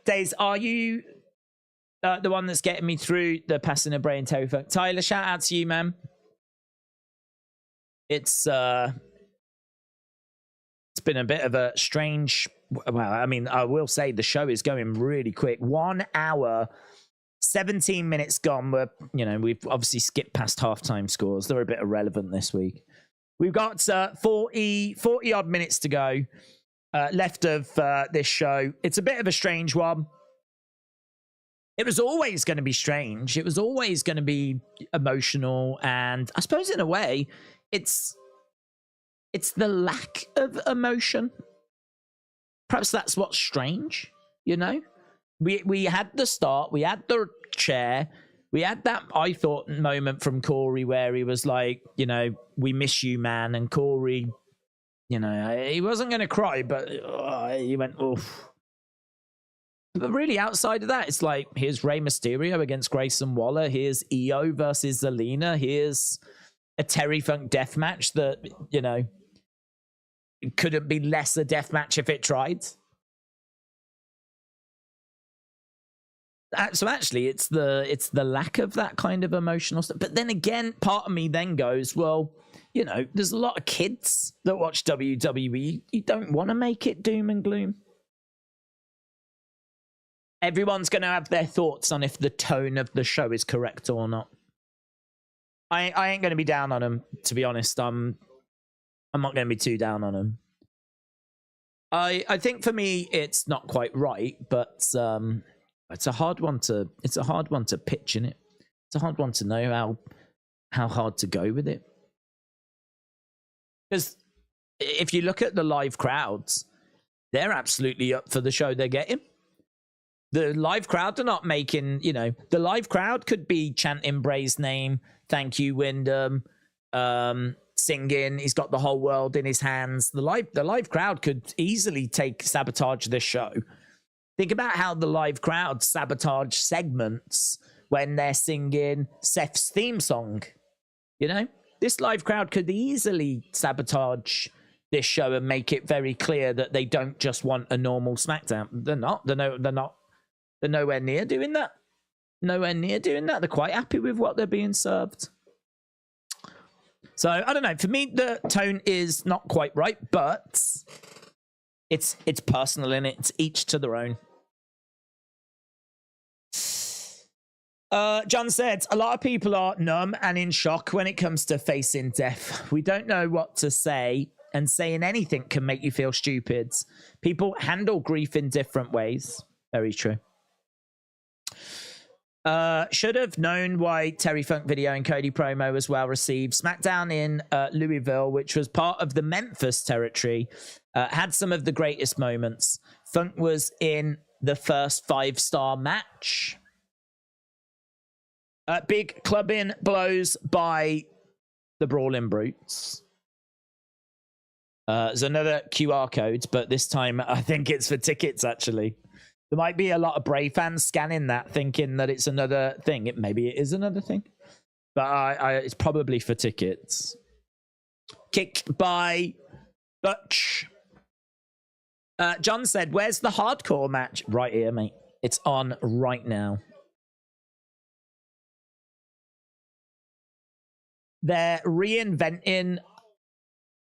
Days, are you the one that's getting me through the passing of Bray and Terry Funk? Tyler, shout out to you, man. It's been a bit of a strange, well, I mean, I will say the show is going really quick. 1 hour, 17 minutes gone. We've obviously skipped past halftime scores. They're a bit irrelevant this week. We've got 40 odd minutes to go. Left of this show. It's a bit of a strange one. It was always going to be strange. It was always going to be emotional, and I suppose in a way, it's the lack of emotion. Perhaps that's what's strange. You know, we had the start, we had the chair, we had that, I thought, moment from Corey where he was like, you know, we miss you, man, and Corey, you know, he wasn't going to cry, but he went, oof. But really, outside of that, it's like, here's Rey Mysterio against Grayson Waller. Here's Io versus Zelina. Here's a Terry Funk death match that, you know, it couldn't be less a death match if it tried. So actually, it's the lack of that kind of emotional stuff. But then again, part of me then goes, well, you know, there's a lot of kids that watch WWE. You don't want to make it doom and gloom. Everyone's going to have their thoughts on if the tone of the show is correct or not. I ain't going to be down on them, to be honest. I'm not going to be too down on them. I think for me, it's not quite right, but it's a hard one to pitch, in it. It's a hard one to know how hard to go with it. Because if you look at the live crowds, they're absolutely up for the show they're getting. The live crowd are not making, you know, the live crowd could be chanting Bray's name, thank you, Wyndham, singing, he's got the whole world in his hands. The live crowd could easily sabotage this show. Think about how the live crowd sabotage segments when they're singing Seth's theme song. You know, this live crowd could easily sabotage this show and make it very clear that they don't just want a normal SmackDown. They're not. They're nowhere near doing that. Nowhere near doing that. They're quite happy with what they're being served. So I don't know. For me, the tone is not quite right, but it's personal, and it's each to their own. John said, a lot of people are numb and in shock when it comes to facing death. We don't know what to say, and saying anything can make you feel stupid. People handle grief in different ways. Very true. Should have known why Terry Funk video and Cody promo was well received. SmackDown in Louisville, which was part of the Memphis territory, had some of the greatest moments. Funk was in the first 5-star match. Big clubbing blows by the Brawling Brutes. There's another QR code, but this time I think it's for tickets, actually. There might be a lot of Bray fans scanning that, thinking that it's another thing. Maybe it is another thing. But it's probably for tickets. Kick by Butch. John said, where's the hardcore match? Right here, mate. It's on right now. They're reinventing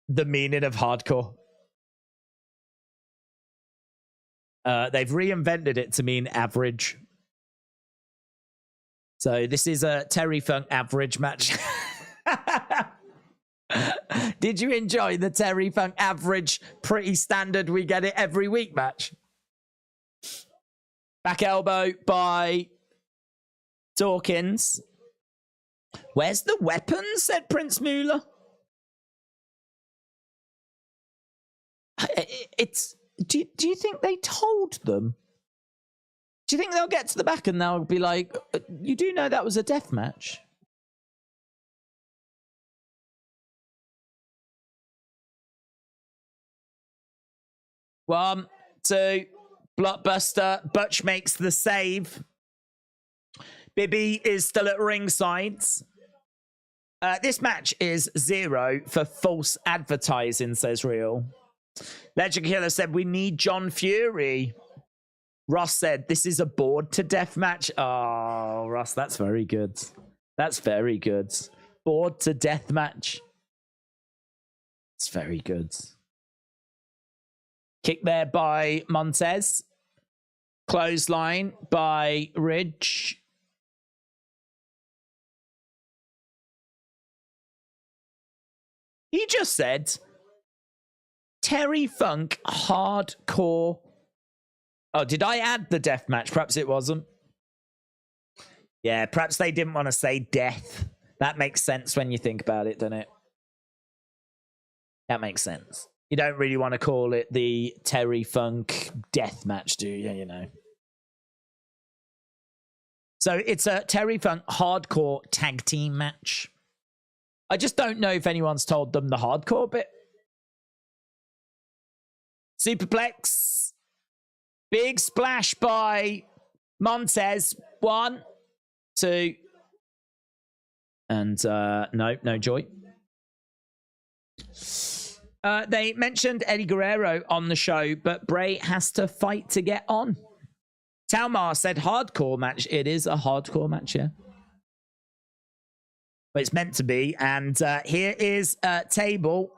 the meaning of hardcore. They've reinvented it to mean average. So this is a Terry Funk average match. Did you enjoy the Terry Funk average, pretty standard, we get it every week match? Back elbow by Dawkins. Where's the weapon? Said Prince Moolah. Do you think they told them? Do you think they'll get to the back and they'll be like, you do know that was a death match? One, two, blockbuster. Butch makes the save. Bibby is still at ringside. This match is 0 for false advertising, says Real. Legend Killer said, we need John Fury. Ross said, this is a bored to death match. Oh, Ross, that's very good. That's very good. Bored to death match. It's very good. Kick there by Montez. Clothesline by Ridge. He just said, Terry Funk hardcore. Oh, did I add the death match? Perhaps it wasn't. Yeah, perhaps they didn't want to say death. That makes sense when you think about it, doesn't it? That makes sense. You don't really want to call it the Terry Funk death match, do you? You know. So it's a Terry Funk hardcore tag team match. I just don't know if anyone's told them the hardcore bit. Superplex. Big splash by Montez. 1, 2. And no joy. They mentioned Eddie Guerrero on the show, but Bray has to fight to get on. Talmar said hardcore match. It is a hardcore match, yeah. But it's meant to be. And here is a table.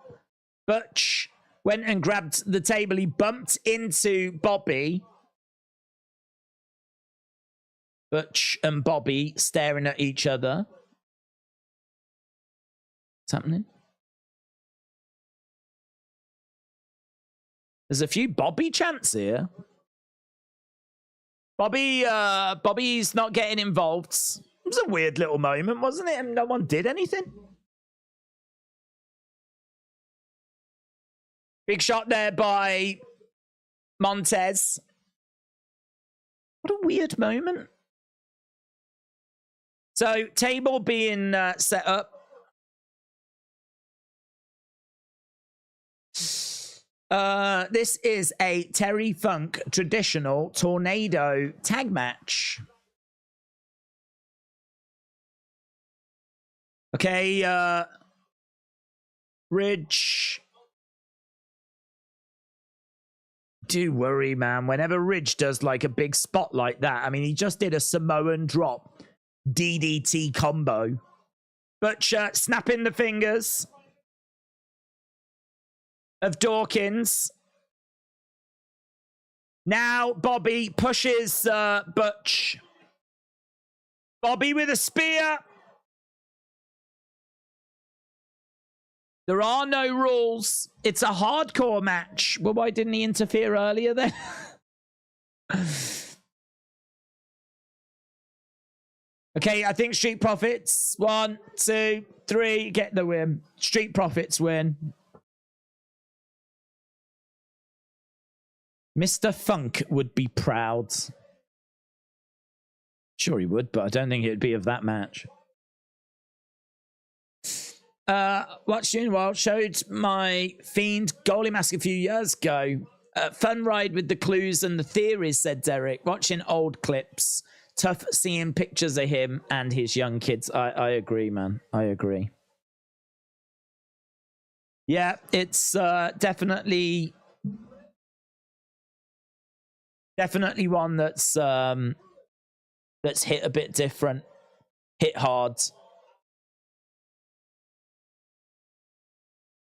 Butch went and grabbed the table. He bumped into Bobby. Butch and Bobby staring at each other. What's happening? There's a few Bobby chants here. Bobby's not getting involved. It was a weird little moment, wasn't it? And no one did anything. Big shot there by Montez. What a weird moment. So, table being set up. This is a Terry Funk traditional tornado tag match. Okay, Ridge. Do worry, man. Whenever Ridge does like a big spot like that, I mean, he just did a Samoan drop DDT combo. Butch snapping the fingers of Dawkins. Now Bobby pushes Butch. Bobby with a spear. There are no rules. It's a hardcore match. Well, why didn't he interfere earlier then? Okay, I think Street Profits. 1, 2, 3. Get the win. Street Profits win. Mr. Funk would be proud. Sure he would, but I don't think it would be of that match. Watched June Wild showed my Fiend goalie mask a few years ago. Fun ride with the clues and the theories, said Derek. Watching old clips. Tough seeing pictures of him and his young kids. I agree, man. I agree. Yeah, it's definitely one that's hit a bit different, hit hard.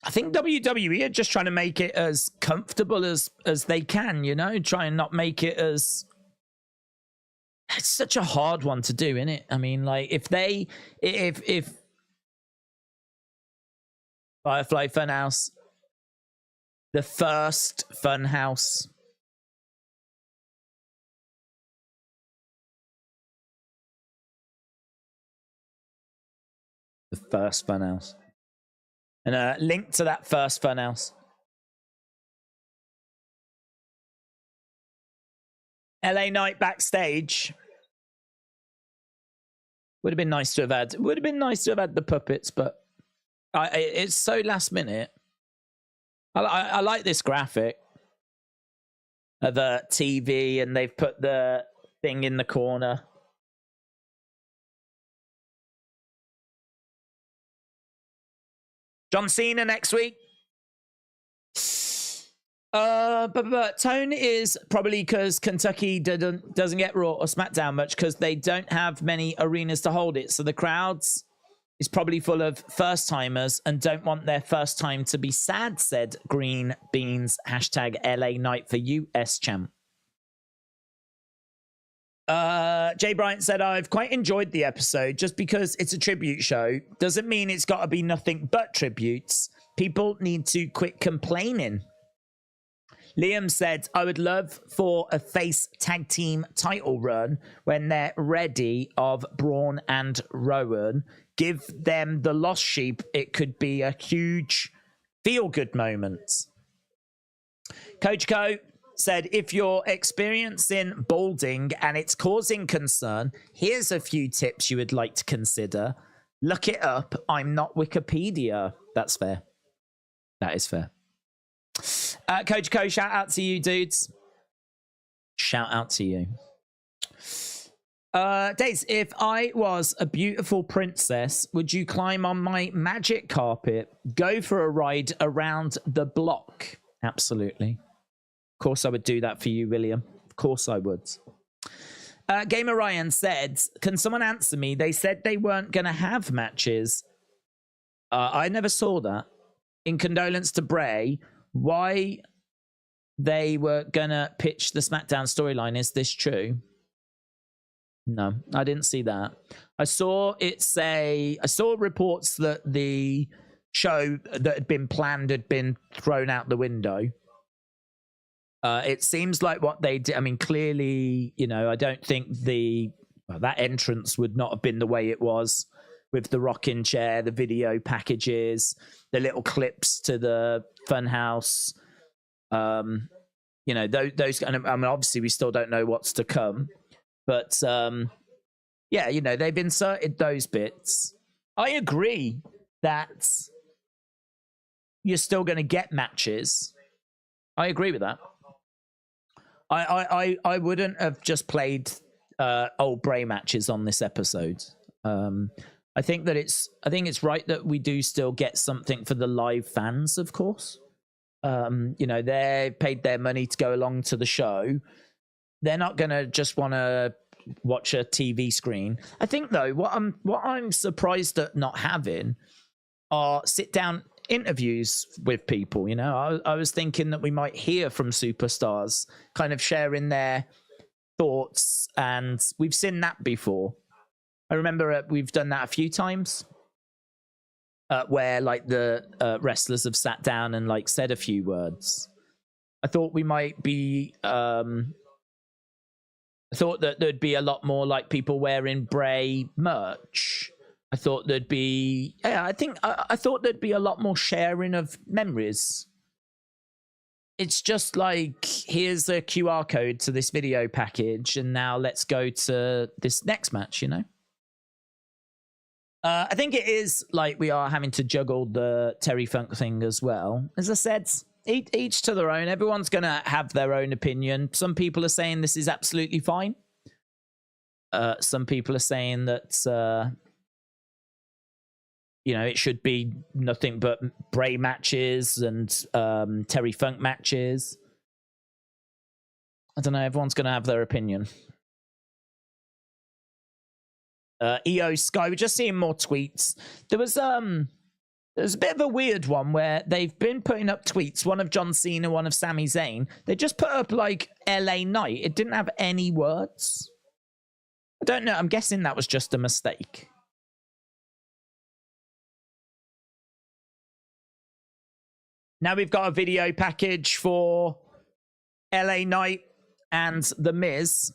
I think WWE are just trying to make it as comfortable as they can, you know, try and not make it as... It's such a hard one to do, isn't it? I mean, like, if Firefly Funhouse, the first Funhouse, the first Funhouse, and a link to that first Funhouse. LA Knight backstage. Would have been nice to have had. Would have been nice to have had the puppets, but it's so last minute. I like this graphic of the TV, and they've put the thing in the corner. John Cena next week. But tone is probably because Kentucky doesn't get Raw or SmackDown much because they don't have many arenas to hold it. So the crowds is probably full of first timers and don't want their first time to be sad, said Green Beans. Hashtag LA Night for US champ. Jay Bryant said, I've quite enjoyed the episode. Just because it's a tribute show doesn't mean it's got to be nothing but tributes. People need to quit complaining. Liam said, I would love for a face tag team title run when they're ready of Braun and Rowan. Give them the lost sheep. It could be a huge feel-good moment. Coach Co said, if you're experiencing balding and it's causing concern, here's a few tips you would like to consider. Look it up. I'm not Wikipedia. That's fair. That is fair. Coach Co, shout out to you, dudes. Shout out to you. Days, if I was a beautiful princess, would you climb on my magic carpet? Go for a ride around the block? Absolutely. Of course I would do that for you, William. Of course I would. Gamer Ryan said, can someone answer me? They said they weren't going to have matches. I never saw that. In condolence to Bray, why they were gonna pitch the SmackDown storyline. Is this true? No, I didn't see that. I saw reports that the show that had been planned had been thrown out the window. It seems like what they did, I mean, clearly, you know, I don't think that entrance would not have been the way it was with the rocking chair, the video packages, the little clips to the Funhouse. You know, those, and I mean, obviously we still don't know what's to come, but yeah, you know, they've inserted those bits. I agree that you're still going to get matches. I agree with that. I wouldn't have just played old Bray matches on this episode. I think it's right that we do still get something for the live fans, of course. You know, they paid their money to go along to the show. They're not gonna just want to watch a TV screen. I think though, what I'm surprised at not having are sit down interviews with people. You know, I was thinking that we might hear from superstars kind of sharing their thoughts, and we've seen that before. I remember we've done that a few times. Where like the wrestlers have sat down and like said a few words. I thought we might be. I thought that there'd be a lot more like people wearing Bray merch. I thought there'd be. Yeah, I thought there'd be a lot more sharing of memories. It's just like, here's a QR code to this video package, and now let's go to this next match. You know. I think it is like we are having to juggle the Terry Funk thing as well. As I said, each to their own. Everyone's going to have their own opinion. Some people are saying this is absolutely fine. Some people are saying that, you know, it should be nothing but Bray matches and Terry Funk matches. I don't know. Everyone's going to have their opinion. EO Sky, we're just seeing more tweets. There's a bit of a weird one where they've been putting up tweets, one of John Cena, one of Sami Zayn. They just put up like LA Knight. It didn't have any words. I don't know. I'm guessing that was just a mistake. Now we've got a video package for LA Knight and The Miz.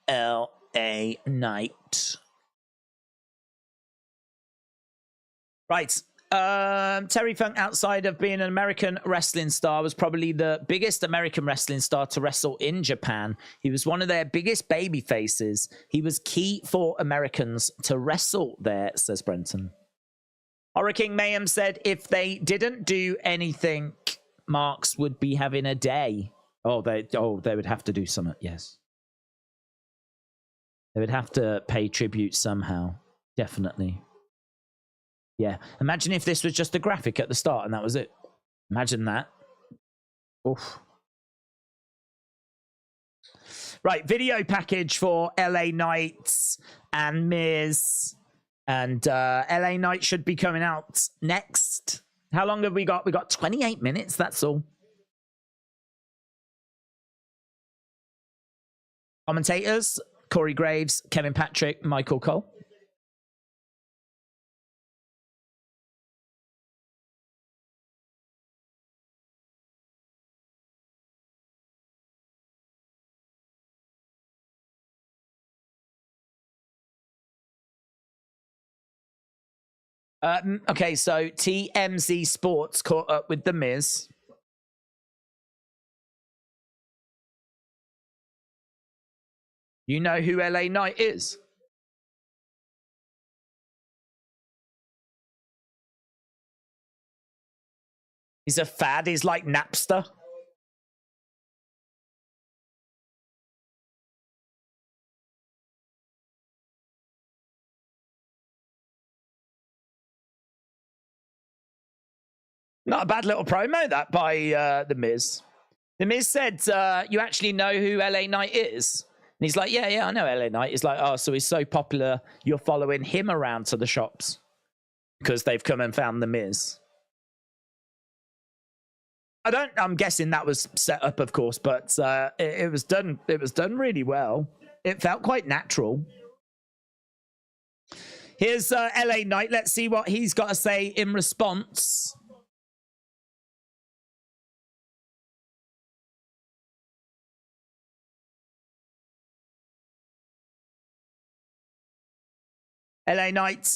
LA Knight. Right. Terry Funk, outside of being an American wrestling star, was probably the biggest American wrestling star to wrestle in Japan. He was one of their biggest baby faces. He was key for Americans to wrestle there, says Brenton. Hurricane Mayhem said if they didn't do anything, Marks would be having a day. They would have to do something, yes. They would have to pay tribute somehow. Definitely. Yeah. Imagine if this was just a graphic at the start and that was it. Imagine that. Oof. Right. Video package for LA Knight and Miz. And LA Knight should be coming out next. How long have we got? We got 28 minutes. That's all. Commentators: Corey Graves, Kevin Patrick, Michael Cole. Okay, so TMZ Sports caught up with The Miz. You know who LA Knight is? He's a fad. He's like Napster. Not a bad little promo, that, by The Miz. The Miz said, you actually know who LA Knight is? And he's like, yeah, I know LA Knight. He's like, oh, so he's so popular, you're following him around to the shops because they've come and found The Miz. I'm guessing that was set up, of course, but it was done. It was done really well. It felt quite natural. Here's LA Knight. Let's see what he's got to say in response. LA Knight's,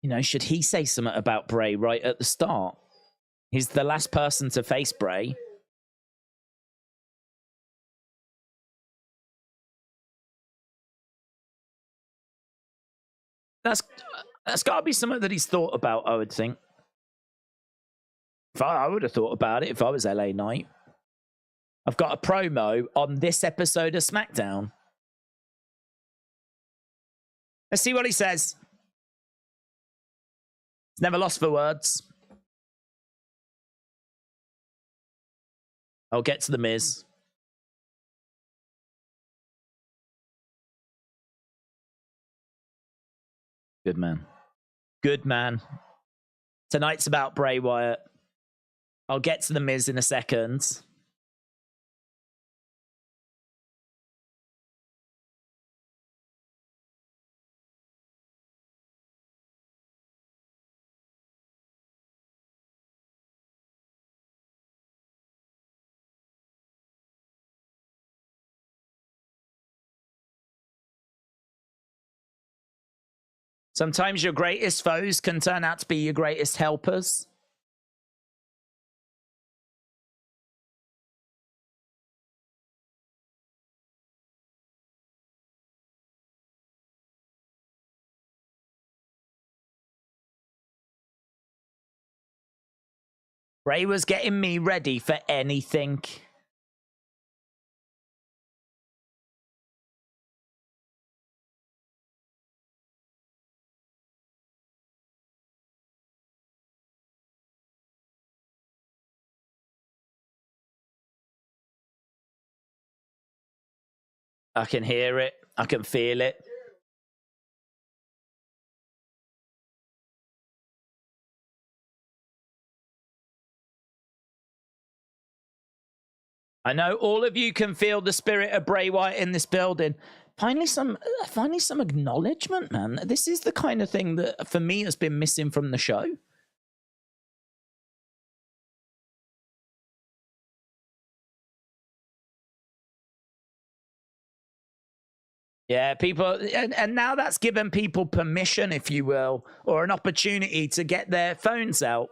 you know, should he say something about Bray right at the start? He's the last person to face Bray. That's got to be something that he's thought about, I would think. I would have thought about it if I was LA Knight. I've got a promo on this episode of SmackDown. Let's see what he says. He's never lost for words. I'll get to The Miz. Good man. Good man. Tonight's about Bray Wyatt. I'll get to the Miz in a second. Sometimes your greatest foes can turn out to be your greatest helpers. Bray was getting me ready for anything. I can hear it. I can feel it. I know all of you can feel the spirit of Bray Wyatt in this building. Finally some acknowledgement, man. This is the kind of thing that, for me, has been missing from the show. Yeah, people, and now that's given people permission, if you will, or an opportunity to get their phones out,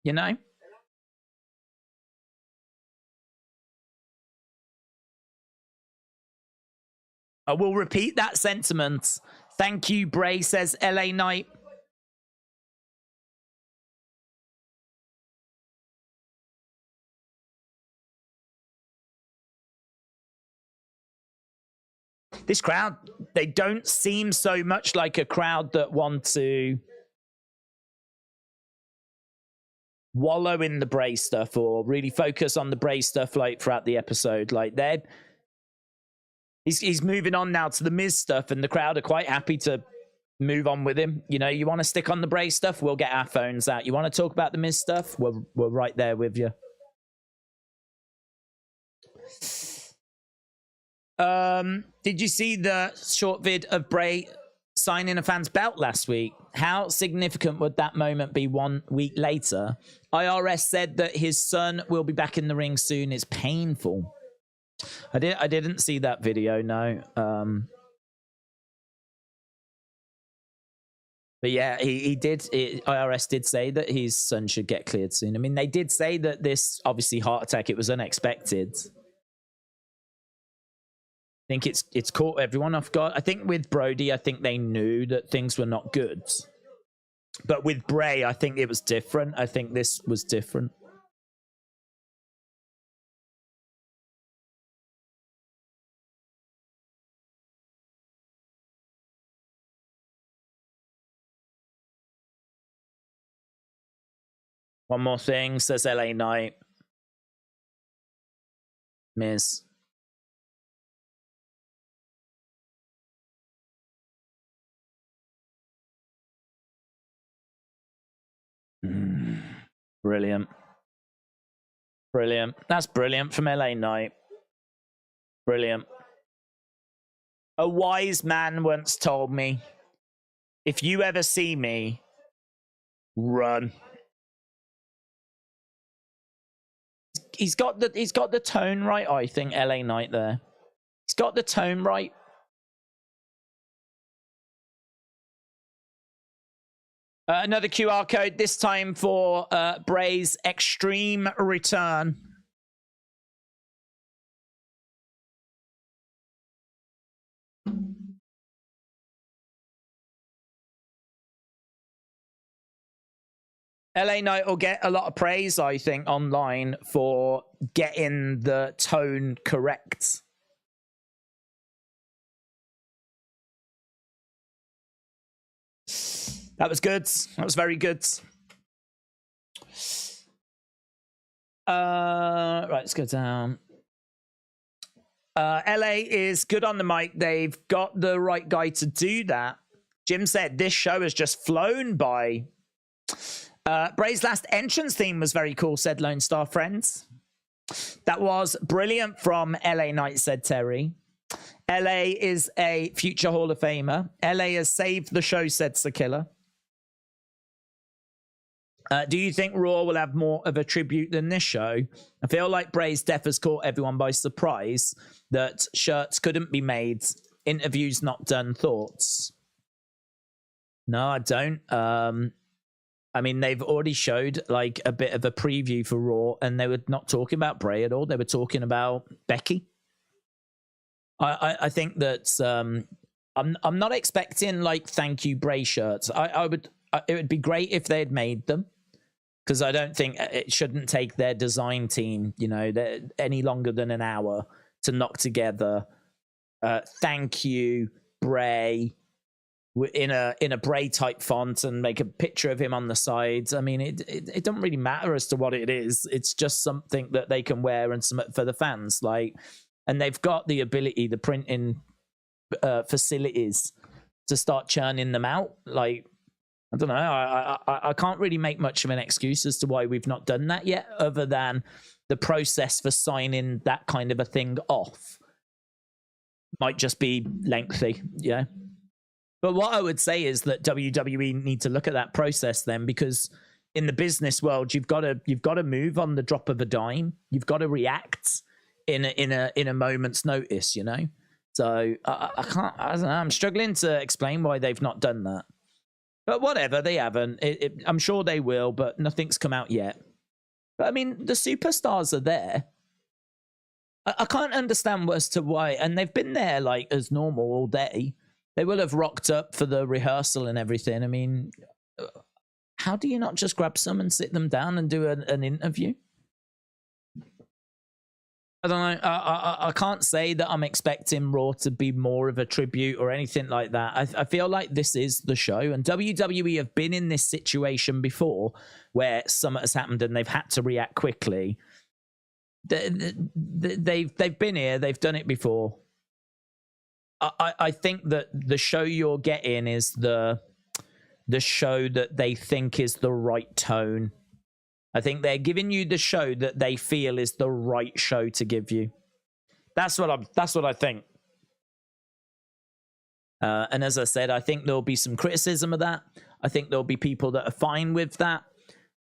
you know? I will repeat that sentiment. Thank you, Bray, says LA Knight. This crowd, they don't seem so much like a crowd that want to wallow in the Bray stuff or really focus on the Bray stuff like throughout the episode. Like he's moving on now to the Miz stuff, and the crowd are quite happy to move on with him. You know, you want to stick on the Bray stuff, we'll get our phones out. You want to talk about the Miz stuff, we're right there with you. Did you see the short vid of Bray signing a fan's belt last week? How significant would that moment be 1 week later? IRS said that his son will be back in the ring soon. It's painful. I didn't see that video, no. But yeah, he did. IRS did say that his son should get cleared soon. I mean, they did say that this, obviously, heart attack, it was unexpected. I think it's caught everyone off guard. I think with Brody, I think they knew that things were not good. But with Bray, I think it was different. I think this was different. One more thing, says LA Knight. Miz. Brilliant. Brilliant. That's brilliant from LA Knight. Brilliant. A wise man once told me, if you ever see me, run. He's got the tone right, I think, LA Knight there. He's got the tone right. Another QR code, this time for Bray's Extreme Return. LA Knight will get a lot of praise, I think, online for getting the tone correct. That was good. That was very good. Right, let's go down. LA is good on the mic. They've got the right guy to do that. Jim said, this show has just flown by. Bray's last entrance theme was very cool, said Lone Star Friends. That was brilliant from LA Knight, said Terry. LA is a future Hall of Famer. LA has saved the show, said Sakilla. Do you think Raw will have more of a tribute than this show? I feel like Bray's death has caught everyone by surprise, that shirts couldn't be made, interviews not done, thoughts? No, I don't. I mean, they've already showed like a bit of a preview for Raw, and they were not talking about Bray at all. They were talking about Becky. I think that I'm not expecting like thank you Bray shirts. It would be great if they had made them, because I don't think it shouldn't take their design team, you know, any longer than an hour to knock together thank you Bray in a Bray type font and make a picture of him on the sides. I mean, it doesn't really matter as to what it is. It's just something that they can wear and submit for the fans. Like, and they've got the ability, the printing facilities to start churning them out. Like, I don't know. I can't really make much of an excuse as to why we've not done that yet, other than the process for signing that kind of a thing off might just be lengthy. Yeah. But what I would say is that WWE need to look at that process then, because in the business world, you've got to move on the drop of a dime. You've got to react in a moment's notice, you know. So I can't. I don't know. I'm struggling to explain why they've not done that. But whatever, they haven't. I'm sure they will, but nothing's come out yet. But I mean, the superstars are there. I can't understand as to why, and they've been there like as normal all day. They will have rocked up for the rehearsal and everything. I mean, how do you not just grab some and sit them down and do an interview? I don't know. I can't say that I'm expecting Raw to be more of a tribute or anything like that. I feel like this is the show, and WWE have been in this situation before where something has happened and they've had to react quickly. They've been here. They've done it before. I think that the show you're getting is the show that they think is the right tone. I think they're giving you the show that they feel is the right show to give you. That's what I think. And as I said, I think there'll be some criticism of that. I think there'll be people that are fine with that.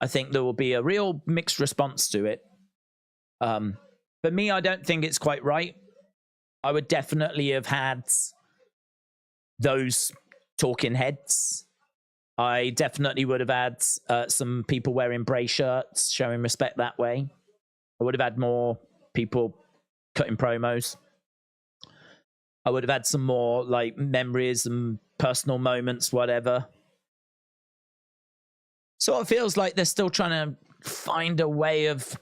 I think there will be a real mixed response to it. For me, I don't think it's quite right. I would definitely have had those talking heads. I definitely would have had some people wearing Bray shirts, showing respect that way. I would have had more people cutting promos. I would have had some more like memories and personal moments, whatever. Sort of feels like they're still trying to find a way of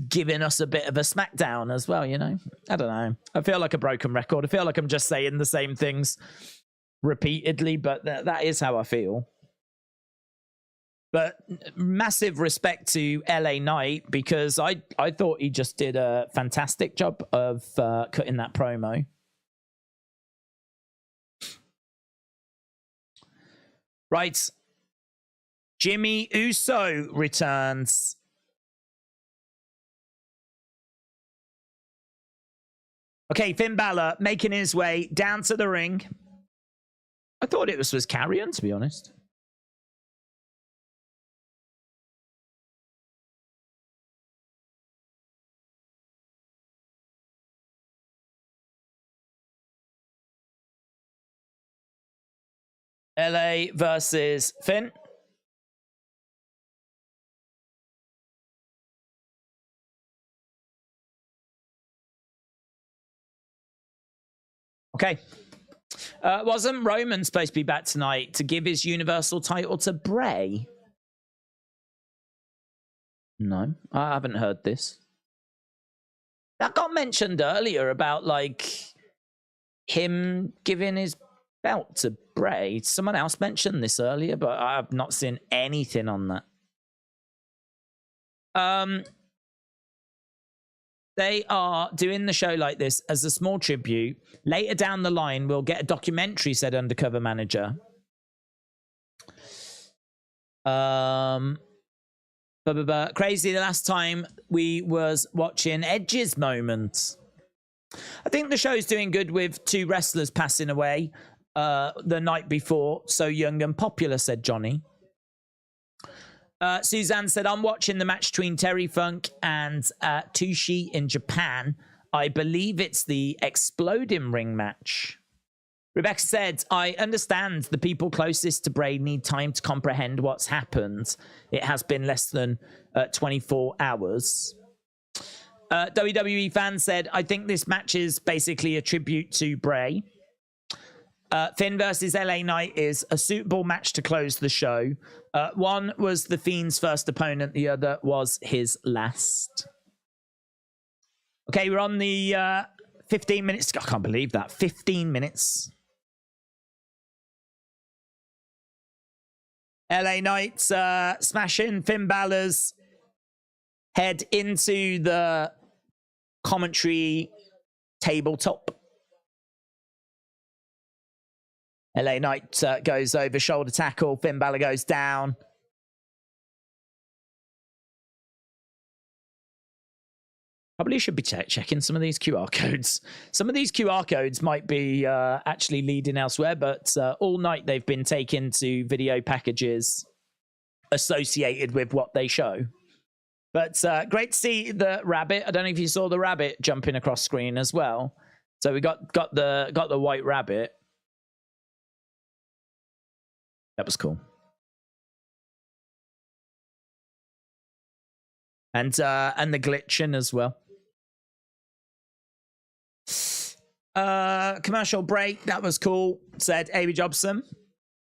giving us a bit of a Smackdown as well, you know? I don't know. I feel like a broken record. I feel like I'm just saying the same things repeatedly, but that is how I feel. But massive respect to LA Knight, because I thought he just did a fantastic job of cutting that promo. Right. Jimmy Uso returns. Okay, Finn Balor making his way down to the ring. I thought it was Carrion, to be honest. LA versus Finn. Okay. Wasn't Roman supposed to be back tonight to give his Universal title to Bray? No, I haven't heard this. That got mentioned earlier about, like, him giving his belt to Bray. Someone else mentioned this earlier, but I've not seen anything on that. They are doing the show like this as a small tribute. Later down the line, we'll get a documentary, said Undercover Manager. Crazy, the last time we was watching Edge's moment. I think the show's doing good with 2 wrestlers passing away the night before. So young and popular, said Johnny. Suzanne said, I'm watching the match between Terry Funk and Tushi in Japan. I believe it's the exploding ring match. Rebecca said, I understand the people closest to Bray need time to comprehend what's happened. It has been less than 24 hours. WWE fan said, I think this match is basically a tribute to Bray. Finn versus LA Knight is a suitable match to close the show. One was The Fiend's first opponent. The other was his last. Okay, we're on the 15 minutes. I can't believe that. 15 minutes. LA Knight smashing Finn Balor's head into the commentary tabletop. LA Knight goes over shoulder tackle. Finn Balor goes down. Probably should be checking some of these QR codes. Some of these QR codes might be actually leading elsewhere, but all night they've been taken to video packages associated with what they show. But great to see the rabbit. I don't know if you saw the rabbit jumping across screen as well. So we got the white rabbit. That was cool. And the glitching as well. Commercial break. That was cool. Said Amy Jobson.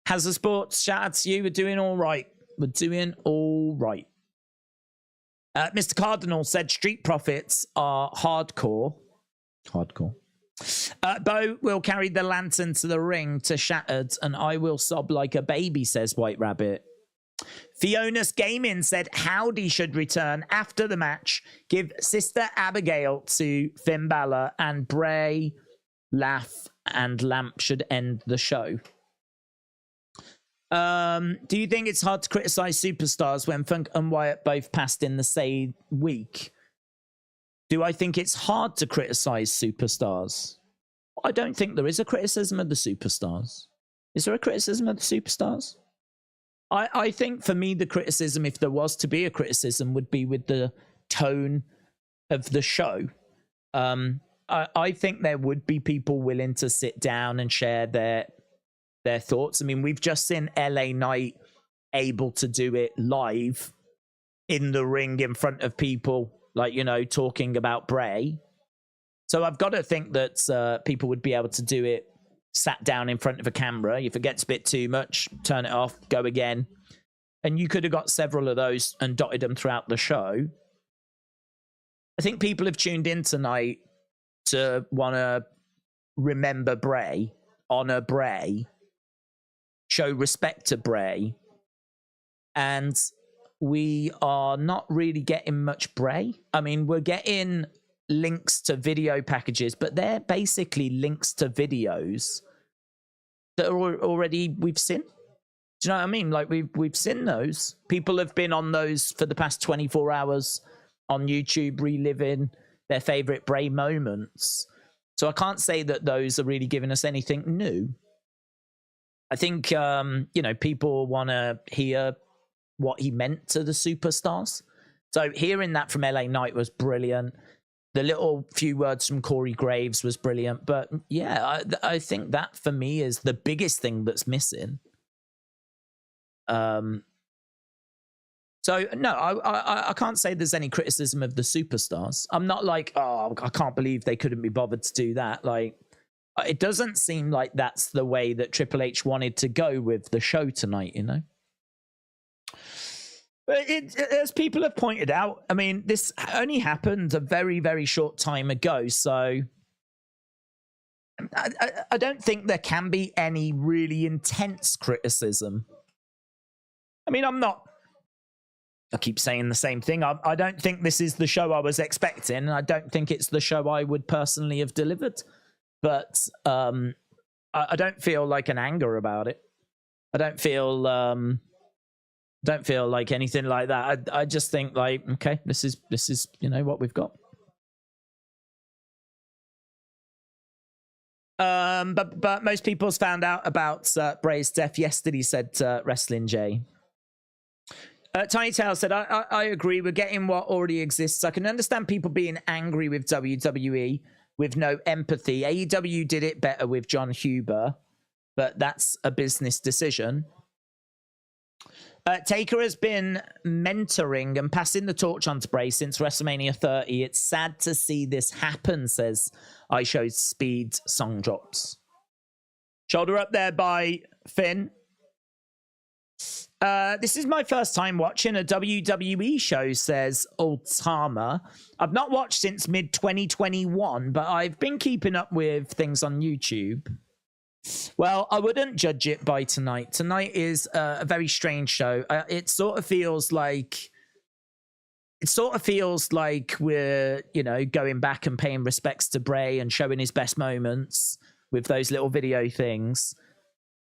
Hazard Sports. Shout out to you. We're doing all right. We're doing all right. Mr. Cardinal said Street Profits are hardcore. Hardcore. Bo will carry the lantern to the ring to Shattered, and I will sob like a baby, says White Rabbit. Fiona's Gaming said Howdy should return after the match. Give Sister Abigail to Finn Balor, and Bray, Laugh, and Lamp should end the show. Do you think it's hard to criticize superstars when Funk and Wyatt both passed in the same week? Do I think it's hard to criticize superstars? I don't think there is a criticism of the superstars. Is there a criticism of the superstars? I think for me, the criticism, if there was to be a criticism, would be with the tone of the show. I think there would be people willing to sit down and share their thoughts. I mean, we've just seen LA Knight able to do it live in the ring in front of people, like, you know, talking about Bray. So I've got to think that people would be able to do it sat down in front of a camera. If it gets a bit too much, turn it off, go again. And you could have got several of those and dotted them throughout the show. I think people have tuned in tonight to want to remember Bray, honor Bray, show respect to Bray. And we are not really getting much Bray. I mean, we're getting links to video packages, but they're basically links to videos that are already we've seen. Do you know what I mean? Like we've seen those. People have been on those for the past 24 hours on YouTube, reliving their favorite Bray moments. So I can't say that those are really giving us anything new. I think you know, people want to hear what he meant to the superstars. So hearing that from LA Knight was brilliant. The little few words from Corey Graves was brilliant. But yeah, I think that for me is the biggest thing that's missing. So no, I can't say there's any criticism of the superstars. I'm not like, oh, I can't believe they couldn't be bothered to do that. Like, it doesn't seem like that's the way that Triple H wanted to go with the show tonight, you know? But as people have pointed out, I mean, this only happened a very, very short time ago. So I don't think there can be any really intense criticism. I mean, I keep saying the same thing. I don't think this is the show I was expecting. And I don't think it's the show I would personally have delivered. But I don't feel like an anger about it. I don't feel Don't feel like anything like that. I just think like, okay, this is what we've got. But most people's found out about Bray's death yesterday, said Wrestling J. Tiny Tail said, I agree. We're getting what already exists. I can understand people being angry with WWE with no empathy. AEW did it better with John Huber, but that's a business decision. Taker has been mentoring and passing the torch on to Bray since WrestleMania 30. It's sad to see this happen, says I Showed Speed Song Drops. Shoulder up there by Finn. This is my first time watching a WWE show, says Ultama. I've not watched since mid-2021, but I've been keeping up with things on YouTube. Well, I wouldn't judge it by tonight. Tonight is a very strange show. It sort of feels like we're, going back and paying respects to Bray and showing his best moments with those little video things.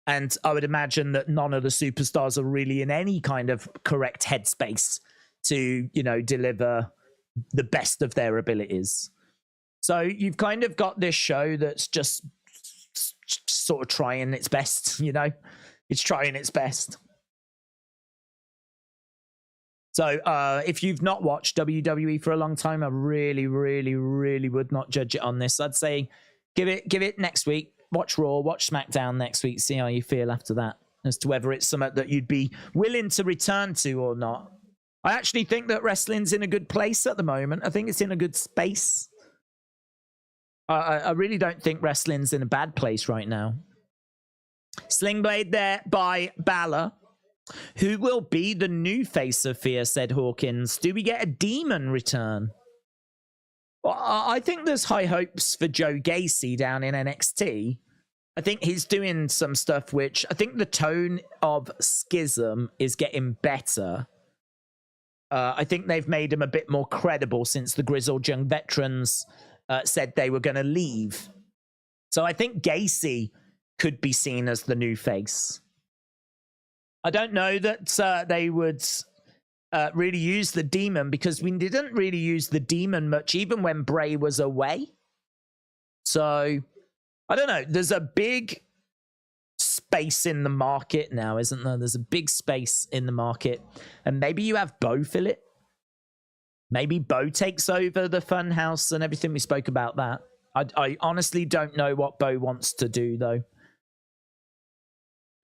And I would imagine that none of the superstars are really in any kind of correct headspace to, deliver the best of their abilities. So you've kind of got this show that's just sort of trying its best, It's trying its best. So if you've not watched WWE for a long time, I really, really, really would not judge it on this. I'd say give it next week. Watch Raw, watch SmackDown next week, see how you feel after that, as to whether it's something that you'd be willing to return to or not. I actually think that wrestling's in a good place at the moment. I think it's in a good space. I really don't think wrestling's in a bad place right now. Sling Blade there by Balor. Who will be the new face of Fear, said Hawkins. Do we get a demon return? Well, I think there's high hopes for Joe Gacy down in NXT. I think he's doing some stuff which I think the tone of Schism is getting better. I think they've made him a bit more credible since the grizzled young veterans said they were going to leave. So I think Gacy could be seen as the new face. I don't know that they would really use the demon, because we didn't really use the demon much even when Bray was away. So I don't know. There's a big space in the market now, isn't there? There's a big space in the market, and maybe you have Bo fill it. Maybe Bo takes over the Funhouse and everything. We spoke about that. I honestly don't know what Bo wants to do, though.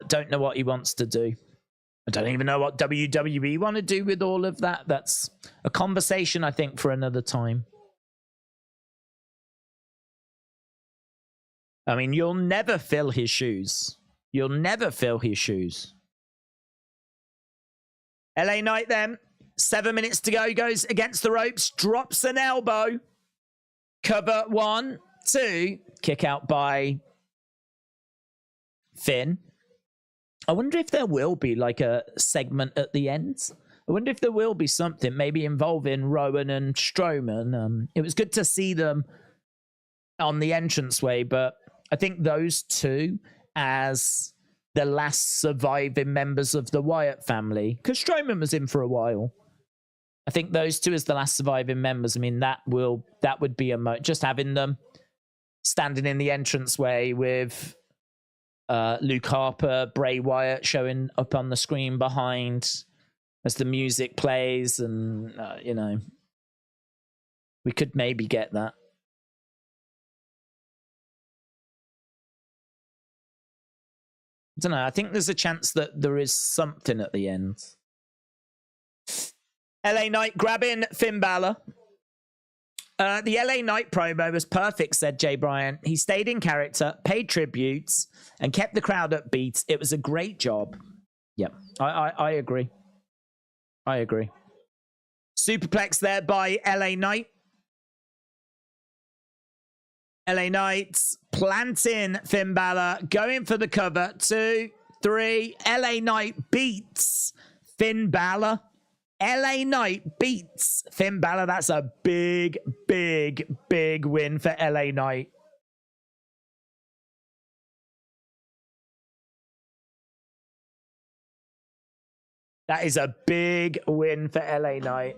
I don't know what he wants to do. I don't even know what WWE want to do with all of that. That's a conversation, I think, for another time. I mean, you'll never fill his shoes. You'll never fill his shoes. LA Knight then. 7 minutes to go. Goes against the ropes. Drops an elbow. Cover 1, 2. Kick out by Finn. I wonder if there will be like a segment at the end. I wonder if there will be something maybe involving Rowan and Strowman. It was good to see them on the entranceway, but I think those two as the last surviving members of the Wyatt family, because Strowman was in for a while. I think those two as the last surviving members, I mean, that would be just having them standing in the entranceway with Luke Harper, Bray Wyatt showing up on the screen behind as the music plays, and we could maybe get that. I don't know. I think there's a chance that there is something at the end. LA Knight grabbing Finn Balor. The LA Knight promo was perfect, said Jay Bryant. He stayed in character, paid tributes, and kept the crowd upbeat. It was a great job. Yep, I agree. I agree. Superplex there by LA Knight. LA Knight planting Finn Balor, going for the cover. 2, 3. LA Knight beats Finn Balor. LA Knight beats Finn Balor. That's a big, big, big win for LA Knight. That is a big win for LA Knight.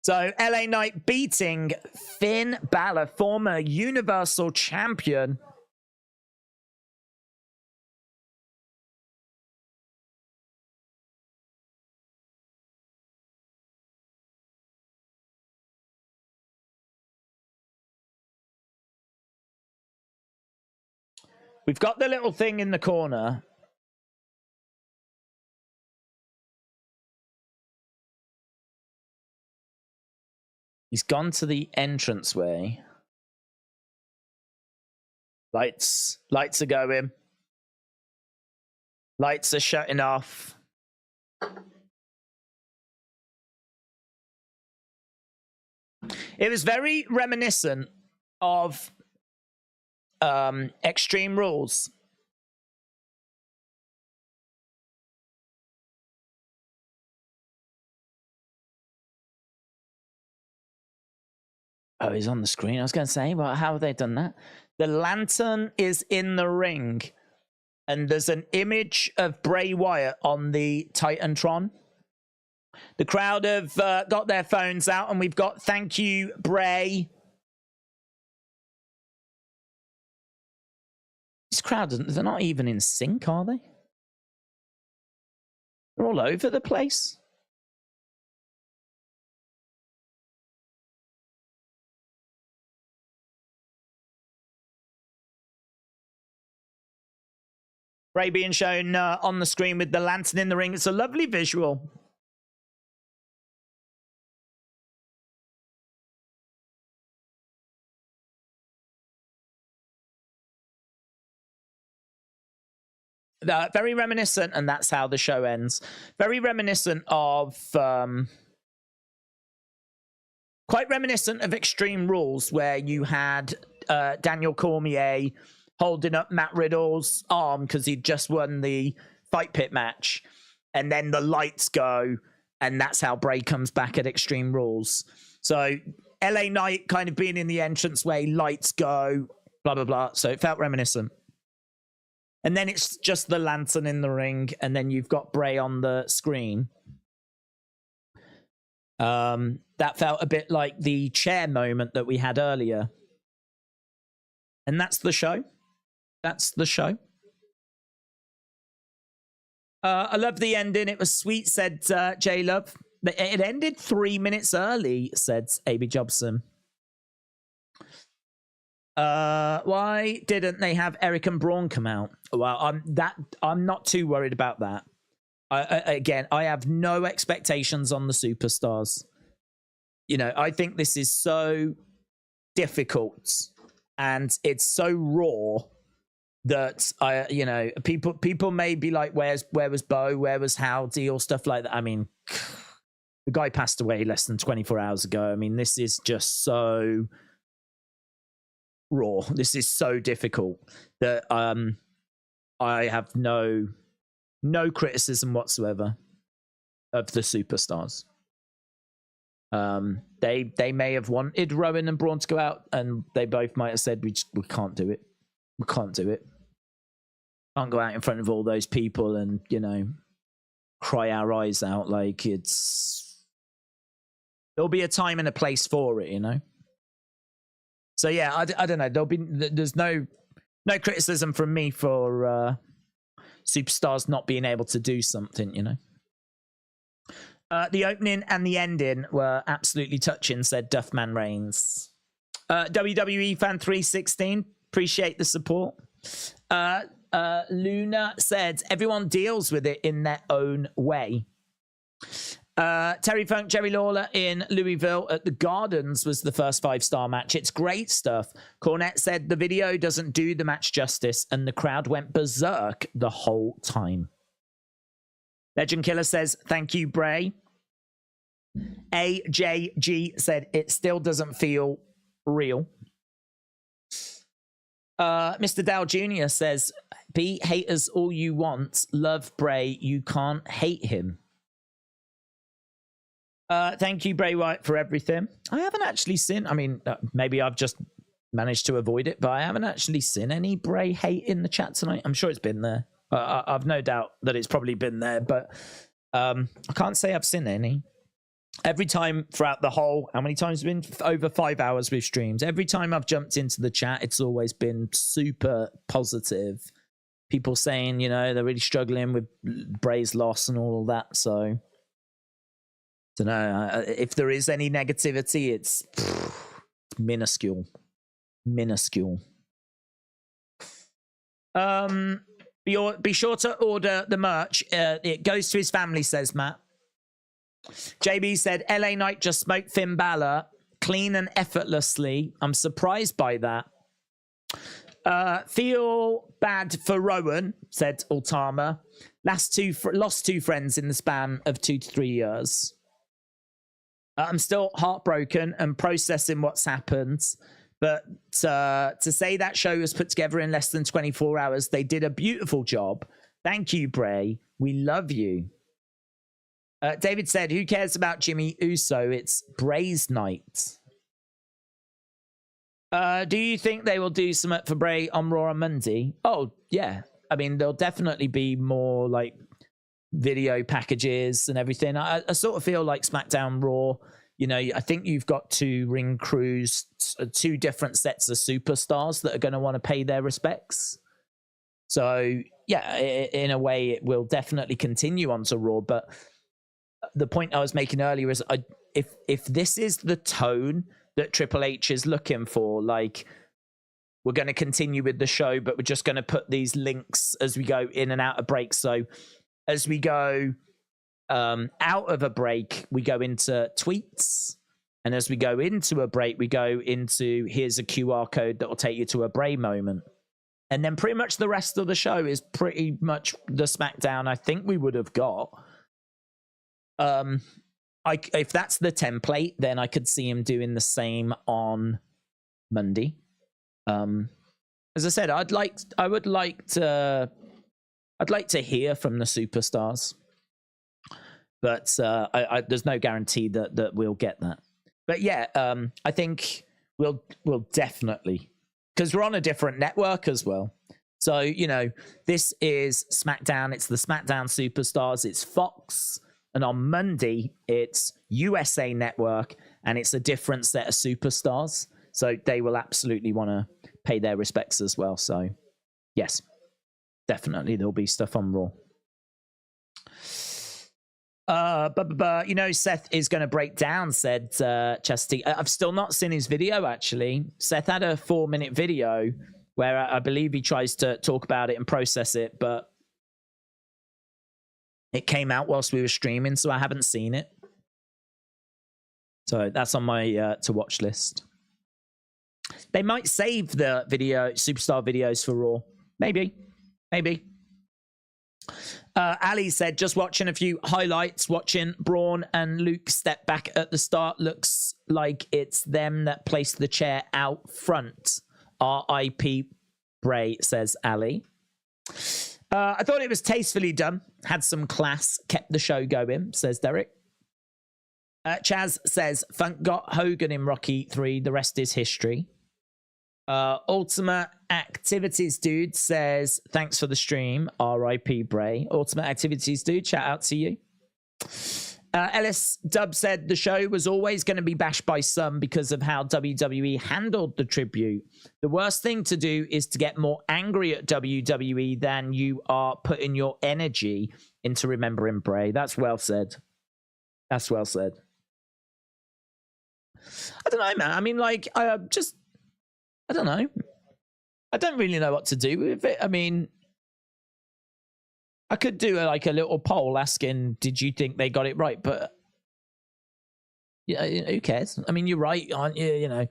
So LA Knight beating Finn Balor, former Universal Champion. We've got the little thing in the corner. He's gone to the entranceway. Lights are going. Lights are shutting off. It was very reminiscent of Extreme Rules. Oh, he's on the screen. I was going to say, well, how have they done that? The lantern is in the ring, and there's an image of Bray Wyatt on the Titantron. The crowd have got their phones out, and we've got "Thank you, Bray." This crowd, they're not even in sync, are they? They're all over the place. Bray being shown on the screen with the lantern in the ring. It's a lovely visual. Very reminiscent, and that's how the show ends. Very reminiscent of, quite reminiscent of Extreme Rules, where you had Daniel Cormier holding up Matt Riddle's arm because he'd just won the Fight Pit match, and then the lights go, and that's how Bray comes back at Extreme Rules. So LA Knight kind of being in the entranceway, lights go, blah, blah, blah. So it felt reminiscent. And then it's just the lantern in the ring, and then you've got Bray on the screen. That felt a bit like the chair moment that we had earlier. And that's the show. That's the show. I love the ending. It was sweet, said J-Love. It ended 3 minutes early, said A.B. Jobson. Why didn't they have Eric and Braun come out? Well, I'm not too worried about that. Again, I have no expectations on the superstars. You know, I think this is so difficult and it's so raw that people may be like, where was Bo? Where was Howdy? Or stuff like that. I mean, the guy passed away less than 24 hours ago. I mean, this is just so raw. This is so difficult that I have no criticism whatsoever of the superstars. They may have wanted Rowan and Braun to go out, and they both might have said, we can't do it. We can't do it. Can't go out in front of all those people and, you know, cry our eyes out. Like, there'll be a time and a place for it, you know. So yeah, I don't know. There's no criticism from me for superstars not being able to do something, you know. The opening and the ending were absolutely touching, said Duffman Reigns. WWE Fan 316, appreciate the support. Luna said, everyone deals with it in their own way. Terry Funk, Jerry Lawler in Louisville at the Gardens was the first 5-star match. It's great stuff. Cornette said the video doesn't do the match justice and the crowd went berserk the whole time. Legend Killer says, thank you, Bray. AJG said, it still doesn't feel real. Mr. Dow Jr. says, be haters all you want. Love Bray. You can't hate him. Thank you, Bray Wyatt, for everything. I haven't actually seen, I mean, maybe I've just managed to avoid it, but I haven't actually seen any Bray hate in the chat tonight. I'm sure it's been there. I've no doubt that it's probably been there, but I can't say I've seen any. Every time throughout the whole, how many times have been? Over 5 hours with streams. Every time I've jumped into the chat, it's always been super positive. People saying, you know, they're really struggling with Bray's loss and all of that. So, don't know. If there is any negativity, it's minuscule. Minuscule. Be sure to order the merch. It goes to his family, says Matt. JB said, LA Knight just smoked Finn Balor clean and effortlessly. I'm surprised by that. Feel bad for Rowan, said Ultama. Lost two friends in the span of 2 to 3 years. I'm still heartbroken and processing what's happened. But to say that show was put together in less than 24 hours, they did a beautiful job. Thank you, Bray. We love you. David said, who cares about Jimmy Uso? It's Bray's night. Do you think they will do something for Bray on Raw on Monday? Oh, yeah. I mean, there'll definitely be more like video packages and everything. I sort of feel like SmackDown Raw, you know, I think you've got to ring crews, 2 different sets of superstars that are going to want to pay their respects. So, yeah, in a way, it will definitely continue onto Raw, but the point I was making earlier is if this is the tone that Triple H is looking for, like, we're going to continue with the show, but we're just going to put these links as we go in and out of breaks. So as we go out of a break, we go into tweets. And as we go into a break, we go into, here's a QR code that will take you to a Bray moment. And then pretty much the rest of the show is pretty much the SmackDown I think we would have got. If that's the template, then I could see him doing the same on Monday. As I said, I'd like to hear from the superstars, but there's no guarantee that we'll get that. But yeah, I think we'll definitely, because we're on a different network as well. So, you know, this is SmackDown. It's the SmackDown Superstars. It's Fox. And on Monday, it's USA Network, and it's a different set of superstars. So they will absolutely want to pay their respects as well. So, yes, definitely there'll be stuff on Raw. You know, Seth is going to break down, said Chastity. I've still not seen his video, actually. Seth had a 4-minute video where I believe he tries to talk about it and process it, but it came out whilst we were streaming, so I haven't seen it. So that's on my to watch list. They might save the video, superstar videos for Raw. Maybe. Ali said, just watching a few highlights, watching Braun and Luke step back at the start. Looks like it's them that placed the chair out front. R.I.P. Bray, says Ali. I thought it was tastefully done. Had some class. Kept the show going, says Derek. Chaz says, Funk got Hogan in Rocky 3. The rest is history. Ultimate Activities Dude says, thanks for the stream. R.I.P. Bray. Ultimate Activities Dude, shout out to you. Ellis Dub said the show was always going to be bashed by some because of how WWE handled the tribute. The worst thing to do is to get more angry at WWE than you are putting your energy into remembering Bray. That's well said. That's well said. I don't know, man. I mean, like, I don't know. I don't really know what to do with it. I mean, I could do a little poll asking, did you think they got it right? But yeah, who cares? I mean, you're right, aren't you? You know,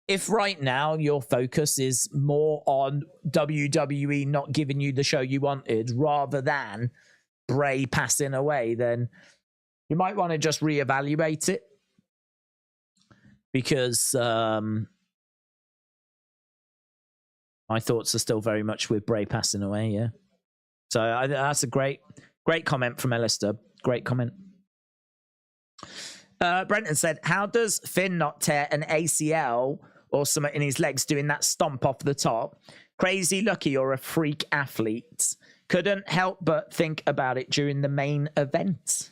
if right now your focus is more on WWE not giving you the show you wanted rather than Bray passing away, then you might want to just reevaluate it. Because my thoughts are still very much with Bray passing away, yeah. So that's a great comment from Alistair. Great comment. Brenton said, how does Finn not tear an ACL or something in his legs doing that stomp off the top. Crazy lucky or a freak athlete. Couldn't help but think about it during the main event.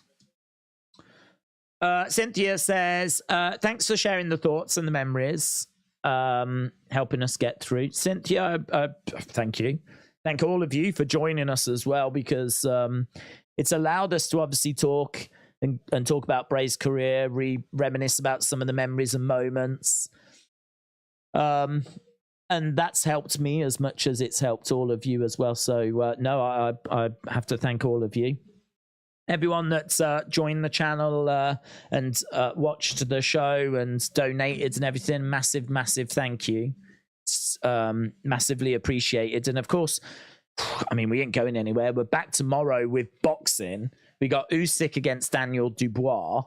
Cynthia says, thanks for sharing the thoughts and the memories, helping us get through. Cynthia, thank you. Thank all of you for joining us as well, because it's allowed us to obviously talk and talk about Bray's career, reminisce about some of the memories and moments. And that's helped me as much as it's helped all of you as well. So, no, I have to thank all of you. Everyone that's joined the channel and watched the show and donated and everything, massive thank you. It's massively appreciated. And of course, I mean, we ain't going anywhere. We're back tomorrow with boxing. We got Usyk against Daniel Dubois,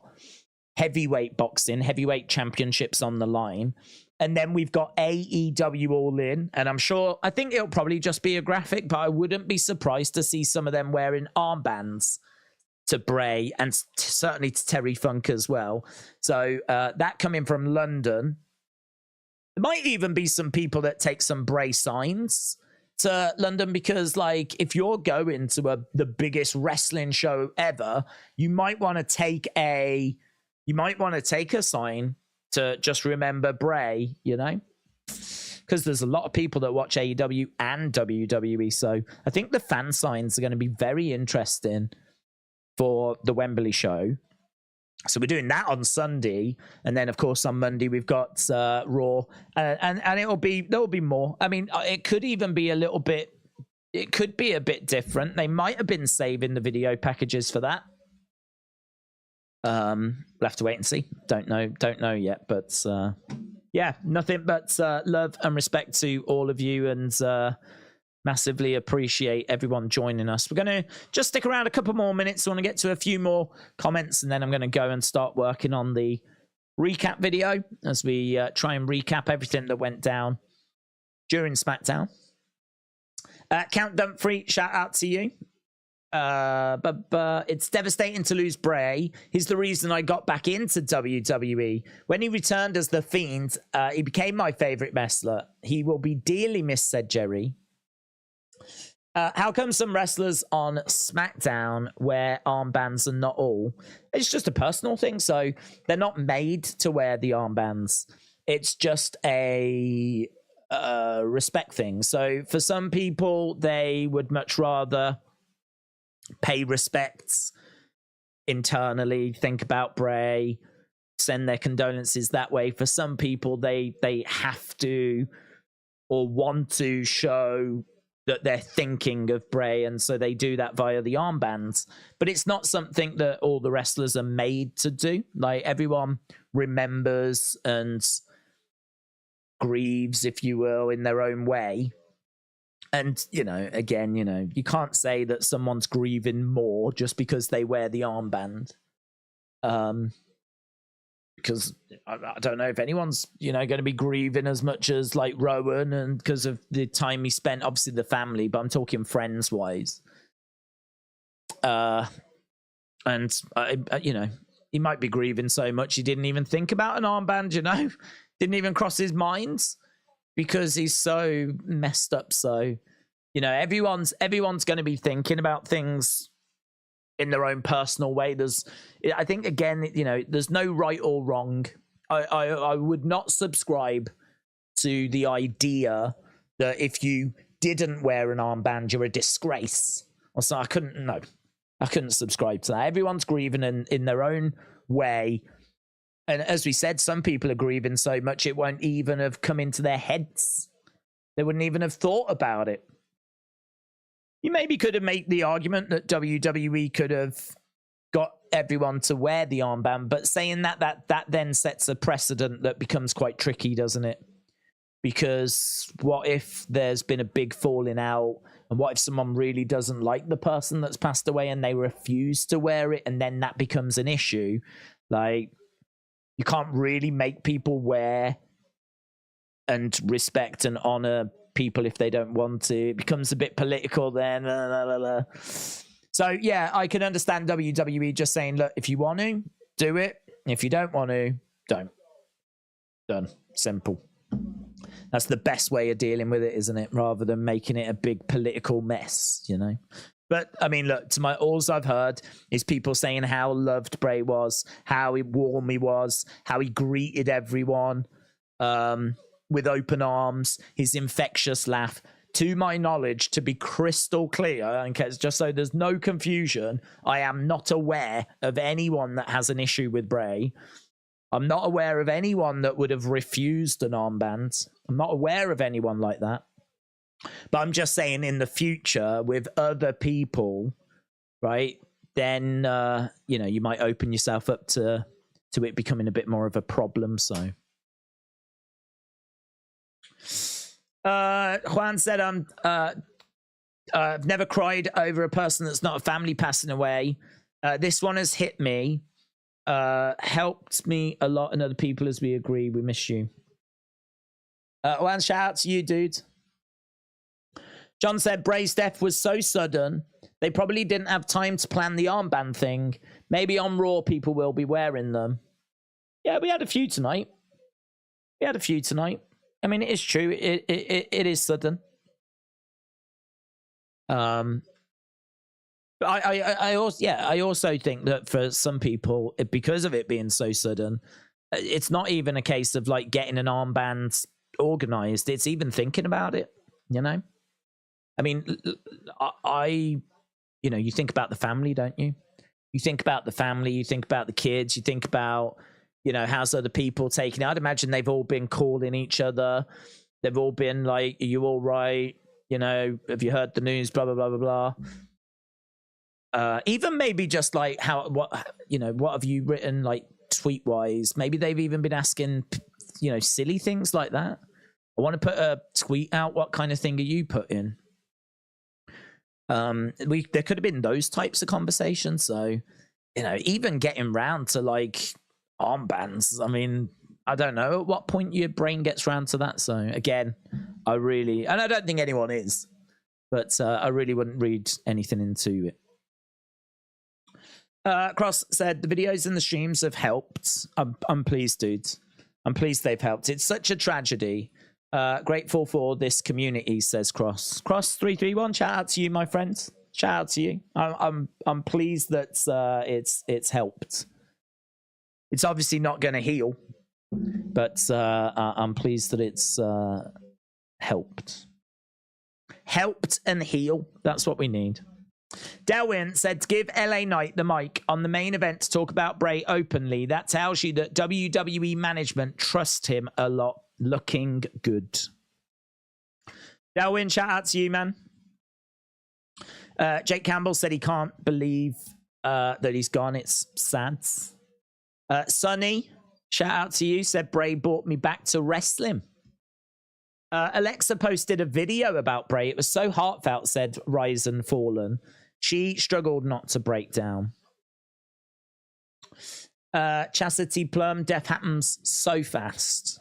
heavyweight boxing, heavyweight championships on the line. And then we've got AEW All In. And I think it'll probably just be a graphic, but I wouldn't be surprised to see some of them wearing armbands to Bray and certainly to Terry Funk as well. So that coming from London. There might even be some people that take some Bray signs to London, because like if you're going to the biggest wrestling show ever, you might want to take a sign to just remember Bray, you know, because there's a lot of people that watch AEW and WWE. So I think the fan signs are going to be very interesting for the Wembley show. So we're doing that on Sunday, and then of course on Monday we've got Raw, and there'll be more. I mean, it could even be a bit different. They might have been saving the video packages for that. We'll have to wait and see. Don't know yet, but yeah, nothing but love and respect to all of you, and massively appreciate everyone joining us. We're going to just stick around a couple more minutes. I want to get to a few more comments, and then I'm going to go and start working on the recap video as we try and recap everything that went down during SmackDown. Count Dumfrey, shout out to you. But it's devastating to lose Bray. He's the reason I got back into WWE. When he returned as The Fiend, he became my favorite wrestler. He will be dearly missed, said Jerry. How come some wrestlers on SmackDown wear armbands and not all? It's just a personal thing. So they're not made to wear the armbands. It's just a respect thing. So for some people, they would much rather pay respects internally, think about Bray, send their condolences that way. For some people, they have to or want to show that they're thinking of Bray, and so they do that via the armbands. But it's not something that all the wrestlers are made to do. Like, everyone remembers and grieves, if you will, in their own way. And, you know, again, you know, you can't say that someone's grieving more just because they wear the armband. Because I don't know if anyone's, you know, going to be grieving as much as like Rowan, and because of the time he spent, obviously the family, but I'm talking friends wise. And you know, he might be grieving so much he didn't even think about an armband, you know, didn't even cross his mind because he's so messed up. So, you know, everyone's going to be thinking about things in their own personal way. I think, again, you know, there's no right or wrong. I would not subscribe to the idea that if you didn't wear an armband, you're a disgrace. So I couldn't subscribe to that. Everyone's grieving in their own way. And as we said, some people are grieving so much it won't even have come into their heads. They wouldn't even have thought about it. You maybe could have made the argument that WWE could have got everyone to wear the armband, but saying that then sets a precedent that becomes quite tricky, doesn't it? Because what if there's been a big falling out, and what if someone really doesn't like the person that's passed away and they refuse to wear it, and then that becomes an issue? Like, you can't really make people wear and respect and honor people if they don't want to. It becomes a bit political then. So yeah, I can understand WWE just saying, look, if you want to, do it. If you don't want to, don't. Done. Simple. That's the best way of dealing with it, isn't it? Rather than making it a big political mess, you know? But, I mean, look, all I've heard is people saying how loved Bray was, how warm he was, how he greeted everyone with open arms, his infectious laugh. To my knowledge, to be crystal clear, and just so there's no confusion, I am not aware of anyone that has an issue with Bray. I'm not aware of anyone that would have refused an armband. I'm not aware of anyone like that. But I'm just saying in the future with other people, right, then, you know, you might open yourself up to it becoming a bit more of a problem, so... Juan said, I've never cried over a person that's not a family passing away. This one has hit me, helped me a lot, and other people as we agree. We miss you. Juan, shout out to you, dude. John said, Bray's death was so sudden, they probably didn't have time to plan the armband thing. Maybe on Raw, people will be wearing them. Yeah, we had a few tonight. I mean, it is true. It is sudden. But I also think that for some people, because of it being so sudden, it's not even a case of like getting an armband organized. It's even thinking about it, you know? I mean, you know, you think about the family, don't you? You think about the family, you think about the kids, you think about, you know, how's other people taking it? I'd imagine they've all been calling each other. They've all been like, are you all right? You know, have you heard the news? Blah, blah, blah, blah, blah. Even maybe just like what have you written, like tweet wise? Maybe they've even been asking, you know, silly things like that. I want to put a tweet out. What kind of thing are you putting? There could have been those types of conversations. So, you know, even getting round to like armbands, I mean, I don't know at what point your brain gets round to that. So again, and I don't think anyone is, but I really wouldn't read anything into it. Cross said the videos and the streams have helped. I'm pleased, dudes. I'm pleased they've helped. It's such a tragedy. Grateful for this community, says Cross. Cross 331. Shout out to you, my friend. Shout out to you. I'm pleased that it's helped. It's obviously not going to heal, but I'm pleased that it's helped. Helped and heal. That's what we need. Delwyn said to give LA Knight the mic on the main event to talk about Bray openly. That tells you that WWE management trust him a lot. Looking good. Delwyn, shout out to you, man. Jake Campbell said he can't believe that he's gone. It's sad. Sonny, shout out to you, said Bray brought me back to wrestling. Alexa posted a video about Bray. It was so heartfelt, said Rise and Fallen. She struggled not to break down. Chastity Plum, death happens so fast.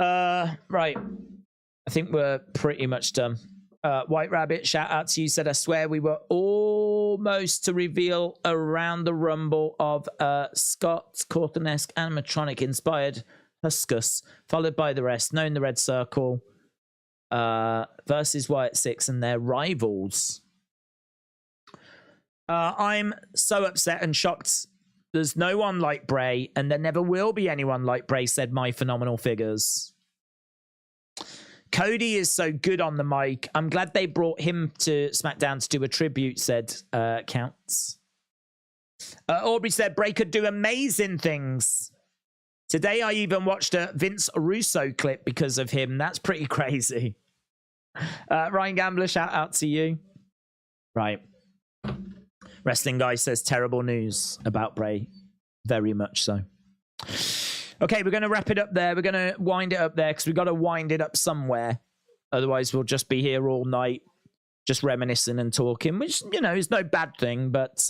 Right. I think we're pretty much done. White Rabbit, shout out to you, said, I swear we were almost to reveal around the Rumble of Scott Cawthon-esque animatronic inspired Huskus, followed by the rest, known the Red Circle versus Wyatt 6 and their rivals. I'm so upset and shocked. There's no one like Bray, and there never will be anyone like Bray, said My Phenomenal Figures. Cody is so good on the mic. I'm glad they brought him to SmackDown to do a tribute, said Counts. Aubrey said Bray could do amazing things. Today I even watched a Vince Russo clip because of him. That's pretty crazy. Ryan Gambler, shout out to you. Right. Wrestling Guy says terrible news about Bray. Very much so. Okay, we're going to wrap it up there. We're going to wind it up there because we've got to wind it up somewhere. Otherwise, we'll just be here all night just reminiscing and talking, which, you know, is no bad thing. But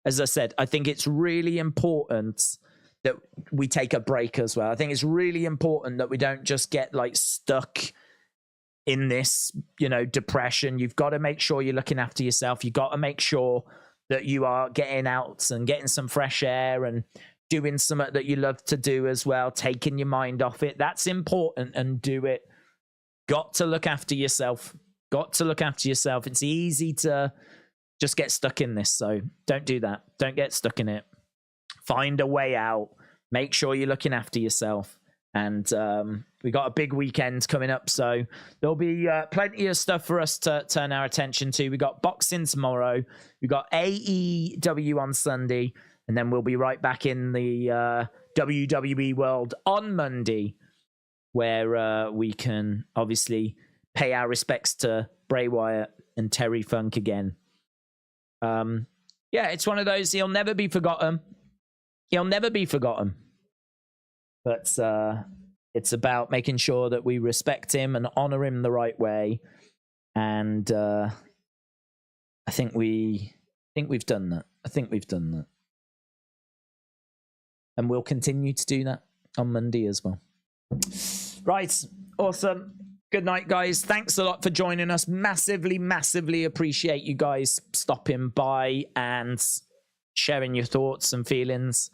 as I said, I think it's really important that we take a break as well. I think it's really important that we don't just get like stuck in this, you know, depression. You've got to make sure you're looking after yourself. You've got to make sure that you are getting out and getting some fresh air and doing something that you love to do as well, taking your mind off it. That's important, and do it. Got to look after yourself. Got to look after yourself. It's easy to just get stuck in this, so don't do that. Don't get stuck in it. Find a way out. Make sure you're looking after yourself. And we got a big weekend coming up, so there'll be plenty of stuff for us to turn our attention to. We got boxing tomorrow. We got AEW on Sunday, and then we'll be right back in the WWE world on Monday, where we can obviously pay our respects to Bray Wyatt and Terry Funk again. Yeah, it's one of those. He'll never be forgotten. He'll never be forgotten. But it's about making sure that we respect him and honor him the right way. And I think we've done that. I think we've done that. And we'll continue to do that on Monday as well. Right. Awesome. Good night, guys. Thanks a lot for joining us. Massively, massively appreciate you guys stopping by and sharing your thoughts and feelings.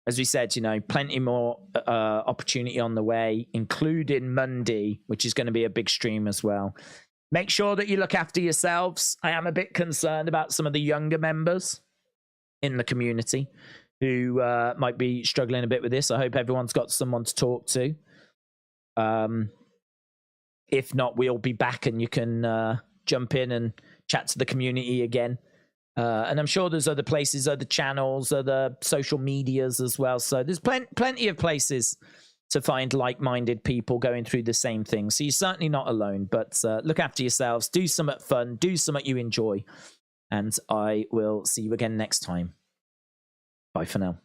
As we said, you know, plenty more opportunity on the way, including Monday, which is going to be a big stream as well. Make sure that you look after yourselves. I am a bit concerned about some of the younger members in the community who might be struggling a bit with this. I hope everyone's got someone to talk to. If not, we'll be back and you can jump in and chat to the community again. And I'm sure there's other places, other channels, other social medias as well. So there's plenty of places to find like-minded people going through the same thing. So you're certainly not alone, but look after yourselves, do something fun, do something you enjoy. And I will see you again next time. Bye for now.